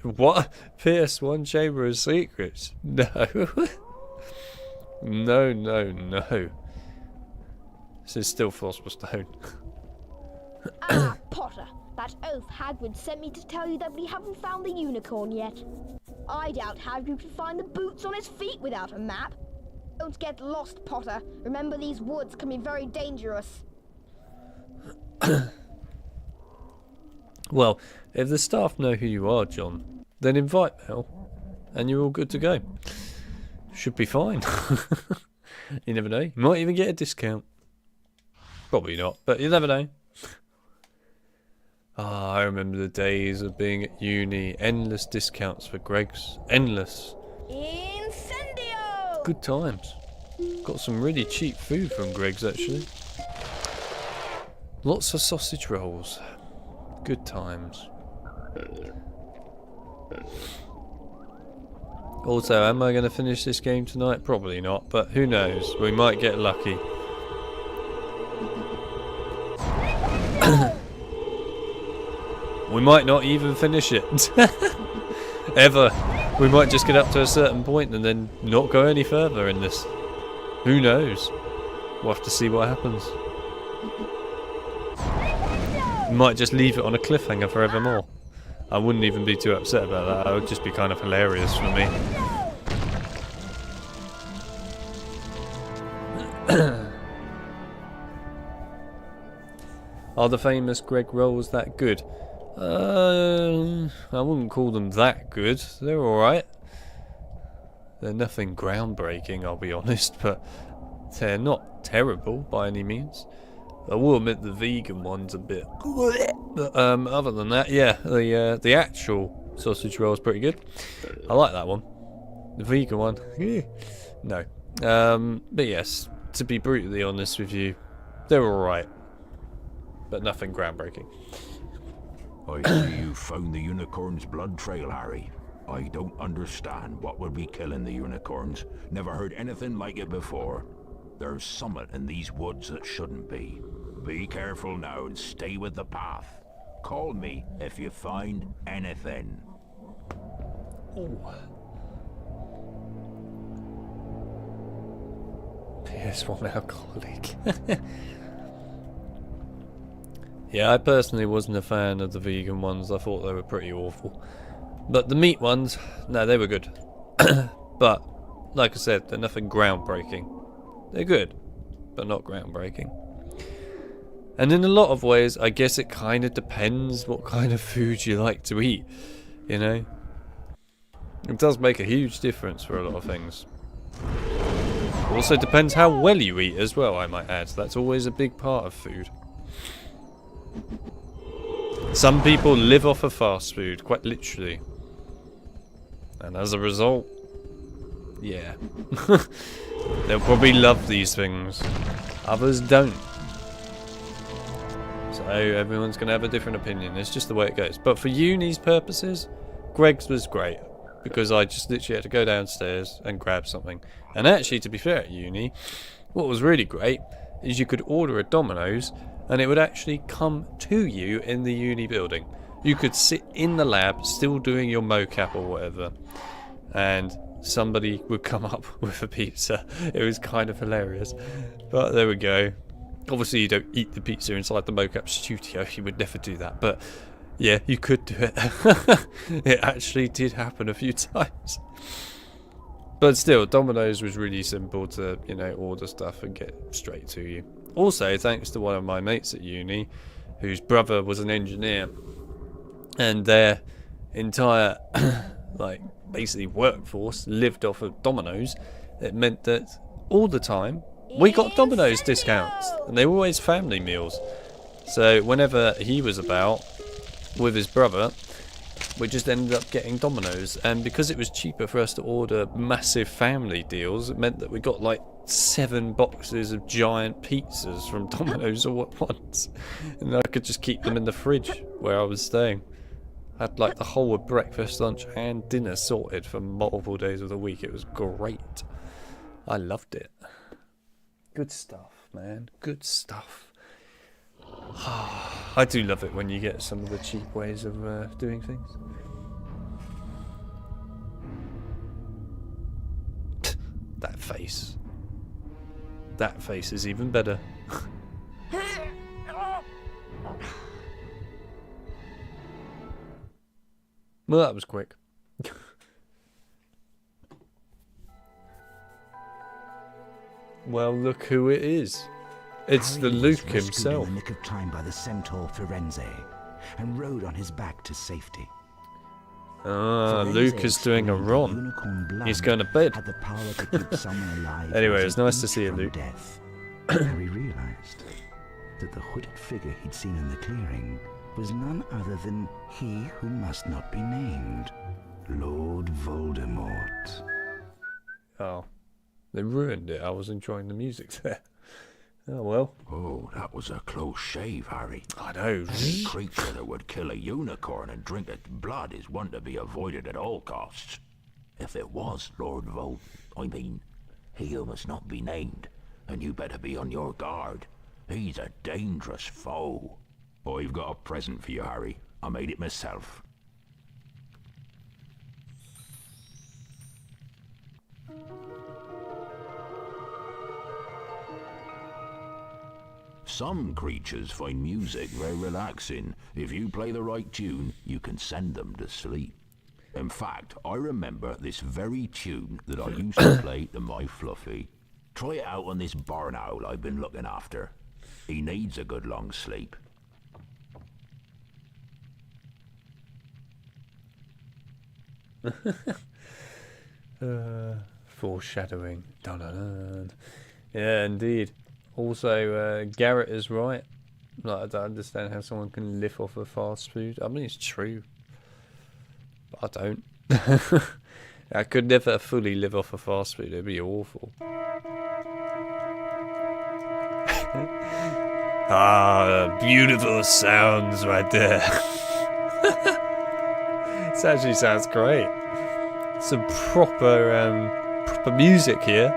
What? PS1 Chamber of Secrets? No. No, no, no. This is still Philosopher Stone. Ah, Potter. That oaf Hagrid sent me to tell you that we haven't found the unicorn yet. I doubt Hagrid could find the boots on his feet without a map. Don't get lost, Potter. Remember, these woods can be very dangerous. Well, if the staff know who you are, John, then invite Mel, and you're all good to go. Should be fine. You never know. You might even get a discount. Probably not, but you never know. Ah, I remember the days of being at uni. Endless discounts for Greggs. Endless. Incendio! Good times. Got some really cheap food from Greggs, actually. Lots of sausage rolls. Good times. Also, am I going to finish this game tonight? Probably not, but who knows? We might get lucky. We might not even finish it. Ever. We might just get up to a certain point and then not go any further in this. Who knows? We'll have to see what happens. We might just leave it on a cliffhanger forevermore. I wouldn't even be too upset about that. That would just be kind of hilarious for me. Are the famous Greg rolls that good? I wouldn't call them that good. They're alright. They're nothing groundbreaking, I'll be honest, but they're not terrible by any means. I will admit the vegan one's a bit... But other than that, yeah, the actual sausage roll is pretty good. I like that one. The vegan one, no. But yes, to be brutally honest with you, they're alright. But nothing groundbreaking. I see you found the unicorn's blood trail, Harry. I don't understand what would be killing the unicorns. Never heard anything like it before. There's something in these woods that shouldn't be. Be careful now and stay with the path. Call me if you find anything. Oh. PS1 alcoholic. Yeah, I personally wasn't a fan of the vegan ones. I thought they were pretty awful. But the meat ones, no, they were good. But, like I said, they're nothing groundbreaking. They're good, but not groundbreaking. And in a lot of ways, I guess it kind of depends what kind of food you like to eat, you know? It does make a huge difference for a lot of things. Also depends how well you eat as well, I might add. That's always a big part of food. Some people live off of fast food, quite literally. And as a result, yeah. They'll probably love these things. Others don't. So everyone's going to have a different opinion. It's just the way it goes. But for uni's purposes, Greg's was great. Because I just literally had to go downstairs and grab something. And actually, to be fair at uni, what was really great is you could order a Domino's and it would actually come to you in the uni building. You could sit in the lab still doing your mocap or whatever, and somebody would come up with a pizza. It was kind of hilarious. But there we go. Obviously you don't eat the pizza inside the mocap studio. You would never do that. But yeah, you could do it. It actually did happen a few times. But still, Domino's was really simple to, you know, order stuff and get straight to you. Also, thanks to one of my mates at uni, whose brother was an engineer, and their entire, like, basically workforce lived off of Domino's, it meant that all the time we got Domino's discounts, and they were always family meals. So whenever he was about with his brother, we just ended up getting Domino's, and because it was cheaper for us to order massive family deals, it meant that we got like 7 boxes of giant pizzas from Domino's all at once, and I could just keep them in the fridge where I was staying. I had like the whole of breakfast, lunch and dinner sorted for multiple days of the week. It was great. I loved it. Good stuff, man. Good stuff. I do love it when you get some of the cheap ways of doing things. That face. That face is even better. Well, that was quick. Well, look who it is. It's the Luke himself. In the nick of time by the centaur Firenze, and rode on his back to safety. Ah, Luke is doing a Ron. He's going to bed. Had the power to keep someone alive. Anyway, it's nice to see you, Luke. Death. Harry realized that the hooded figure he'd seen in the clearing was none other than he who must not be named, Lord Voldemort. Oh, they ruined it. I was enjoying the music there. Oh well. Oh, that was a close shave, Harry. I know. Any creature that would kill a unicorn and drink its blood is one to be avoided at all costs. If it was Lord he who must not be named, and you better be on your guard. He's a dangerous foe. I've got a present for you, Harry. I made it myself. Some creatures find music very relaxing. If you play the right tune, you can send them to sleep. In fact, I remember this very tune that I used to play to my Fluffy. Try it out on this barn owl I've been looking after. He needs a good long sleep. Foreshadowing. Dun, dun, dun. Yeah, indeed. Also, Garrett is right. Like, I don't understand how someone can live off of fast food. I mean, it's true, but I don't. I could never fully live off of fast food. It'd be awful. Ah, beautiful sounds right there. This actually sounds great. Some proper music here.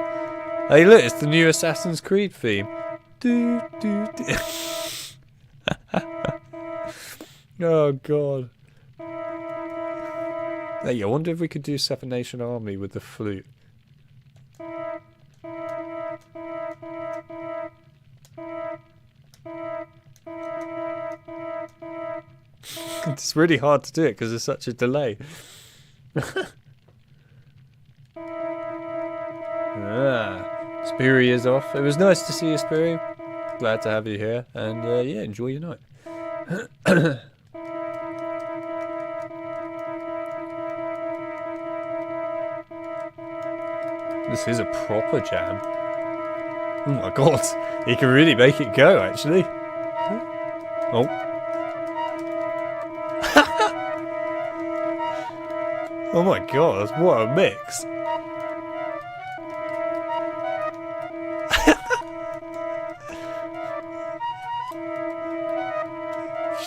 Hey, look, it's the new Assassin's Creed theme. Do, do, do. Oh god. Hey, I wonder if we could do Seven Nation Army with the flute. It's really hard to do it because there's such a delay. Speary is off. It was nice to see you, Speary. Glad to have you here. And yeah, enjoy your night. This is a proper jam. Oh my god, he can really make it go, actually. Oh. Oh my god, what a mix.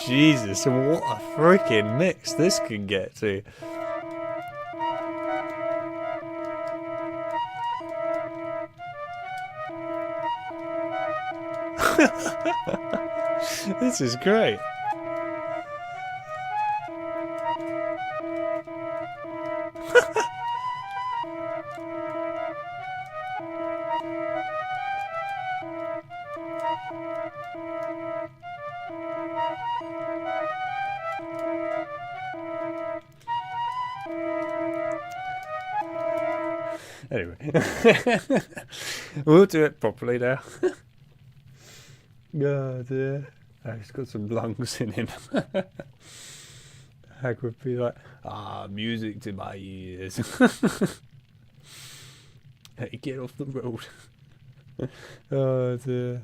Jesus, what a freaking mix this can get to. This is great. Anyway, we'll do it properly now. God, yeah. Oh, he's got some lungs in him. Hag would be like, music to my ears. Hey, get off the road. Oh dear.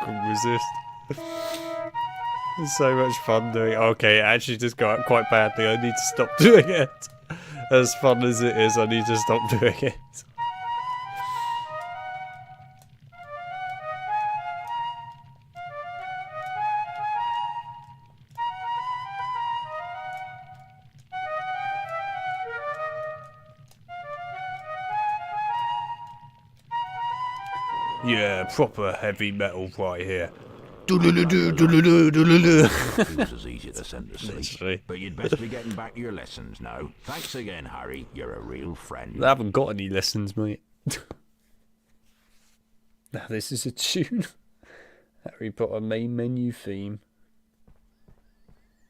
Couldn't resist. It's so much fun doing it. Okay, it actually just got up quite badly. I need to stop doing it. As fun as it is, I need to stop doing it. Yeah, proper heavy metal right here. Feels as easy to send to sleep. But you'd best be getting back to your lessons now. Thanks again, Harry. You're a real friend. I haven't got any lessons, mate. Now this is a tune. Harry Potter main menu theme.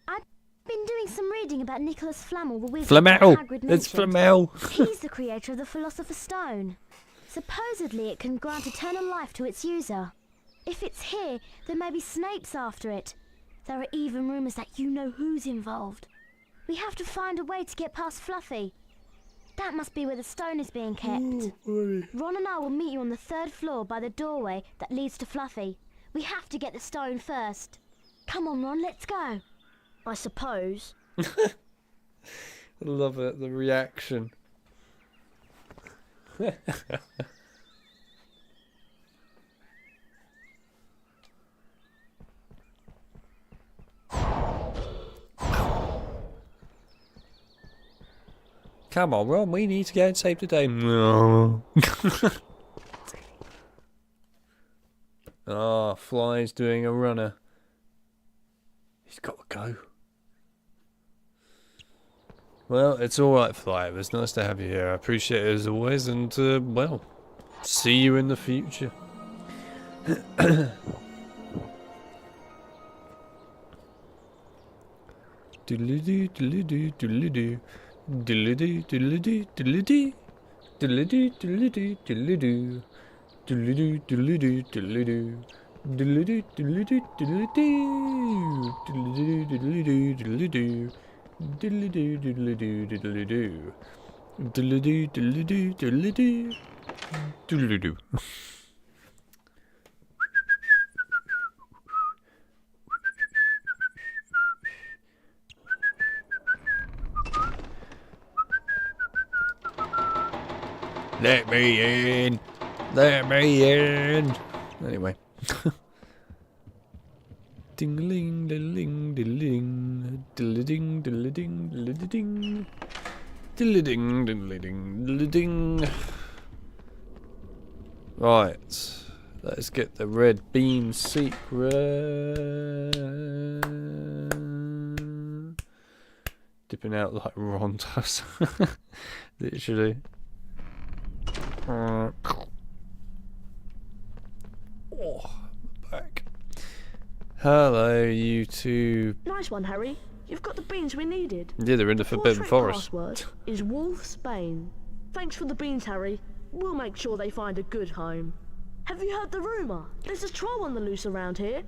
I've been doing some reading about Nicholas Flamel, the wizard. Flamel! Hagrid It's mentioned. Flamel! He's the creator of the Philosopher's Stone. Supposedly it can grant eternal life to its user. If it's here, then maybe Snape's after it. There are even rumours that you know who's involved. We have to find a way to get past Fluffy. That must be where the stone is being kept. Ron and I will meet you on the 3rd floor by the doorway that leads to Fluffy. We have to get the stone first. Come on, Ron, let's go. I suppose. I love it, the reaction. Come on, Ron, we need to go and save the day. No. Ah, Fly's doing a runner. He's got to go. Well, it's alright, Fly. It was nice to have you here. I appreciate it as always, and, well, see you in the future. Doodly-doo, doodly-doo, doodly-doo. Doodly-doo, doodly-doo, doodly-doo. Doodly-doo, doodly-doo, doodly-doo. Doodly-doo, doodly-doo, doodly-doo. Doodly-doo, doodly-doo, doodly-doo. Doodly-doo, doodly-doo, doodly-doo. Doodly-doo, doodly-doo, doodly-doo. Doodly-doo, doodly-doo, doodly-doo. Doodly-doo. Let me in! Let me in! Anyway. Ding-a-ling, diddle-ding, diddle-ding, diddle-ding, diddle-ding, diddle-ding, diddle-ding, diddle-ding, diddle-ding. Right, let's get the red bean secret. Dipping out like Ron does. Literally. Oh, back. Hello, YouTube. Nice one, Harry. You've got the beans we needed. Yeah, they're in the Forbidden Forest. Password is Wolfsbane. Thanks for the beans, Harry. We'll make sure they find a good home. Have you heard the rumour? There's a troll on the loose around here.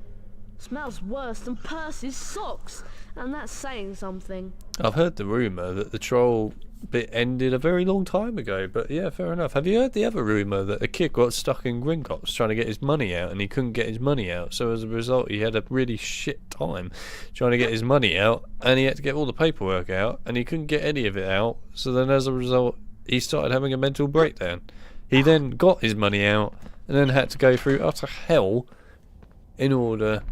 Smells worse than Percy's socks, and that's saying something. I've heard the rumour that the troll bit ended a very long time ago, but yeah, fair enough. Have you heard the other rumour that a kid got stuck in Gringotts trying to get his money out and he couldn't get his money out, so as a result he had a really shit time trying to get his money out, and he had to get all the paperwork out and he couldn't get any of it out, so then as a result he started having a mental breakdown. He then got his money out and then had to go through utter hell in order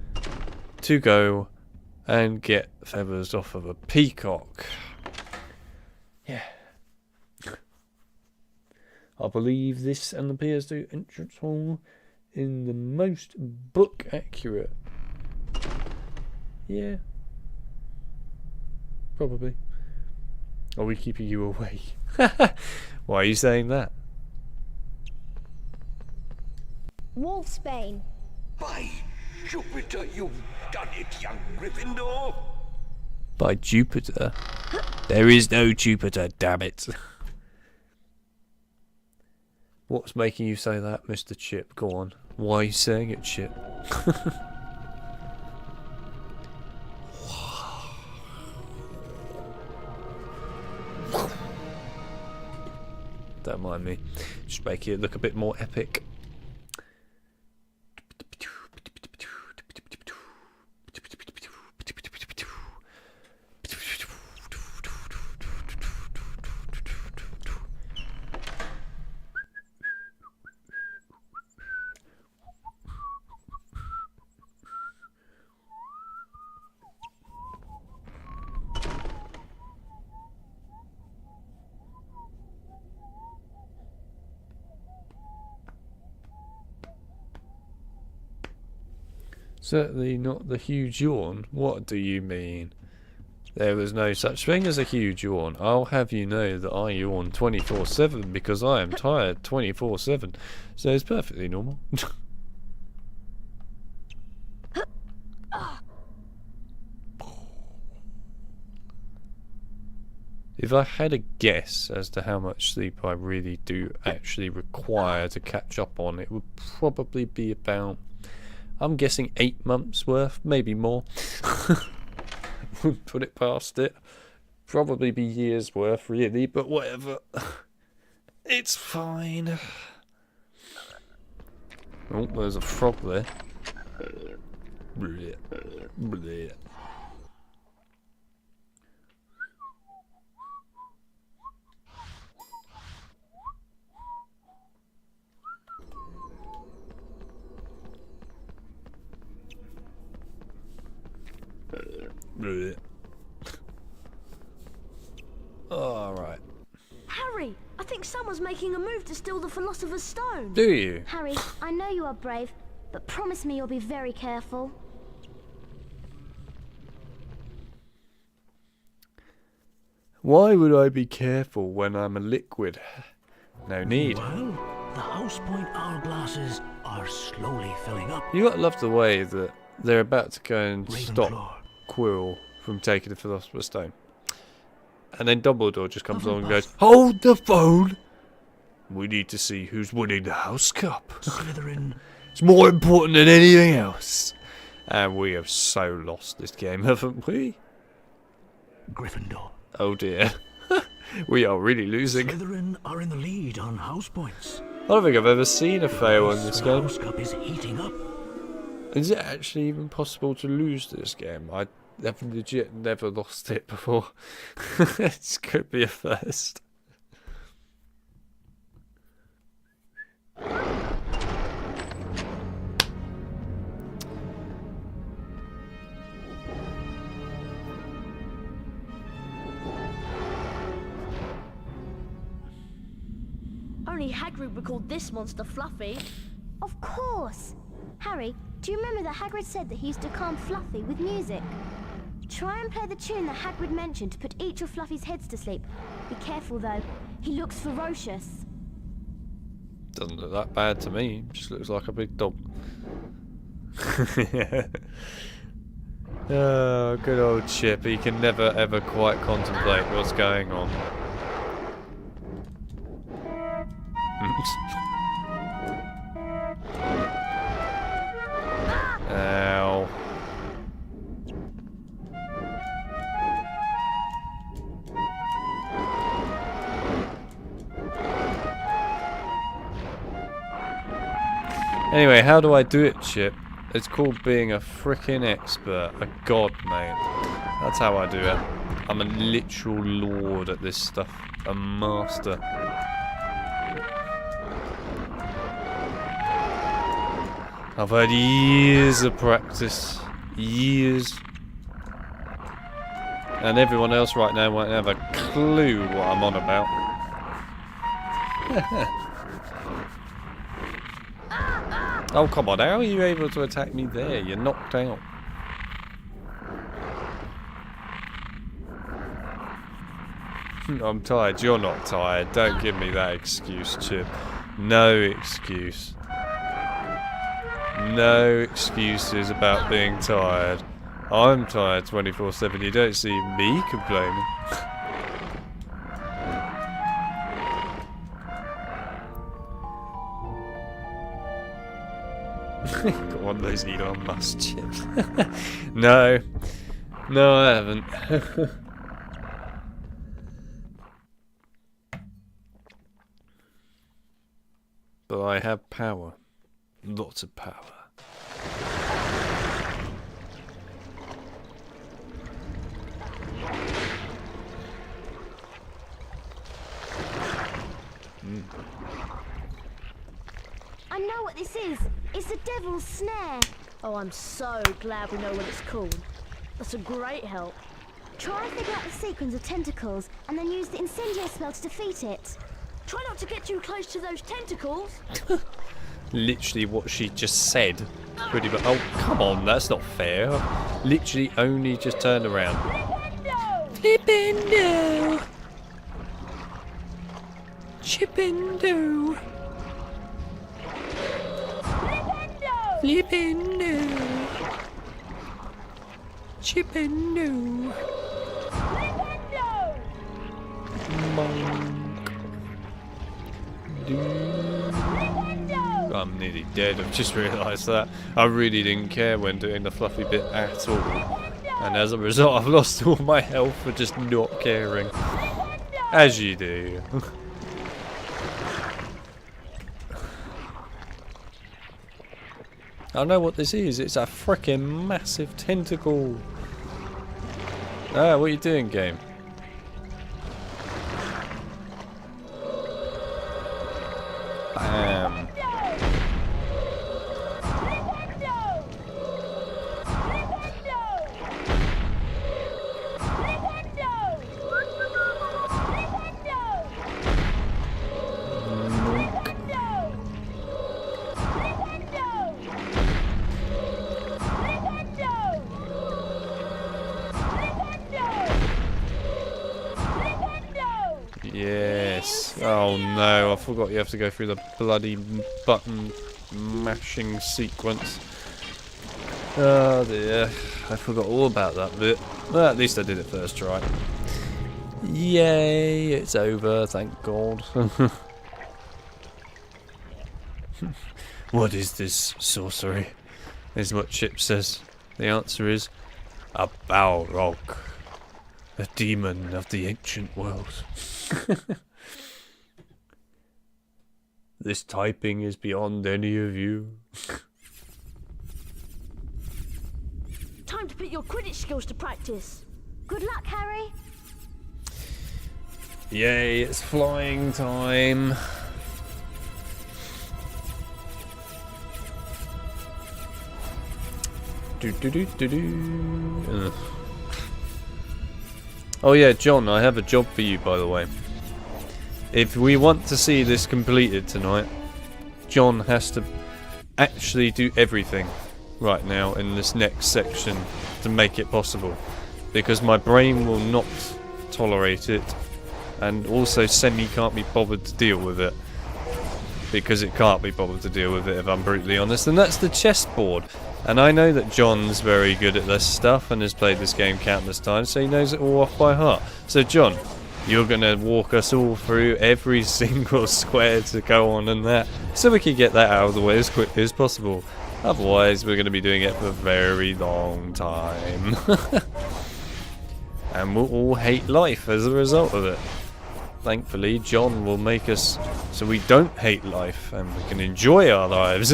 to go and get feathers off of a peacock. Yeah. I believe this and the PS2 entrance hall in the most book accurate. Yeah. Probably. Are we keeping you awake? Why are you saying that? Wolfsbane. By Jupiter, you've done it, young Gryffindor. By Jupiter? There is no Jupiter, damn it. What's making you say that, Mr. Chip? Go on. Why are you saying it, Chip? Don't mind me. Just make it look a bit more epic. Certainly not the huge yawn. What do you mean? There was no such thing as a huge yawn. I'll have you know that I yawn 24/7 because I am tired 24/7. So it's perfectly normal. If I had a guess as to how much sleep I really do actually require to catch up on, it would probably be about, I'm guessing 8 months worth, maybe more. Wouldn't put it past it. Probably be years worth, really, but whatever. It's fine. Oh, there's a frog there. Blech. Blech. Alright. Harry, I think someone's making a move to steal the Philosopher's Stone. Do you? Harry, I know you are brave, but promise me you'll be very careful. Why would I be careful when I'm a liquid? No need. Well, the house point hourglasses are slowly filling up. You gotta love the way that they're about to go and Ravenclaw. stop Quirrell from taking the Philosopher's Stone. And then Dumbledore just comes along and goes, "Hold the phone! We need to see who's winning the House Cup. Slytherin. It's more important than anything else." And we have so lost this game, haven't we? Gryffindor. Oh dear. We are really losing. Slytherin are in the lead on house points. I don't think I've ever seen a fail in this The game. House Cup is heating up. Is it actually even possible to lose this game? I have legit never lost it before. This could be a first. Only Hagrid would call this monster Fluffy. Of course. Harry, do you remember that Hagrid said that he used to calm Fluffy with music? Try and play the tune that Hagrid mentioned to put each of Fluffy's heads to sleep. Be careful though, he looks ferocious. Doesn't look that bad to me, just looks like a big dog. Oh, good old Chip, he can never ever quite contemplate what's going on. Ow. Anyway, how do I do it, Chip? It's called being a freaking expert, a god, mate. That's how I do it. I'm a literal lord at this stuff, a master. I've had years of practice, years. And everyone else right now won't have a clue what I'm on about. Oh, come on, how are you able to attack me there? You're knocked out. I'm tired. You're not tired. Don't give me that excuse, Chip. No excuse. No excuses about being tired. I'm tired 24/7. You don't see me complaining. Got one of those Elon Musk chips. No. No, I haven't. But I have power. Lots of power. I know what this is. It's the Devil's Snare. Oh, I'm so glad we know what it's called. That's a great help. Try and figure out the sequence of tentacles and then use the incendio spell to defeat it. Try not to get too close to those tentacles. Literally what she just said. Pretty much. Oh, come on, that's not fair. Literally only just turned around. Flipendo! Chippendo! Flipendo! Chippendo! Monk! I'm nearly dead, I've just realised that. I really didn't care when doing the fluffy bit at all. And as a result, I've lost all my health for just not caring. As you do. I know what this is, it's a freaking massive tentacle. Ah, what are you doing, game? Bam. Yes. Oh no, I forgot you have to go through the bloody button mashing sequence. Oh dear, I forgot all about that bit. Well, at least I did it first try. Yay, it's over, thank God. What is this sorcery? Is what Chip says. The answer is a Balrog. A demon of the ancient world. This typing is beyond any of you. Time to put your Quidditch skills to practice. Good luck, Harry. Yay, it's flying time. Do do do do do. Oh yeah, John, I have a job for you, by the way. if we want to see this completed tonight, John has to actually do everything right now in this next section to make it possible, because my brain will not tolerate it, and also Semi can't be bothered to deal with it, because it can't be bothered to deal with it, if I'm brutally honest. And that's the chessboard. And I know that John's very good at this stuff and has played this game countless times, so he knows it all off by heart. So John, you're going to walk us all through every single square to go on and that, so we can get that out of the way as quickly as possible. Otherwise, we're going to be doing it for a very long time. And we'll all hate life as a result of it. Thankfully, John will make us so we don't hate life and we can enjoy our lives.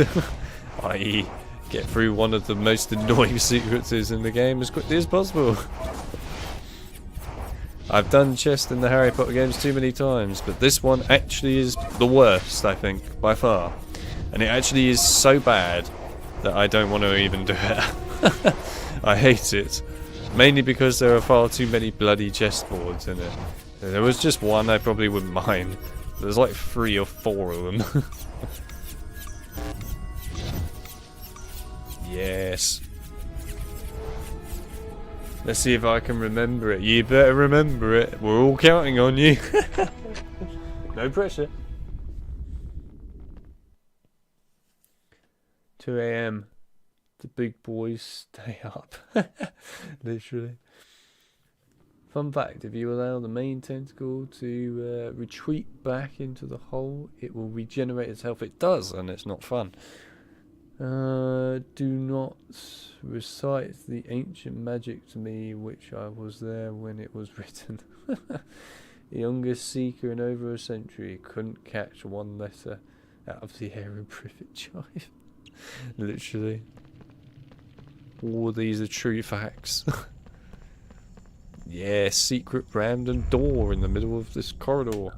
I.e., get through one of the most annoying sequences in the game as quickly as possible. I've done chess in the Harry Potter games too many times, but this one actually is the worst, I think, by far. And it actually is so bad that I don't want to even do it. I hate it. Mainly because there are far too many bloody chessboards in it. If there was just one, I probably wouldn't mind. There's like 3 or 4 of them. Yes. Let's see if I can remember it. You better remember it. We're all counting on you. No pressure. 2 AM. The big boys stay up. Literally. Fun fact, if you allow the main tentacle to retreat back into the hole, it will regenerate its health. It does, and it's not fun. Do not recite the ancient magic to me, which I was there when it was written. The youngest seeker in over a century couldn't catch one letter out of the hieroglyphic jive. Literally. All these are true facts. Yeah, secret random door in the middle of this corridor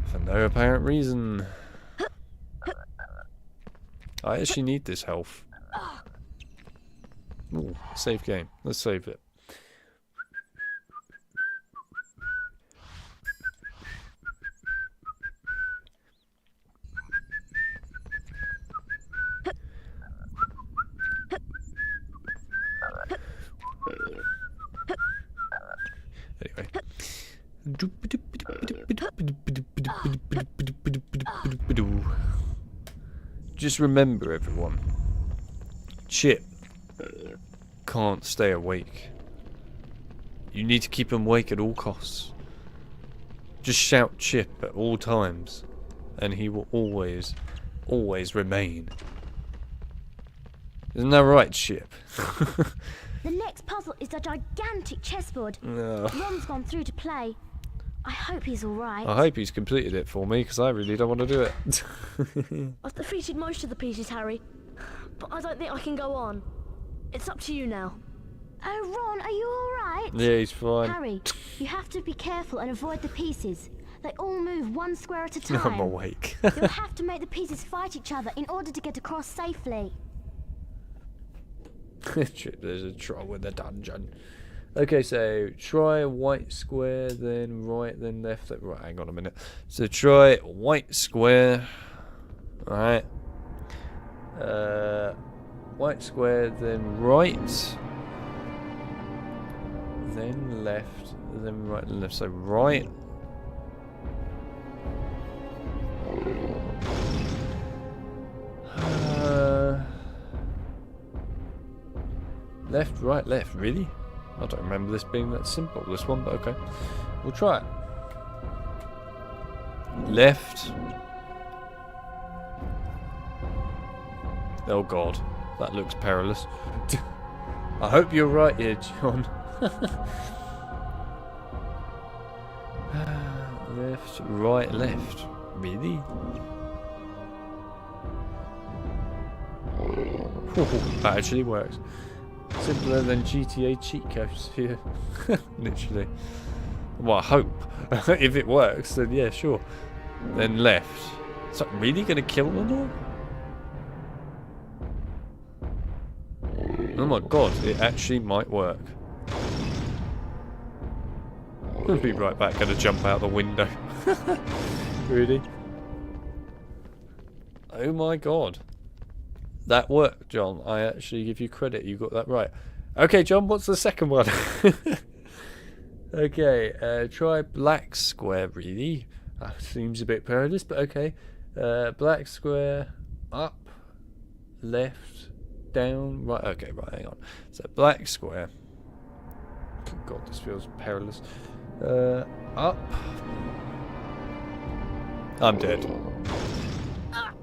for no apparent reason. I actually need this health. Ooh, save game. Let's save it. Anyway. Just remember, everyone, Chip can't stay awake. You need to keep him awake at all costs. Just shout Chip at all times, and he will always, always remain. Isn't that right, Chip? The next puzzle is a gigantic chessboard. No. Ron's gone through to play. I hope he's alright. I hope he's completed it for me, because I really don't want to do it. I've defeated most of the pieces, Harry, but I don't think I can go on. It's up to you now. Oh, Ron, are you alright? Yeah, he's fine. Harry, you have to be careful and avoid the pieces. They all move one square at a time. I'm awake. You'll have to make the pieces fight each other in order to get across safely. There's a troll in the dungeon. Okay, so try white square, then right, then left. Right, hang on a minute. So try white square. Alright. White square, then right. Then left. Then right, then left. So right. Left, right, left. Really? I don't remember this being that simple, this one, but okay. We'll try it. Left. Oh god, that looks perilous. I hope you're right here, John. Left, right, left. Really? That actually works. Simpler than GTA cheat codes here. Literally. Well, I hope. If it works, then yeah, sure. Then left. Is that really going to kill them all? Oh my god, it actually might work. I'll be right back. Gonna jump out the window. Really? Oh my god. That worked, John. I actually give you credit. You got that right. Okay, John, what's the second one? Okay, try black square, really. Seems a bit perilous, but okay. Black square, up, left, down, right. Okay, right, hang on. So black square. God, this feels perilous. Up. I'm dead.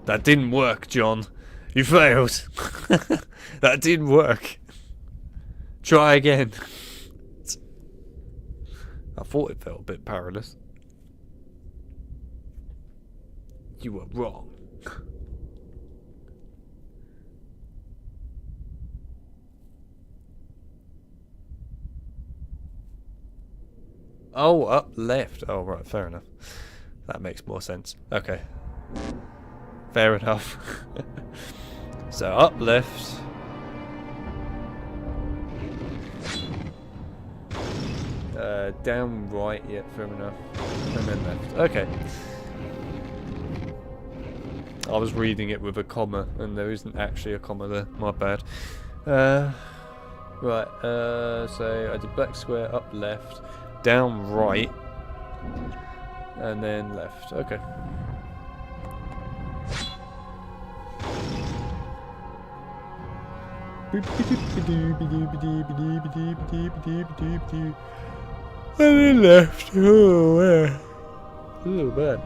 That didn't work, John. You failed. That didn't work. Try again. I thought it felt a bit perilous. You were wrong. Oh, up left. Oh, right, fair enough. That makes more sense. Okay. Fair enough. So, up left. Down right, yeah, fair enough. And then left. Okay. I was reading it with a comma, and there isn't actually a comma there. My bad. Right, so I did black square, up left, down right, and then left. Okay. And then left. Oh, yeah. A little bad.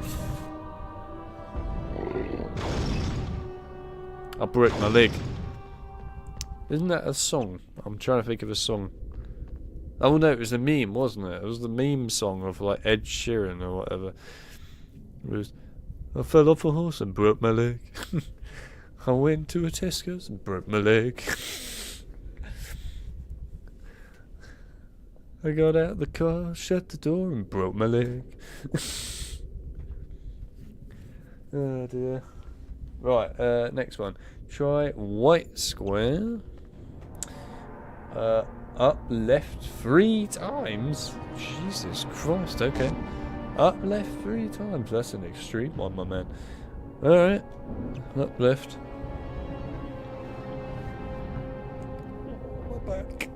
I broke my leg. Isn't that a song? I'm trying to think of a song. Oh no, it was a meme, wasn't it? It was the meme song of like Ed Sheeran or whatever. It was, I fell off a horse and broke my leg. I went to a Tesco's and broke my leg. I got out of the car, shut the door and broke my leg. Oh dear. Right, next one. Try white square. Up left 3 times. Jesus Christ, okay. Up left 3 times. That's an extreme one, my man. Alright. Up left. We're back.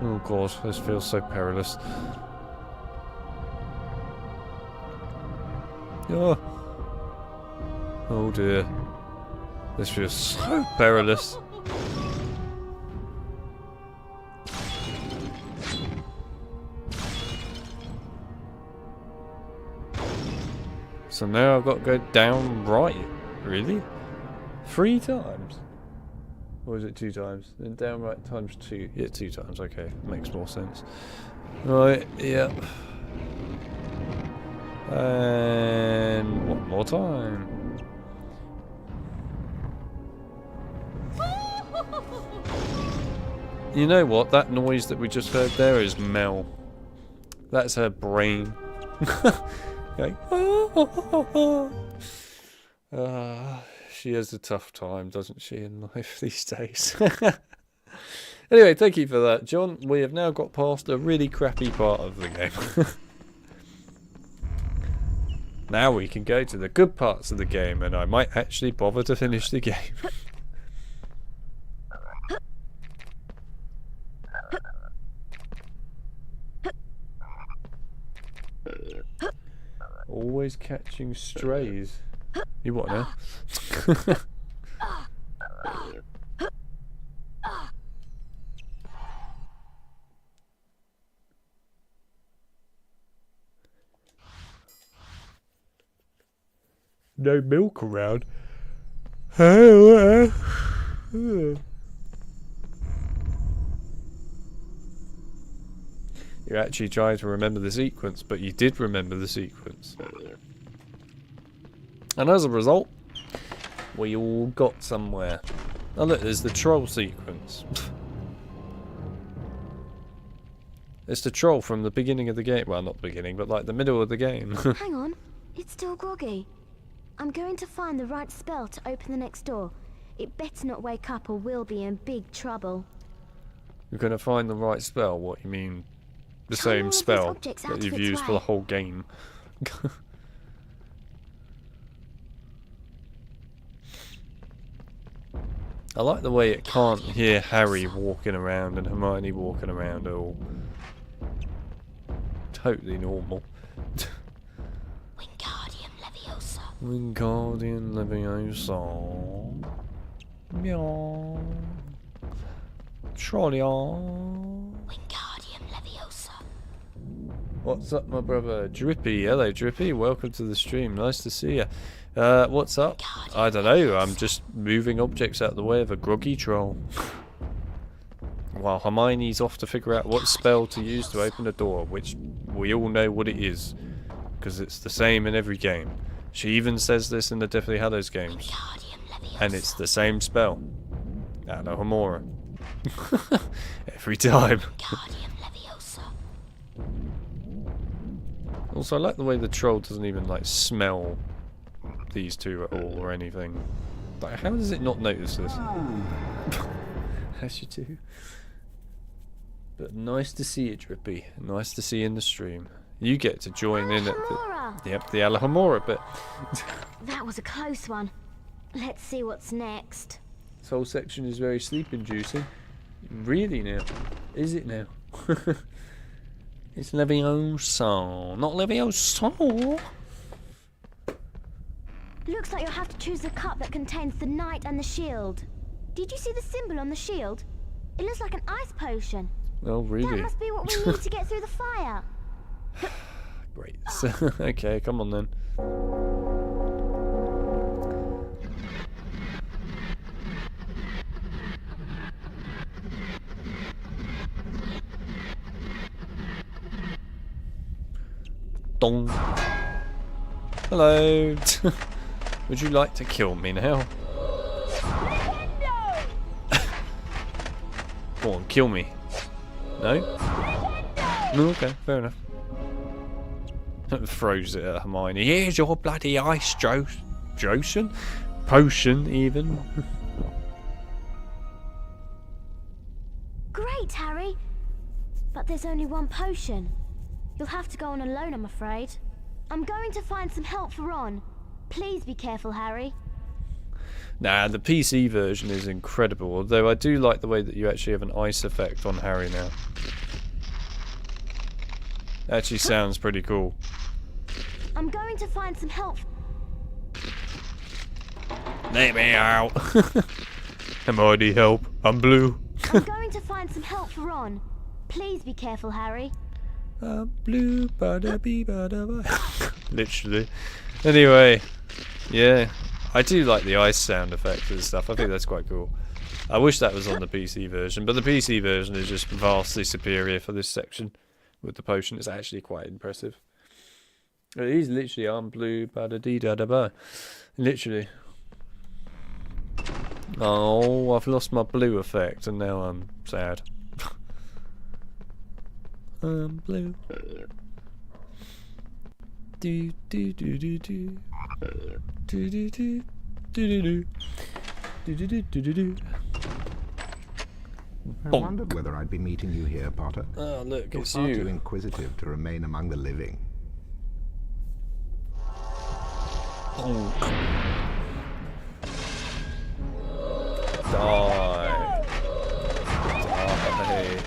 Oh god, this feels so perilous. Oh, oh dear. This feels so perilous. So now I've got to go down right. Really? 3 times? Or is it 2 times? Then down right times 2. Yeah, 2 times. Okay, makes more sense. Right, yeah. And one more time. You know what? That noise that we just heard there is Mel. That's her brain. Going, she has a tough time, doesn't she, in life these days? Anyway, thank you for that, John. We have now got past a really crappy part of the game. Now we can go to the good parts of the game, and I might actually bother to finish the game. Always catching strays. You what now? No milk around. You actually tried to remember the sequence, but you did remember the sequence. And as a result, we all got somewhere. Oh look, there's the troll sequence. It's the troll from the beginning of the game. Well, not the beginning, but like the middle of the game. Hang on, it's still groggy. I'm going to find the right spell to open the next door. It better not wake up or we'll be in big trouble. You're going to find the right spell? What, you mean the same spell that you've used for the whole game? I like the way it can't hear Harry walking around and Hermione walking around at all. Totally normal. Wingardium Leviosa. Wingardium Leviosa. Meow. Trolley-on. Wingardium Leviosa. What's up, my brother? Drippy. Hello, Drippy. Welcome to the stream. Nice to see you. What's up? I don't know. I'm just moving objects out of the way of a groggy troll. While Hermione's off to figure out what spell to use to open a door, which we all know what it is, because it's the same in every game. She even says this in the Deathly Hallows games. And it's the same spell. Alohomora. Every time. Also, I like the way the troll doesn't even, like, smell these two at all or anything. Like, how does it not notice this? As you do. But nice to see you, Drippy. Nice to see you in the stream. You get to join in at the Alohomora bit. That was a close one. Let's see what's next. This whole section is very sleep-inducing. Really now? Is it now? It's Leviosa, not Leviosa. Looks like you'll have to choose the cup that contains the knight and the shield. Did you see the symbol on the shield? It looks like an ice potion. Oh, really? That must be what we need to get through the fire. Great. Okay, come on then. Dong. Hello. Would you like to kill me now? Go on, kill me. No? No, okay, fair enough. Throws it at Hermione. Here's your bloody ice Potion, even. Great, Harry. But there's only one potion. You'll have to go on alone, I'm afraid. I'm going to find some help for Ron. Please be careful, Harry. Nah, the PC version is incredible, although I do like the way that you actually have an ice effect on Harry now. Actually sounds pretty cool. I'm going to find some help. Let me out. Hermione, help. I'm blue. I'm going to find some help for Ron. Please be careful, Harry. I'm blue, ba-da-bee-ba-da-ba. Literally. Anyway, yeah. I do like the ice sound effects and stuff. I think that's quite cool. I wish that was on the PC version, but the PC version is just vastly superior for this section with the potion. It's actually quite impressive. It is literally, I'm blue, ba-da-dee-da-da-ba. Literally. Oh, I've lost my blue effect and now I'm sad. I'm blue. Do do do do do. Do do do do do do do do do do. I wondered whether I'd be meeting you here, Potter. Oh, look, You're it's far you. too inquisitive to remain among the living. Oh. Die. Die.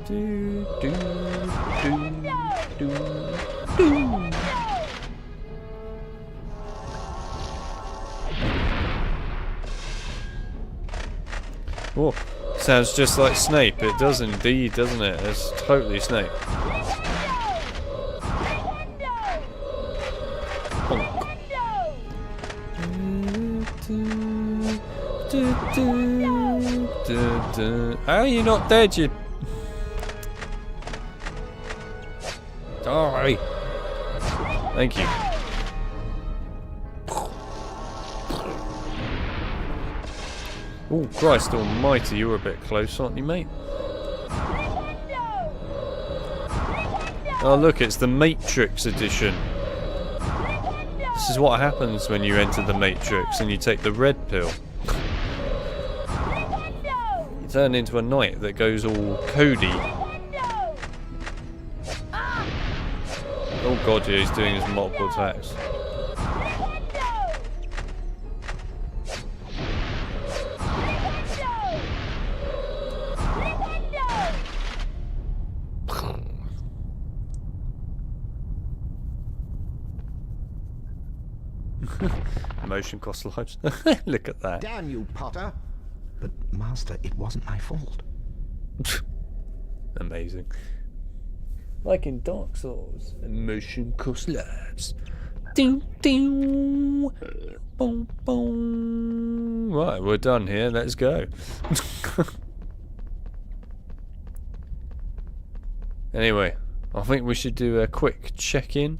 Do do do do do. Oh, sounds just like Snape. It does indeed, doesn't it? It's totally Snape. How are you not dead, you... Die. Thank you. Oh, Christ almighty, you're a bit close, aren't you, mate? Oh look, it's the Matrix edition. This is what happens when you enter the Matrix and you take the red pill. You turn into a knight that goes all Cody. Oh god, yeah, he's doing his multiple attacks. Motion cost lives. Look at that. Damn you, Potter. But, Master, it wasn't my fault. Amazing. Like in Dark Souls. Motion cost lives. Ding, ding. Boom, boom. Right, we're done here. Let's go. Anyway, I think we should do a quick check-in.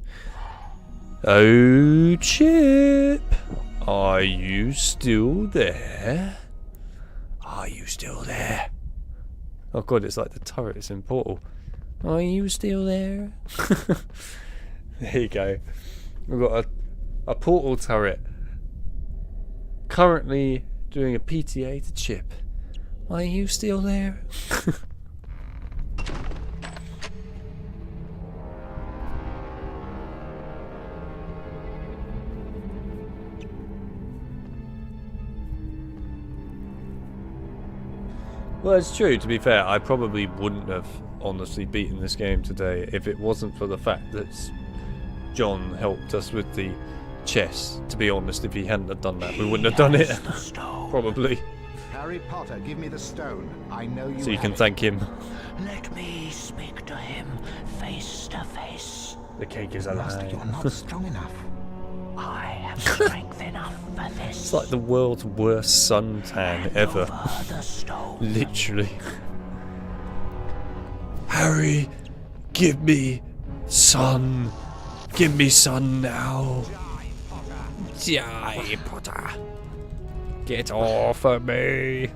Oh, Chip, are you still there? Are you still there? Oh god, it's like the turrets in Portal. Are you still there? There you go. We've got a Portal turret. Currently doing a PTA to Chip. Are you still there? Well, it's true, to be fair. I probably wouldn't have honestly beaten this game today if it wasn't for the fact that John helped us with the chess. To be honest, if he hadn't have done that, we wouldn't have done it. Probably. Harry Potter, give me the stone. I know you. So you can thank him. Let me speak to him face to face. The cake is alive. Master, you're not strong enough. I have strength enough for this. It's like the world's worst suntan ever. Literally. Harry, give me sun. Give me sun now. Die, Potter. Get off of me.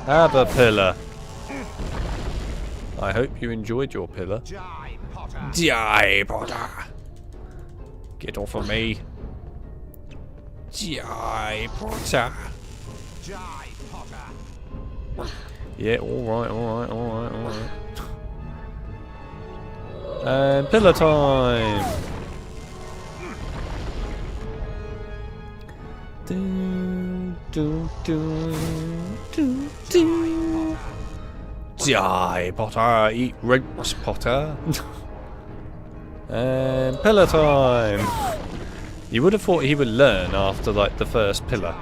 Have a pillar. I hope you enjoyed your pillar. Die, Potter. Get off of me. Die, Potter. Yeah, alright. And pillar time. Die, Potter. Eat ropes, Potter. And pillar time. You would have thought he would learn after like the first pillar.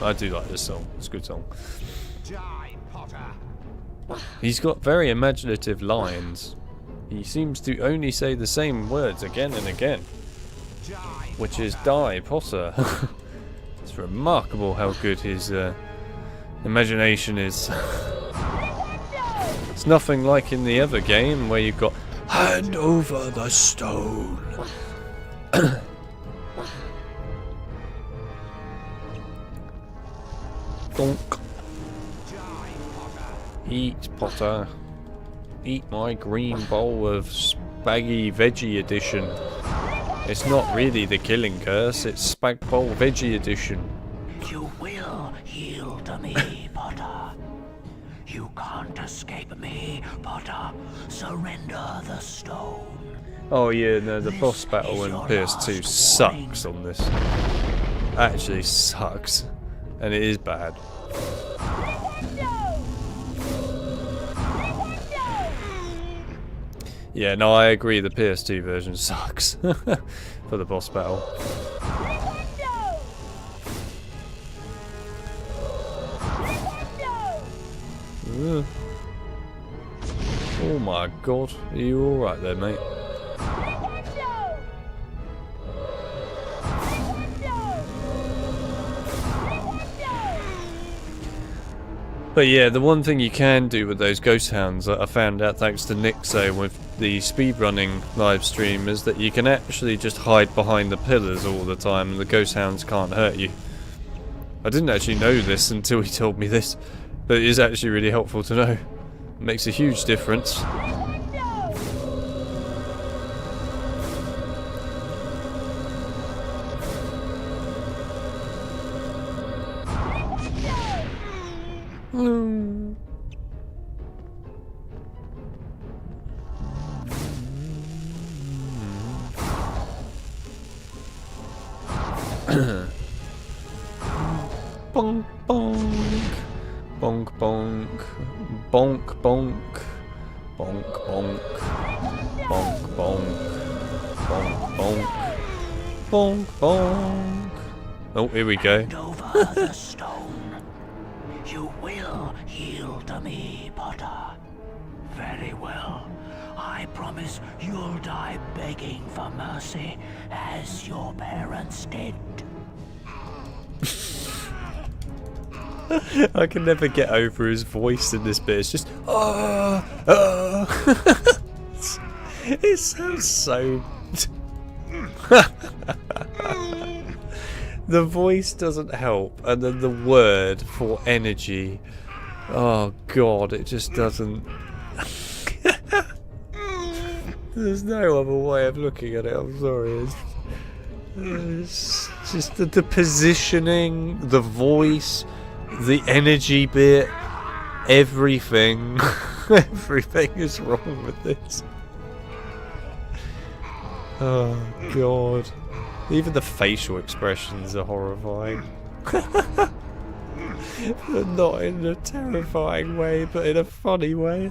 I do like this song. It's a good song. He's got very imaginative lines. He seems to only say the same words again and again, which is die, Potter. It's remarkable how good his imagination is. It's nothing like in the other game where you've got hand over the stone. Donk. Eat, Potter. Eat my green bowl of Spaggy Veggie Edition. It's not really the Killing Curse, it's Spag Bowl Veggie Edition. You will yield to me, Potter. You can't escape me, Potter. Surrender the stone. Oh yeah, no, the boss battle in PS2 sucks on this. Actually sucks. And it is bad. Yeah, no, I agree, the PS2 version sucks for the boss battle. Oh my god, are you alright there, mate? But yeah, the one thing you can do with those ghost hounds that I found out thanks to Nick saying with the speedrunning live stream is that you can actually just hide behind the pillars all the time and the ghost hounds can't hurt you. I didn't actually know this until he told me this, but it is actually really helpful to know. It makes a huge difference. Bonk bonk, bonk bonk, bonk bonk, bonk bonk, bonk bonk, bonk bonk, bonk bonk. Oh, here we go. Hand over the stone. You will yield to me, Potter. Very well. I promise you'll die begging for mercy, as your parents did. I can never get over his voice in this bit. It's just it sounds so. The voice doesn't help, and then the word for energy. Oh god, it just doesn't. There's no other way of looking at it. I'm sorry. It's just the positioning, the voice. The energy bit, everything, everything is wrong with this. Oh god. Even the facial expressions are horrifying. But not in a terrifying way, but in a funny way.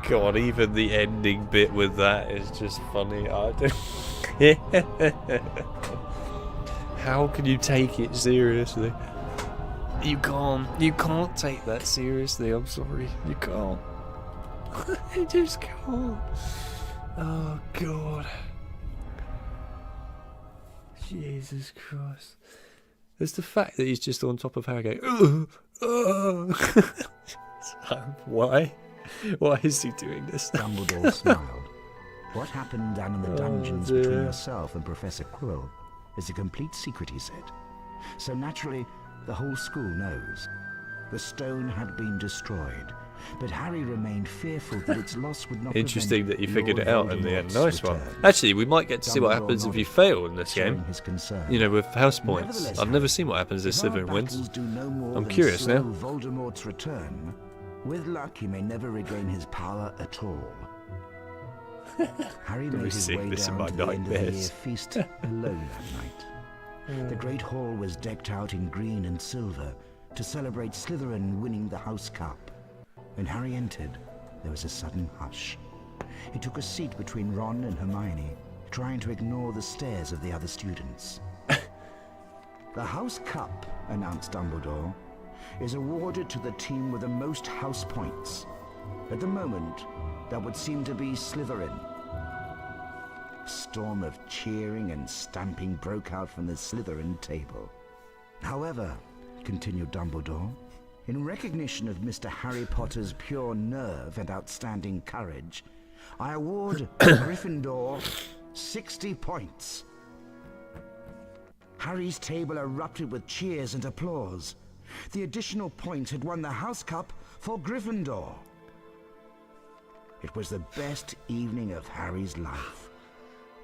God, even the ending bit with that is just funny. I don't... How can you take it seriously? You can't take that seriously, I'm sorry. You can't. You just can't. Oh god. Jesus Christ. There's the fact that he's just on top of Harry going, why? Why is he doing this? Dumbledore smiled. What happened down in the dungeons between yourself and Professor Quirrell is a complete secret, he said. So naturally, the whole school knows. The stone had been destroyed, but Harry remained fearful that its loss would not Interesting that you prevent figured it Lord out in the end. Voldemort's Nice one. return. Actually, we might get to see what Dumbledore happens if nodded, you fail in this showing game. his concern. You know, with house points. Nevertheless, I've never seen what happens if if our Slytherin wins. battles do no more I'm than curious slow now. Voldemort's return. With luck, he may never regain his power at all. Harry Let me made his see way this in down my to the end of the year nightmares. feast alone that night. The great hall was decked out in green and silver to celebrate Slytherin winning the House Cup. When Harry entered, there was a sudden hush. He took a seat between Ron and Hermione, trying to ignore the stares of the other students. The House Cup, announced Dumbledore, is awarded to the team with the most house points. At the moment, that would seem to be Slytherin. A storm of cheering and stamping broke out from the Slytherin table. However, continued Dumbledore, in recognition of Mr. Harry Potter's pure nerve and outstanding courage, I award Gryffindor 60 points. Harry's table erupted with cheers and applause. The additional point had won the House Cup for Gryffindor. It was the best evening of Harry's life.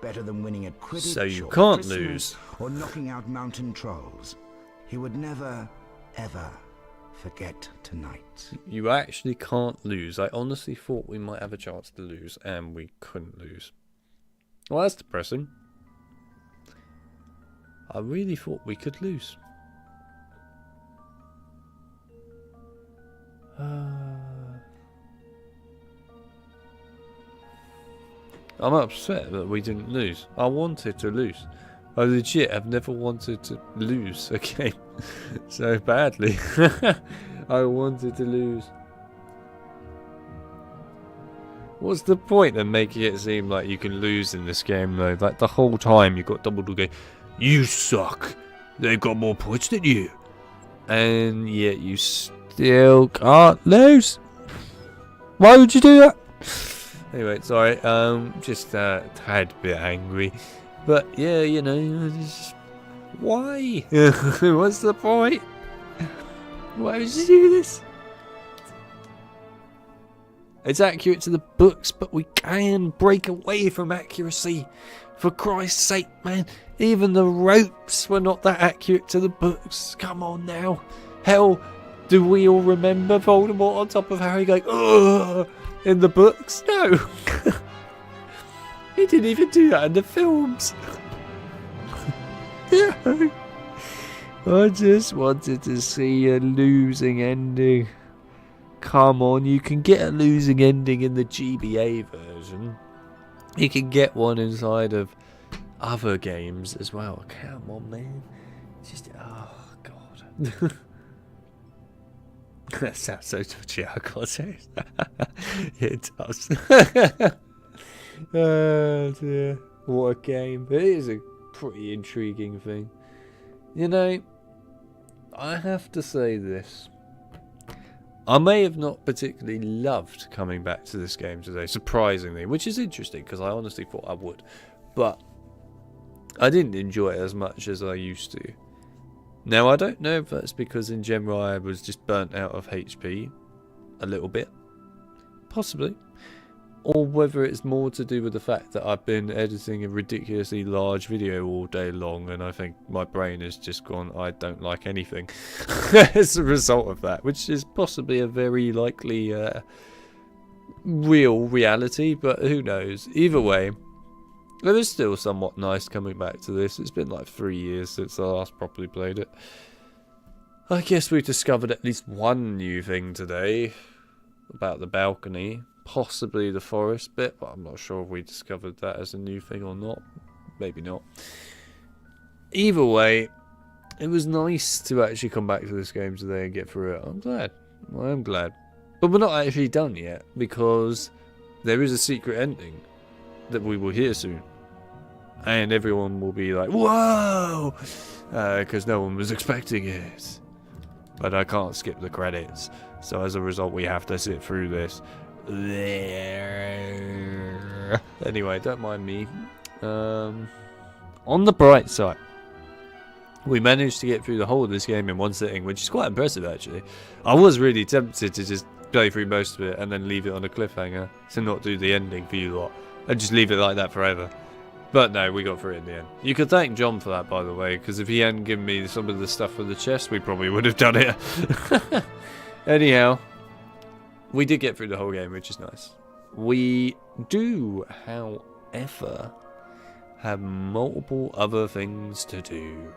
Better than winning at Quidditch So you or can't Christmas lose. or knocking out mountain trolls. He would never, ever forget tonight. You actually can't lose. I honestly thought we might have a chance to lose, and we couldn't lose. Well, that's depressing. I really thought we could lose. I'm upset that we didn't lose. I wanted to lose. I legit have never wanted to lose a game so badly. I wanted to lose. What's the point of making it seem like you can lose in this game though? Like the whole time you've got Dumbledore going, "You suck. They've got more points than you. And yet you still can't lose. Why would you do that? Anyway, sorry. Just a tad bit angry. But yeah, you know, just, why? What's the point? Why would you do this? It's accurate to the books, but we can break away from accuracy. For Christ's sake, man. Even the ropes were not that accurate to the books. Come on now. Hell, do we all remember Voldemort on top of Harry going, ugh, in the books? No. He didn't even do that in the films. I just wanted to see a losing ending. Come on, you can get a losing ending in the GBA version. You can get one inside of other games as well. Come on, man. Just, oh, God. That sounds so touchy, I can't say it. does. Oh, dear. What a game. It is a pretty intriguing thing. You know, I have to say this. I may have not particularly loved coming back to this game today, surprisingly, which is interesting because I honestly thought I would. But I didn't enjoy it as much as I used to. Now, I don't know if that's because in general I was just burnt out of HP a little bit. Possibly. Or whether it's more to do with the fact that I've been editing a ridiculously large video all day long and I think my brain has just gone, I don't like anything as a result of that, which is possibly a very likely real reality, but who knows. Either way, it was still somewhat nice coming back to this. It's been like 3 years since I last properly played it. I guess we discovered at least one new thing today about the balcony. Possibly the forest bit, but I'm not sure if we discovered that as a new thing or not. Maybe not. Either way, it was nice to actually come back to this game today and get through it. I'm glad. I am glad. But we're not actually done yet, because there is a secret ending that we will hear soon. And everyone will be like, whoa! Because no one was expecting it. But I can't skip the credits. So as a result, we have to sit through this. Anyway, don't mind me. On the bright side, we managed to get through the whole of this game in one sitting, which is quite impressive actually. I was really tempted to just play through most of it and then leave it on a cliffhanger to not do the ending for you lot and just leave it like that forever. But no, we got through it in the end. You could thank John for that, by the way, because if he hadn't given me some of the stuff for the chest, we probably would have done it. Anyhow, we did get through the whole game, which is nice. We do, however, have multiple other things to do.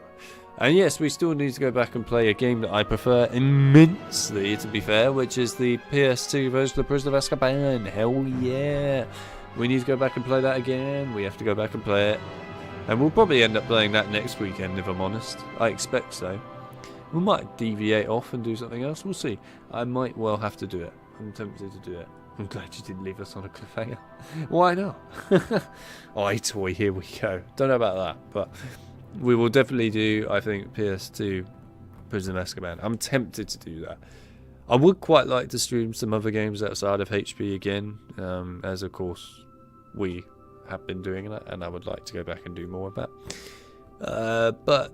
And yes, we still need to go back and play a game that I prefer immensely, to be fair, which is the PS2 version of Prisoner of Azkaban. Hell yeah. We need to go back and play that again. We have to go back and play it. And we'll probably end up playing that next weekend, if I'm honest. I expect so. We might deviate off and do something else. We'll see. I might well have to do it. I'm tempted to do it. I'm glad you didn't leave us on a cliffhanger. Why not? Oh, toy, here we go. Don't know about that, but we will definitely do, I think, PS2 Prison of Azkaban. I'm tempted to do that. I would quite like to stream some other games outside of HP again, as of course we have been doing that, and I would like to go back and do more of that. But,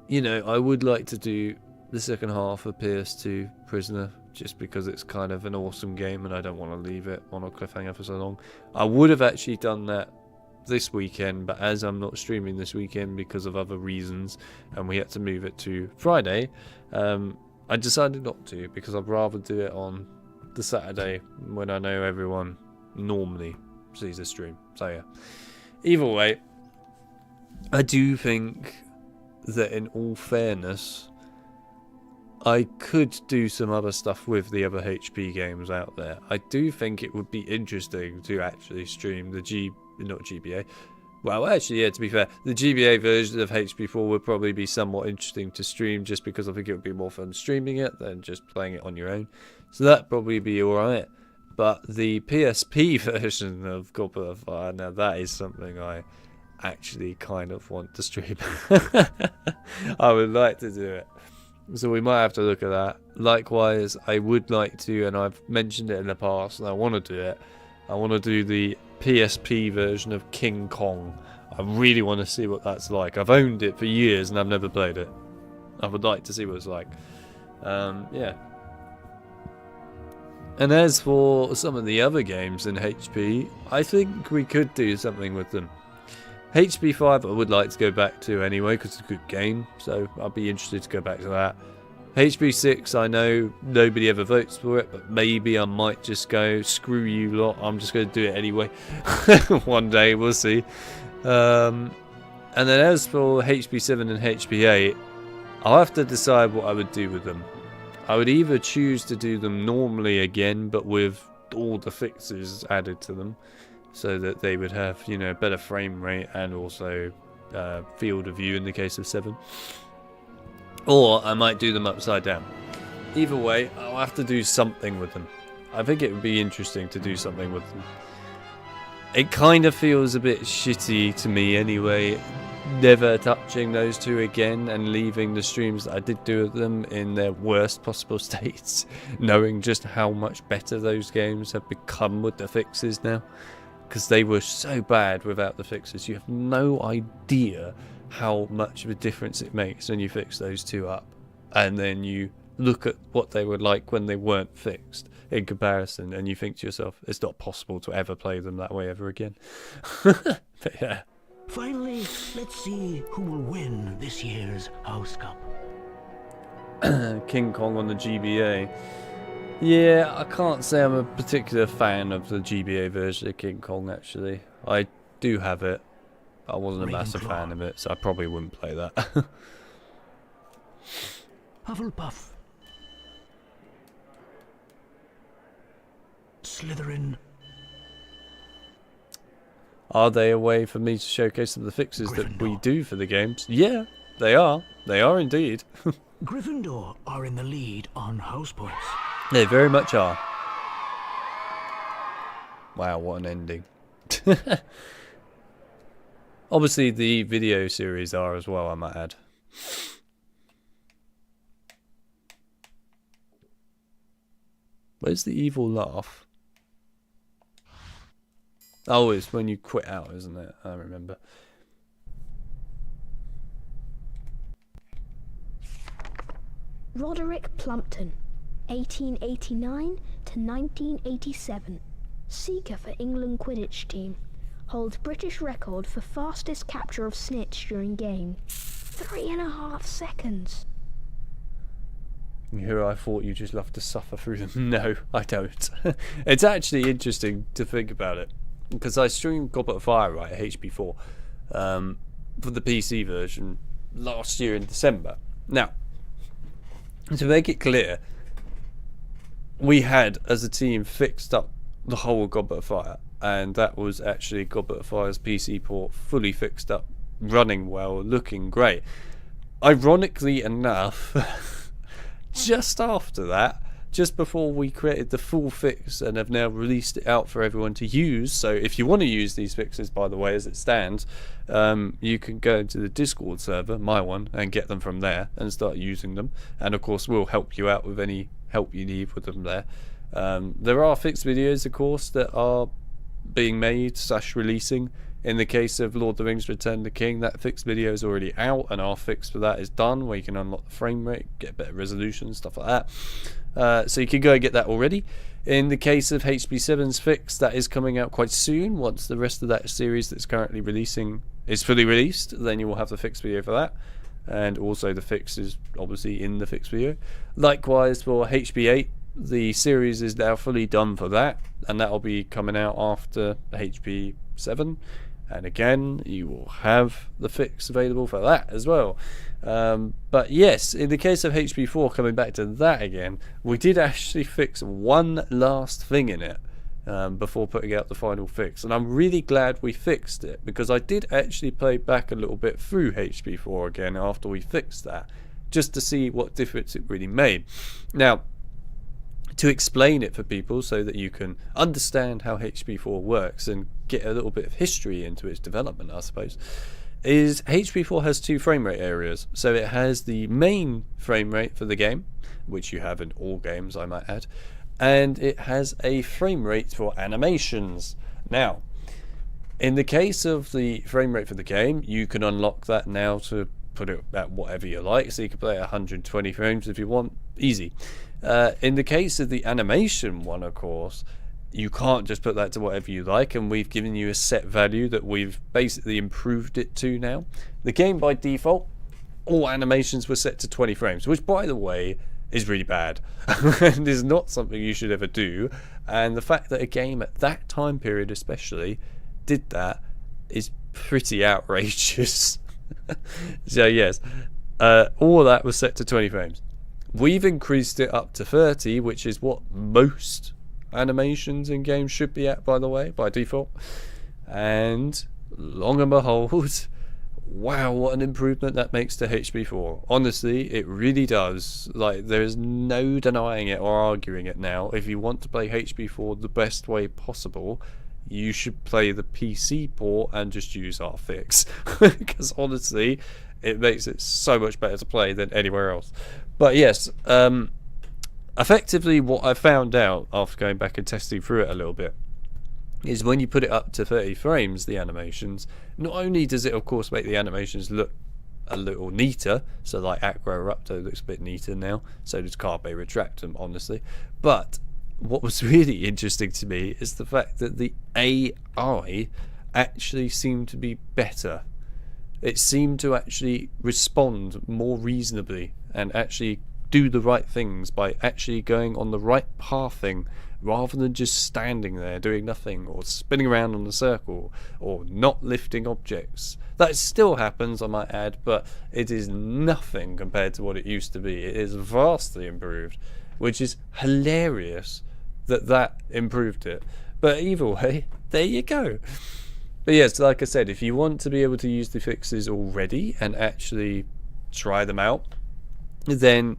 you know, I would like to do the second half of PS2 Prisoner, just because it's kind of an awesome game and I don't want to leave it on a cliffhanger for so long. I would have actually done that this weekend, but as I'm not streaming this weekend because of other reasons and we had to move it to Friday, I decided not to, because I'd rather do it on the Saturday when I know everyone normally sees the stream. So yeah, either way, I do think that in all fairness, I could do some other stuff with the other HP games out there. I do think it would be interesting to actually stream the not GBA. Well, actually, yeah, to be fair, the GBA version of HP4 would probably be somewhat interesting to stream, just because I think it would be more fun streaming it than just playing it on your own. So that'd probably be alright. But the PSP version of Goblet of Fire, now that is something I actually kind of want to stream. I would like to do it. So we might have to look at that. Likewise, I would like to, and I've mentioned it in the past, and I want to do it. I want to do the PSP version of King Kong. I really want to see what that's like. I've owned it for years and I've never played it. I would like to see what it's like. Yeah. And as for some of the other games in HP, I think we could do something with them. HP 5 I would like to go back to anyway, because it's a good game, so I'll be interested to go back to that. HP 6, I know nobody ever votes for it, but maybe I might just go, screw you lot, I'm just going to do it anyway. One day, we'll see. And then as for HP 7 and HP 8, I'll have to decide what I would do with them. I would either choose to do them normally again, but with all the fixes added to them, so that they would have, you know, better frame rate and also field of view in the case of 7. Or I might do them upside down. Either way, I'll have to do something with them. I think it would be interesting to do something with them. It kind of feels a bit shitty to me anyway, never touching those two again and leaving the streams that I did do with them in their worst possible states, knowing just how much better those games have become with the fixes now. Because they were so bad without the fixes. You have no idea how much of a difference it makes when you fix those two up. And then you look at what they were like when they weren't fixed in comparison, and you think to yourself, it's not possible to ever play them that way ever again. But yeah. Finally, let's see who will win this year's House Cup. King Kong on the GBA. Yeah, I can't say I'm a particular fan of the GBA version of King Kong, actually. I do have it. I wasn't a massive fan of it, so I probably wouldn't play that. Hufflepuff. Slytherin. Are they a way for me to showcase some of the fixes that we do for the games? Yeah, they are. They are indeed. Gryffindor are in the lead on house points. They very much are. Wow, what an ending. Obviously, the video series are as well, I might add. Where's the evil laugh? Oh, it's when you quit out, isn't it? I remember. Roderick Plumpton, 1889 to 1987. Seeker for England Quidditch team. Holds British record for fastest capture of snitch during game. 3.5 seconds. Here I thought you just love to suffer through them. No, I don't. It's actually interesting to think about it. Because I streamed Goblet of Fire, right, at HP4 for the PC version last year in December. Now, to make it clear, we had, as a team, fixed up the whole Goblet of Fire. And that was actually Goblet of Fire's PC port, fully fixed up, running well, looking great. Ironically enough, just after that, just before we created the full fix and have now released it out for everyone to use. So if you want to use these fixes, by the way, as it stands, you can go into the Discord server, my one, and get them from there and start using them. And of course, we'll help you out with any help you need with them there. There are fixed videos, of course, that are being made / releasing. In the case of Lord of the Rings Return of the King, that fixed video is already out, and our fix for that is done, where you can unlock the frame rate, get better resolution, stuff like that. So you can go and get that already. In the case of HP7's fix, that is coming out quite soon. Once the rest of that series that's currently releasing is fully released, then you will have the fixed video for that. And also the fix is obviously in the fixed video. Likewise for HP8, the series is now fully done for that, and that will be coming out after HP7. And again, you will have the fix available for that as well. But yes, in the case of HP4, coming back to that again, we did actually fix one last thing in it before putting out the final fix. And I'm really glad we fixed it, because I did actually play back a little bit through HP4 again after we fixed that, just to see what difference it really made. Now, to explain it for people so that you can understand how HP4 works and get a little bit of history into its development, I suppose, is HP4 has 2 frame rate areas. So it has the main frame rate for the game, which you have in all games, I might add, and it has a frame rate for animations. Now, in the case of the frame rate for the game, you can unlock that now to put it at whatever you like, so you can play at 120 frames if you want, easy. In the case of the animation one, of course, you can't just put that to whatever you like, and we've given you a set value that we've basically improved it to now. The game by default, all animations were set to 20 frames, which by the way is really bad and is not something you should ever do, and the fact that a game at that time period especially did that is pretty outrageous. So yes, all of that was set to 20 frames. We've increased it up to 30, which is what most animations in games should be at, by the way, by default. And long and behold, wow, what an improvement that makes to HP4. Honestly, it really does. Like, there's no denying it or arguing it now. If you want to play HP4 the best way possible, you should play the PC port and just use our fix. Because honestly, it makes it so much better to play than anywhere else. But yes, effectively what I found out after going back and testing through it a little bit is when you put it up to 30 frames, the animations, not only does it of course make the animations look a little neater, so like Acro Erupto looks a bit neater now, so does Carpe Retractum, honestly, but what was really interesting to me is the fact that the AI actually seemed to be better. It seemed to actually respond more reasonably and actually do the right things by actually going on the right pathing rather than just standing there doing nothing or spinning around on a circle or not lifting objects. That still happens, I might add, but it is nothing compared to what it used to be. It is vastly improved, which is hilarious that improved it. But either way, there you go. But yes, like I said, if you want to be able to use the fixes already and actually try them out, then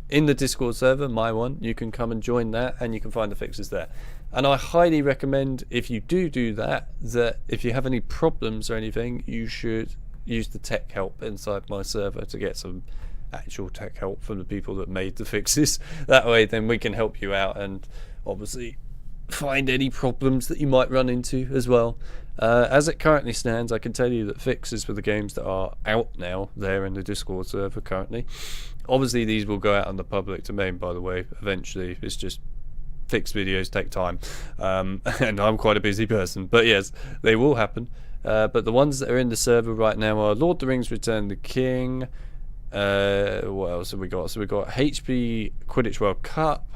in the Discord server, my one, you can come and join that and you can find the fixes there. And I highly recommend, if you do that, that if you have any problems or anything, you should use the tech help inside my server to get some actual tech help from the people that made the fixes. That way then we can help you out and obviously find any problems that you might run into as well. As it currently stands, I can tell you that fixes for the games that are out now there in the Discord server currently, obviously these will go out on the public domain, by the way, eventually. It's just fix videos take time, and I'm quite a busy person, but yes, they will happen. But the ones that are in the server right now are Lord of the Rings Return the King. What else have we got? So we've got HP Quidditch World Cup,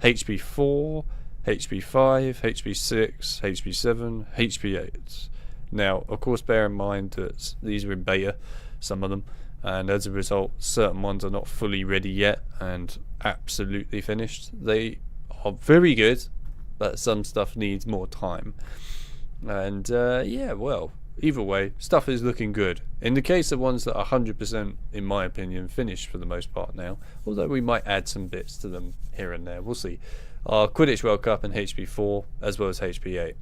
HP4, HP5, HP6, HP7, HP8. Now, of course, bear in mind that these are in beta, some of them, and as a result, certain ones are not fully ready yet and absolutely finished. They are very good, but some stuff needs more time. And yeah, well, either way, stuff is looking good. In the case of ones that are 100%, in my opinion, finished for the most part now, although we might add some bits to them here and there, we'll see. Are Quidditch World Cup and HP4 as well as HP8.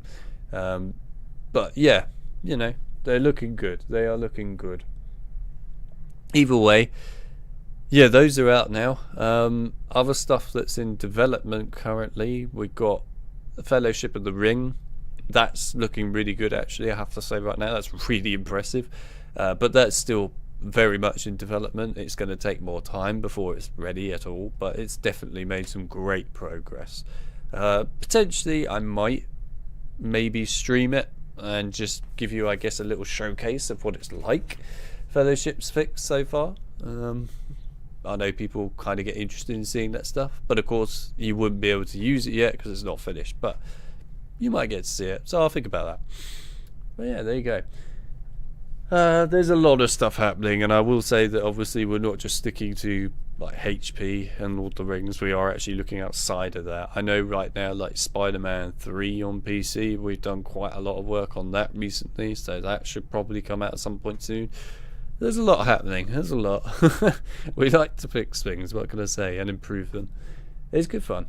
But yeah, you know, they're looking good. They are looking good. Either way, yeah, those are out now. Other stuff that's in development currently, we've got the Fellowship of the Ring. That's looking really good, actually, I have to say right now. That's really impressive. But that's still very much in development. It's going to take more time before it's ready at all, but it's definitely made some great progress. Potentially I might maybe stream it and just give you, I guess, a little showcase of what it's like. Fellowship's fixed so far. I know people kind of get interested in seeing that stuff, but of course you wouldn't be able to use it yet because it's not finished, but you might get to see it, so I'll think about that. But yeah, there you go. There's a lot of stuff happening, and I will say that obviously we're not just sticking to like HP and Lord of the Rings. We are actually looking outside of that. I know right now, like Spider-Man 3 on PC, we've done quite a lot of work on that recently, so that should probably come out at some point soon. There's a lot happening. There's a lot. We like to fix things, what can I say, and improve them. It's good fun.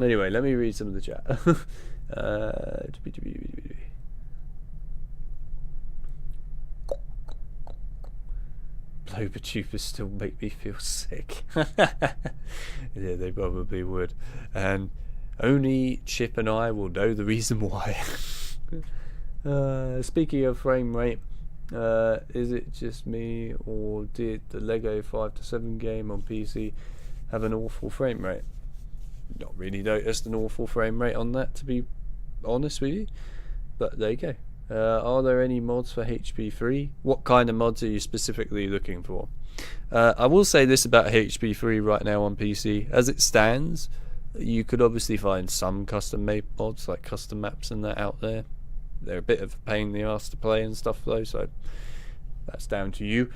Anyway, let me read some of the chat. Blober tubers still make me feel sick. Yeah, they probably would. And only Chip and I will know the reason why. Speaking of frame rate, is it just me, or did the Lego 5 to 7 game on PC have an awful frame rate? Not really noticed an awful frame rate on that, to be honest with you, but there you go. Are there any mods for HP3? What kind of mods are you specifically looking for? I will say this about HP3 right now on PC. As it stands, you could obviously find some custom made mods like custom maps and that out there. They're a bit of a pain in the ass to play and stuff though, so that's down to you.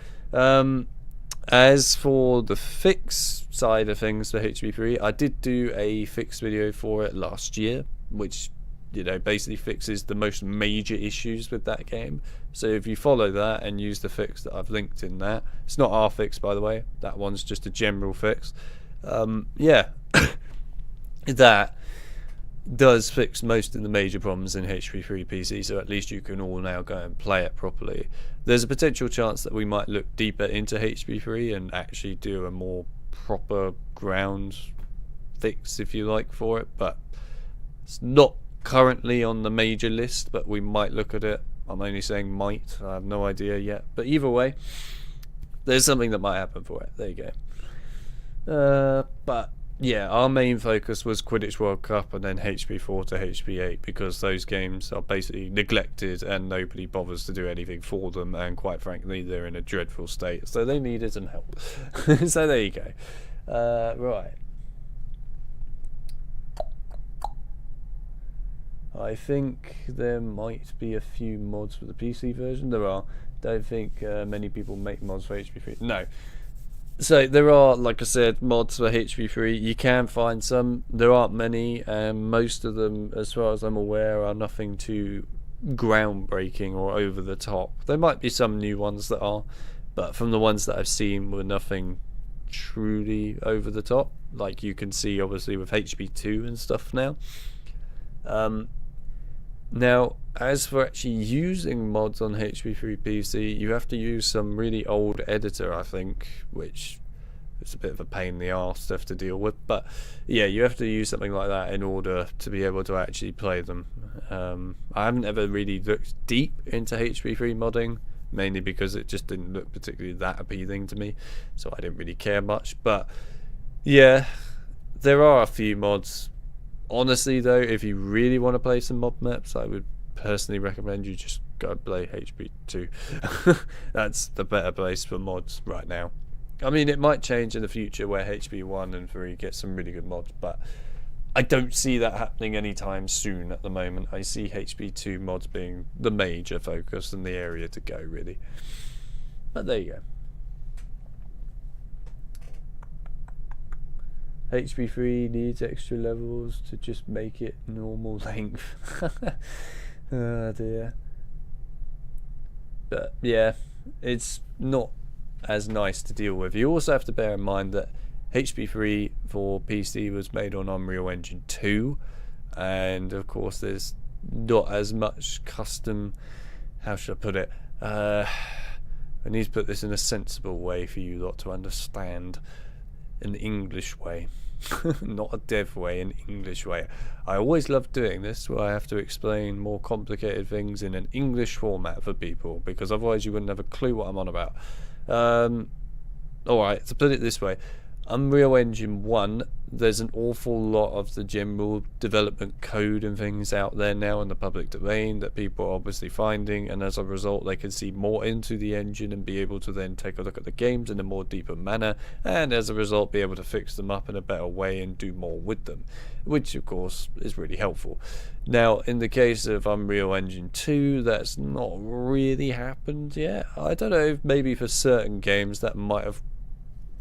As for the fix side of things for HP3, I did do a fix video for it last year, which, you know, basically fixes the most major issues with that game. So if you follow that and use the fix that I've linked in that, it's not our fix by the way, that one's just a general fix. Yeah, that does fix most of the major problems in HP3 PC, so at least you can all now go and play it properly. There's a potential chance that we might look deeper into HP3 and actually do a more proper ground fix, if you like, for it, but it's not currently on the major list, but we might look at it. I'm only saying might, I have no idea yet, but either way, there's something that might happen for it. There you go. But yeah, our main focus was Quidditch World Cup and then HP4 to HP8, because those games are basically neglected and nobody bothers to do anything for them, and quite frankly they're in a dreadful state, so they needed some help. So there you go. Right, I think there might be a few mods for the PC version. There are. Don't think many people make mods for HP3. No. So there are, like I said, mods for HP3. You can find some. There aren't many, and most of them, as far as I'm aware, are nothing too groundbreaking or over the top. There might be some new ones that are, but from the ones that I've seen were nothing truly over the top, like you can see obviously with HP2 and stuff now. Now, as for actually using mods on HP3 PC, you have to use some really old editor, I think, which is a bit of a pain in the arse to have to deal with. But yeah, you have to use something like that in order to be able to actually play them. I haven't ever really looked deep into HP3 modding, mainly because it just didn't look particularly that appealing to me, so I didn't really care much. But yeah, there are a few mods. Honestly though, if you really want to play some mod maps, I would personally recommend you just go play HP2. That's the better place for mods right now. I mean, it might change in the future where HP1 and 3 get some really good mods, but I don't see that happening anytime soon at the moment. I see HP2 mods being the major focus and the area to go, really. But there you go. HP3 needs extra levels to just make it normal length. Oh dear. But yeah, it's not as nice to deal with. You also have to bear in mind that HP3 for PC was made on Unreal Engine 2, and of course there's not as much custom, how should I put it, I need to put this in a sensible way for you lot to understand. An English way. Not a dev way, an English way. I always love doing this, where I have to explain more complicated things in an English format for people, because otherwise you wouldn't have a clue what I'm on about. Alright, to put it this way, Unreal Engine 1, there's an awful lot of the general development code and things out there now in the public domain that people are obviously finding, and as a result they can see more into the engine and be able to then take a look at the games in a more deeper manner, and as a result be able to fix them up in a better way and do more with them, which of course is really helpful. Now in the case of Unreal Engine 2, that's not really happened yet. I don't know if maybe for certain games that might have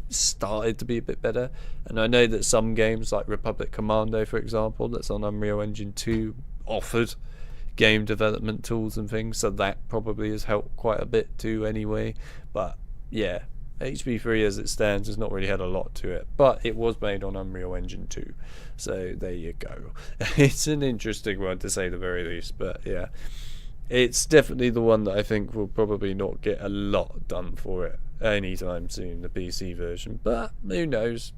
started to be a bit better, and I know that some games like Republic Commando, for example, that's on Unreal Engine 2, offered game development tools and things, so that probably has helped quite a bit too anyway. But yeah, HP3 as it stands has not really had a lot to it, but it was made on Unreal Engine 2, so there you go. It's an interesting one to say the very least, but yeah, it's definitely the one that I think will probably not get a lot done for it anytime soon, the PC version, but who knows.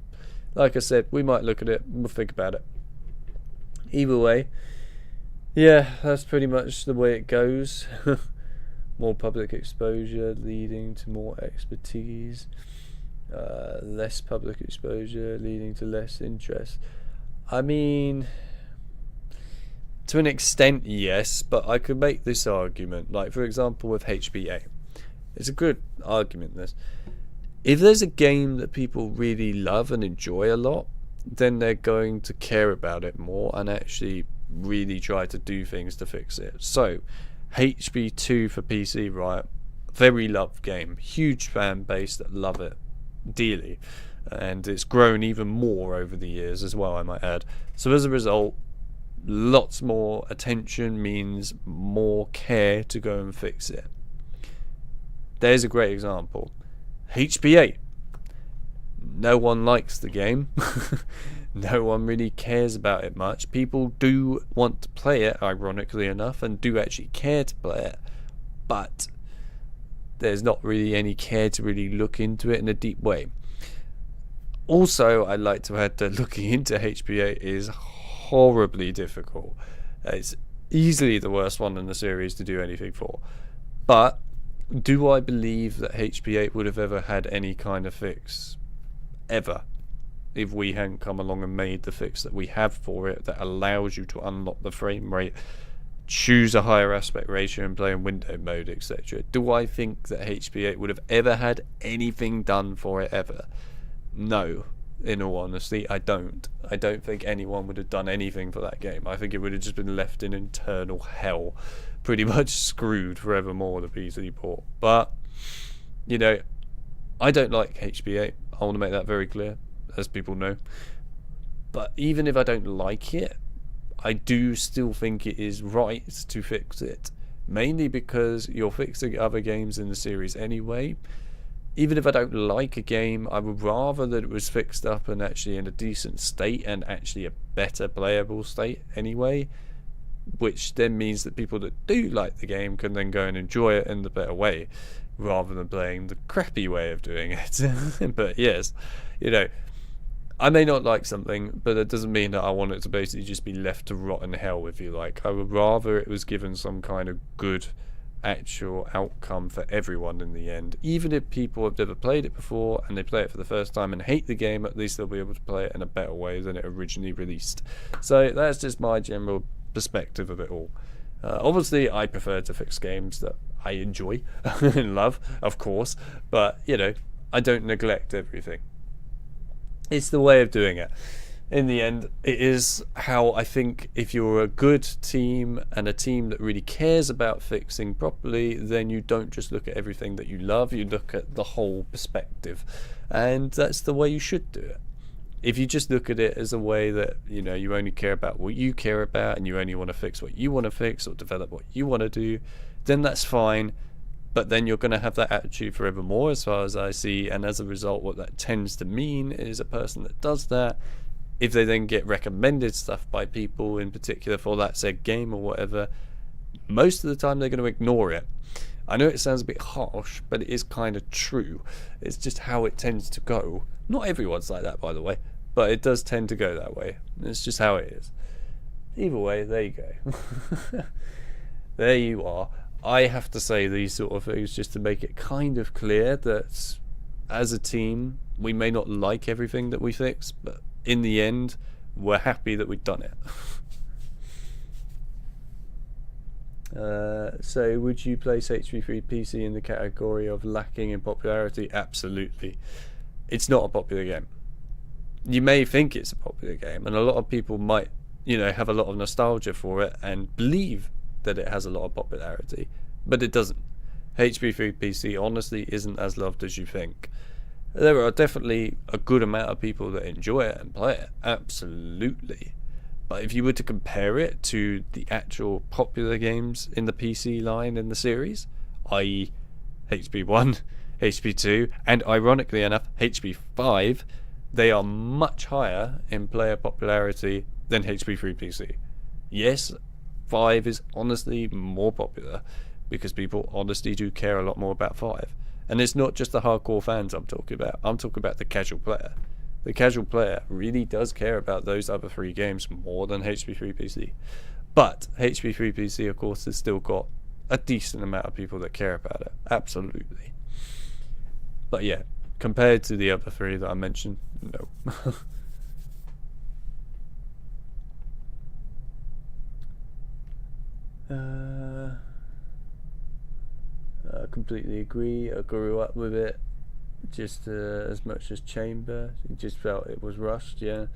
Like I said, we might look at it, we'll think about it. Either way, yeah, that's pretty much the way it goes. More public exposure leading to more expertise. Less public exposure leading to less interest. I mean, to an extent, yes, but I could make this argument. Like, for example, with HBA. It's a good argument, this. If there's a game that people really love and enjoy a lot, then they're going to care about it more and actually really try to do things to fix it. So, HB2 for PC, right? Very loved game. Huge fan base that love it dearly. And it's grown even more over the years as well, I might add. So as a result, lots more attention means more care to go and fix it. There's a great example. HB8. No one likes the game. No one really cares about it much. People do want to play it, ironically enough, and do actually care to play it, but there's not really any care to really look into it in a deep way. Also, I'd like to add that looking into HB8 is horribly difficult. It's easily the worst one in the series to do anything for. But do I believe that HB8 would have ever had any kind of fix? Ever? If we hadn't come along and made the fix that we have for it that allows you to unlock the frame rate, choose a higher aspect ratio and play in window mode, etc. Do I think that HB8 would have ever had anything done for it ever? No, in all honesty, I don't. I don't think anyone would have done anything for that game. I think it would have just been left in eternal hell, pretty much screwed forevermore, the PC port. But, you know, I don't like HB8. I want to make that very clear, as people know. But even if I don't like it, I do still think it is right to fix it. Mainly because you're fixing other games in the series anyway. Even if I don't like a game, I would rather that it was fixed up and actually in a decent state and actually a better playable state anyway. Which then means that people that do like the game can then go and enjoy it in the better way, rather than playing the crappy way of doing it. But yes, you know, I may not like something, but that doesn't mean that I want it to basically just be left to rot in hell, if you like. I would rather it was given some kind of good actual outcome for everyone in the end. Even if people have never played it before and they play it for the first time and hate the game, at least they'll be able to play it in a better way than it originally released. So that's just my general perspective of it all. Obviously I prefer to fix games that I enjoy and love, of course, but you know, I don't neglect everything. It's the way of doing it. In the end, it is how I think if you're a good team and a team that really cares about fixing properly, then you don't just look at everything that you love, you look at the whole perspective. And that's the way you should do it. If you just look at it as a way that, you know, you only care about what you care about and you only want to fix what you want to fix or develop what you want to do, then that's fine. But then you're going to have that attitude forevermore, as far as I see, and as a result what that tends to mean is a person that does that, if they then get recommended stuff by people in particular for that said game or whatever, most of the time they're going to ignore it. I know it sounds a bit harsh, but it is kind of true. It's just how it tends to go. Not everyone's like that, by the way, but it does tend to go that way. It's just how it is. Either way, there you go. There you are. I have to say these sort of things just to make it kind of clear that as a team, we may not like everything that we fix, but in the end, we're happy that we've done it. So would you place HB3 PC in the category of lacking in popularity? Absolutely. It's not a popular game. You may think it's a popular game, and a lot of people might, you know, have a lot of nostalgia for it and believe that it has a lot of popularity, but it doesn't. HB3 PC honestly isn't as loved as you think. There are definitely a good amount of people that enjoy it and play it, absolutely. But if you were to compare it to the actual popular games in the PC line in the series, i.e. HB1, HP 2, and ironically enough, HP 5, they are much higher in player popularity than HP 3 PC. Yes, 5 is honestly more popular because people honestly do care a lot more about 5. And it's not just the hardcore fans I'm talking about. I'm talking about the casual player. The casual player really does care about those other 3 games more than HP 3 PC. But HP 3 PC, of course, has still got a decent amount of people that care about it. Absolutely. But yeah, compared to the other 3 that I mentioned, no. I completely agree. I grew up with it just as much as Chamber. It just felt it was rushed, yeah.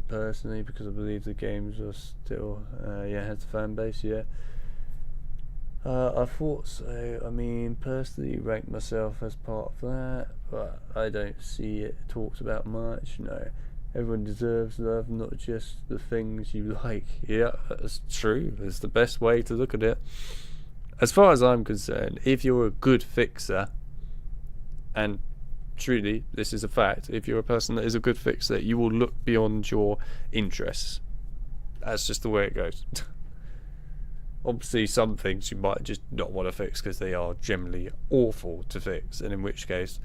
Personally, because I believe the games are still, has a fan base, yeah. I thought so. I mean, personally, rank myself as part of that, but I don't see it talked about much. No, everyone deserves love, not just the things you like. Yeah, that's true. It's the best way to look at it. As far as I'm concerned, if you're a good fixer, and truly, this is a fact, if you're a person that is a good fixer, you will look beyond your interests. That's just the way it goes. Obviously, some things you might just not want to fix because they are generally awful to fix, and in which case,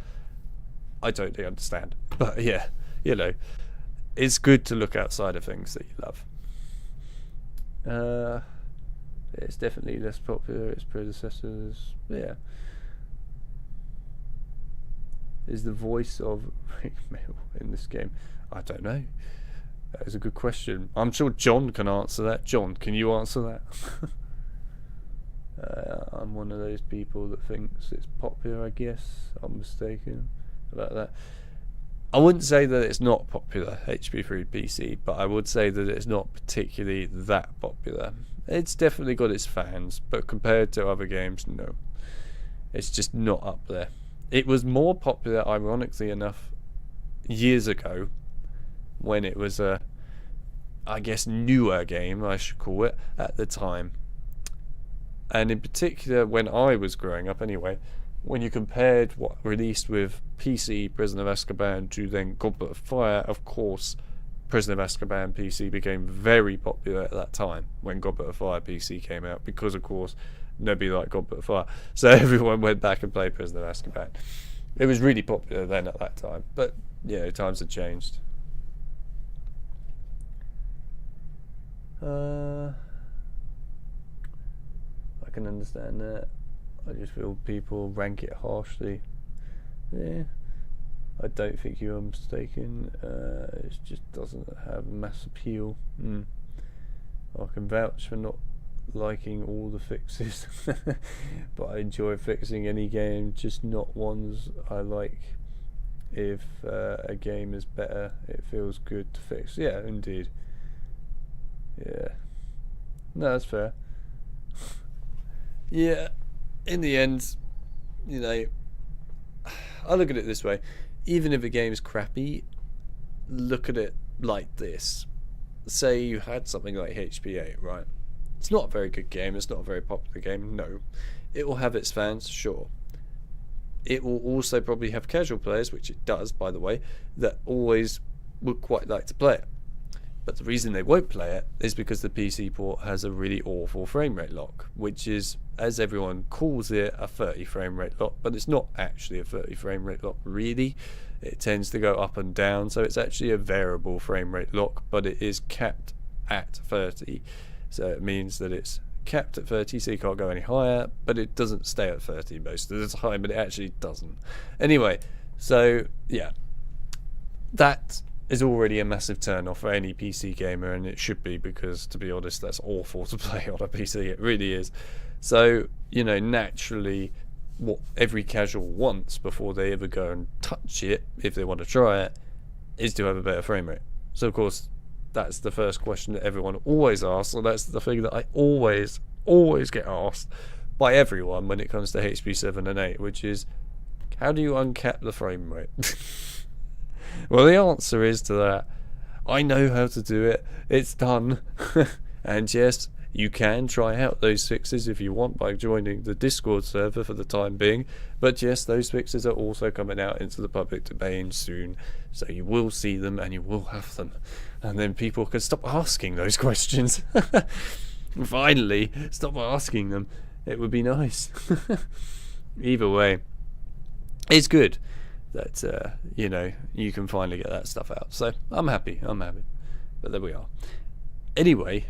I totally understand. But yeah, you know, it's good to look outside of things that you love. It's definitely less popular its predecessors. Yeah. Is the voice of Rick Mill in this game? I don't know. That is a good question. I'm sure John can answer that. John, can you answer that? I'm one of those people that thinks it's popular, I guess. I'm mistaken about that. I wouldn't say that it's not popular, HP3 PC, but I would say that it's not particularly that popular. It's definitely got its fans, but compared to other games, no. It's just not up there. It was more popular, ironically enough, years ago, when it was a, I guess, newer game, I should call it, at the time. And in particular, when I was growing up anyway, when you compared what released with PC Prisoner of Azkaban to then Goblet of Fire, of course, Prisoner of Azkaban PC became very popular at that time when Goblet of Fire PC came out, because of course nobody liked Goblet of Fire, so everyone went back and played Prisoner of Azkaban. It was really popular then at that time, but you know, times have changed. I can understand that. I just feel people rank it harshly. Yeah, I don't think you are mistaken. It just doesn't have mass appeal. I can vouch for not liking all the fixes, but I enjoy fixing any game, just not ones I like. If a game is better, it feels good to fix. Yeah, indeed. Yeah. No, that's fair. Yeah, in the end, you know, I look at it this way. Even if a game is crappy, look at it like this. Say you had something like HP8, right? It's not a very good game, it's not a very popular game, no. It will have its fans, sure. It will also probably have casual players, which it does, by the way, that always would quite like to play it. But the reason they won't play it is because the PC port has a really awful frame rate lock, which is, as everyone calls it, a 30 frame rate lock, but it's not actually a 30 frame rate lock, really. It tends to go up and down, so it's actually a variable frame rate lock, but it is capped at 30. So it means that it's capped at 30, so you can't go any higher, but it doesn't stay at 30 most of the time, but it actually doesn't. Anyway, so yeah, that is already a massive turn off for any PC gamer, and it should be, because to be honest, that's awful to play on a PC. It really is. So, you know, naturally, what every casual wants before they ever go and touch it, if they want to try it, is to have a better frame rate. So of course, that's the first question that everyone always asks, and that's the thing that I always get asked by everyone when it comes to HP 7 and 8, which is, how do you uncap the frame rate? Well, the answer is to that, I know how to do it. It's done. And yes, you can try out those fixes if you want by joining the Discord server for the time being. But yes, those fixes are also coming out into the public domain soon. So you will see them and you will have them. And then people can stop asking those questions. Finally, stop asking them. It would be nice. Either way, it's good that, you know, you can finally get that stuff out. So I'm happy. But there we are. Anyway,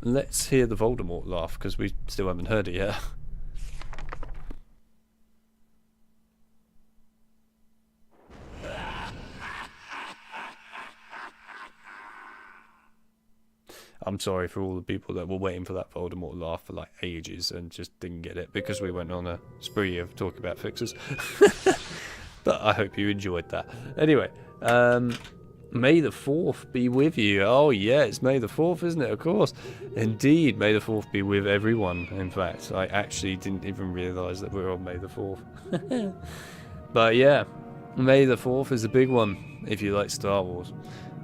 let's hear the Voldemort laugh, because we still haven't heard it yet. I'm sorry for all the people that were waiting for that Voldemort laugh for like ages and just didn't get it because we went on a spree of talking about fixes. But I hope you enjoyed that. Anyway, May the 4th be with you. Oh yeah, it's May the 4th, isn't it? Of course. Indeed, May the 4th be with everyone. In fact, I actually didn't even realise that we're on May the 4th. But yeah, May the 4th is a big one if you like Star Wars.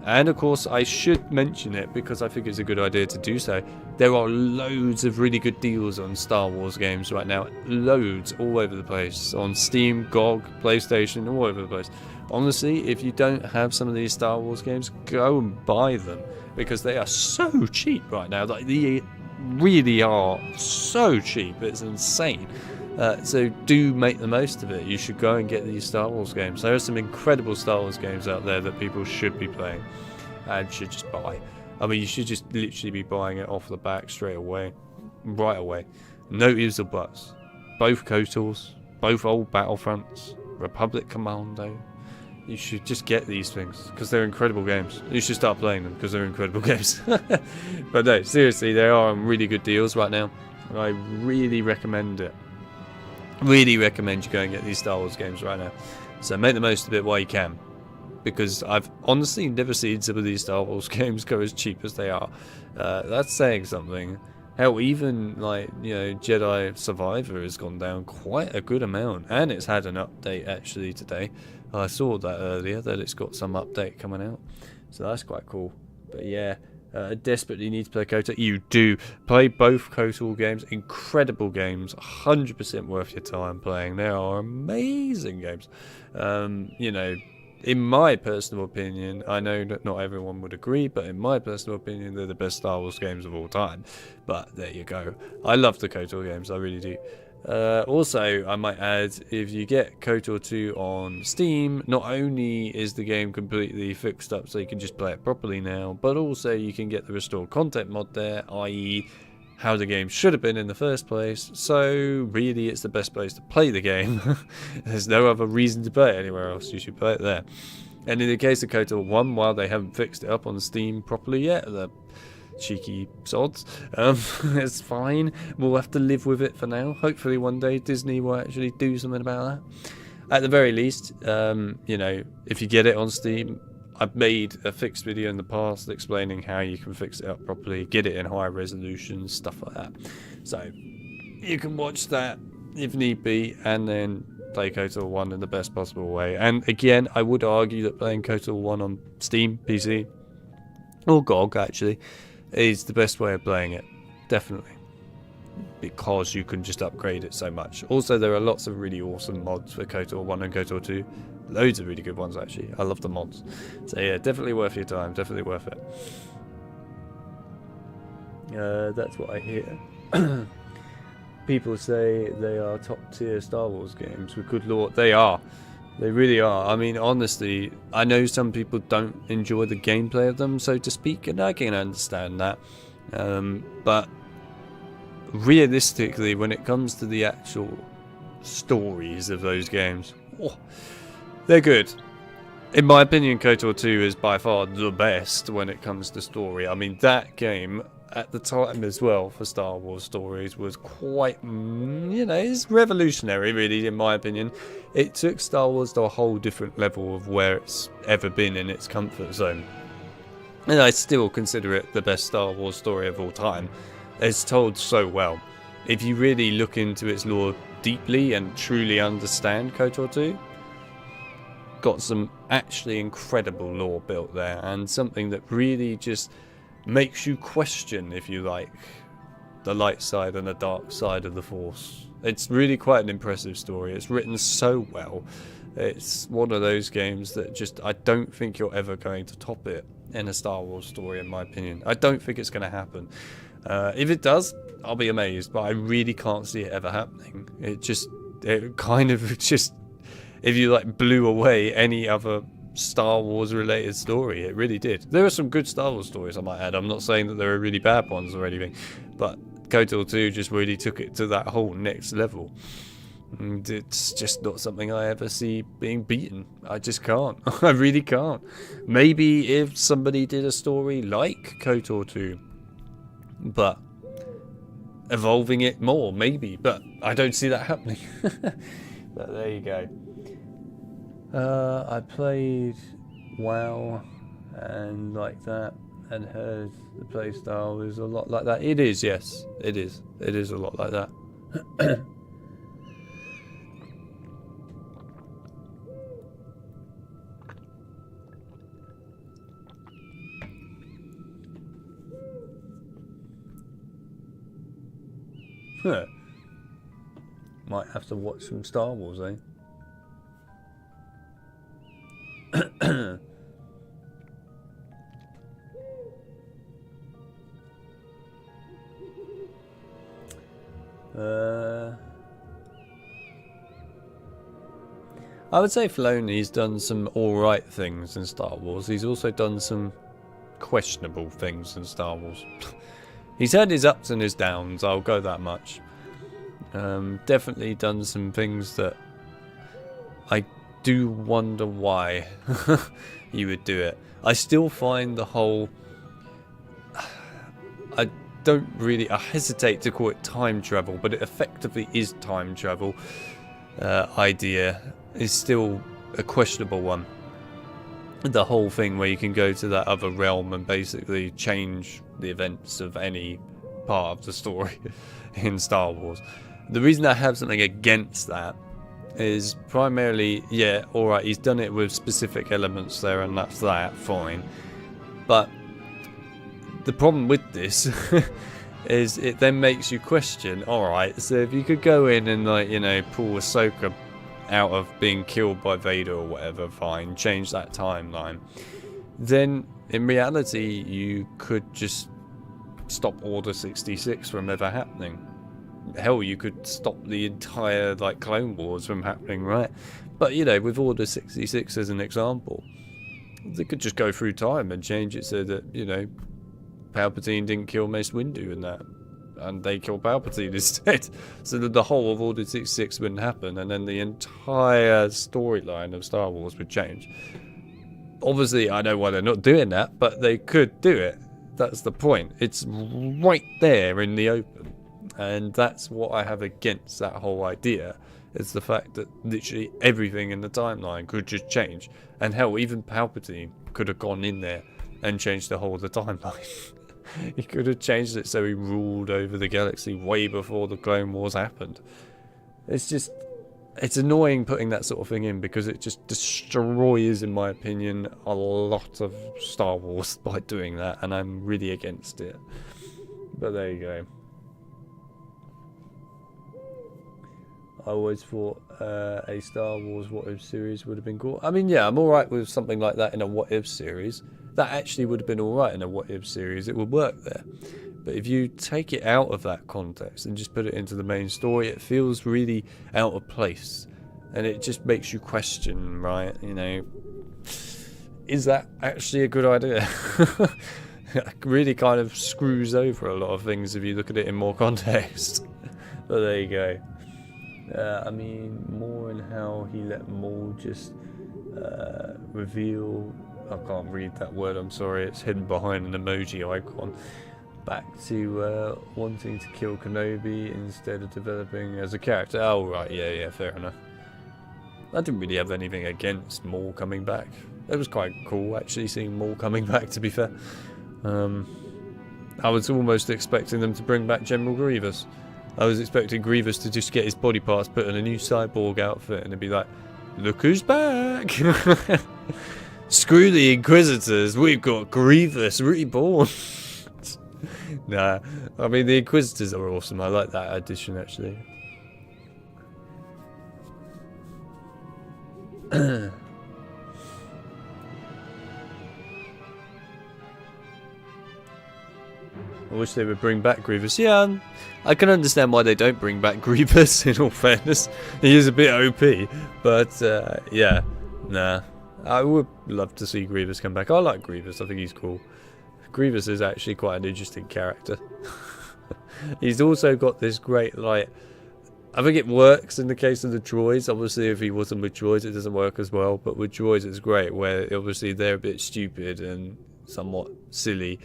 And of course, I should mention it because I think it's a good idea to do so. There are loads of really good deals on Star Wars games right now. Loads all over the place. On Steam, GOG, PlayStation, all over the place. Honestly, if you don't have some of these Star Wars games, go and buy them. Because they are so cheap right now. Like, they really are so cheap. It's insane. So do make the most of it. You should go and get these Star Wars games. There are some incredible Star Wars games out there that people should be playing and should just buy. I mean, you should just literally be buying it off the back straight away, right away. No ifs or buts. Both KOTORs, both old Battlefronts, Republic Commando. You should just get these things because they're incredible games. You should start playing them because they're incredible games. But no, seriously, they are on really good deals right now. I really recommend it. Really recommend you go and get these Star Wars games right now. So make the most of it while you can. Because I've honestly never seen some of these Star Wars games go as cheap as they are. That's saying something. Hell, even like, you know, Jedi Survivor has gone down quite a good amount. And it's had an update actually today. I saw that earlier, that it's got some update coming out. So that's quite cool. But yeah. Desperately need to play KOTOR. You do. Play both KOTOR games. Incredible games. 100% worth your time playing. They are amazing games. You know, in my personal opinion, I know that not everyone would agree, but in my personal opinion, they're the best Star Wars games of all time. But there you go. I love the KOTOR games. I really do. Also, I might add, if you get KOTOR 2 on Steam, not only is the game completely fixed up so you can just play it properly now, but also you can get the restored content mod there, i.e. how the game should have been in the first place. So really it's the best place to play the game. There's no other reason to play it anywhere else. You should play it there. And in the case of KOTOR 1, while they haven't fixed it up on Steam properly yet, the cheeky sods, it's fine. We'll have to live with it for now. Hopefully one day Disney will actually do something about that. At the very least, you know, if you get it on Steam, I've made a fixed video in the past explaining how you can fix it up properly, get it in higher resolution, stuff like that. So you can watch that if need be, and then play KOTOR 1 in the best possible way. And again, I would argue that playing KOTOR 1 on Steam, PC, or GOG actually, is the best way of playing it, definitely, because you can just upgrade it so much. Also, there are lots of really awesome mods for KOTOR 1 and KOTOR 2, loads of really good ones actually. I love the mods, so yeah, definitely worth your time, definitely worth it. That's what I hear. People say they are top tier Star Wars games with good lore. They are. They really are. I mean, honestly, I know some people don't enjoy the gameplay of them, so to speak, and I can understand that. But realistically, when it comes to the actual stories of those games, they're good. In my opinion, KOTOR 2 is by far the best when it comes to story. I mean, that game at the time as well for Star Wars stories was quite, you know, it's revolutionary really, in my opinion. It took Star Wars to a whole different level of where it's ever been in its comfort zone. And I still consider it the best Star Wars story of all time. It's told so well. If you really look into its lore deeply and truly understand KOTOR 2, got some actually incredible lore built there, and something that really just makes you question, if you like, the light side and the dark side of the Force. It's really quite an impressive story. It's written so well. It's one of those games that just, I don't think you're ever going to top it in a Star Wars story, in my opinion. I don't think it's going to happen. If it does, I'll be amazed, but I really can't see it ever happening. It kind of just, if you like blew away any other Star Wars related story, it really did. There are some good Star Wars stories, I might add. I'm not saying that there are really bad ones or anything, but KOTOR 2 just really took it to that whole next level. And it's just not something I ever see being beaten. I just can't. I really can't. Maybe if somebody did a story like KOTOR 2, but evolving it more, maybe. But I don't see that happening. But there you go. I played WoW and like that, and heard the playstyle is a lot like that. It is, yes. It is. It is a lot like that. Huh. Might have to watch some Star Wars, eh? I would say Filoni's done some alright things in Star Wars. He's also done some questionable things in Star Wars. He's had his ups and his downs, I'll go that much. Definitely done some things that I do wonder why you would do it. I still find the whole... I hesitate to call it time travel, but it effectively is time travel idea is still a questionable one. The whole thing where you can go to that other realm and basically change the events of any part of the story in Star Wars. The reason I have something against that is primarily, yeah, alright, he's done it with specific elements there and that's that, fine. But the problem with this is it then makes you question, alright, so if you could go in and, like, you know, pull Ahsoka out of being killed by Vader or whatever, fine, change that timeline, then in reality you could just stop Order 66 from ever happening. Hell, you could stop the entire, like, Clone Wars from happening, right? But, you know, with Order 66 as an example, they could just go through time and change it so that, you know, Palpatine didn't kill Mace Windu and that, and they killed Palpatine instead, so that the whole of Order 66 wouldn't happen, and then the entire storyline of Star Wars would change. Obviously, I know why they're not doing that, but they could do it. That's the point. It's right there in the open, and that's what I have against that whole idea, is the fact that literally everything in the timeline could just change, and hell, even Palpatine could have gone in there and changed the whole of the timeline. He could have changed it so he ruled over the galaxy way before the Clone Wars happened. It's just, it's annoying putting that sort of thing in, because it just destroys, in my opinion, a lot of Star Wars by doing that, and I'm really against it. But there you go. I always thought a Star Wars What If series would have been cool. I mean, yeah, I'm alright with something like that in a What If series. That actually would have been alright in a What If series. It would work there. But if you take it out of that context and just put it into the main story, it feels really out of place. And it just makes you question, right? You know, is that actually a good idea? It really kind of screws over a lot of things if you look at it in more context. But there you go. I mean, more in how he let Maul just reveal... I can't read that word, I'm sorry, it's hidden behind an emoji icon. Back to wanting to kill Kenobi instead of developing as a character. Oh, right, yeah, fair enough. I didn't really have anything against Maul coming back. It was quite cool, actually, seeing Maul coming back, to be fair. I was almost expecting them to bring back General Grievous. I was expecting Grievous to just get his body parts put in a new cyborg outfit and it'd be like, look who's back! Screw the Inquisitors, we've got Grievous reborn. Nah, I mean, the Inquisitors are awesome. I like that addition, actually. I wish they would bring back Grievous. Yeah, I can understand why they don't bring back Grievous, in all fairness. He is a bit OP, but yeah, nah. I would love to see Grievous come back. I like Grievous, I think he's cool. Grievous is actually quite an interesting character. He's also got this great, like, I think it works in the case of the droids. Obviously, if he wasn't with droids, it doesn't work as well. But with droids, it's great, where obviously they're a bit stupid and somewhat silly.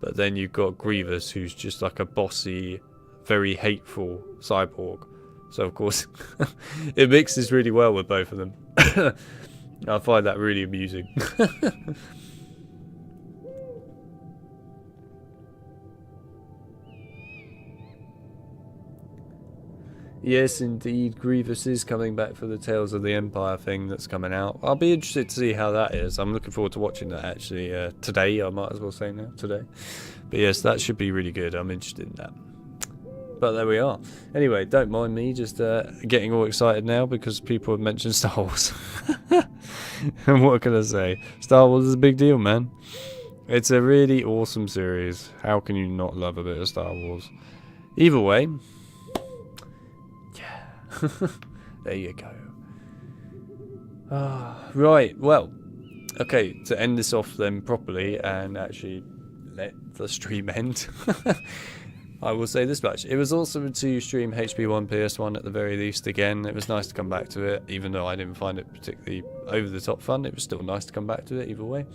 But then you've got Grievous, who's just like a bossy, very hateful cyborg. So, of course, it mixes really well with both of them. I find that really amusing. Yes, indeed, Grievous is coming back for the Tales of the Empire thing that's coming out. I'll be interested to see how that is. I'm looking forward to watching that, actually, today. I might as well say now, today. But yes, that should be really good. I'm interested in that. But there we are. Anyway, don't mind me just getting all excited now because people have mentioned Star Wars. And what can I say? Star Wars is a big deal, man. It's a really awesome series. How can you not love a bit of Star Wars? Either way... there you go. Right, well, okay, to end this off then properly and actually let the stream end, I will say this much. It was awesome to stream HP1 PS1 at the very least again. It was nice to come back to it, even though I didn't find it particularly over the top fun. It was still nice to come back to it either way.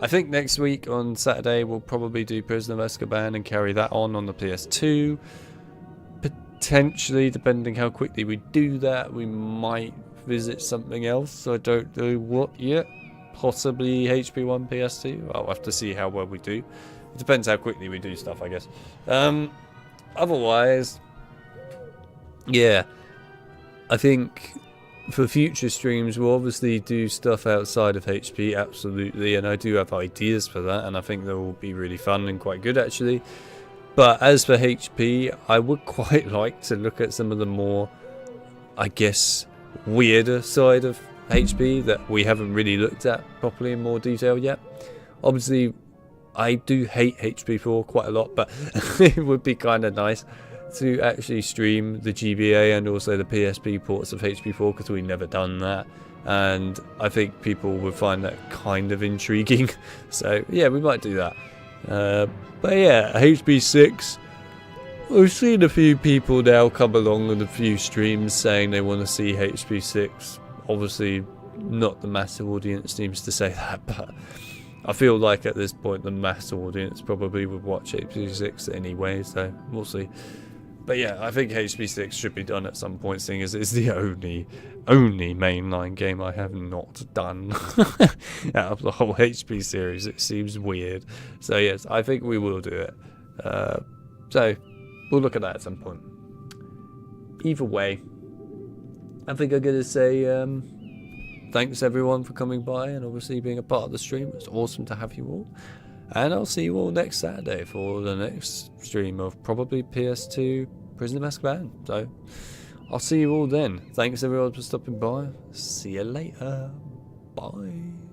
I think next week on Saturday we'll probably do Prisoner of Azkaban and carry that on the PS2. Potentially, depending how quickly we do that, we might visit something else. I don't know what yet. Possibly HP1 PS2. I'll have to see how well we do. It depends how quickly we do stuff, I guess. Otherwise, yeah. I think for future streams, we'll obviously do stuff outside of HP, absolutely. And I do have ideas for that, and I think they will be really fun and quite good, actually. But as for HP, I would quite like to look at some of the more, I guess, weirder side of HP that we haven't really looked at properly in more detail yet. Obviously, I do hate HP4 quite a lot, but it would be kind of nice to actually stream the GBA and also the PSP ports of HP4 because we've never done that. And I think people would find that kind of intriguing. So, yeah, we might do that. But yeah, HP6, we've seen a few people now come along with a few streams saying they want to see HP6. Obviously, not the mass audience seems to say that, but I feel like at this point the mass audience probably would watch HP6 anyway, so we'll see. But yeah, I think HP6 should be done at some point, seeing as it's the only mainline game I have not done out of the whole HP series. It seems weird. So yes, I think we will do it. So we'll look at that at some point. Either way, I think I'm going to say thanks everyone for coming by and obviously being a part of the stream. It's awesome to have you all. And I'll see you all next Saturday for the next stream of probably PS2 Prisoner of Azkaban. So I'll see you all then. Thanks everyone for stopping by. See you later. Bye.